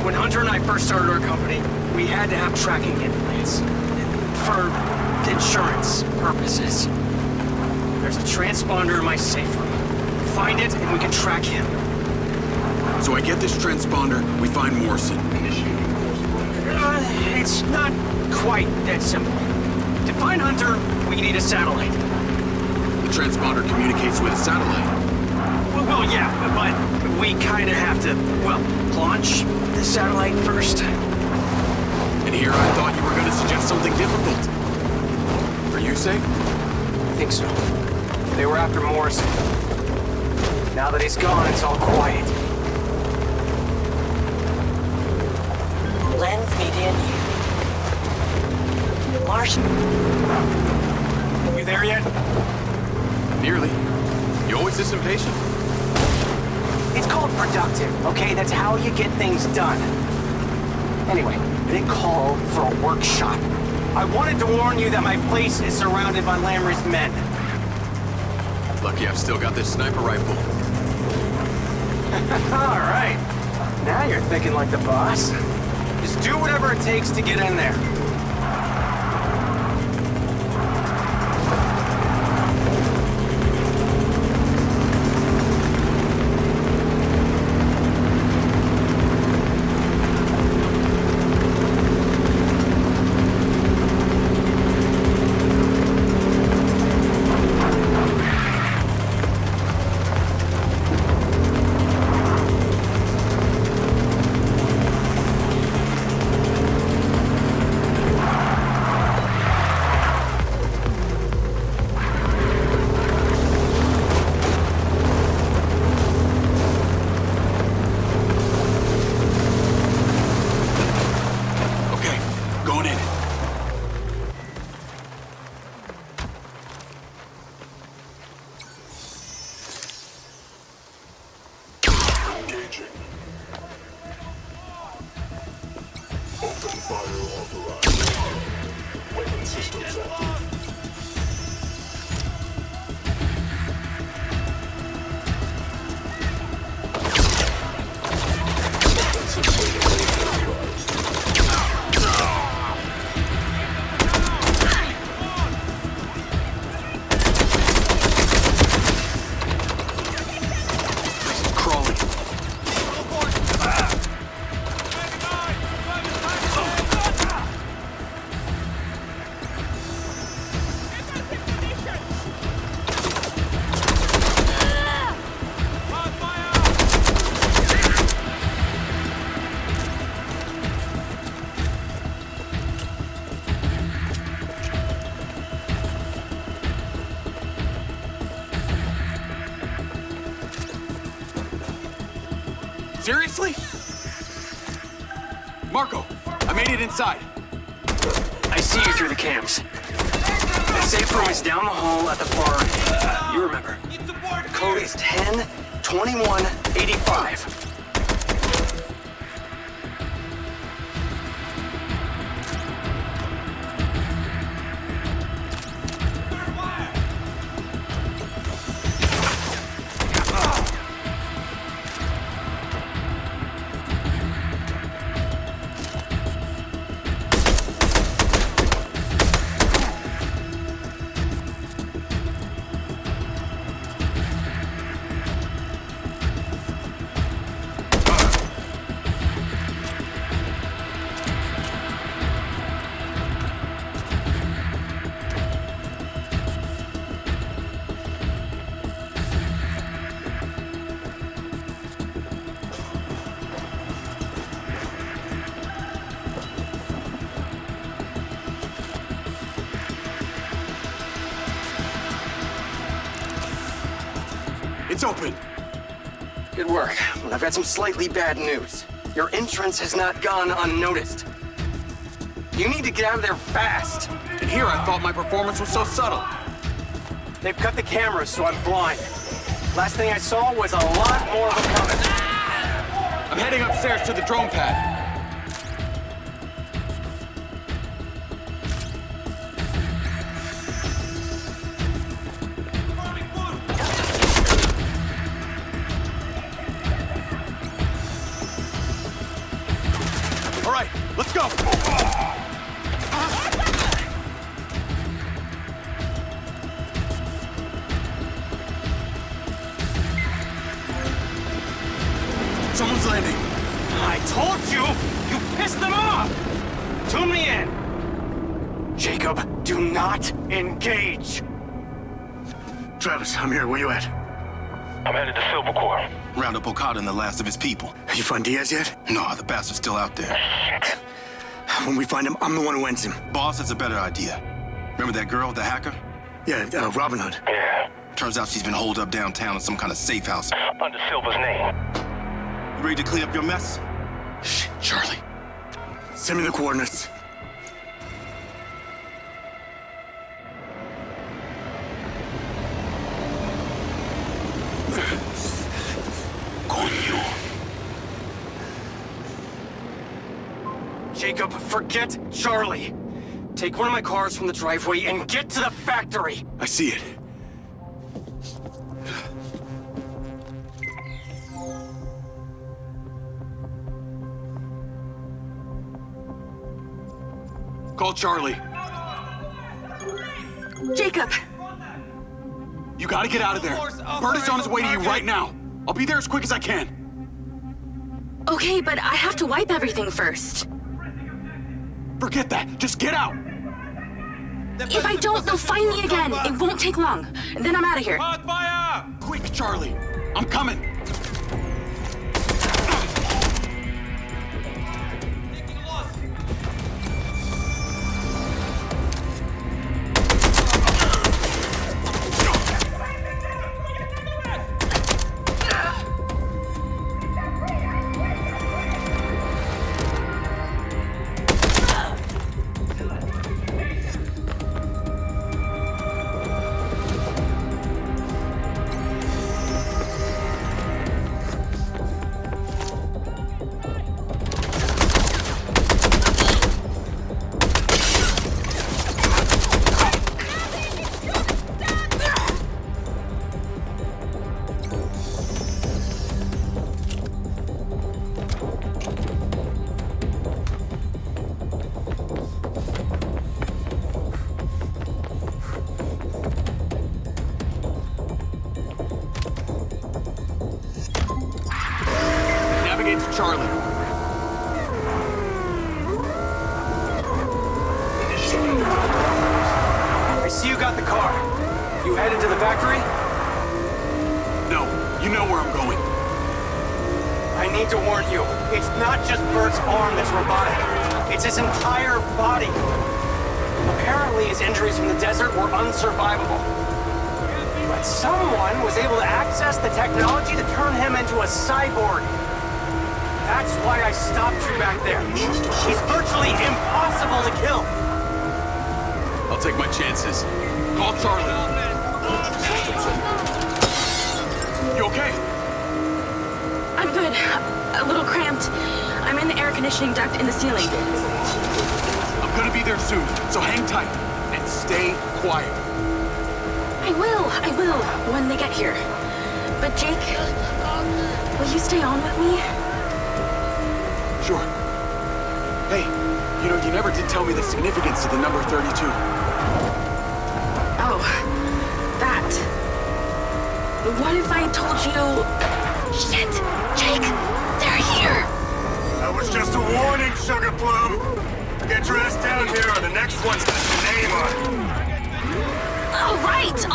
When Hunter and I first started our company, we had to have tracking implants. For insurance purposes. There's a transponder in my safe room. Find it and we can track him. So I get this transponder, we find Morrison. It's not quite that simple. To find Hunter, we need a satellite. The transponder communicates with a satellite. Well, yeah, but we kind of have to, well, launch the satellite first. And here I thought you were going to suggest something difficult. Are you safe? I think so. They were after Morrison. Now that he's gone, it's all quiet. Lens media news. Martian. You there yet? Nearly. You always this impatient? It's called productive, okay? That's how you get things done. Anyway, I didn't call for a workshop. I wanted to warn you that my place is surrounded by Lamry's men. Lucky I've still got this sniper rifle. All right. Now you're thinking like the boss. Just do whatever it takes to get in there. Seriously? Marco, I made it inside. I see you through the cams. Safe room is down the hall at the far end. You remember. The code is 10-21-85. It's open. Good work. But I've got some slightly bad news. Your entrance has not gone unnoticed. You need to get out of there fast. And here I thought my performance was so subtle. They've cut the cameras, so I'm blind. Last thing I saw was a lot more of them coming. I'm heading upstairs to the drone pad. All right, let's go. Someone's landing. I told you! You pissed them off! Tune me in! Jacob, do not engage! Travis, I'm here. Where you at? I'm headed to Silva Corp. Round up Okada and the last of his people. You find Diaz yet? No, the bastard's still out there. When we find him, I'm the one who ends him. Boss, that's a better idea. Remember that girl, the hacker? Yeah, Robin Hood. Yeah. Turns out she's been holed up downtown in some kind of safe house. Under Silva's name. You ready to clean up your mess? Shh, Charlie. Send me the coordinates. Coño. Jacob, forget Charlie. Take one of my cars from the driveway and get to the factory. I see it. Call Charlie. Jacob! You gotta get out of there. Bert is on his way to you right now. I'll be there as quick as I can. Okay, but I have to wipe everything first. Forget that. Just get out. If I don't, they'll find me again. It won't take long. And then I'm out of here. Fire! Quick, Charlie. I'm coming. Navigate to Charlie. I see you got the car. You headed to the factory? No, you know where I'm going. I need to warn you, it's not just Bert's arm that's robotic. It's his entire body. Apparently his injuries from the desert were unsurvivable. But someone was able to access the technology to turn him into a cyborg. That's why I stopped you back there. He's virtually impossible to kill. I'll take my chances. Call Charlie. You okay? I'm good. A little cramped. I'm in the air conditioning duct in the ceiling. I'm gonna be there soon, so hang tight and stay quiet. I will, when they get here. But Jake, will you stay on with me? Sure. Hey, you know, you never did tell me the significance of the number 32. Oh, that. What if I told you... Shit! Jake, they're here! That was just a warning, Sugar Plum. Get your ass down here or the next one's got your name on it. All right,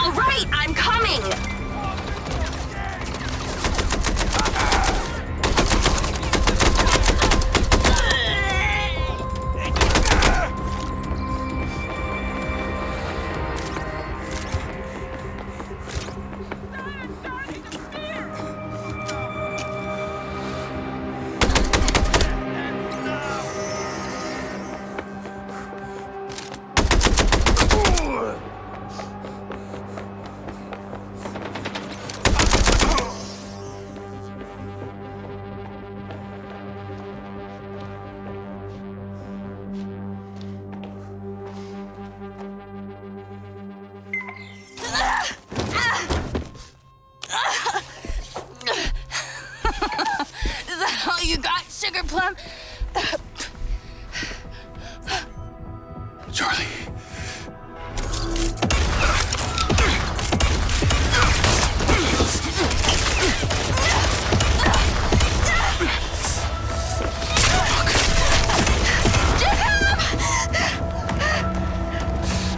I'm coming! Sugar Plum? Charlie.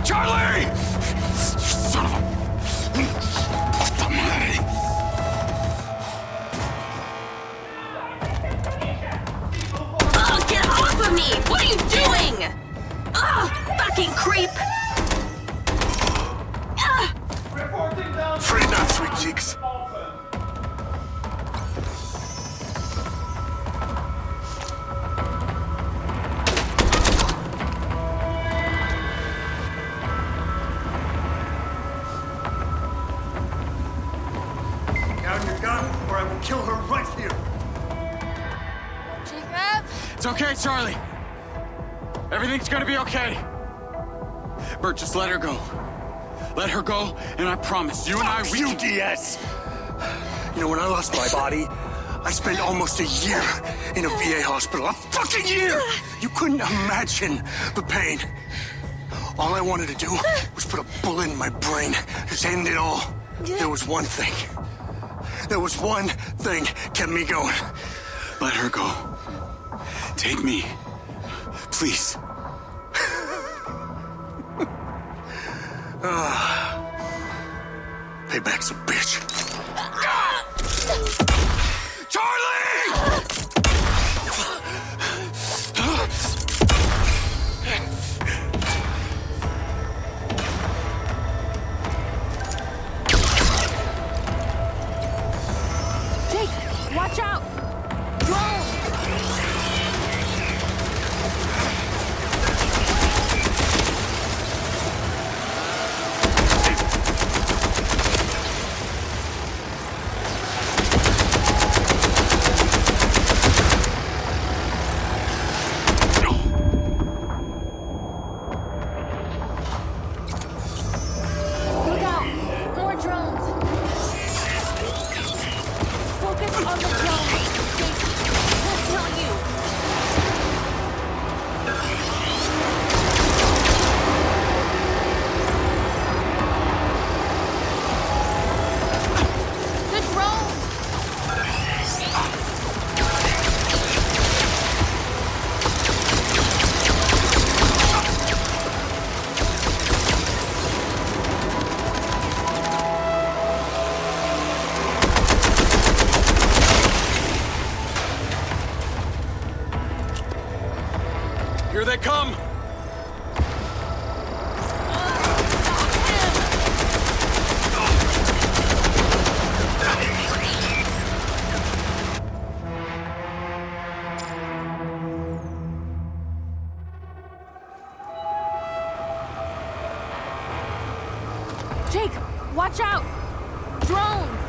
Charlie! Son of a... Puta madre. Oh, get off of me! What are you doing? Oh, fucking creep! Afraid not, sweet cheeks. Down your gun, or I will kill her right here. Jacob? It's okay, Charlie. Everything's gonna be okay. Bert, just let her go. Let her go, and I promise, you and I, we You, Diaz! You know, when I lost my body, I spent almost a year in a VA hospital. A fucking year! You couldn't imagine the pain. All I wanted to do was put a bullet in my brain. Just end it all. There was one thing. There was one thing kept me going. Let her go. Take me. Please. Payback's a bitch. Jake, watch out! Look out! More drones! Focus on the drones! Jake, we'll kill you! The drones! Here they come! Jake, watch out! Drones!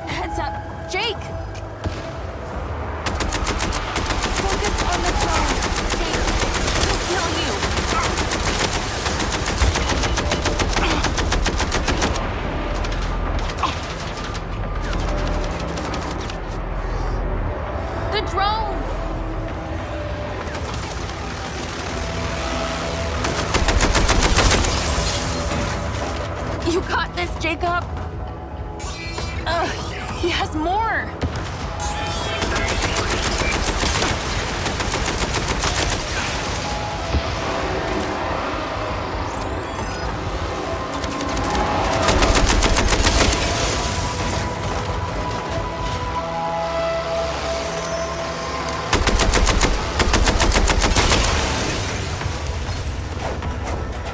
Heads up! Jake! Focus on the drone! Jake, he'll kill you! The drones! You got this, Jacob! He has more!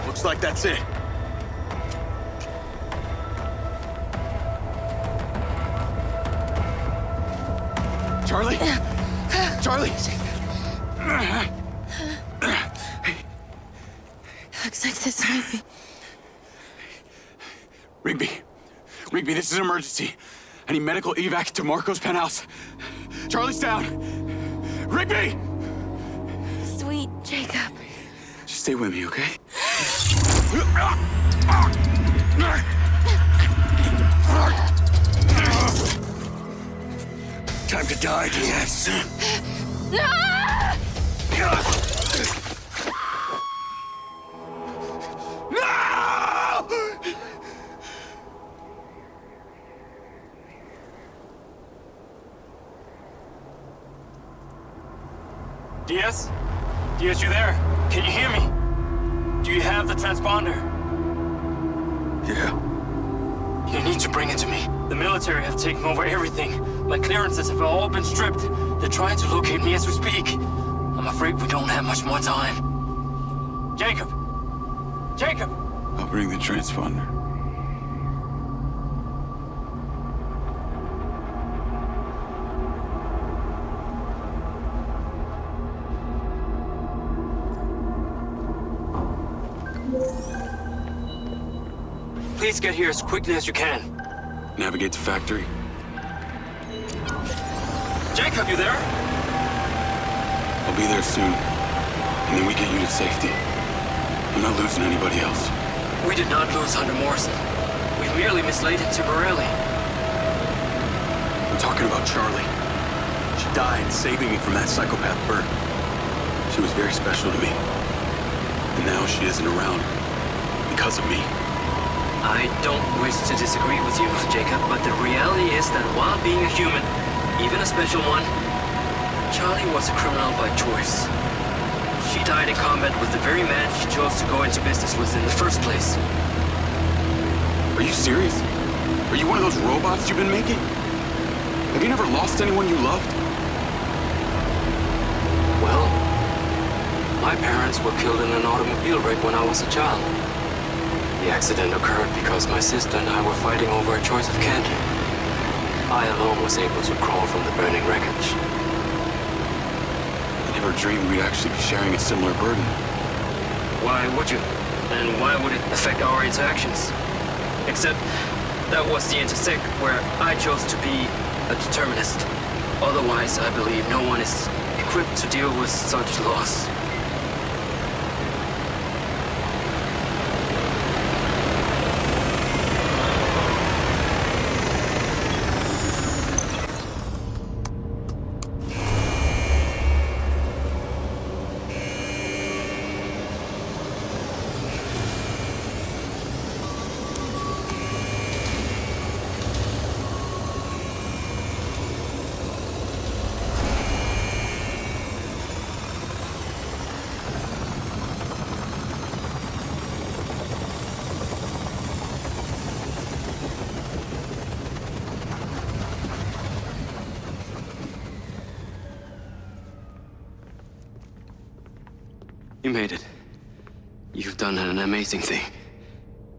Looks like that's it. Charlie? Charlie? Looks like this might be... Rigby, this is an emergency. I need medical evac to Marco's penthouse. Charlie's down. Rigby! Sweet Jacob. Just stay with me, okay? Time to die, Diaz. No! Diaz? Diaz, you there? Can you hear me? Do you have the transponder? Yeah. You need to bring it to me. The military have taken over everything. My clearances have all been stripped. They're trying to locate me as we speak. I'm afraid we don't have much more time. Jacob! Jacob! I'll bring the transponder. Please get here as quickly as you can. Navigate to factory. Jacob, you there? I'll be there soon. And then we get you to safety. I'm not losing anybody else. We did not lose Hunter Morrison. We merely mislaid him temporarily. I'm talking about Charlie. She died saving me from that psychopath Bert. She was very special to me. And now she isn't around. Because of me. I don't wish to disagree with you, Jacob, but the reality is that while being a human, even a special one, Charlie was a criminal by choice. She died in combat with the very man she chose to go into business with in the first place. Are you serious? Are you one of those robots you've been making? Have you never lost anyone you loved? Well, my parents were killed in an automobile wreck when I was a child. The accident occurred because my sister and I were fighting over a choice of candy. I alone was able to crawl from the burning wreckage. I never dreamed we'd actually be sharing a similar burden. Why would you? And why would it affect our interactions? Except that was the intersect where I chose to be a determinist. Otherwise, I believe no one is equipped to deal with such loss. You made it. You've done an amazing thing.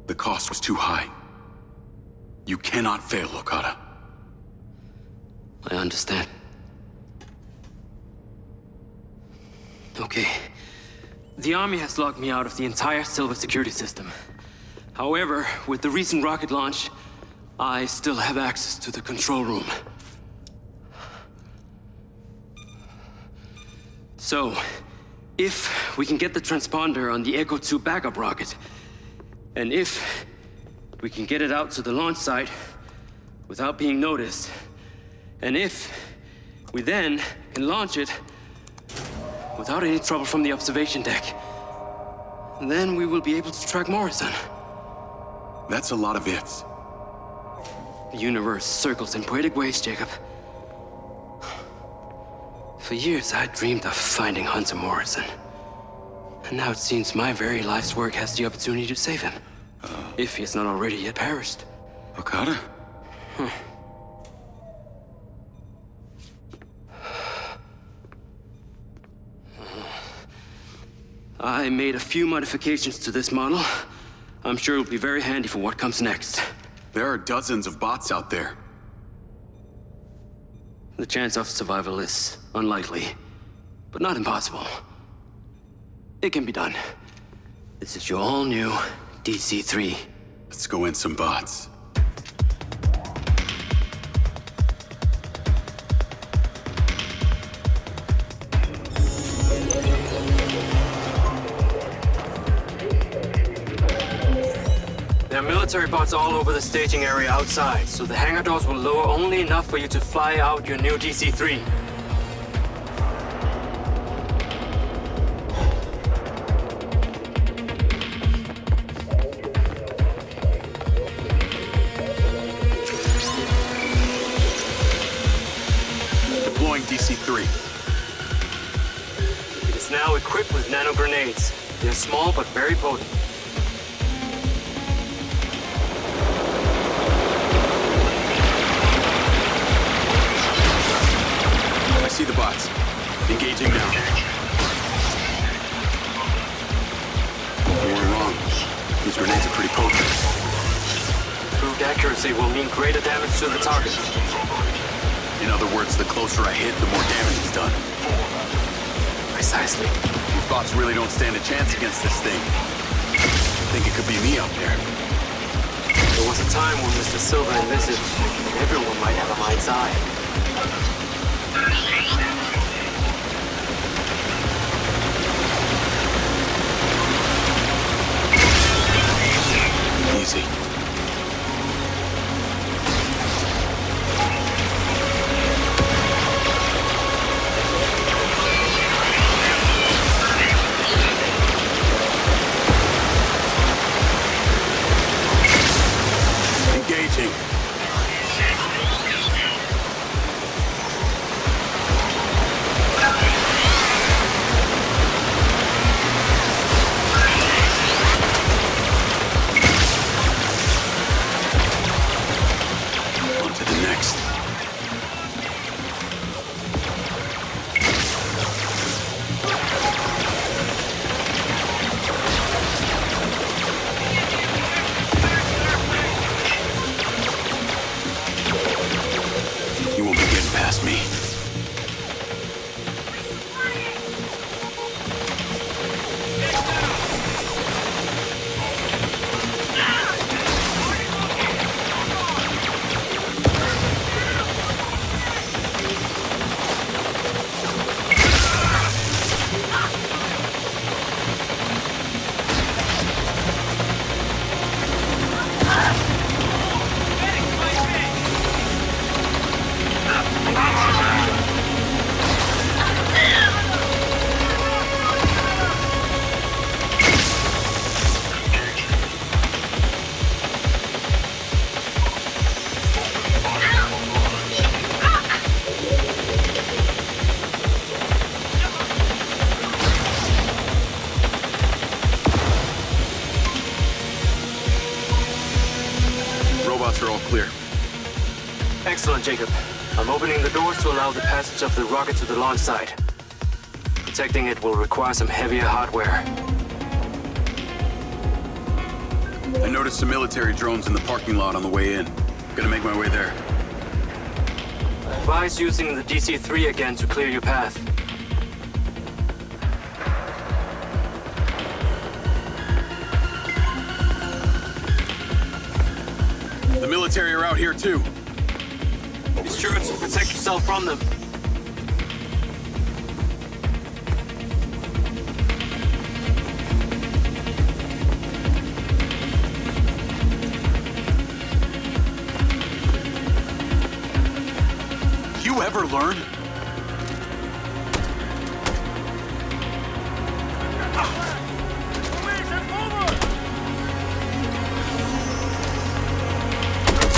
The cost was too high. You cannot fail, Okada. I understand. Okay. The Army has locked me out of the entire Silva security system. However, with the recent rocket launch, I still have access to the control room. So, if we can get the transponder on the Echo 2 backup rocket, and if we can get it out to the launch site without being noticed, and if we then can launch it without any trouble from the observation deck, then we will be able to track Morrison. That's a lot of ifs. The universe circles in poetic ways, Jacob. For years, I dreamed of finding Hunter Morrison. And now it seems my very life's work has the opportunity to save him. If he has not already yet perished. Okada? I made a few modifications to this model. I'm sure it'll be very handy for what comes next. There are dozens of bots out there. The chance of survival is unlikely, but not impossible. It can be done. This is your all-new DC-3. Let's go in some bots. There are military bots all over the staging area outside, so the hangar doors will lower only enough for you to fly out your new DC-3. Deploying DC-3. It is now equipped with nano grenades. They are small but very potent. I see the bots. Engaging now. You weren't wrong. These grenades are pretty potent. Improved accuracy will mean greater damage to the target. In other words, the closer I hit, the more damage is done. Precisely. These bots really don't stand a chance against this thing. I think it could be me out there. There was a time when Mr. Silva envisaged everyone might have a Mindseye. Easy. Engaging. On to the next. You won't be getting past me. Robots are all clear. Excellent, Jacob. I'm opening the doors to allow the passage of the rocket to the launch site. Protecting it will require some heavier hardware. I noticed some military drones in the parking lot on the way in. Gonna make my way there. Advise using the DC-3 again to clear your path. The military are out here too. Be sure to protect yourself from them. You ever learn?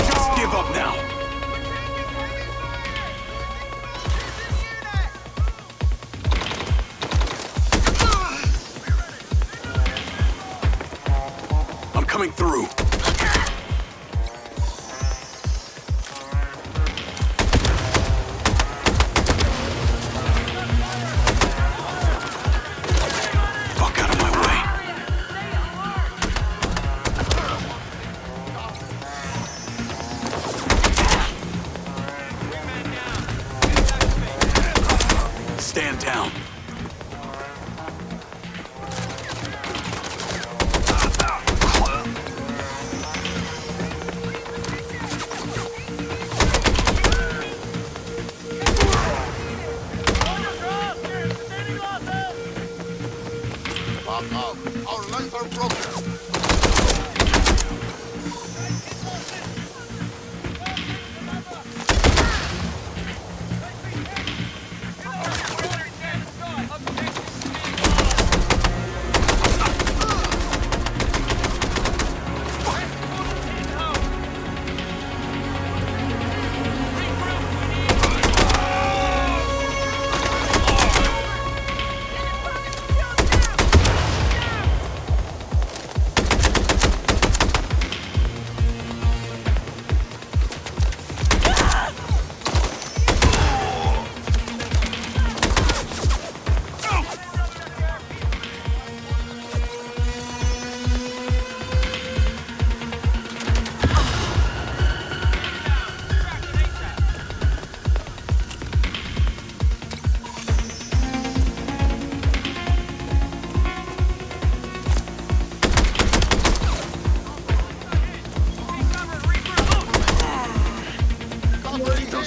Just give up now. I'm coming through. Stand down. Our lines are broken.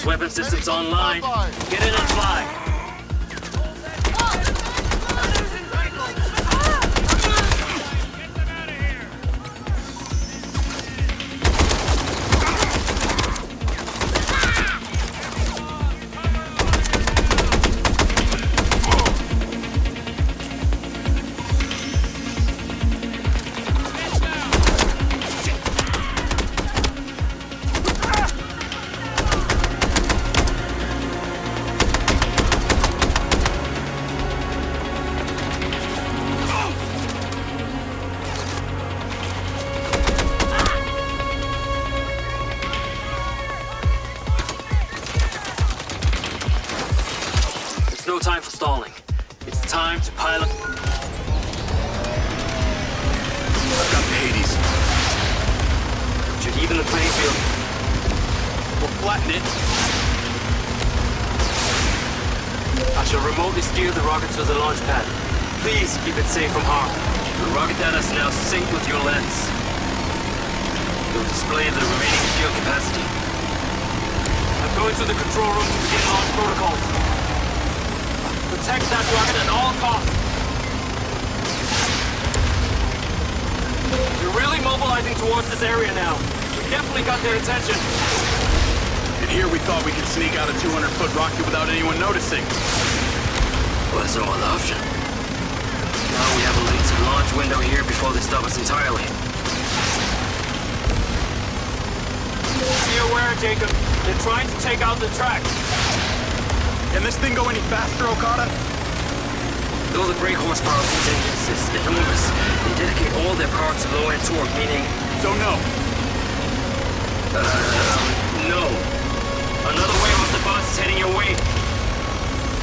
Weapon systems online. Get in and fly. No time for stalling. It's time to pilot. I've got the Hades. Should even the playing field. We'll flatten it. I shall remotely steer the rocket to the launch pad. Please keep it safe from harm. The rocket data is now synced with your lens. It will display the remaining shield capacity. I'm going to the control room to begin launch protocol. Protect that rocket at all costs. You're really mobilizing towards this area now. We definitely got their attention. And here we thought we could sneak out a 200-foot rocket without anyone noticing. Well, that's no other option. Now we have a limited launch window here before they stop us entirely. Be aware, Jacob. They're trying to take out the tracks. Can this thing go any faster, Okada? Though the brake horsepower of these engines is enormous, they dedicate all their power to low-end torque, meaning... So no. No. Another wave of the bus is heading your way.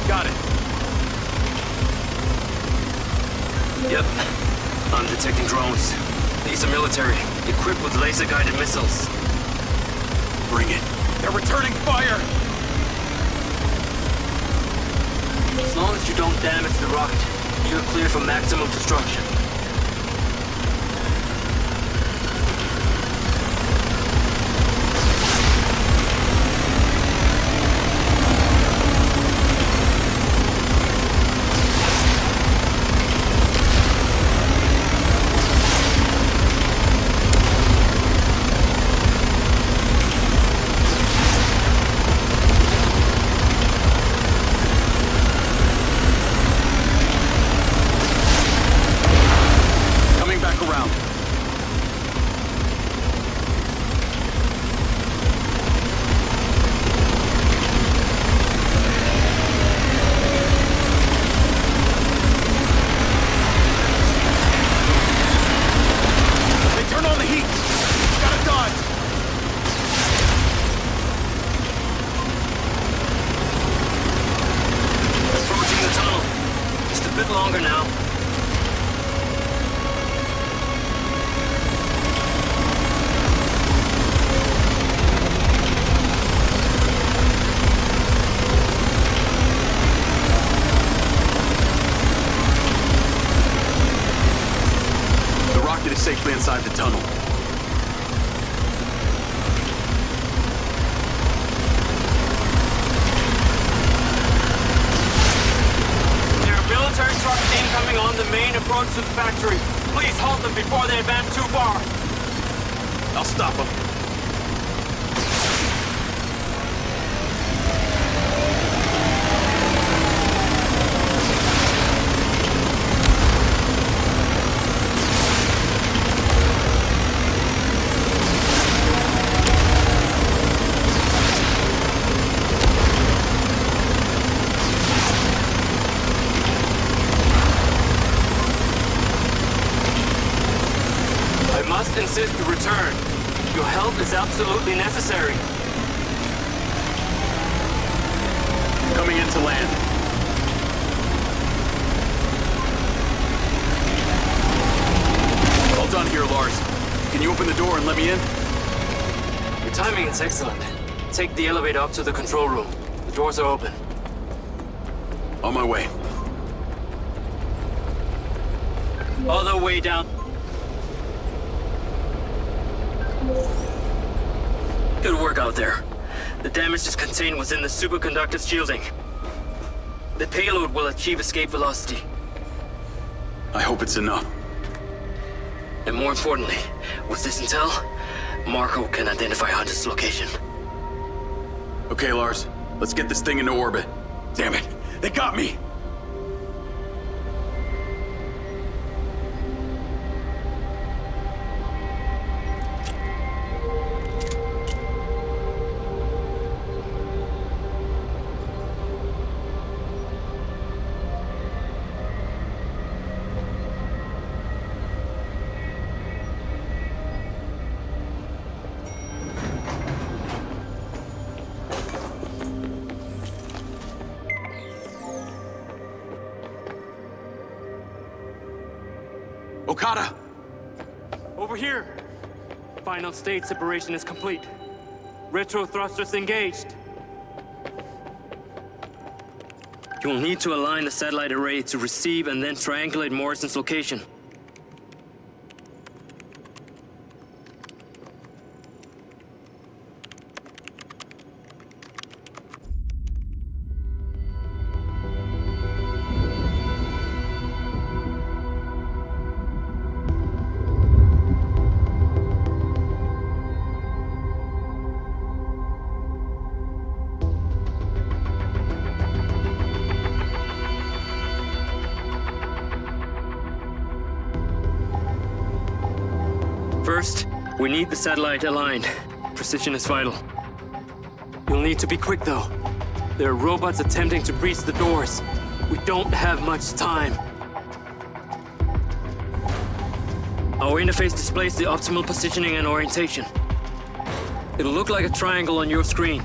Got it. Yep. I'm detecting drones. These are military, equipped with laser-guided missiles. Bring it. They're returning fire! As long as you don't damage the rocket, you're cleared for maximum destruction. Safely inside the tunnel. There are military trucks incoming on the main approach to the factory. Please halt them before they advance too far. I'll stop them. Insist you return. Your help is absolutely necessary. Coming in to land. All done here, Lars. Can you open the door and let me in? Your timing is excellent. Take the elevator up to the control room. The doors are open. On my way. Other way down. Good work out there. The damage is contained within the superconductive shielding. The payload will achieve escape velocity. I hope it's enough. And more importantly, with this intel, Marco can identify Hunter's location. Okay, Lars. Let's get this thing into orbit. Damn it! They got me! Okada! Over here! Final state separation is complete. Retro thrusters engaged. You will need to align the satellite array to receive and then triangulate Morrison's location. First, we need the satellite aligned. Precision is vital. You'll need to be quick, though. There are robots attempting to breach the doors. We don't have much time. Our interface displays the optimal positioning and orientation. It'll look like a triangle on your screen.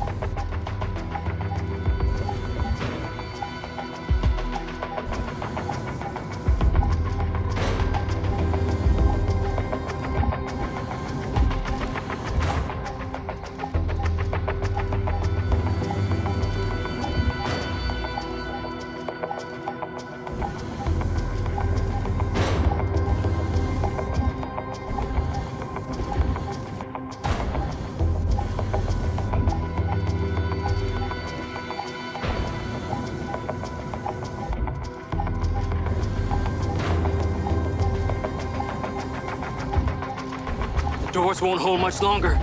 doors won't hold much longer.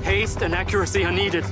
Haste and accuracy are needed.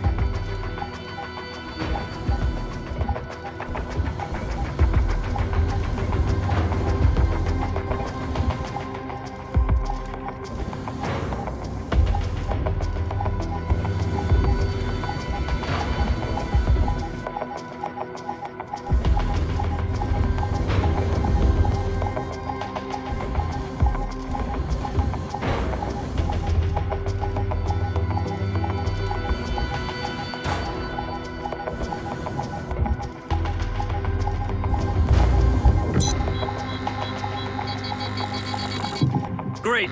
Great.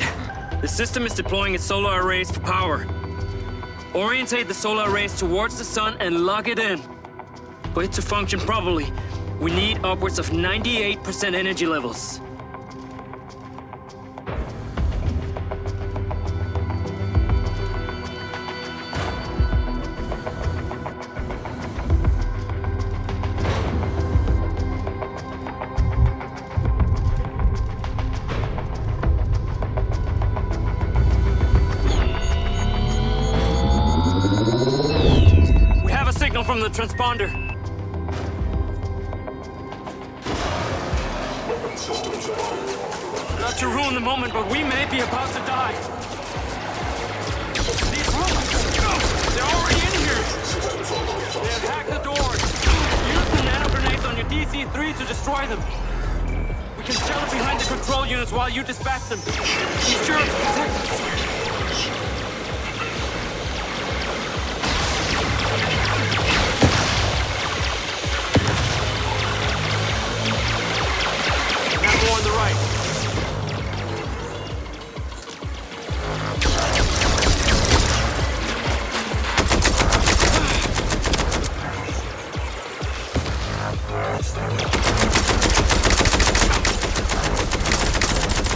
The system is deploying its solar arrays for power. Orientate the solar arrays towards the sun and lock it in. For it to function properly, we need upwards of 98% energy levels. From the transponder. Not to ruin the moment, but we may be about to die. These robots! They're already in here! They have hacked the doors. Use the nano grenades on your DC-3 to destroy them. We can shelter behind the control units while you dispatch them. These germs protect us. On the right.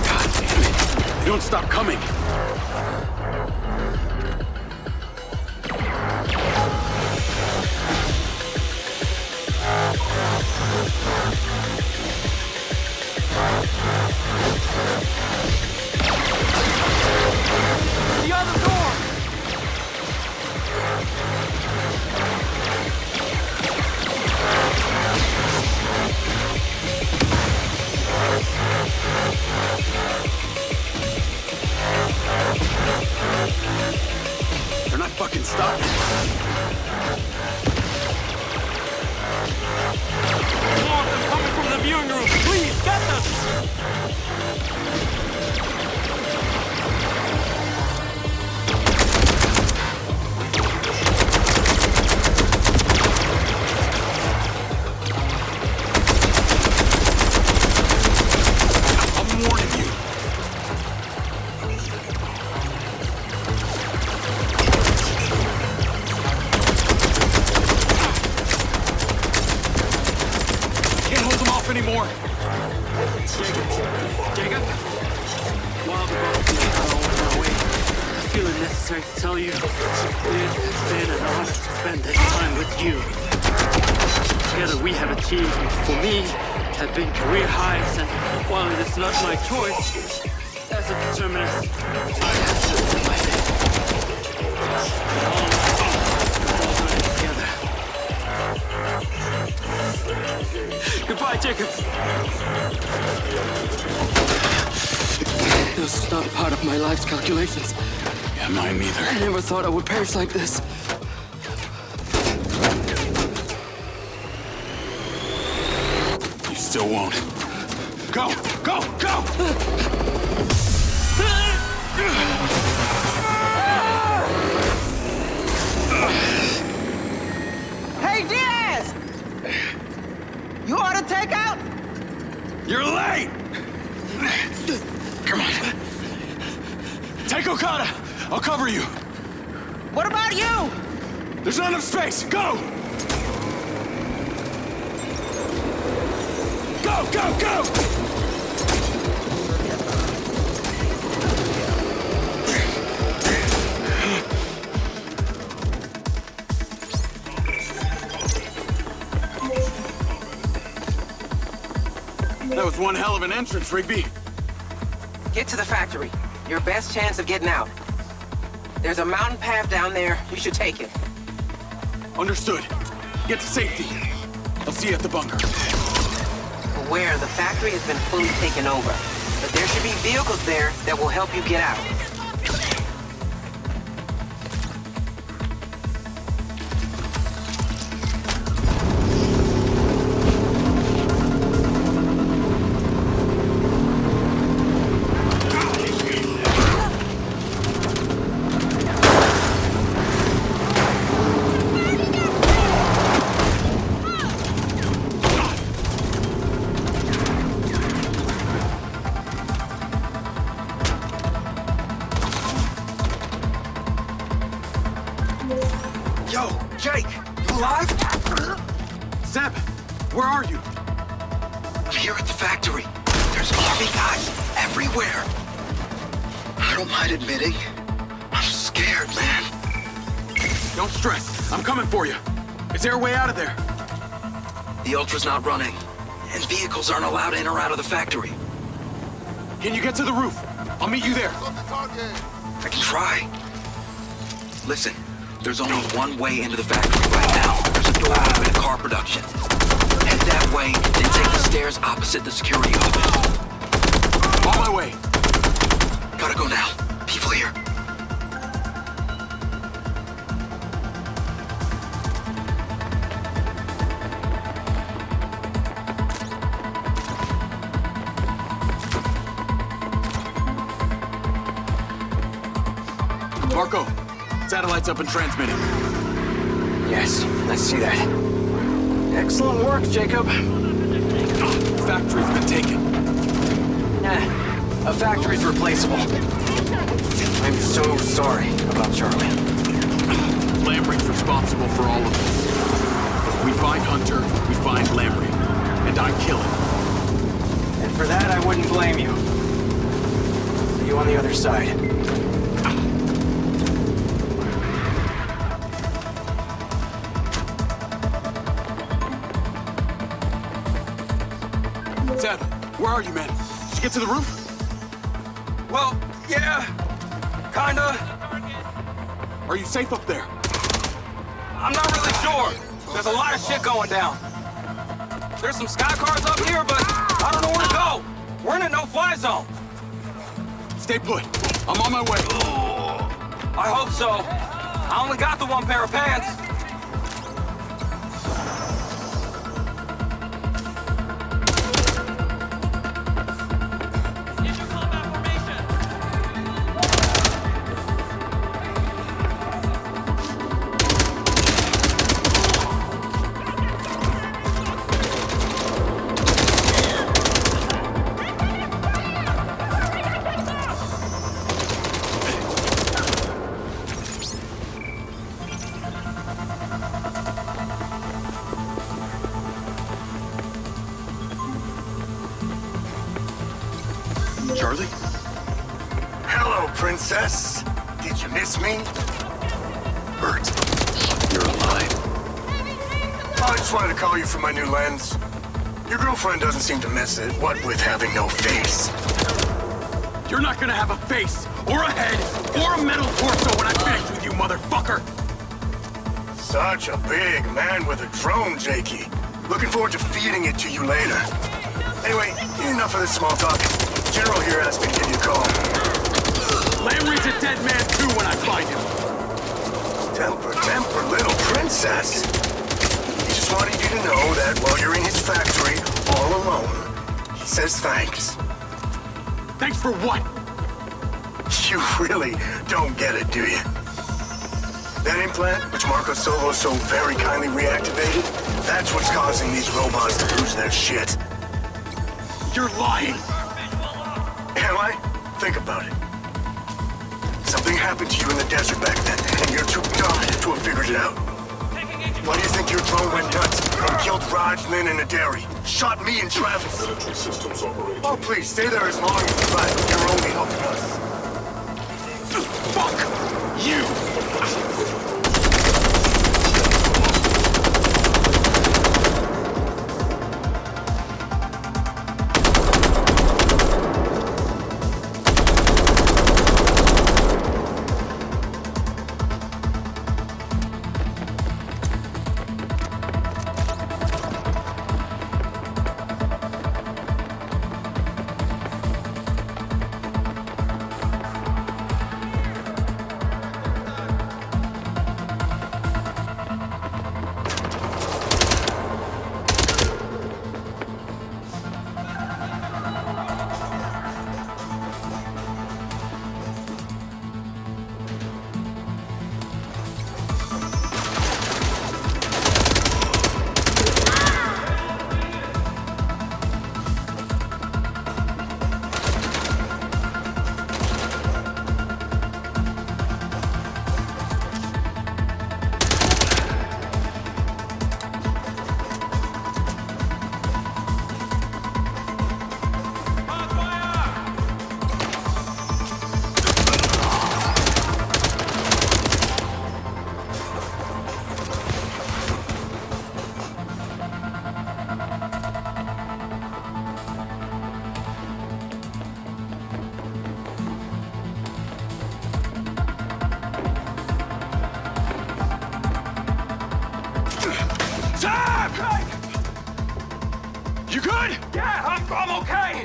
God damn it. They don't stop coming. The other door! They're not fucking stopping. More of them coming from the viewing room. Please, get them! Anymore. Jacob? While we're both on our way, I feel it necessary to tell you it has been an honor to spend this time with you. Together we have achieved, for me, have been career highs, and while it is not my choice, as a determinist, I have to live my fate. We're all together. Goodbye, Jacob. This was not a part of my life's calculations. Yeah, mine neither. I never thought I would perish like this. You still won't. Go! Go! Go! Hey, Diaz! You order takeout? You're late! Come on. Take Okada! I'll cover you! What about you? There's not enough space! Go! Go, go, go! That was one hell of an entrance, Rigby. Get to the factory. Your best chance of getting out. There's a mountain path down there. We should take it. Understood. Get to safety. I'll see you at the bunker. Aware the factory has been fully taken over, but there should be vehicles there that will help you get out. Is there a way out of there? The Ultra's not running, and vehicles aren't allowed in or out of the factory. Can you get to the roof? I'll meet you there. I can try. Listen, there's only one way into the factory right now. There's a doorway to car production. Head that way, then take the stairs opposite the security office. On my way. Gotta go now. People here. Marco, satellite's up and transmitting. Yes, let's see that. Excellent work, Jacob. Factory's been taken. A factory's replaceable. I'm so sorry about Charlie. Lamprey's responsible for all of this. If we find Hunter, we find Lamprey. And I kill him. And for that, I wouldn't blame you. See you on the other side. Zeb, where are you, man? Did you get to the roof? Well, yeah. Kinda. Are you safe up there? I'm not really sure. There's a lot of shit going down. There's some sky cars up here, but I don't know where to go. We're in a no-fly zone. Stay put. I'm on my way. I hope so. I only got the one pair of pants. Charlie? Hello, Princess. Did you miss me? Bert, you're alive. I just wanted to call you from my new lens. Your girlfriend doesn't seem to miss it, what with having no face. You're not gonna have a face, or a head, or a metal torso when I finish with you, motherfucker! Such a big man with a drone, Jakey. Looking forward to feeding it to you later. Anyway, enough of this small talk. General here asked me to give you a call. Lamprey's a dead man too when I find him. Temper, little princess. He just wanted you to know that while you're in his factory, all alone, he says thanks. Thanks for what? You really don't get it, do you? That implant, which Marco Silva so very kindly reactivated, that's what's causing these robots to lose their shit. You're lying. Am I? Think about it. Something happened to you in the desert back then, and you're too dumb to have figured it out. Why do you think your drone went nuts and killed Raj, Lynn, and Aderi? Shot me and Travis. Oh, please, stay there as long as you like. You're only helping us. Fuck you! You good? Yeah, I'm okay.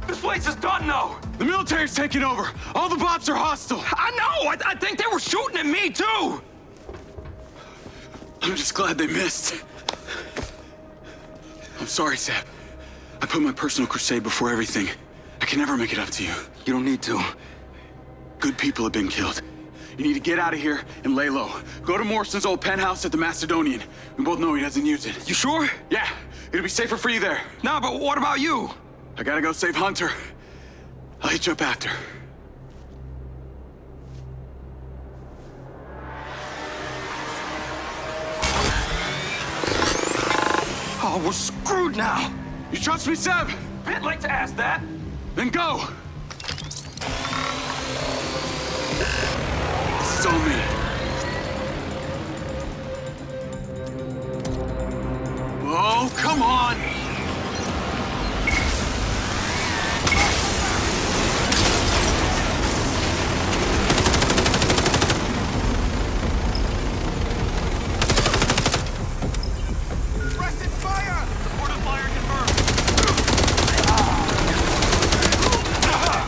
This place is done now. The military's taking over. All the bots are hostile. I know. I think they were shooting at me, too. I'm just glad they missed. I'm sorry, Seb. I put my personal crusade before everything. I can never make it up to you. You don't need to. Good people have been killed. You need to get out of here and lay low. Go to Morrison's old penthouse at the Macedonian. We both know he doesn't use it. You sure? Yeah, it'll be safer for you there. Nah, but what about you? I gotta go save Hunter. I'll hit you up after. Oh, we're screwed now. You trust me, Seb? Bit late to ask that. Then go! This is all me. Oh, come on!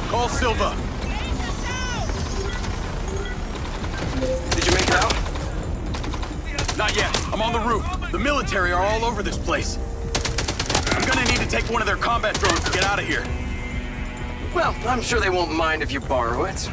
Call Silva. Did you make it out? Not yet. I'm on the roof. The military are all over this place. I'm gonna need to take one of their combat drones to get out of here. Well, I'm sure they won't mind if you borrow it.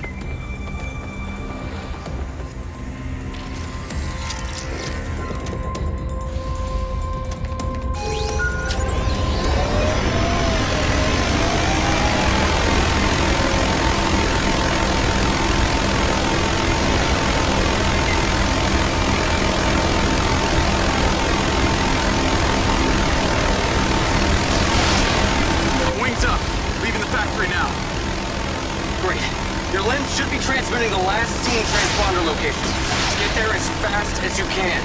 Transmitting the last seen transponder location. Get there as fast as you can.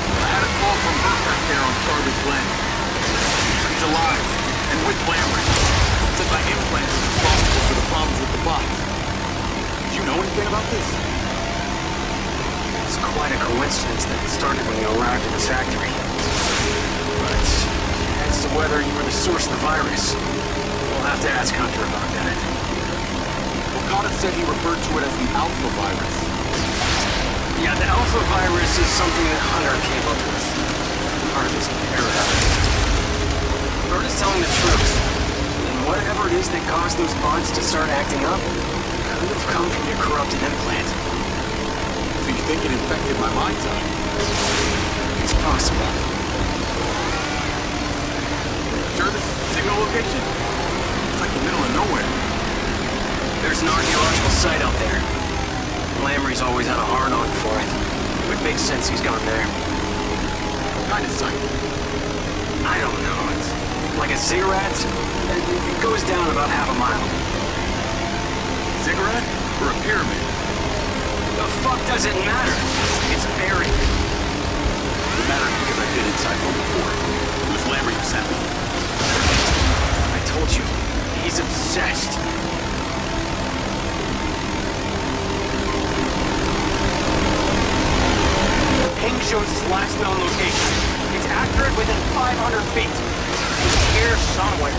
I had a call from Burt back there on Charlie's Glen. He's alive, and with Lambert. Said my implant was responsible for the problems with the bots. Did you know anything about this? It's quite a coincidence that it started when you arrived at this factory. But as to whether you were the source of the virus, we'll have to ask Hunter about that. Okada said he referred to it as the Alpha virus. Yeah, the Alpha virus is something that Hunter came up with. Part of his paradox. Burt is telling the truth. And whatever it is that caused those bots to start acting up could have come from your corrupted implant. So you think it infected my Mindseye? It's possible. Sure this is the signal location? It's like the middle of nowhere. There's an archaeological site out there. Lamry's always had a hard-on for it. It would make sense he's gone there. What kind of site? I don't know. It's like a ziggurat. It goes down about half a mile. Ziggurat? Or a pyramid? The fuck does it matter? It's buried. It matters because I've been inside one before. It was Lamry who sent me. I told you, he's obsessed. Ping shows his last known location. It's accurate within 500 feet. He's here somewhere.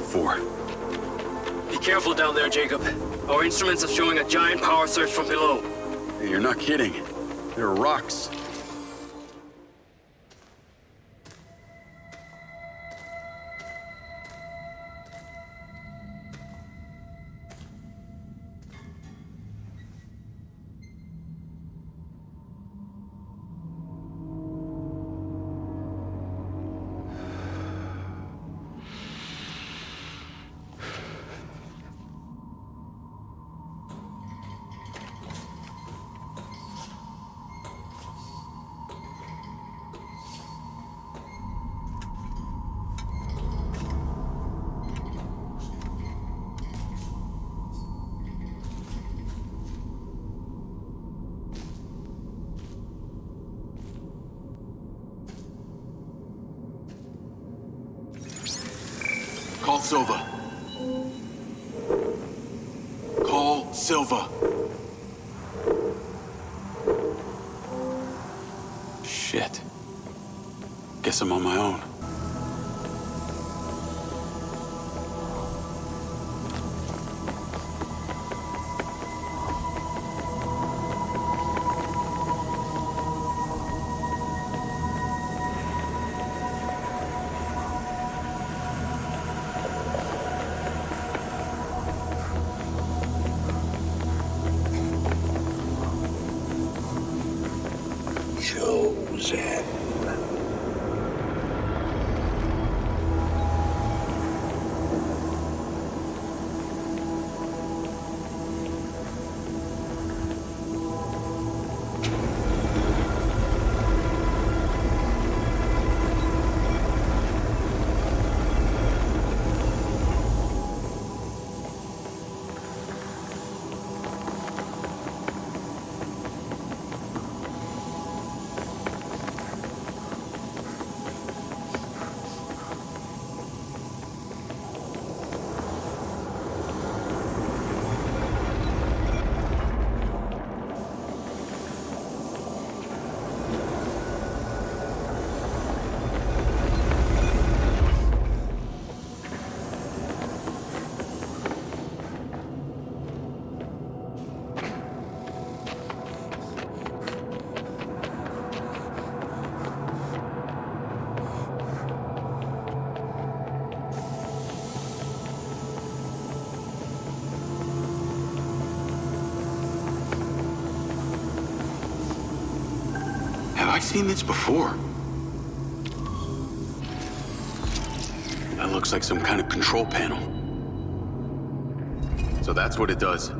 before. Be careful down there, Jacob. Our instruments are showing a giant power surge from below. Hey, you're not kidding. There are rocks. Call Silva. Call Silva. Shit. Guess I'm on my own. Chosen. Have I seen this before? That looks like some kind of control panel. So that's what it does.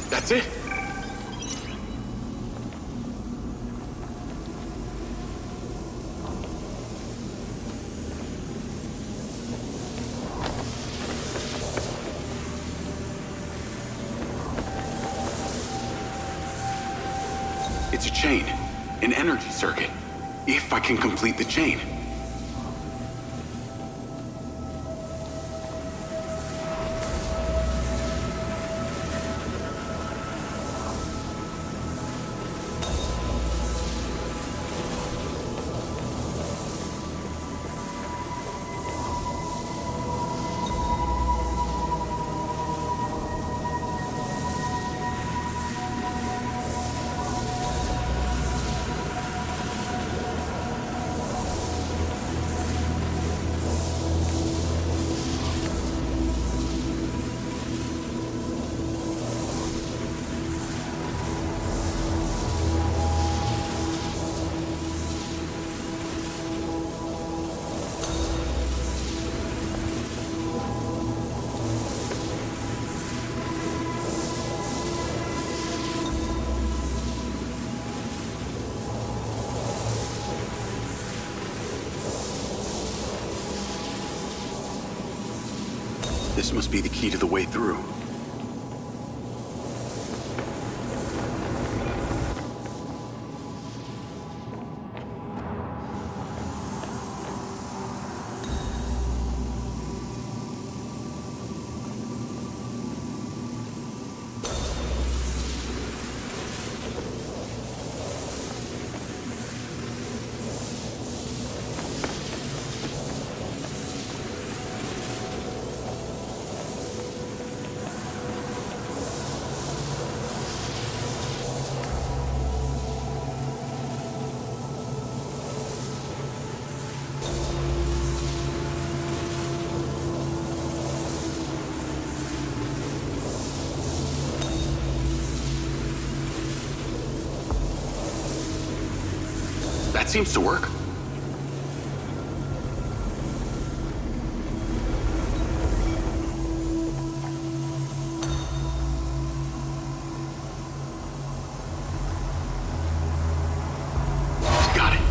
That's it. It's a chain, an energy circuit. If I can complete the chain. This must be the key to the way through. That seems to work. Got it.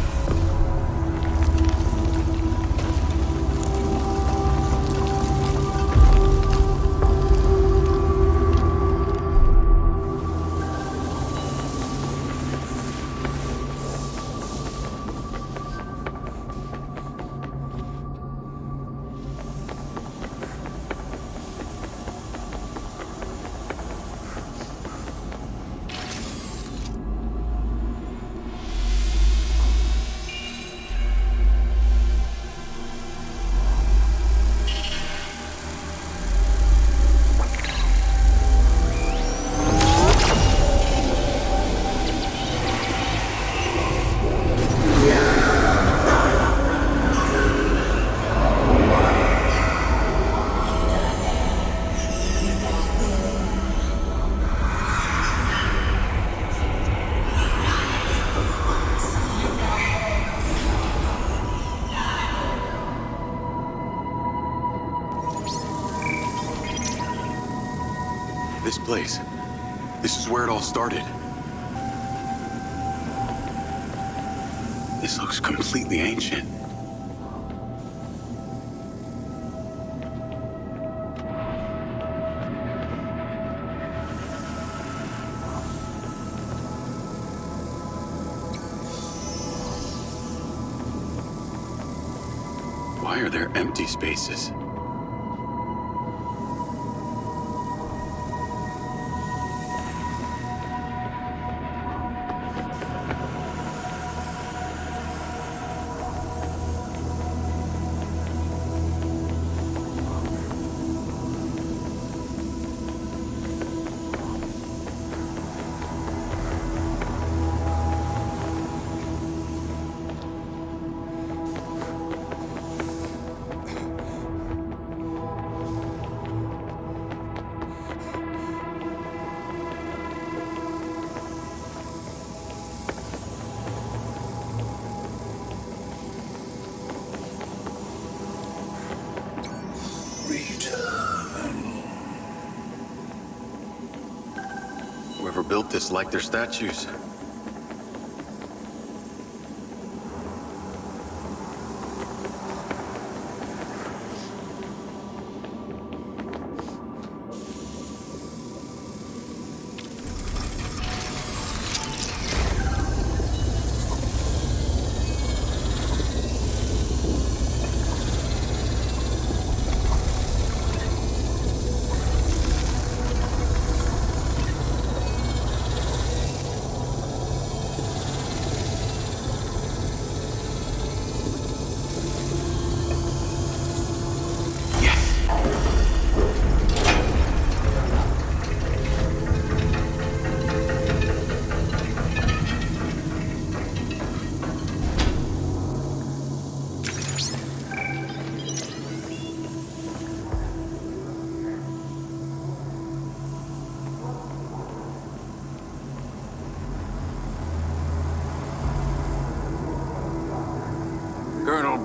This place. This is where it all started. This looks completely ancient. Why are there empty spaces? Whoever built this liked their statues.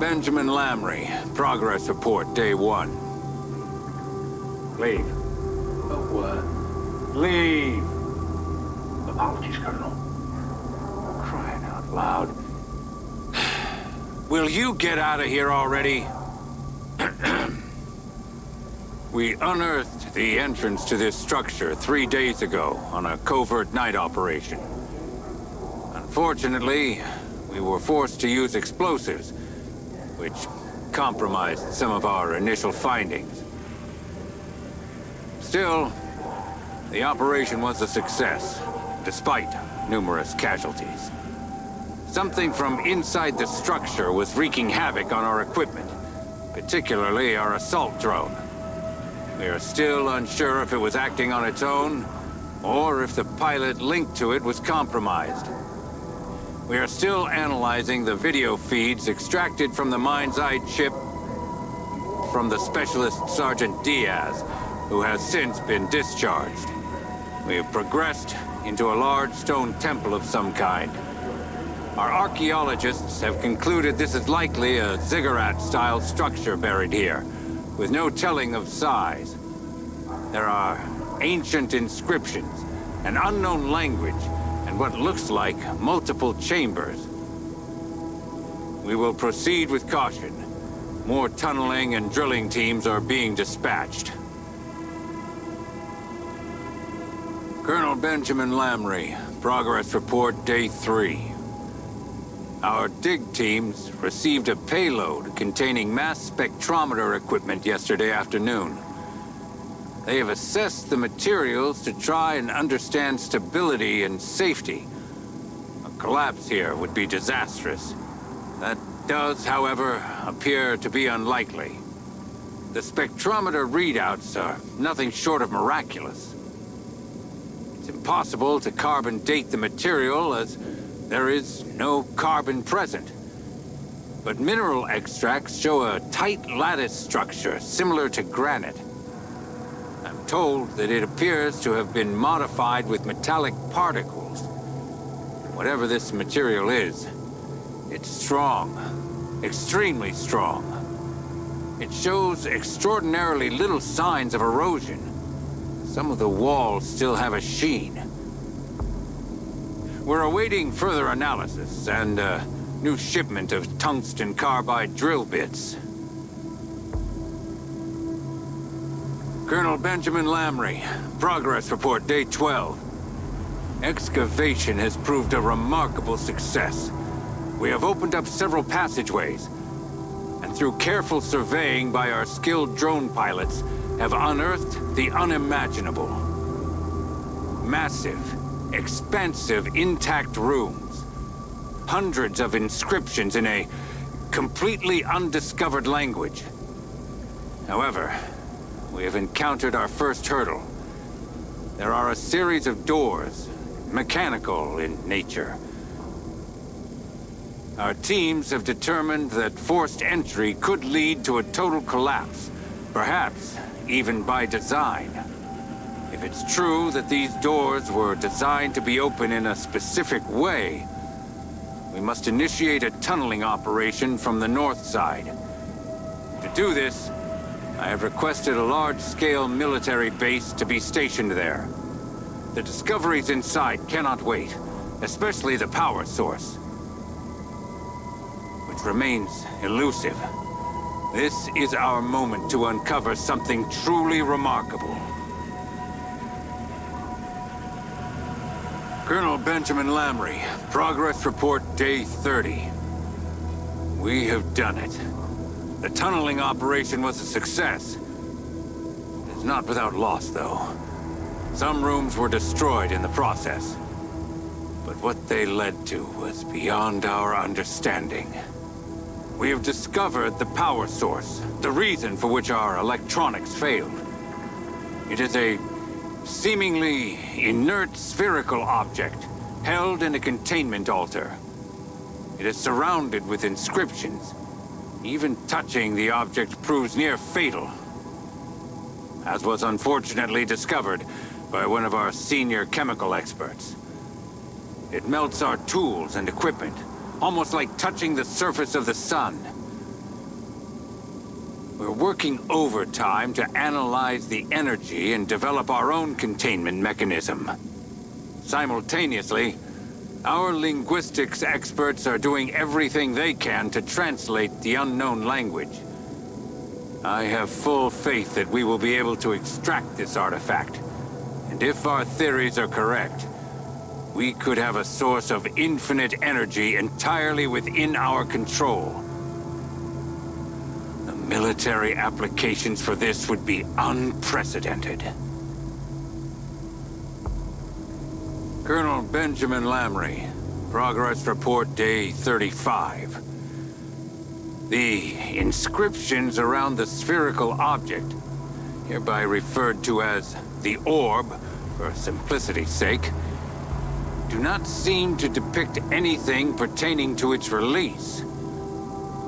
Benjamin Lamry, progress report, day 1. Leave. What? Leave! Apologies, Colonel. Crying out loud. Will you get out of here already? We unearthed the entrance to this structure 3 days ago on a covert night operation. Unfortunately, we were forced to use explosives, which compromised some of our initial findings. Still, the operation was a success, despite numerous casualties. Something from inside the structure was wreaking havoc on our equipment, particularly our assault drone. We are still unsure if it was acting on its own, or if the pilot linked to it was compromised. We are still analyzing the video feeds extracted from the Mindseye chip from the specialist Sergeant Diaz, who has since been discharged. We have progressed into a large stone temple of some kind. Our archaeologists have concluded this is likely a ziggurat-style structure buried here, with no telling of size. There are ancient inscriptions, an unknown language, and what looks like multiple chambers. We will proceed with caution. More tunneling and drilling teams are being dispatched. Colonel Benjamin Lamry, progress report, day 3. Our dig teams received a payload containing mass spectrometer equipment yesterday afternoon. They have assessed the materials to try and understand stability and safety. A collapse here would be disastrous. That does, however, appear to be unlikely. The spectrometer readouts are nothing short of miraculous. It's impossible to carbon date the material as there is no carbon present. But mineral extracts show a tight lattice structure similar to granite. I'm told that it appears to have been modified with metallic particles. Whatever this material is, it's strong, extremely strong. It shows extraordinarily little signs of erosion. Some of the walls still have a sheen. We're awaiting further analysis and a new shipment of tungsten carbide drill bits. Colonel Benjamin Lamry, progress report, day 12. Excavation has proved a remarkable success. We have opened up several passageways, and through careful surveying by our skilled drone pilots, have unearthed the unimaginable. Massive, expansive, intact rooms. Hundreds of inscriptions in a completely undiscovered language. However, we have encountered our first hurdle. There are a series of doors, mechanical in nature. Our teams have determined that forced entry could lead to a total collapse, perhaps even by design. If it's true that these doors were designed to be open in a specific way, we must initiate a tunneling operation from the north side. To do this, I have requested a large-scale military base to be stationed there. The discoveries inside cannot wait, especially the power source, which remains elusive. This is our moment to uncover something truly remarkable. Colonel Benjamin Lamry, progress report, day 30. We have done it. The tunneling operation was a success. It is not without loss, though. Some rooms were destroyed in the process. But what they led to was beyond our understanding. We have discovered the power source, the reason for which our electronics failed. It is a seemingly inert spherical object, held in a containment altar. It is surrounded with inscriptions. Even touching the object proves near fatal, as was unfortunately discovered by one of our senior chemical experts. It melts our tools and equipment, almost like touching the surface of the sun. We're working overtime to analyze the energy and develop our own containment mechanism. Simultaneously, our linguistics experts are doing everything they can to translate the unknown language. I have full faith that we will be able to extract this artifact. And if our theories are correct, we could have a source of infinite energy entirely within our control. The military applications for this would be unprecedented. Colonel Benjamin Lamry, progress report day 35. The inscriptions around the spherical object, hereby referred to as the orb, for simplicity's sake, do not seem to depict anything pertaining to its release.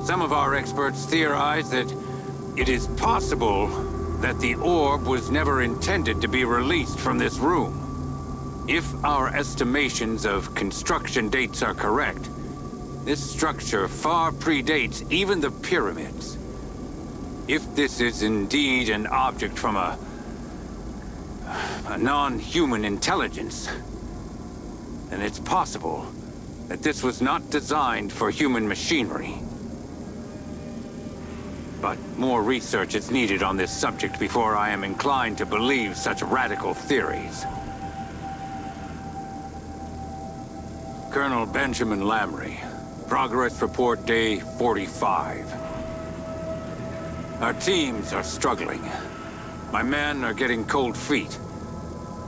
Some of our experts theorize that it is possible that the orb was never intended to be released from this room. If our estimations of construction dates are correct, this structure far predates even the pyramids. If this is indeed an object from a non-human intelligence, then it's possible that this was not designed for human machinery. But more research is needed on this subject before I am inclined to believe such radical theories. Colonel Benjamin Lamry, progress report day 45. Our teams are struggling. My men are getting cold feet.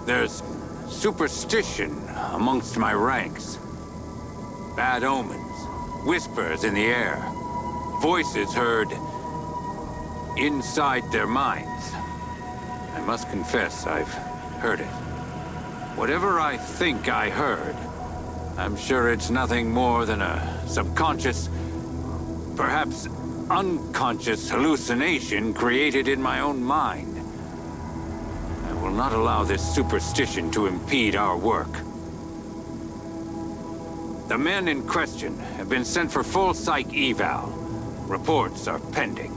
There's superstition amongst my ranks. Bad omens, whispers in the air, voices heard inside their minds. I must confess, I've heard it. Whatever I think I heard, I'm sure it's nothing more than a subconscious, perhaps unconscious hallucination created in my own mind. I will not allow this superstition to impede our work. The men in question have been sent for full psych eval. Reports are pending.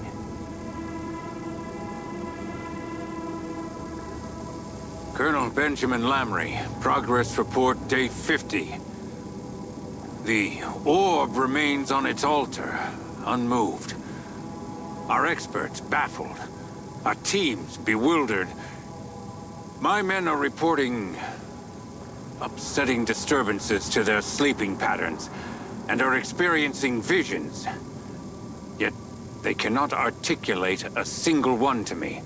Colonel Benjamin Lamry, progress report day 50. The orb remains on its altar, unmoved. Our experts baffled. Our teams bewildered. My men are reporting upsetting disturbances to their sleeping patterns and are experiencing visions. Yet they cannot articulate a single one to me.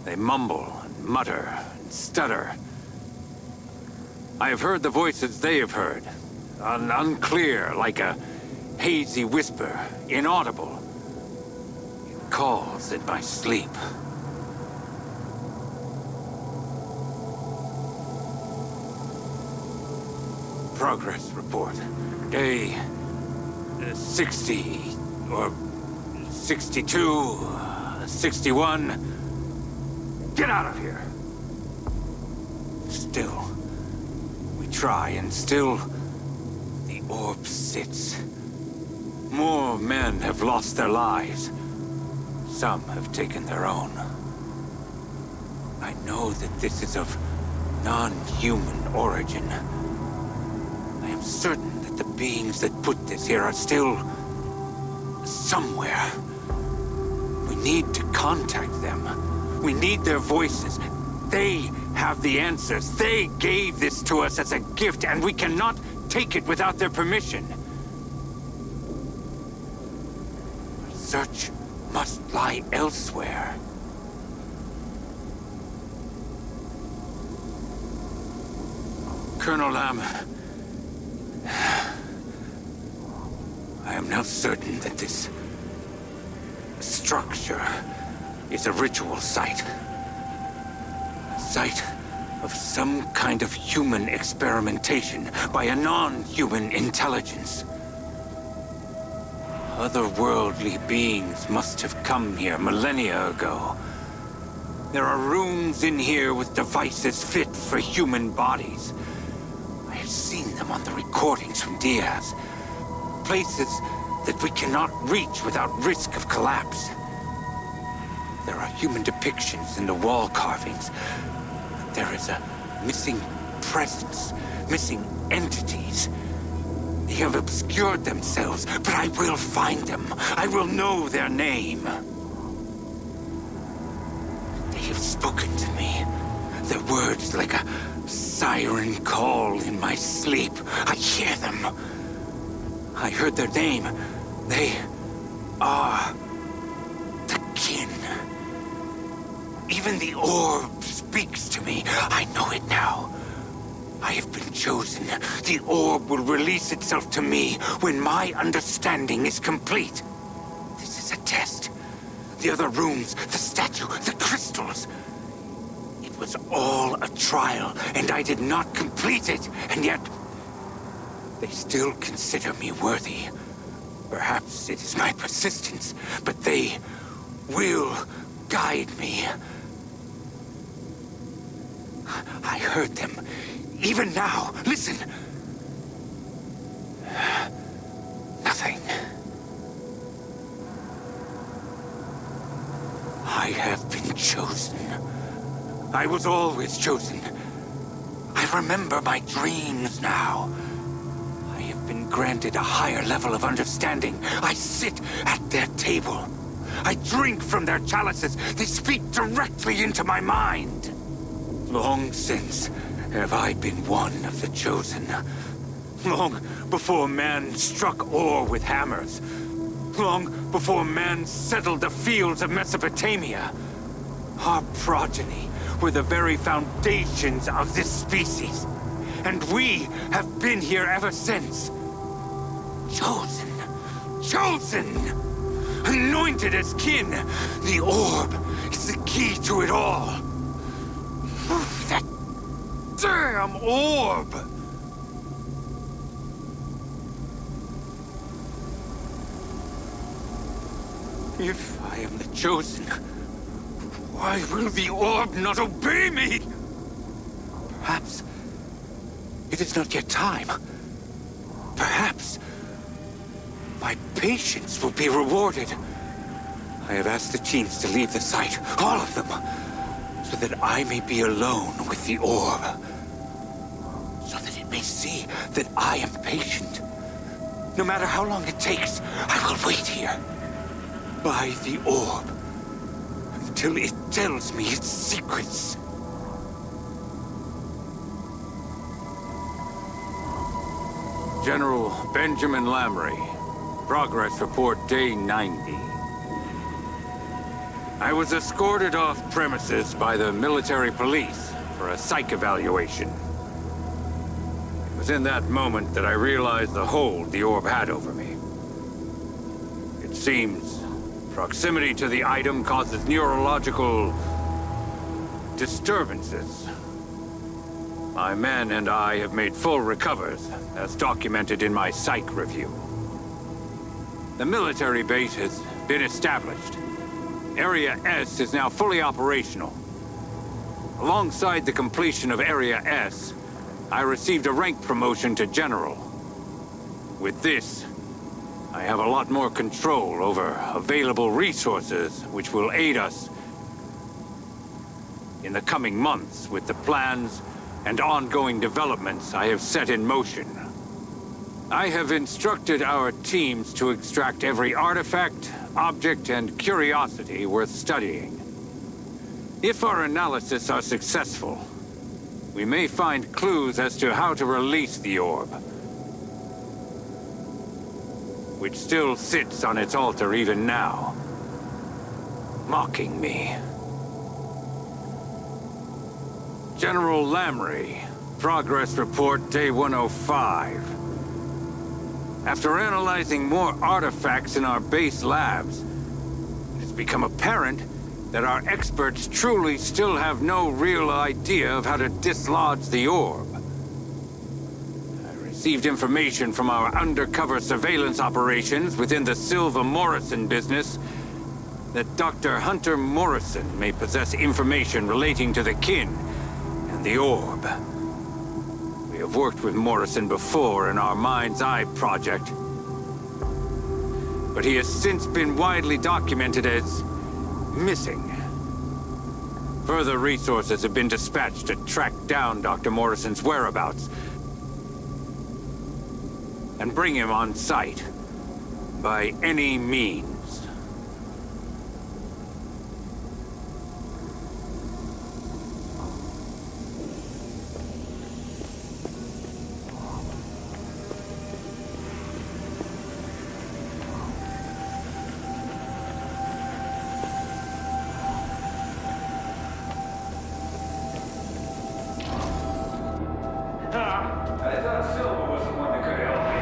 They mumble and mutter and stutter. I have heard the voices they have heard. Unclear, like a hazy whisper, inaudible. It calls in my sleep. Progress report. Day 60, or 62, 61. Get out of here! Still, we try, and still, the orb sits. More men have lost their lives. Some have taken their own. I know that this is of non-human origin. I am certain that the beings that put this here are still somewhere. We need to contact them. We need their voices. They have the answers. They gave this to us as a gift, and we cannot take it without their permission. Search must lie elsewhere. Colonel Lam, I am now certain that this structure is a ritual site. A site of some kind of human experimentation by a non-human intelligence. Otherworldly beings must have come here millennia ago. There are rooms in here with devices fit for human bodies. I have seen them on the recordings from Diaz. Places that we cannot reach without risk of collapse. There are human depictions in the wall carvings. But there is a missing presence, missing entities. They have obscured themselves, but I will find them. I will know their name. They have spoken to me. Their words like a siren call in my sleep. I hear them. I heard their name. They are the kin. Even the orb speaks to me. I know it now. I have been chosen. The orb will release itself to me when my understanding is complete. This is a test. The other rooms, the statue, the crystals. It was all a trial, and I did not complete it. And yet, they still consider me worthy. Perhaps it is my persistence, but they will guide me. I heard them. Even now, listen. Nothing. I have been chosen. I was always chosen. I remember my dreams now. I have been granted a higher level of understanding. I sit at their table. I drink from their chalices. They speak directly into my mind. Long since have I been one of the chosen. Long before man struck ore with hammers. Long before man settled the fields of Mesopotamia. Our progeny were the very foundations of this species. And we have been here ever since. Chosen. Chosen! Anointed as kin. The orb is the key to it all. That damn orb! If I am the chosen, why will the orb not obey me? Perhaps it is not yet time. Perhaps my patience will be rewarded. I have asked the teams to leave the site, all of them, so that I may be alone with the orb. So that it may see that I am patient. No matter how long it takes, I will wait here. By the orb. Until it tells me its secrets. General Benjamin Lamry. Progress report day 90. I was escorted off premises by the military police for a psych evaluation. It was in that moment that I realized the hold the orb had over me. It seems proximity to the item causes neurological disturbances. My men and I have made full recovers, as documented in my psych review. The military base has been established. Area S is now fully operational. Alongside the completion of Area S, I received a rank promotion to General. With this, I have a lot more control over available resources, which will aid us in the coming months with the plans and ongoing developments I have set in motion. I have instructed our teams to extract every artifact, object, and curiosity worth studying. If our analysis are successful, we may find clues as to how to release the orb, which still sits on its altar even now, mocking me. General Lamry, progress report day 105. After analyzing more artifacts in our base labs, it has become apparent that our experts truly still have no real idea of how to dislodge the orb. I received information from our undercover surveillance operations within the Silva Morrison business that Dr. Hunter Morrison may possess information relating to the kin and the orb. We have worked with Morrison before in our Mindseye project, but he has since been widely documented as missing. Further resources have been dispatched to track down Dr. Morrison's whereabouts and bring him on site by any means. I thought Silva was the one that could help me.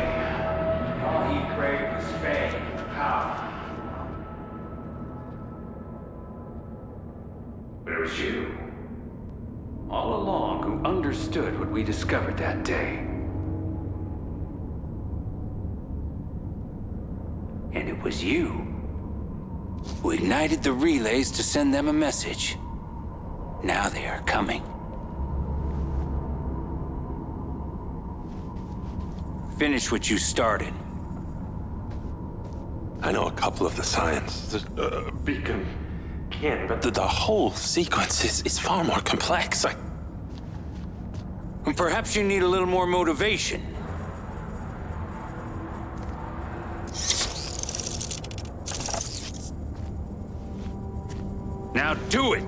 All he craved was fame, power. But it was you, all along, who understood what we discovered that day. And it was you who ignited the relays to send them a message. Now they are coming. Finish what you started. I know a couple of the science. The beacon can, but the whole sequence is far more complex. And perhaps you need a little more motivation. Now do it!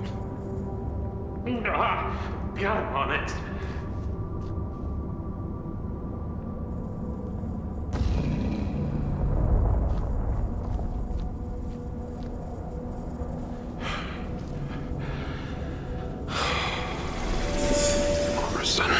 Got him on it. Morrison.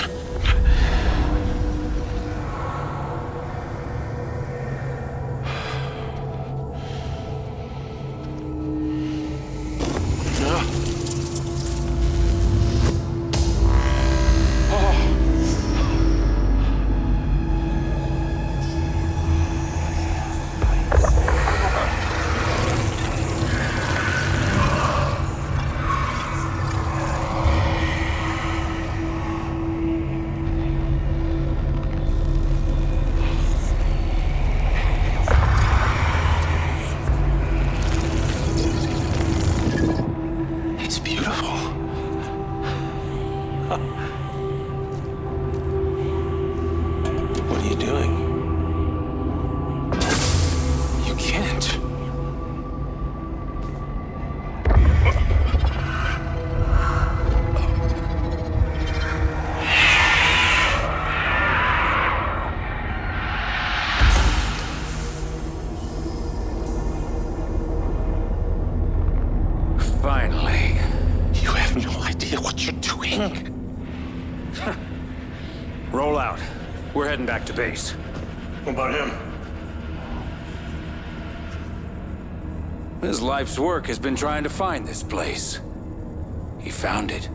Finally. You have no idea what you're doing. Roll out. We're heading back to base. What about him? His life's work has been trying to find this place. He found it.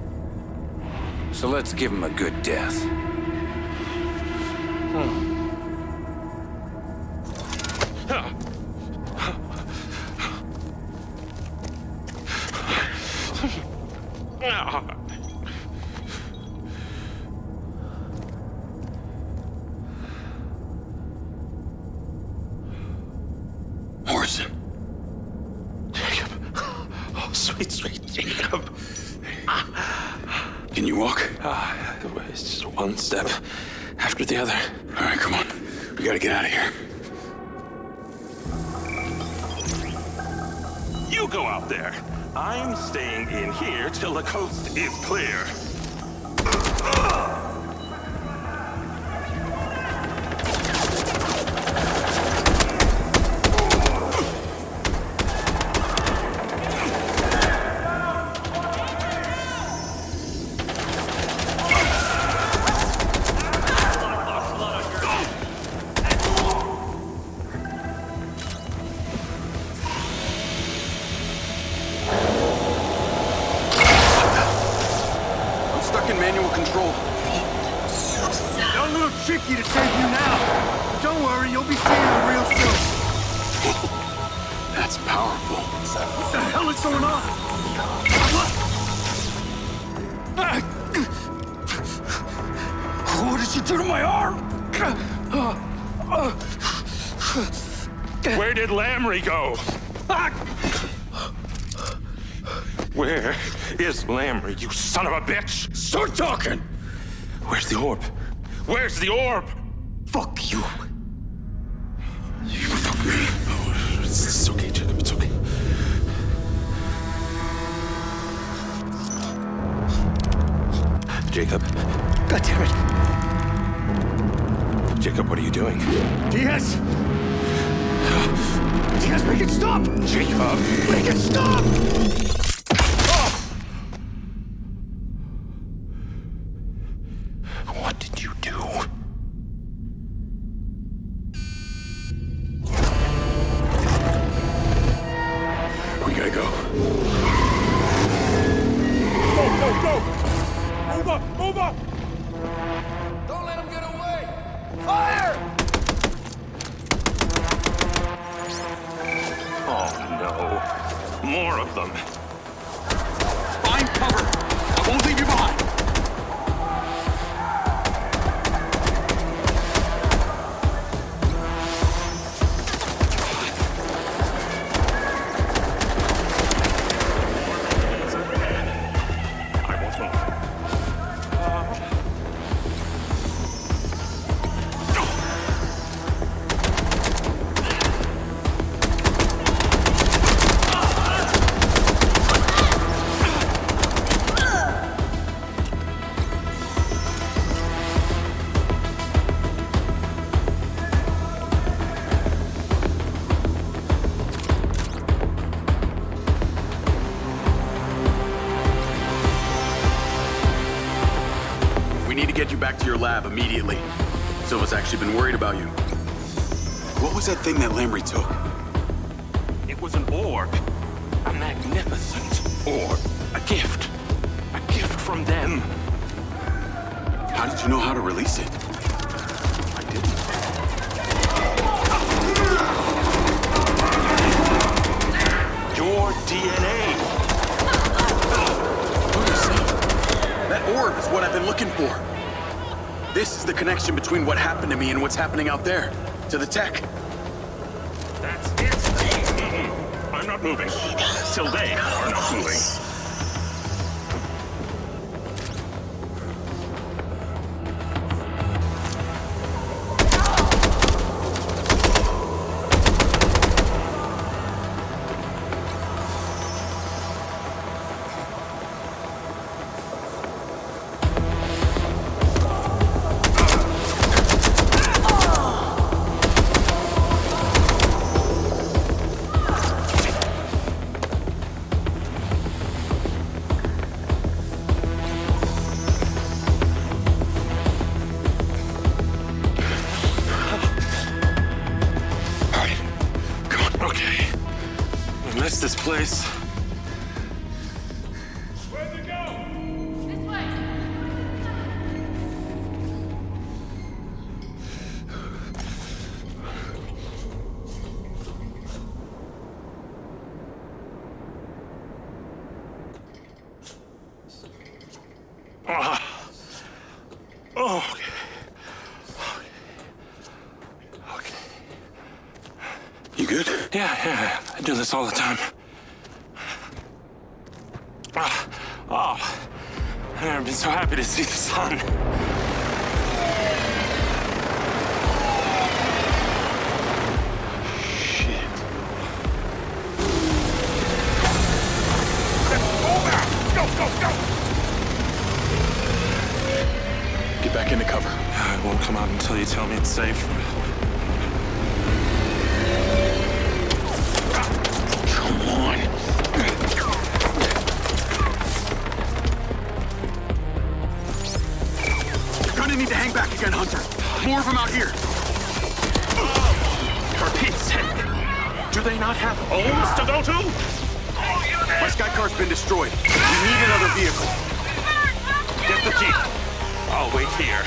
So let's give him a good death. Morrison. Jacob. Oh, sweet Jacob. Can you walk? It's just one step after the other. All right, come on. We gotta get out of here. You go out there. I'm staying in here till the coast is clear. Tricky to save you now. But don't worry, you'll be seeing him real soon. That's powerful. What the hell is going on? What did you do to my arm? Where did Lamry go? Where is Lamry, you son of a bitch? Start talking! Where's the orb? Where's the orb? Fuck you. You fuck me. Oh, it's okay, Jacob. It's okay. Jacob? God damn it. Jacob, what are you doing? Diaz! Diaz, make it stop! Jacob! Make it stop! What did you do? We gotta go. Go, go, go! Move up! Move up! Don't let him get away! Fire! Oh, no. More of them. Find cover! I won't leave you behind! I won't move. We need to get you back to your lab immediately. Silva's actually been worried about you. What was that thing that Lamry took? It was an orb. A magnificent orb. A gift. A gift from them. How did you know how to release it? I didn't. Your DNA. That orb is what I've been looking for. This is the connection between what happened to me and what's happening out there. To the tech. That's it. I'm not moving. Till they are not moving. This place. Where'd it go? This way. Oh, okay. You good? Yeah. I do this all the time. Oh, I've never been so happy to see the sun. Shit. Go! Get back into cover. I won't come out until you tell me it's safe. Come on. You're gonna need to hang back again, Hunter. More of them out here. For Pete's sake. Do they not have homes to go to? My Sky Car's been destroyed. We need another vehicle. Get the Jeep. I'll wait here.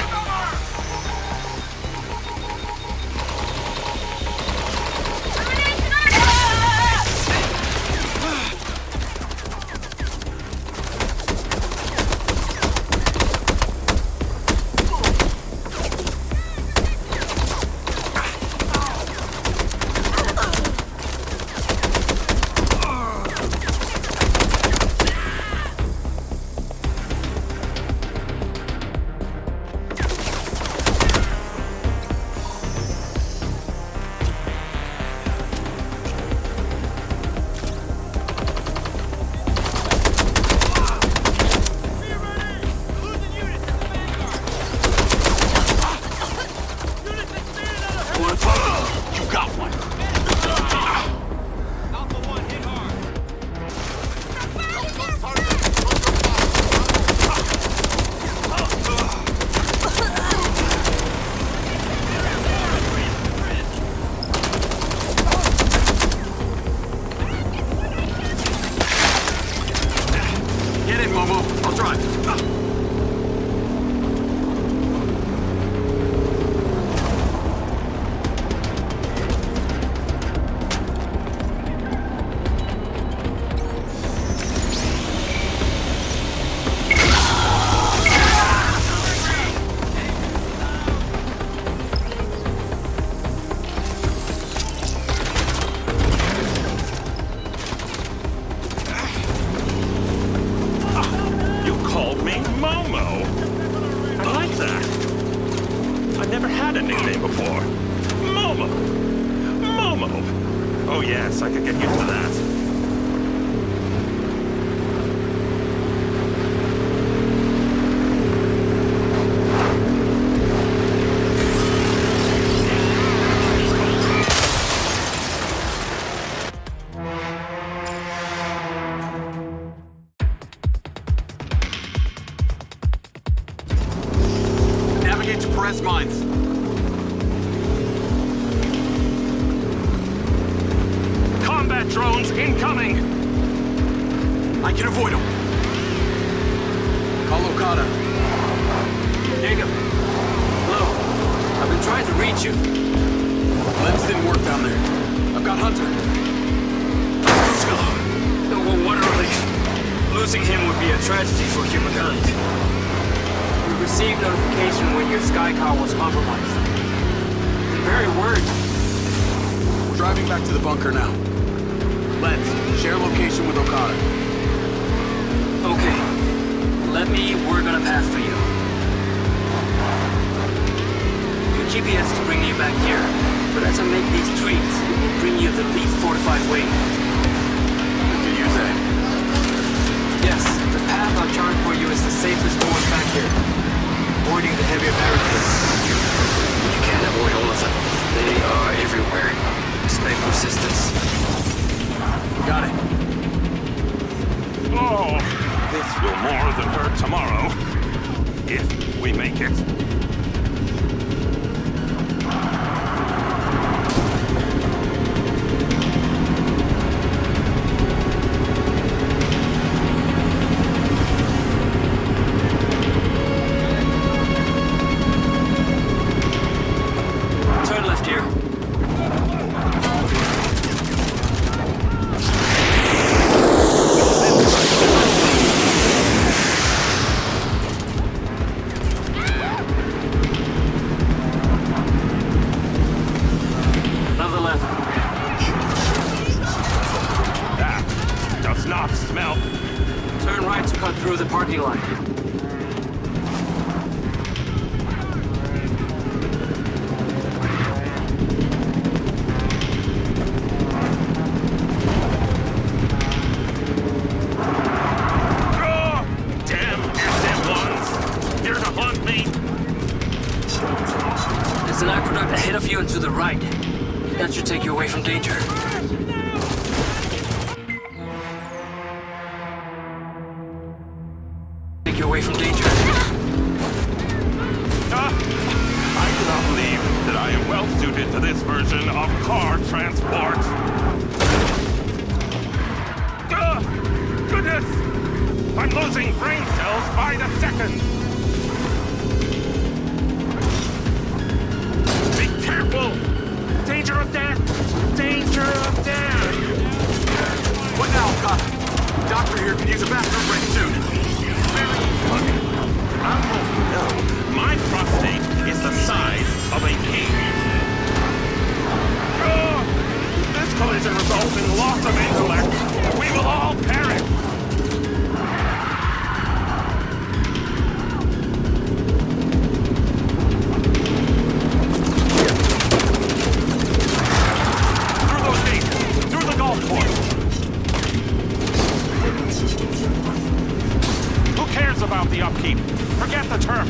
had a nickname before. Momo. Momo. Oh yes, I could get used to that. Navigate to Perez Mines. Combat drones incoming! I can avoid them. Call Okada. Jacob. Hello. I've been trying to reach you. Lens didn't work down there. I've got Hunter. Oh, what a relief. Losing him would be a tragedy for humankind. We received notification when your sky car was compromised. The very word. We're driving back to the bunker now. Lens, share location with Okada. Okay. Let me work on a path for you. Your GPS is bringing you back here, but as I make these tweaks, it will bring you the least fortified way. We can use that. Yes, the path I've charted for you is the safest going back here. Avoiding the heavier barricades. You can't avoid all of them. They are everywhere. Expect resistance. Got it. Oh, this will more than hurt tomorrow. If we make it. Turn left here. Another left. That does not smell. Turn right to cut through the parking lot. Oh, damn SM1s! Here to hunt me! There's an aqueduct ahead of you and to the right. That should take you away from danger. Take you away from danger. I do not believe that I am well suited to this version of car transport. Goodness! I'm losing brain cells by the second! Be careful! Danger of death! Danger of death! What now, Okada? Doctor here can use a bathroom break soon. Very funny. I hope you know, my prostate is the size of a cave. This collision results in loss of intellect. We will all perish. Through those gates, through the golf course. Who cares about the upkeep? Forget the turf.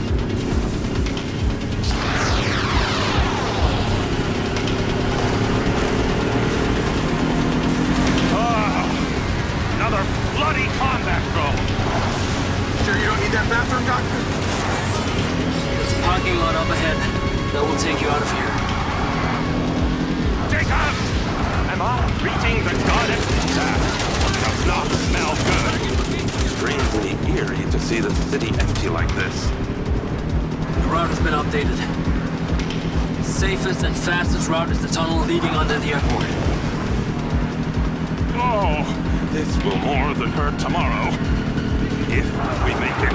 Another bloody combat drone. Sure you don't need that bathroom, Doctor? There's a parking lot up ahead. That will take you out of here. Jacob! Am I reaching the goddess? That does not smell good. Strangely eerie to see the city empty like this. The route has been updated. Safest and fastest route is the tunnel leading under the airport. Oh, this will more than hurt tomorrow. If we make it.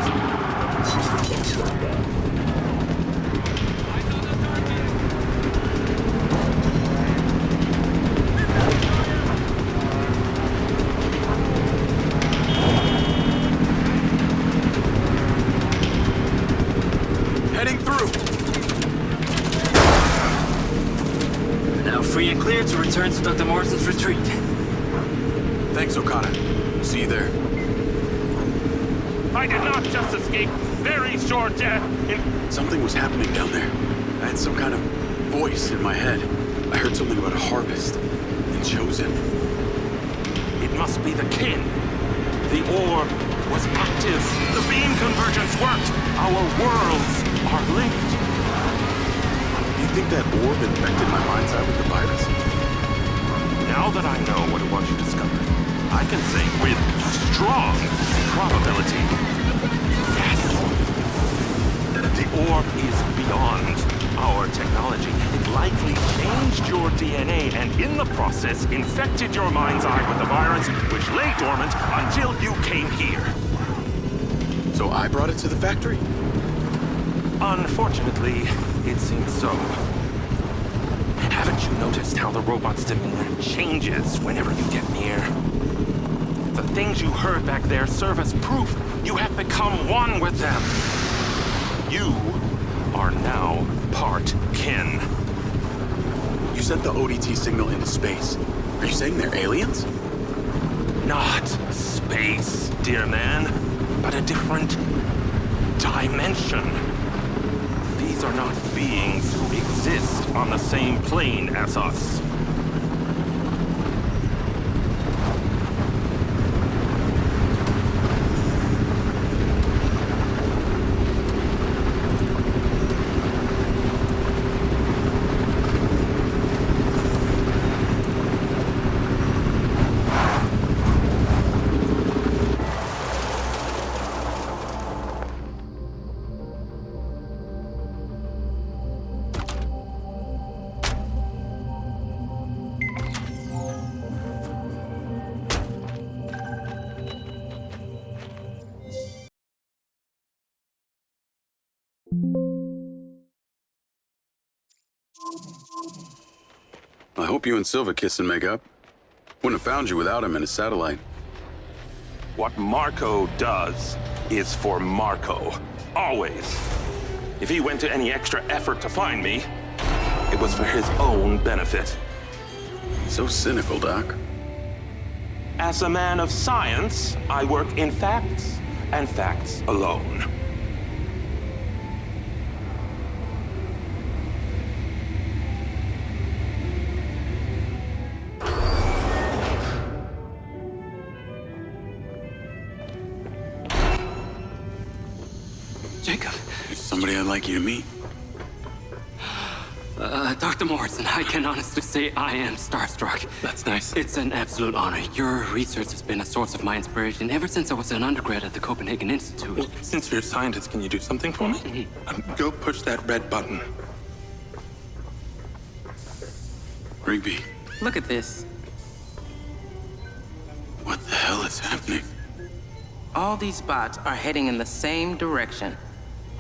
Heading through. free and clear to return to Dr. Morrison's retreat. Thanks, Okada. See you there. I did not just escape very short death in... Something was happening down there. I had some kind of voice in my head. I heard something about a harvest and chosen. It must be the kin. The orb was active. The beam convergence worked. Our worlds are linked. Do you think that orb infected my mind's eye with the virus? Now that I know what it was you discovered, I can say with strong probability, yes. The orb is beyond our technology. It likely changed your DNA and in the process infected your mind's eye with the virus, which lay dormant until you came here. So I brought it to the factory? Unfortunately, it seems so. Haven't you noticed how the robot's demeanor changes whenever you get near? The things you heard back there serve as proof you have become one with them. You are now part kin. You sent the ODT signal into space. Are you saying they're aliens? Not space, dear man, but a different dimension. These are not beings who exist on the same plane as us. I hope you and Silva kiss and make up. Wouldn't have found you without him and his satellite. What Marco does is for Marco. Always. If he went to any extra effort to find me, it was for his own benefit. So cynical, Doc. As a man of science, I work in facts, and facts alone. Jacob. There's somebody I'd like you to meet. Dr. Morrison, I can honestly say I am starstruck. That's nice. It's an absolute honor. Your research has been a source of my inspiration ever since I was an undergrad at the Copenhagen Institute. Well, since you're a scientist, can you do something for me? Go push that red button. Rigby. Look at this. What the hell is happening? All these bots are heading in the same direction.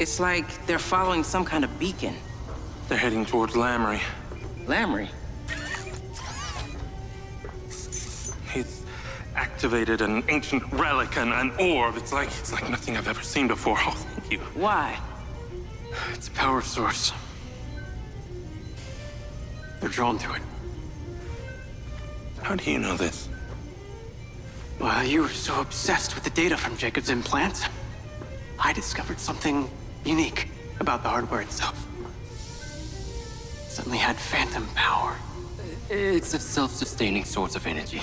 It's like they're following some kind of beacon. They're heading towards Lamry. Lamry? He's activated an ancient relic and an orb. It's like nothing I've ever seen before. Oh, thank you. Why? It's a power source. They're drawn to it. How do you know this? Well, you were so obsessed with the data from Jacob's implants. I discovered something unique about the hardware itself. Suddenly had phantom power. It's a self-sustaining source of energy.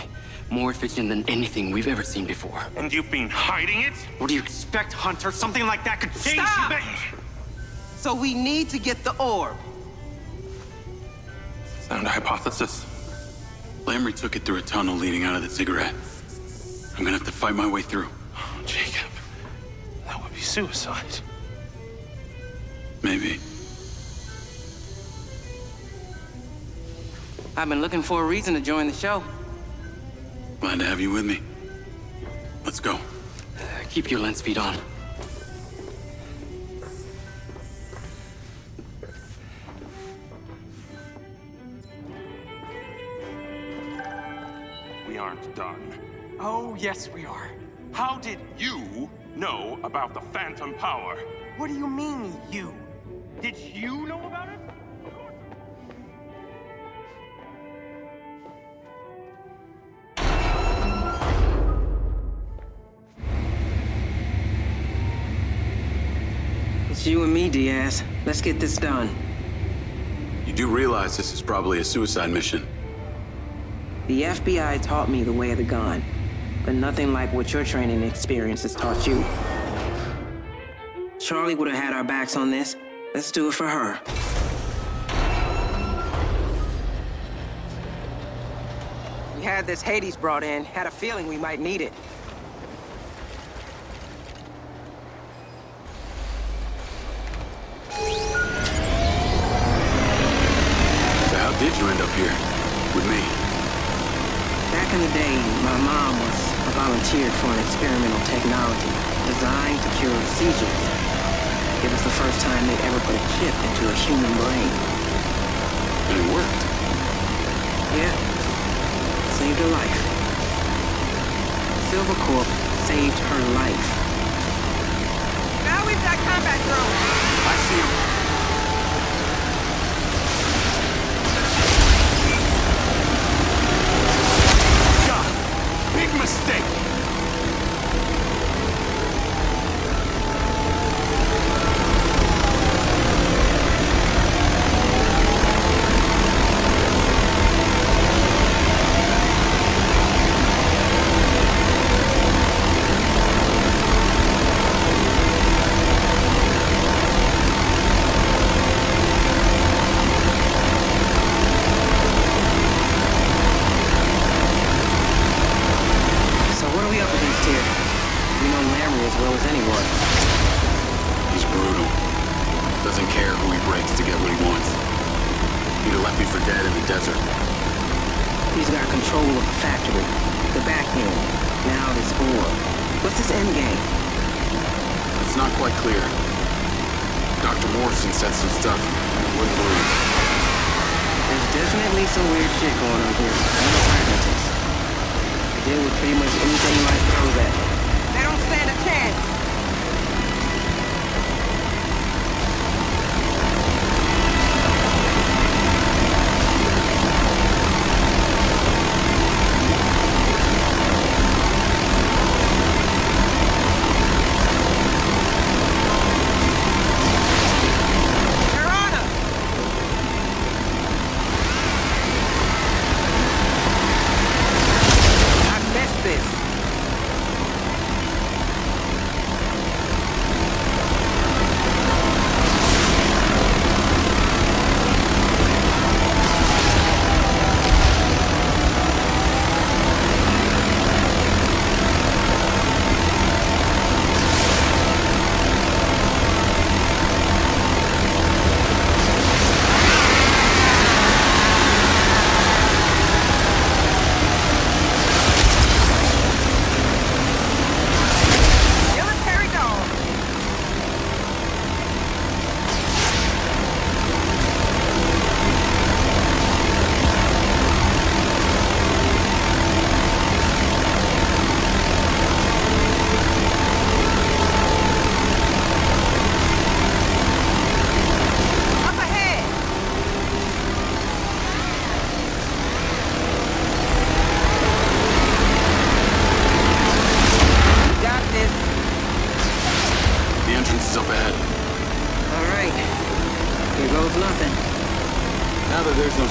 More efficient than anything we've ever seen before. And you've been hiding it? What do you expect, Hunter? Something like that could change Stop! you. So we need to get the orb. Sound hypothesis. Lamry took it through a tunnel leading out of the cigarette. I'm gonna have to fight my way through. Oh, Jacob. That would be suicide. Maybe. I've been looking for a reason to join the show. Glad to have you with me. Let's go. Keep your lens feed on. We aren't done. Oh, yes, we are. How did you know about the phantom power? What do you mean, you? Did you know about it? It's you and me, Diaz. Let's get this done. You do realize this is probably a suicide mission. The FBI taught me the way of the gun, but nothing like what your training experience has taught you. Charlie would have had our backs on this. Let's do it for her. We had this Hades brought in, had a feeling we might need it. So how did you end up here? With me? Back in the day, my mom was a volunteer for an experimental technology designed to cure seizures. It was the first time they'd ever put a chip into a human brain. And it worked? Yeah. Saved her life. Silva Corp saved her life. Now we've got combat drones. I see him. God! Big mistake! Morrison said some stuff you wouldn't believe. There's definitely some weird shit going on here. I'm a pragmatist. I deal with pretty much anything life throws at me. They don't stand a chance.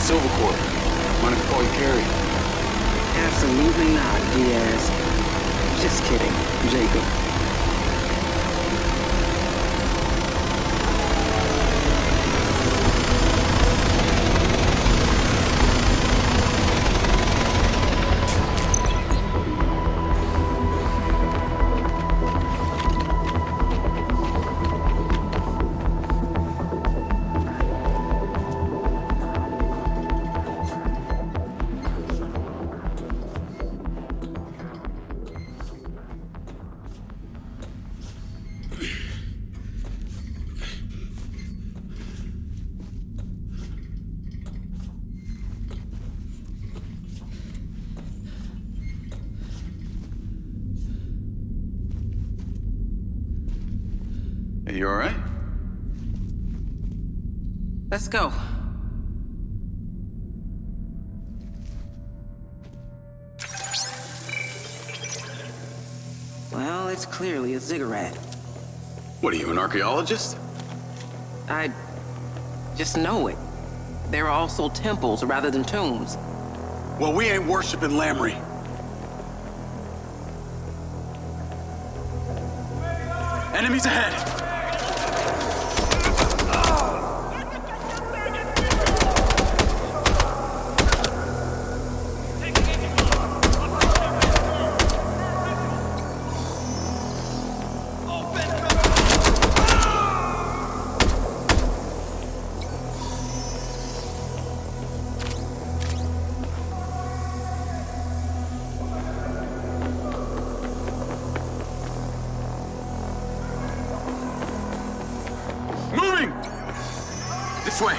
Silva Corp. Mind if I call you Carrie? Absolutely not, Diaz. Just kidding, Jacob. You all right? Let's go. Well, it's clearly a ziggurat. What are you, an archaeologist? I just know it. They're also temples rather than tombs. Well, we ain't worshiping Lamry. Enemies ahead! This way.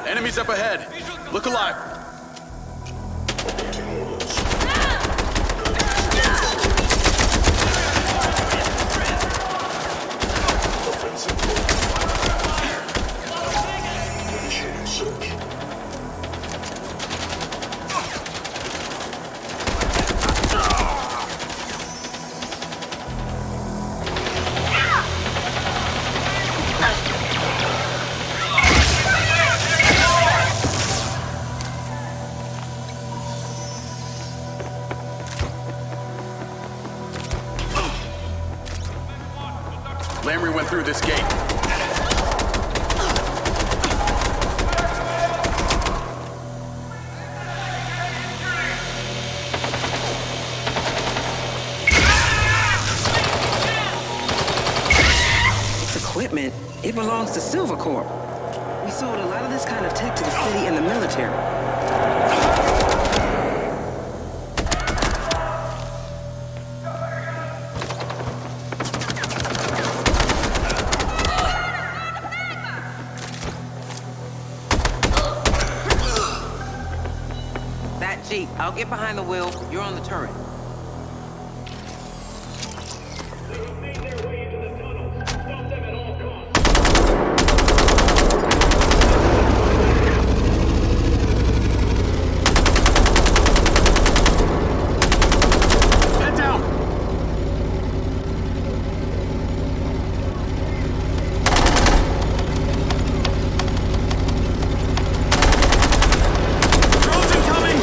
Enemies up ahead. Look alive. Lamry went through this gate. It's equipment. It belongs to Silva Corp. We sold a lot of this kind of tech to the city and the military. Jeep, I'll get behind the wheel. You're on the turret. Head down! Drones incoming!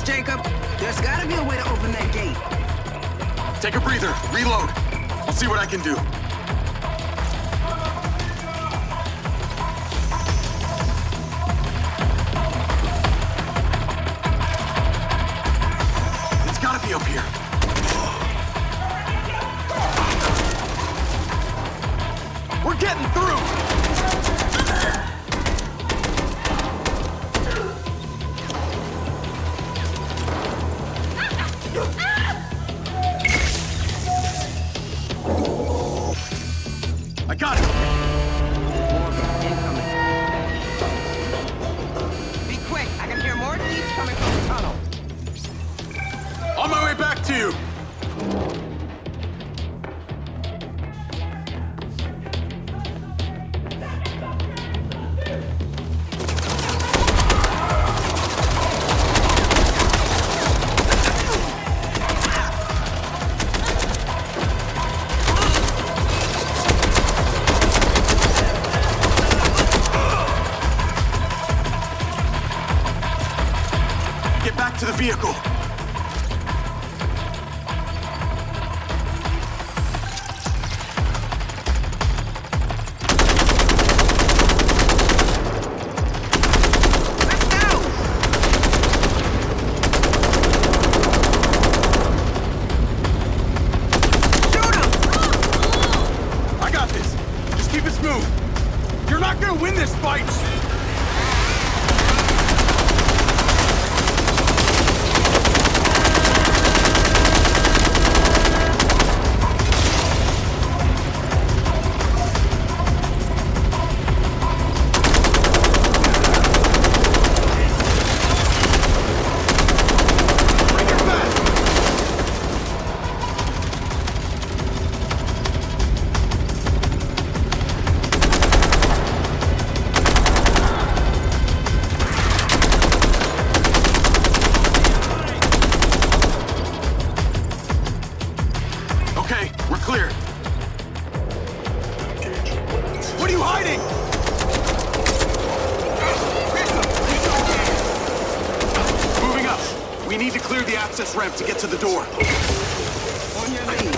Jacob. There's gotta be a way to open that gate. Take a breather. Reload. I'll see what I can do. back to the vehicle. Ramp to get to the door. On your knees.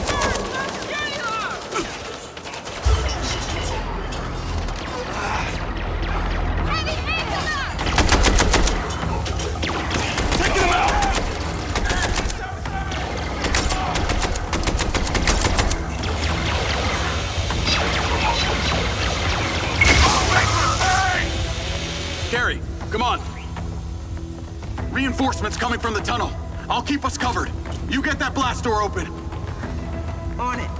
Taking him out! Gary, come on. Reinforcements coming from the tunnel. I'll keep us covered. You get that blast door open. On it.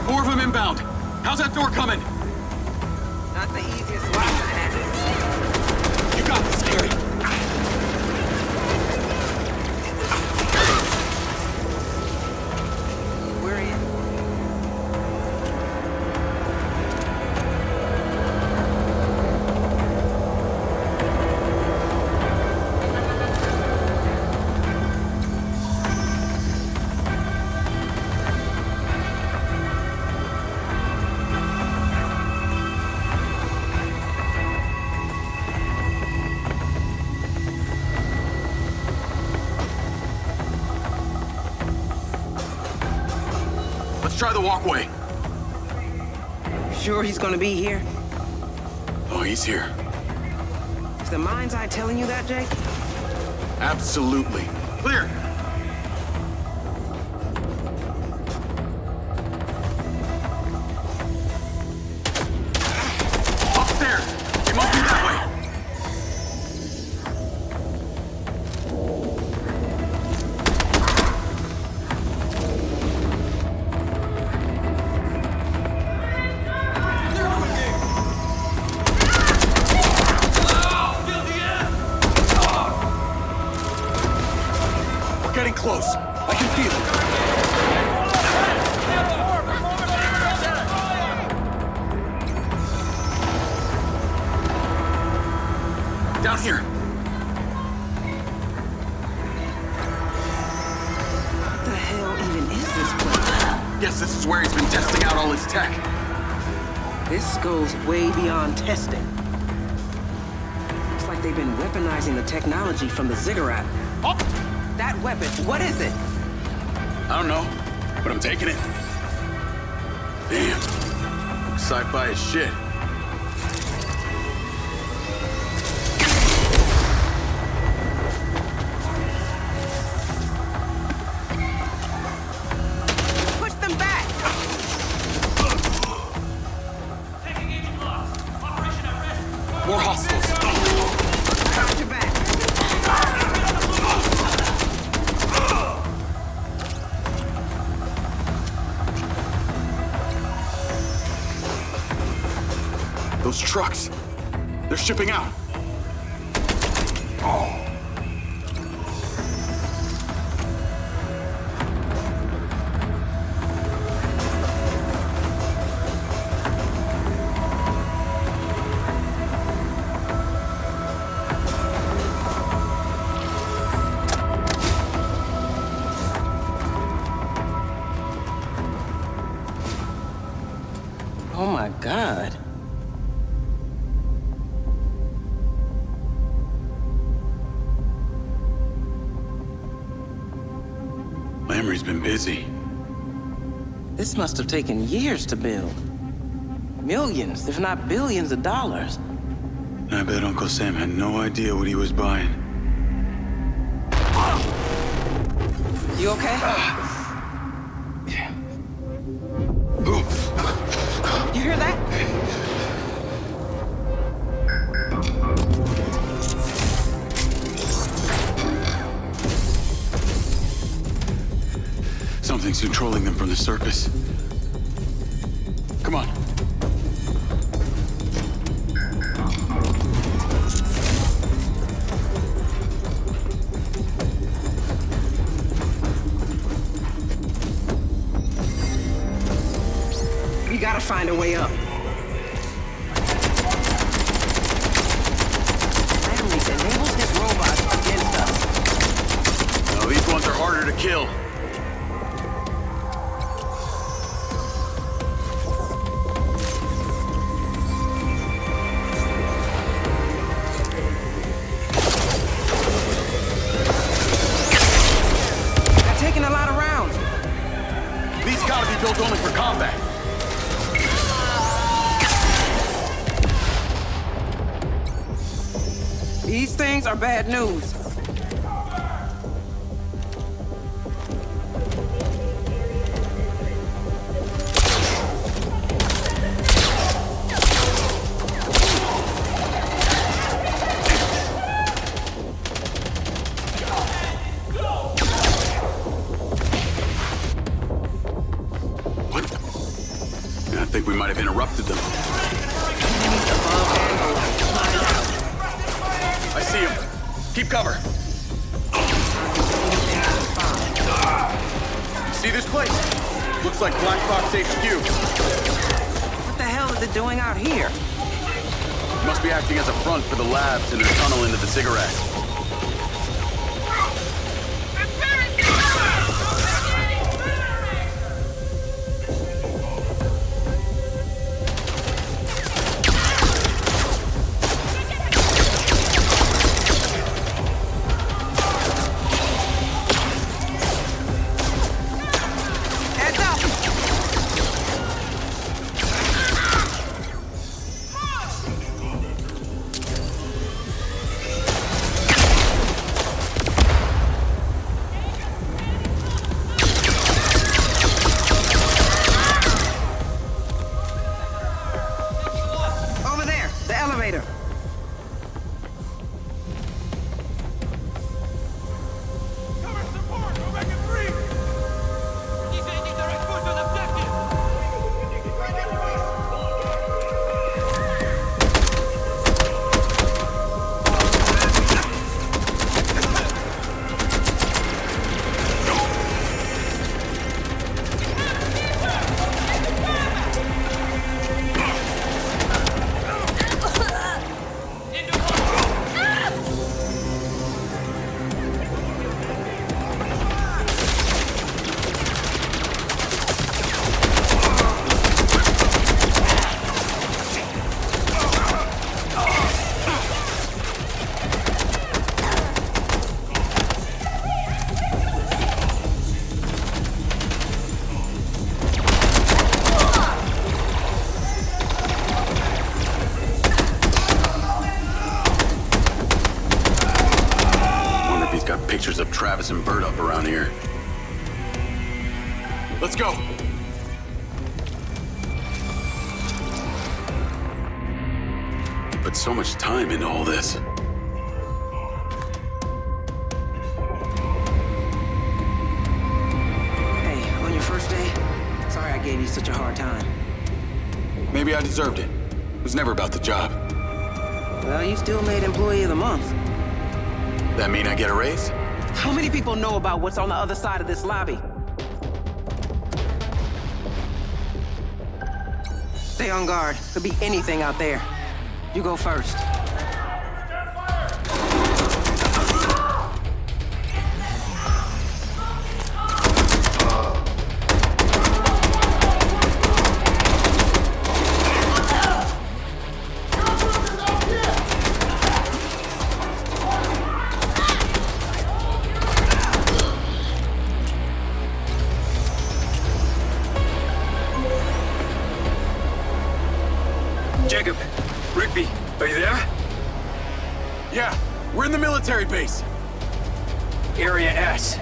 Four of them inbound. How's that door coming? Not the easiest lock to access. You got this, Gary. We're in. Try the walkway. Sure he's gonna be here? Oh, he's here. Is the Mindseye telling you that, Jake? Absolutely. Clear. Upstairs. You must be that way. Getting close. I can feel it. Down here. What the hell even is this place? Guess this is where he's been testing out all his tech. This goes way beyond testing. Looks like they've been weaponizing the technology from the ziggurat. Oh! That weapon, what is it? I don't know, but I'm taking it. Damn. Sci-fi as shit. Push them back! More hostiles. Got your back. Those trucks. They're shipping out. Oh. my God. Lamry's been busy. This must have taken years to build. Millions, if not billions of dollars. I bet Uncle Sam had no idea what he was buying. You okay? You hear that? Something's controlling them from the surface. Come on. We gotta find a way up. Lamry enables his robots against us. No, these ones are harder to kill. They're taking a lot of rounds. These gotta be built only for combat. These things are bad news. What? I think we might have interrupted them. I see him. Keep cover. See this place? Looks like Black Box HQ. What the hell is it doing out here? Must be acting as a front for the labs in their tunnel into the cigarette. Pictures of Travis and Bert up around here. Let's go. Put so much time into all this. Hey, on your first day, sorry I gave you such a hard time. Maybe I deserved it. It was never about the job. Well, you still made Employee of the Month. That mean I get a raise? How many people know about what's on the other side of this lobby? Stay on guard. Could be anything out there. You go first. Jacob, Rigby, are you there? Yeah, we're in the military base. Area S.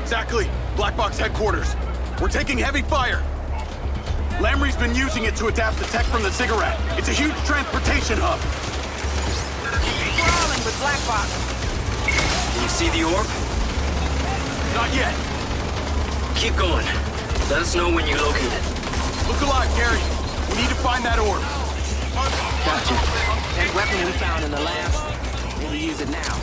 Exactly. Black Box headquarters. We're taking heavy fire. Lamry's been using it to adapt the tech from the cigarette. It's a huge transportation hub. Crawling with Black Box. Can you see the orb? Not yet. Keep going. Let us know when you locate it. Look alive, Gary. We need to find that orb. Gotcha. That weapon we found in the lab, maybe use it now.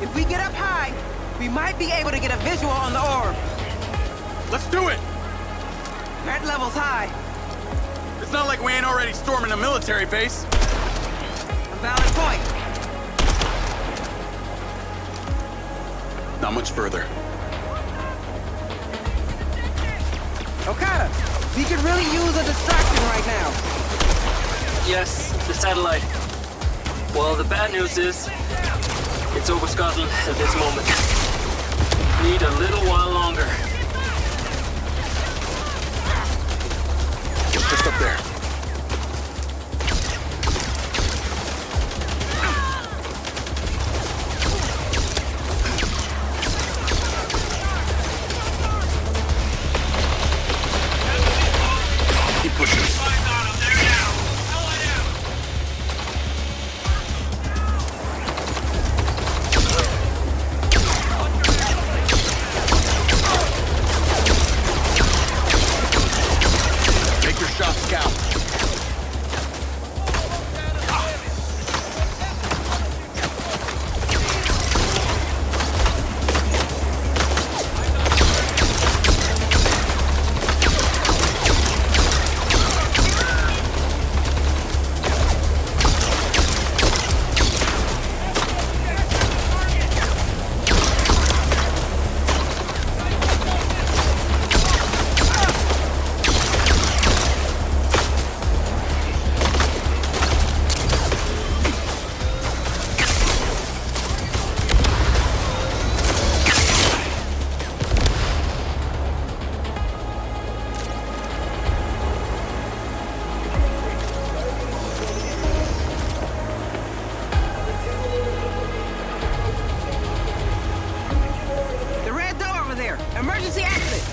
If we get up high, we might be able to get a visual on the orb. Let's do it! That level's high. It's not like we ain't already storming a military base. A valid point. Not much further. Okada, we could really use a distraction right now. Yes, the satellite. Well, the bad news is, it's over Scotland at this moment. Need a little while longer. Just up there. Keep pushing. Emergency exit!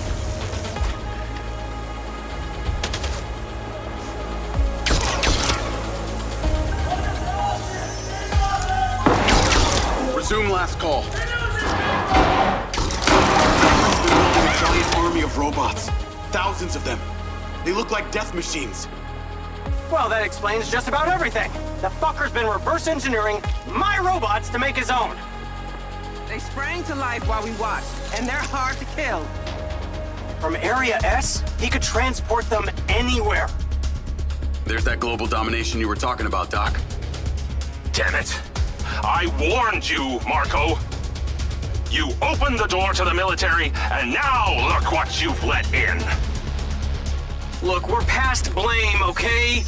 Resume last call. They've been building a giant army of robots. Thousands of them. They look like death machines. Well, that explains just about everything. The fucker's been reverse engineering my robots to make his own. They sprang to life while we watched, and they're hard to kill. From Area S, he could transport them anywhere. There's that global domination you were talking about, Doc. Damn it. I warned you, Marco. You opened the door to the military, and now look what you've let in. Look, we're past blame, okay?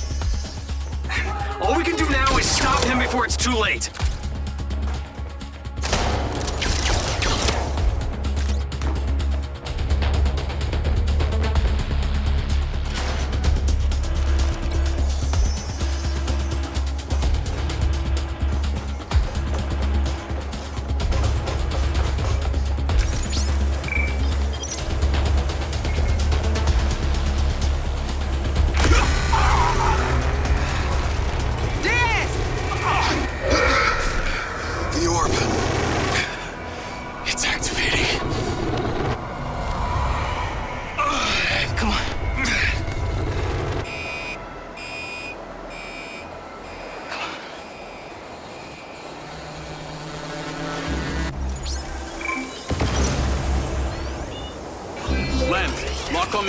All we can do now is stop him before it's too late.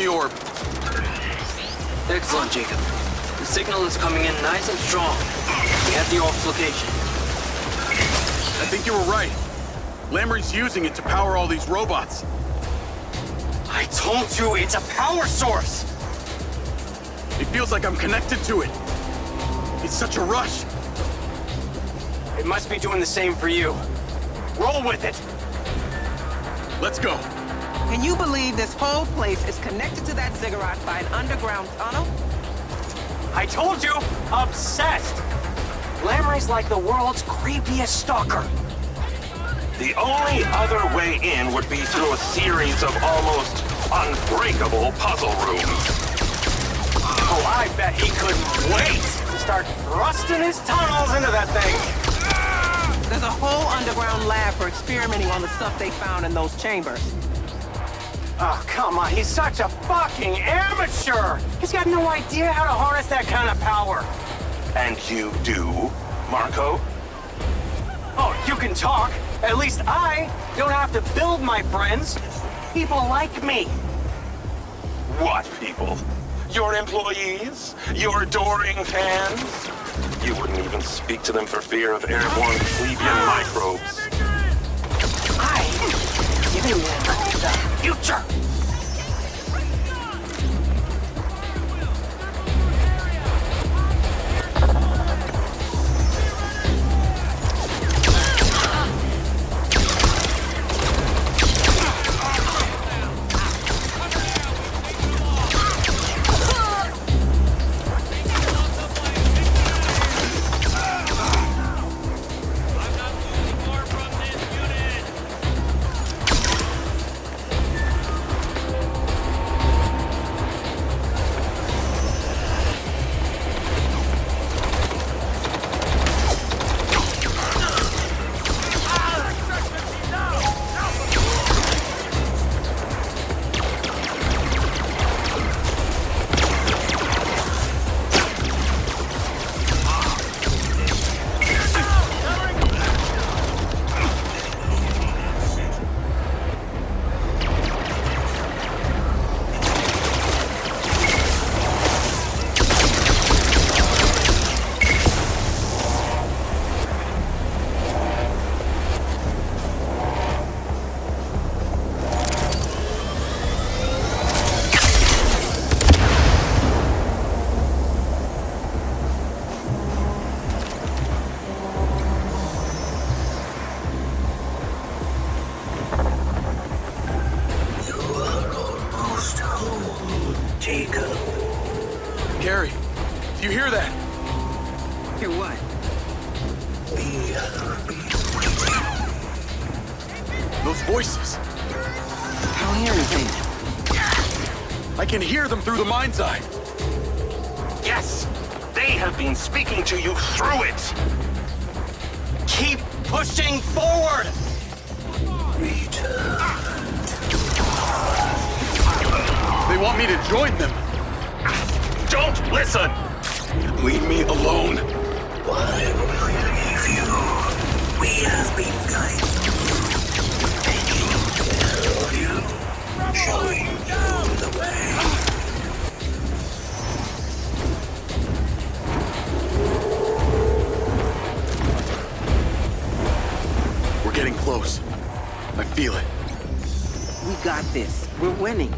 the orb. Excellent, Jacob. The signal is coming in nice and strong. We have the orb's location. I think you were right. Lamry's using it to power all these robots. I told you it's a power source! It feels like I'm connected to it. It's such a rush. It must be doing the same for you. Roll with it! Let's go. Can you believe this whole place is connected to that ziggurat by an underground tunnel? I told you! Obsessed! Lamry's like the world's creepiest stalker. The only other way in would be through a series of almost unbreakable puzzle rooms. Oh, I bet he couldn't wait to start thrusting his tunnels into that thing. There's a whole underground lab for experimenting on the stuff they found in those chambers. Oh, come on, he's such a fucking amateur! He's got no idea how to harness that kind of power. And you do, Marco? Oh, you can talk. At least I don't have to build my friends. People like me. What people? Your employees? Your adoring fans? You wouldn't even speak to them for fear of airborne plebeian microbes. I'm giving them the future. I can hear them through the Mindseye. Yes! They have been speaking to you through it! Keep pushing forward! They want me to join them. Don't listen! Leave me alone. Why would we leave you? We have been guiding you, taking care of you, showing you the way. We're getting close. I feel it. We got this. We're winning.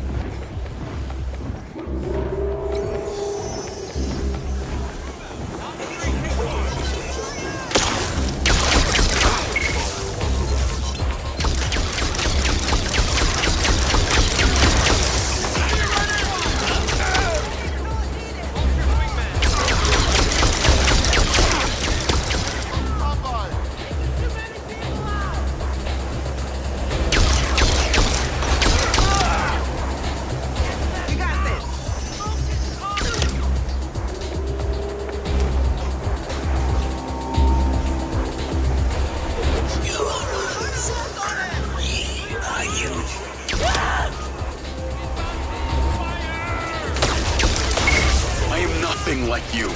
Like you.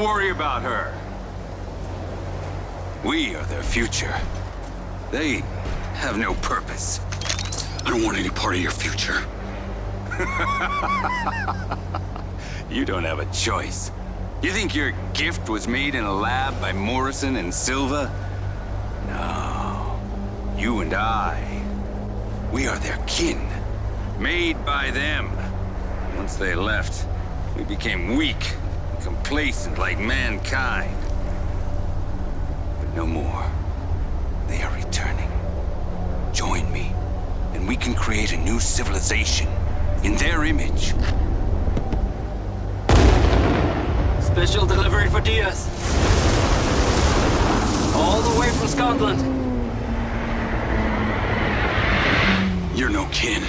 worry about her. We are their future. They have no purpose. I don't want any part of your future. You don't have a choice. You think your gift was made in a lab by Morrison and Silva? No. You and I, we are their kin. Made by them. Once they left, we became weak, complacent like mankind. But no more. They are returning. Join me, and we can create a new civilization in their image. Special delivery for Diaz. All the way from Scotland. You're no kin.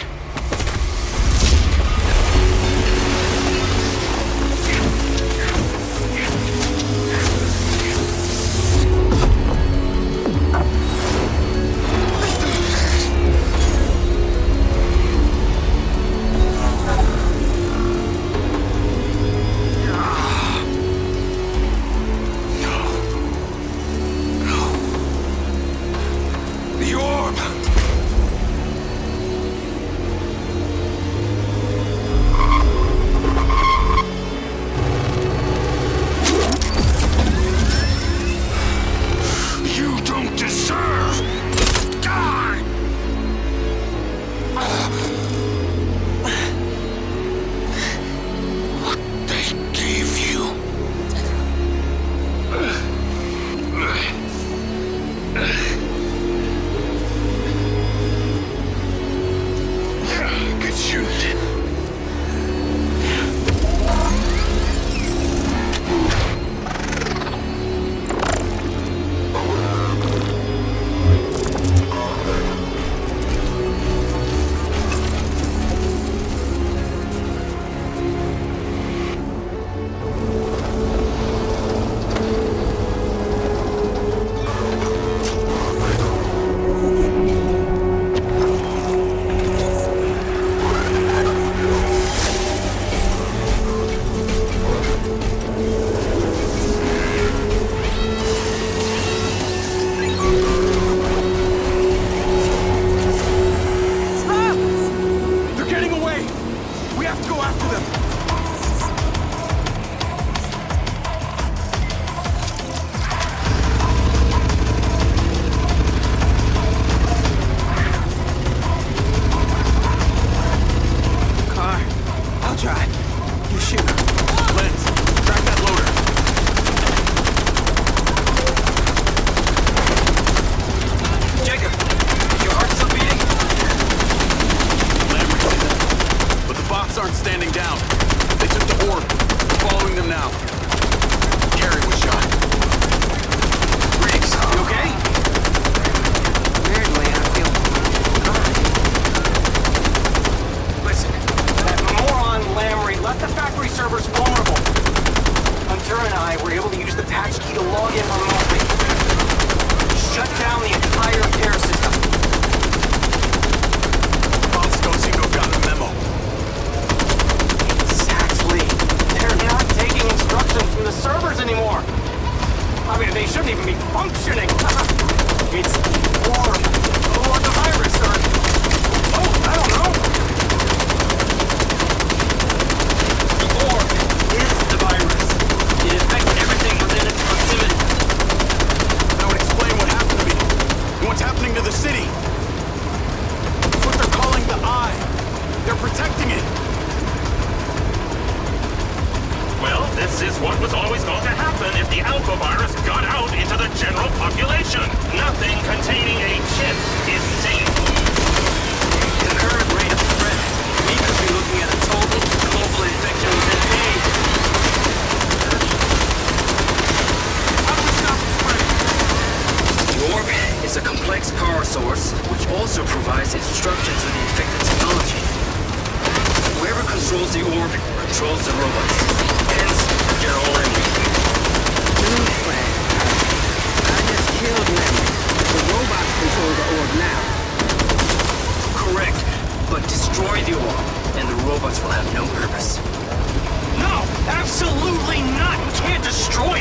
Absolutely not! We can't destroy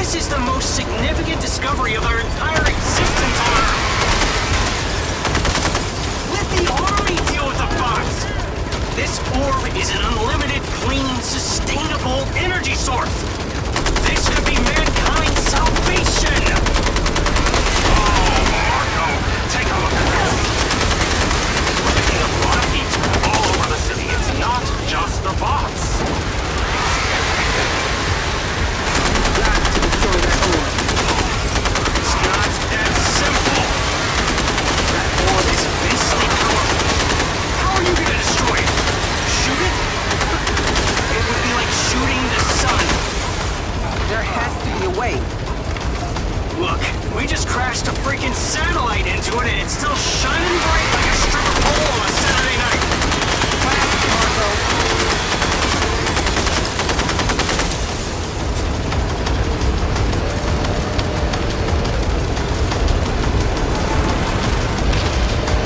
This is the most significant discovery of our entire existence on Earth. Let the Army deal with the box. This orb is an unlimited, clean, sustainable energy source. This could be mankind's salvation. Oh, Marco, take a look at this. We're picking up bot heat all over the city. It's not just the bots. It's not that simple. That orb is immensely powerful. How are you gonna destroy it? Shoot it? It would be like shooting the sun. There has to be a way. Look, we just crashed a freaking satellite into it and it's still shining bright like a strip of coal on a Saturday night.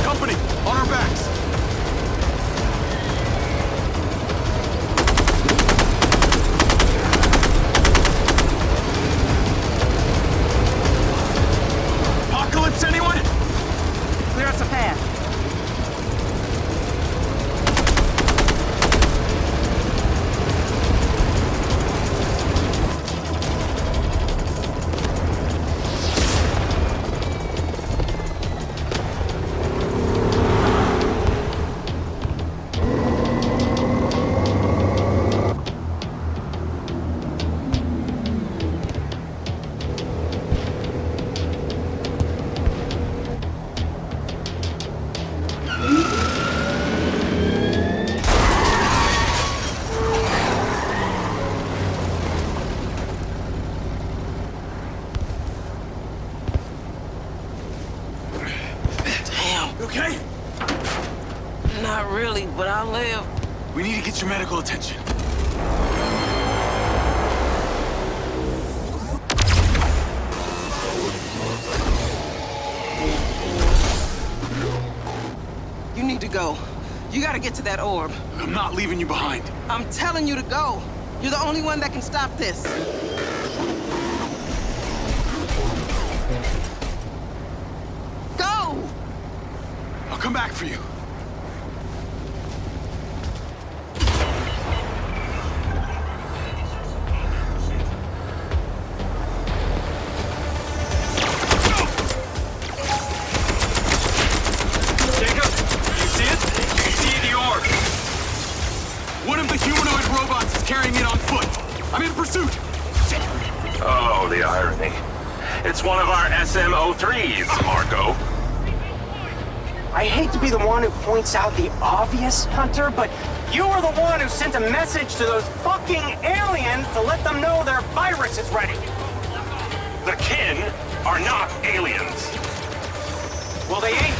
Company, on our backs. Apocalypse, anyone? Clear us a path. Okay? Not really, but I'll live. We need to get your medical attention. You need to go. You gotta get to that orb. I'm not leaving you behind. I'm telling you to go. You're the only one that can stop this. Go! I'll come back for you. Jacob, you see it? You see the orb. One of the humanoid robots is carrying it on foot. I'm in pursuit. Oh, the irony. It's one of our SMO3s, Marco. I hate to be the one who points out the obvious, Hunter, but you were the one who sent a message to those fucking aliens to let them know their virus is ready. The kin are not aliens. Well, they ain't.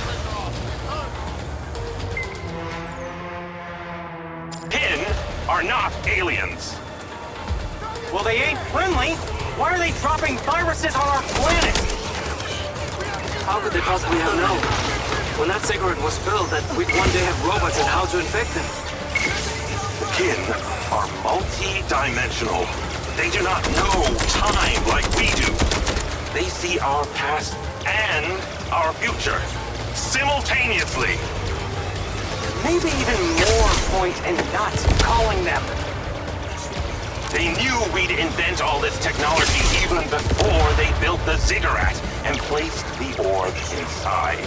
Kin are not aliens. Well, they ain't friendly. Why are they dropping viruses on our planet? How could they possibly have known? When that cigarette was spilled, that we'd one day have robots and how to infect them. The kin are multi-dimensional. They do not know time like we do. They see our past and our future simultaneously. Maybe even more point in not calling them. They knew we'd invent all this technology even before they built the ziggurat and placed the orb inside.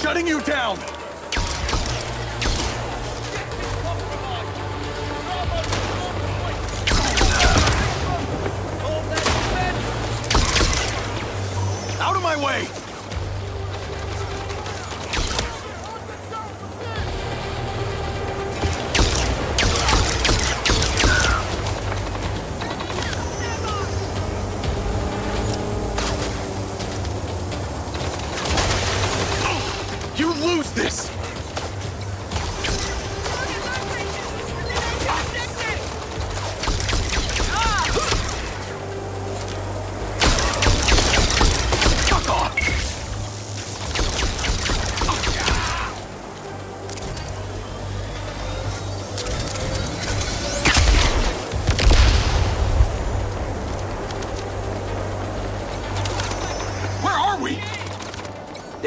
Shutting you down! Out of my way! You lose this!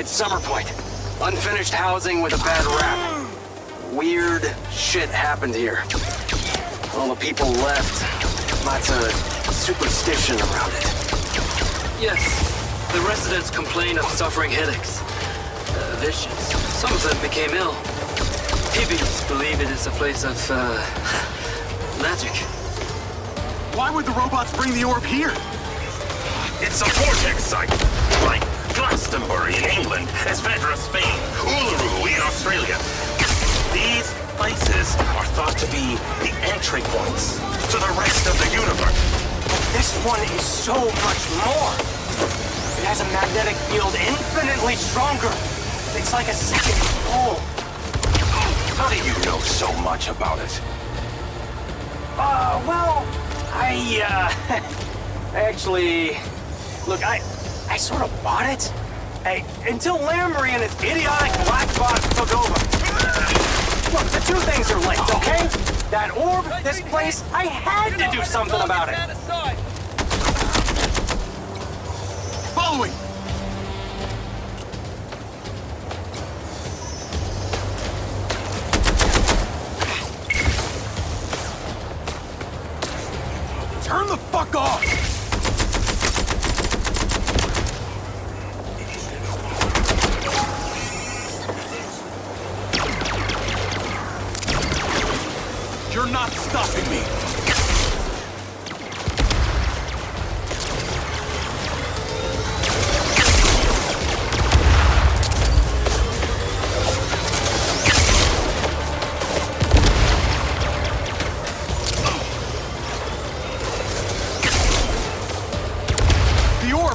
It's Summer Point. Unfinished housing with a bad rap. Weird shit happened here. All the people left. Lots of superstition around it. Yes, the residents complain of suffering headaches. Visions. Some of them became ill. Hippies believe it is a place of, magic. Why would the robots bring the orb here? It's a vortex site, like Glastonbury in England, Esvedra, Spain, Uluru in Australia. These places are thought to be the entry points to the rest of the universe. But this one is so much more. It has a magnetic field infinitely stronger. It's like a second pole. How do you know so much about it? Well, I actually... Look, I sort of bought it. Hey, until Lamry and his idiotic black box took over. Look, the two things are linked, okay? That orb, this place, I had to do something about it. Following! Turn the fuck off! You're not stopping me!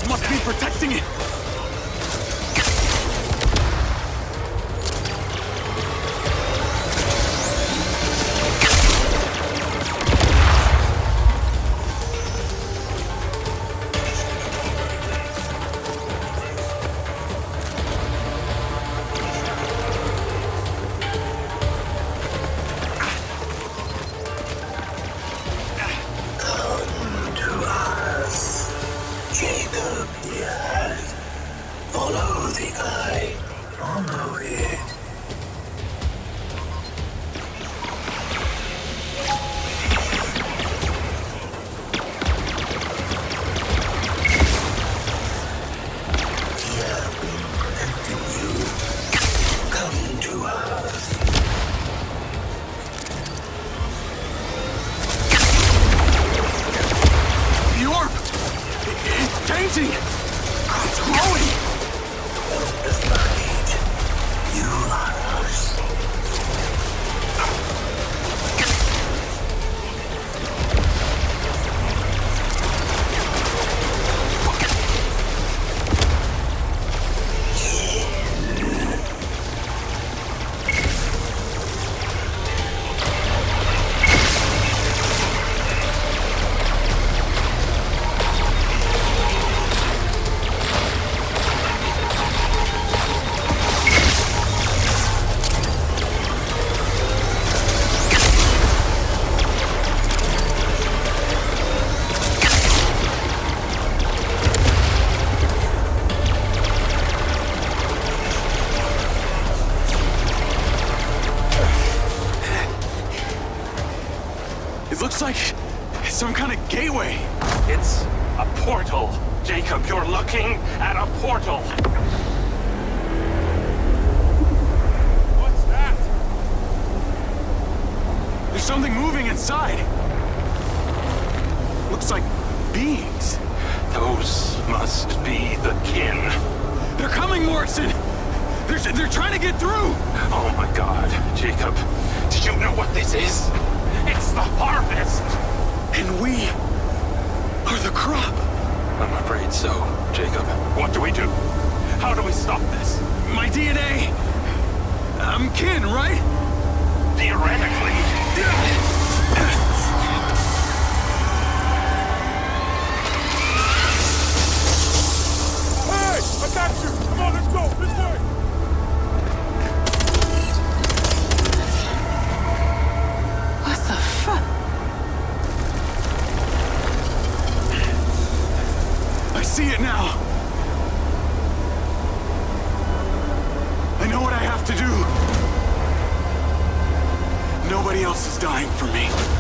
Must be protecting it! Come to us, Jacob Diaz. Follow the eye. Follow it. We have been protecting you. Come to us. The orb! It's changing! It's growing! Don't fight. You are us. It looks like some kind of gateway. It's a portal. Jacob, you're looking at a portal. What's that? There's something moving inside. Looks like beings. Those must be the kin. They're coming, Morrison! They're trying to get through! Oh my God, Jacob. Did you know what this is? It's the harvest! And we are the crop. I'm afraid so, Jacob. What do we do? How do we stop this? My DNA. I'm kin, right? Theoretically. Hey! I got you! Come on, let's go! This way! What the fuck? I see it now. Everybody else is dying for me.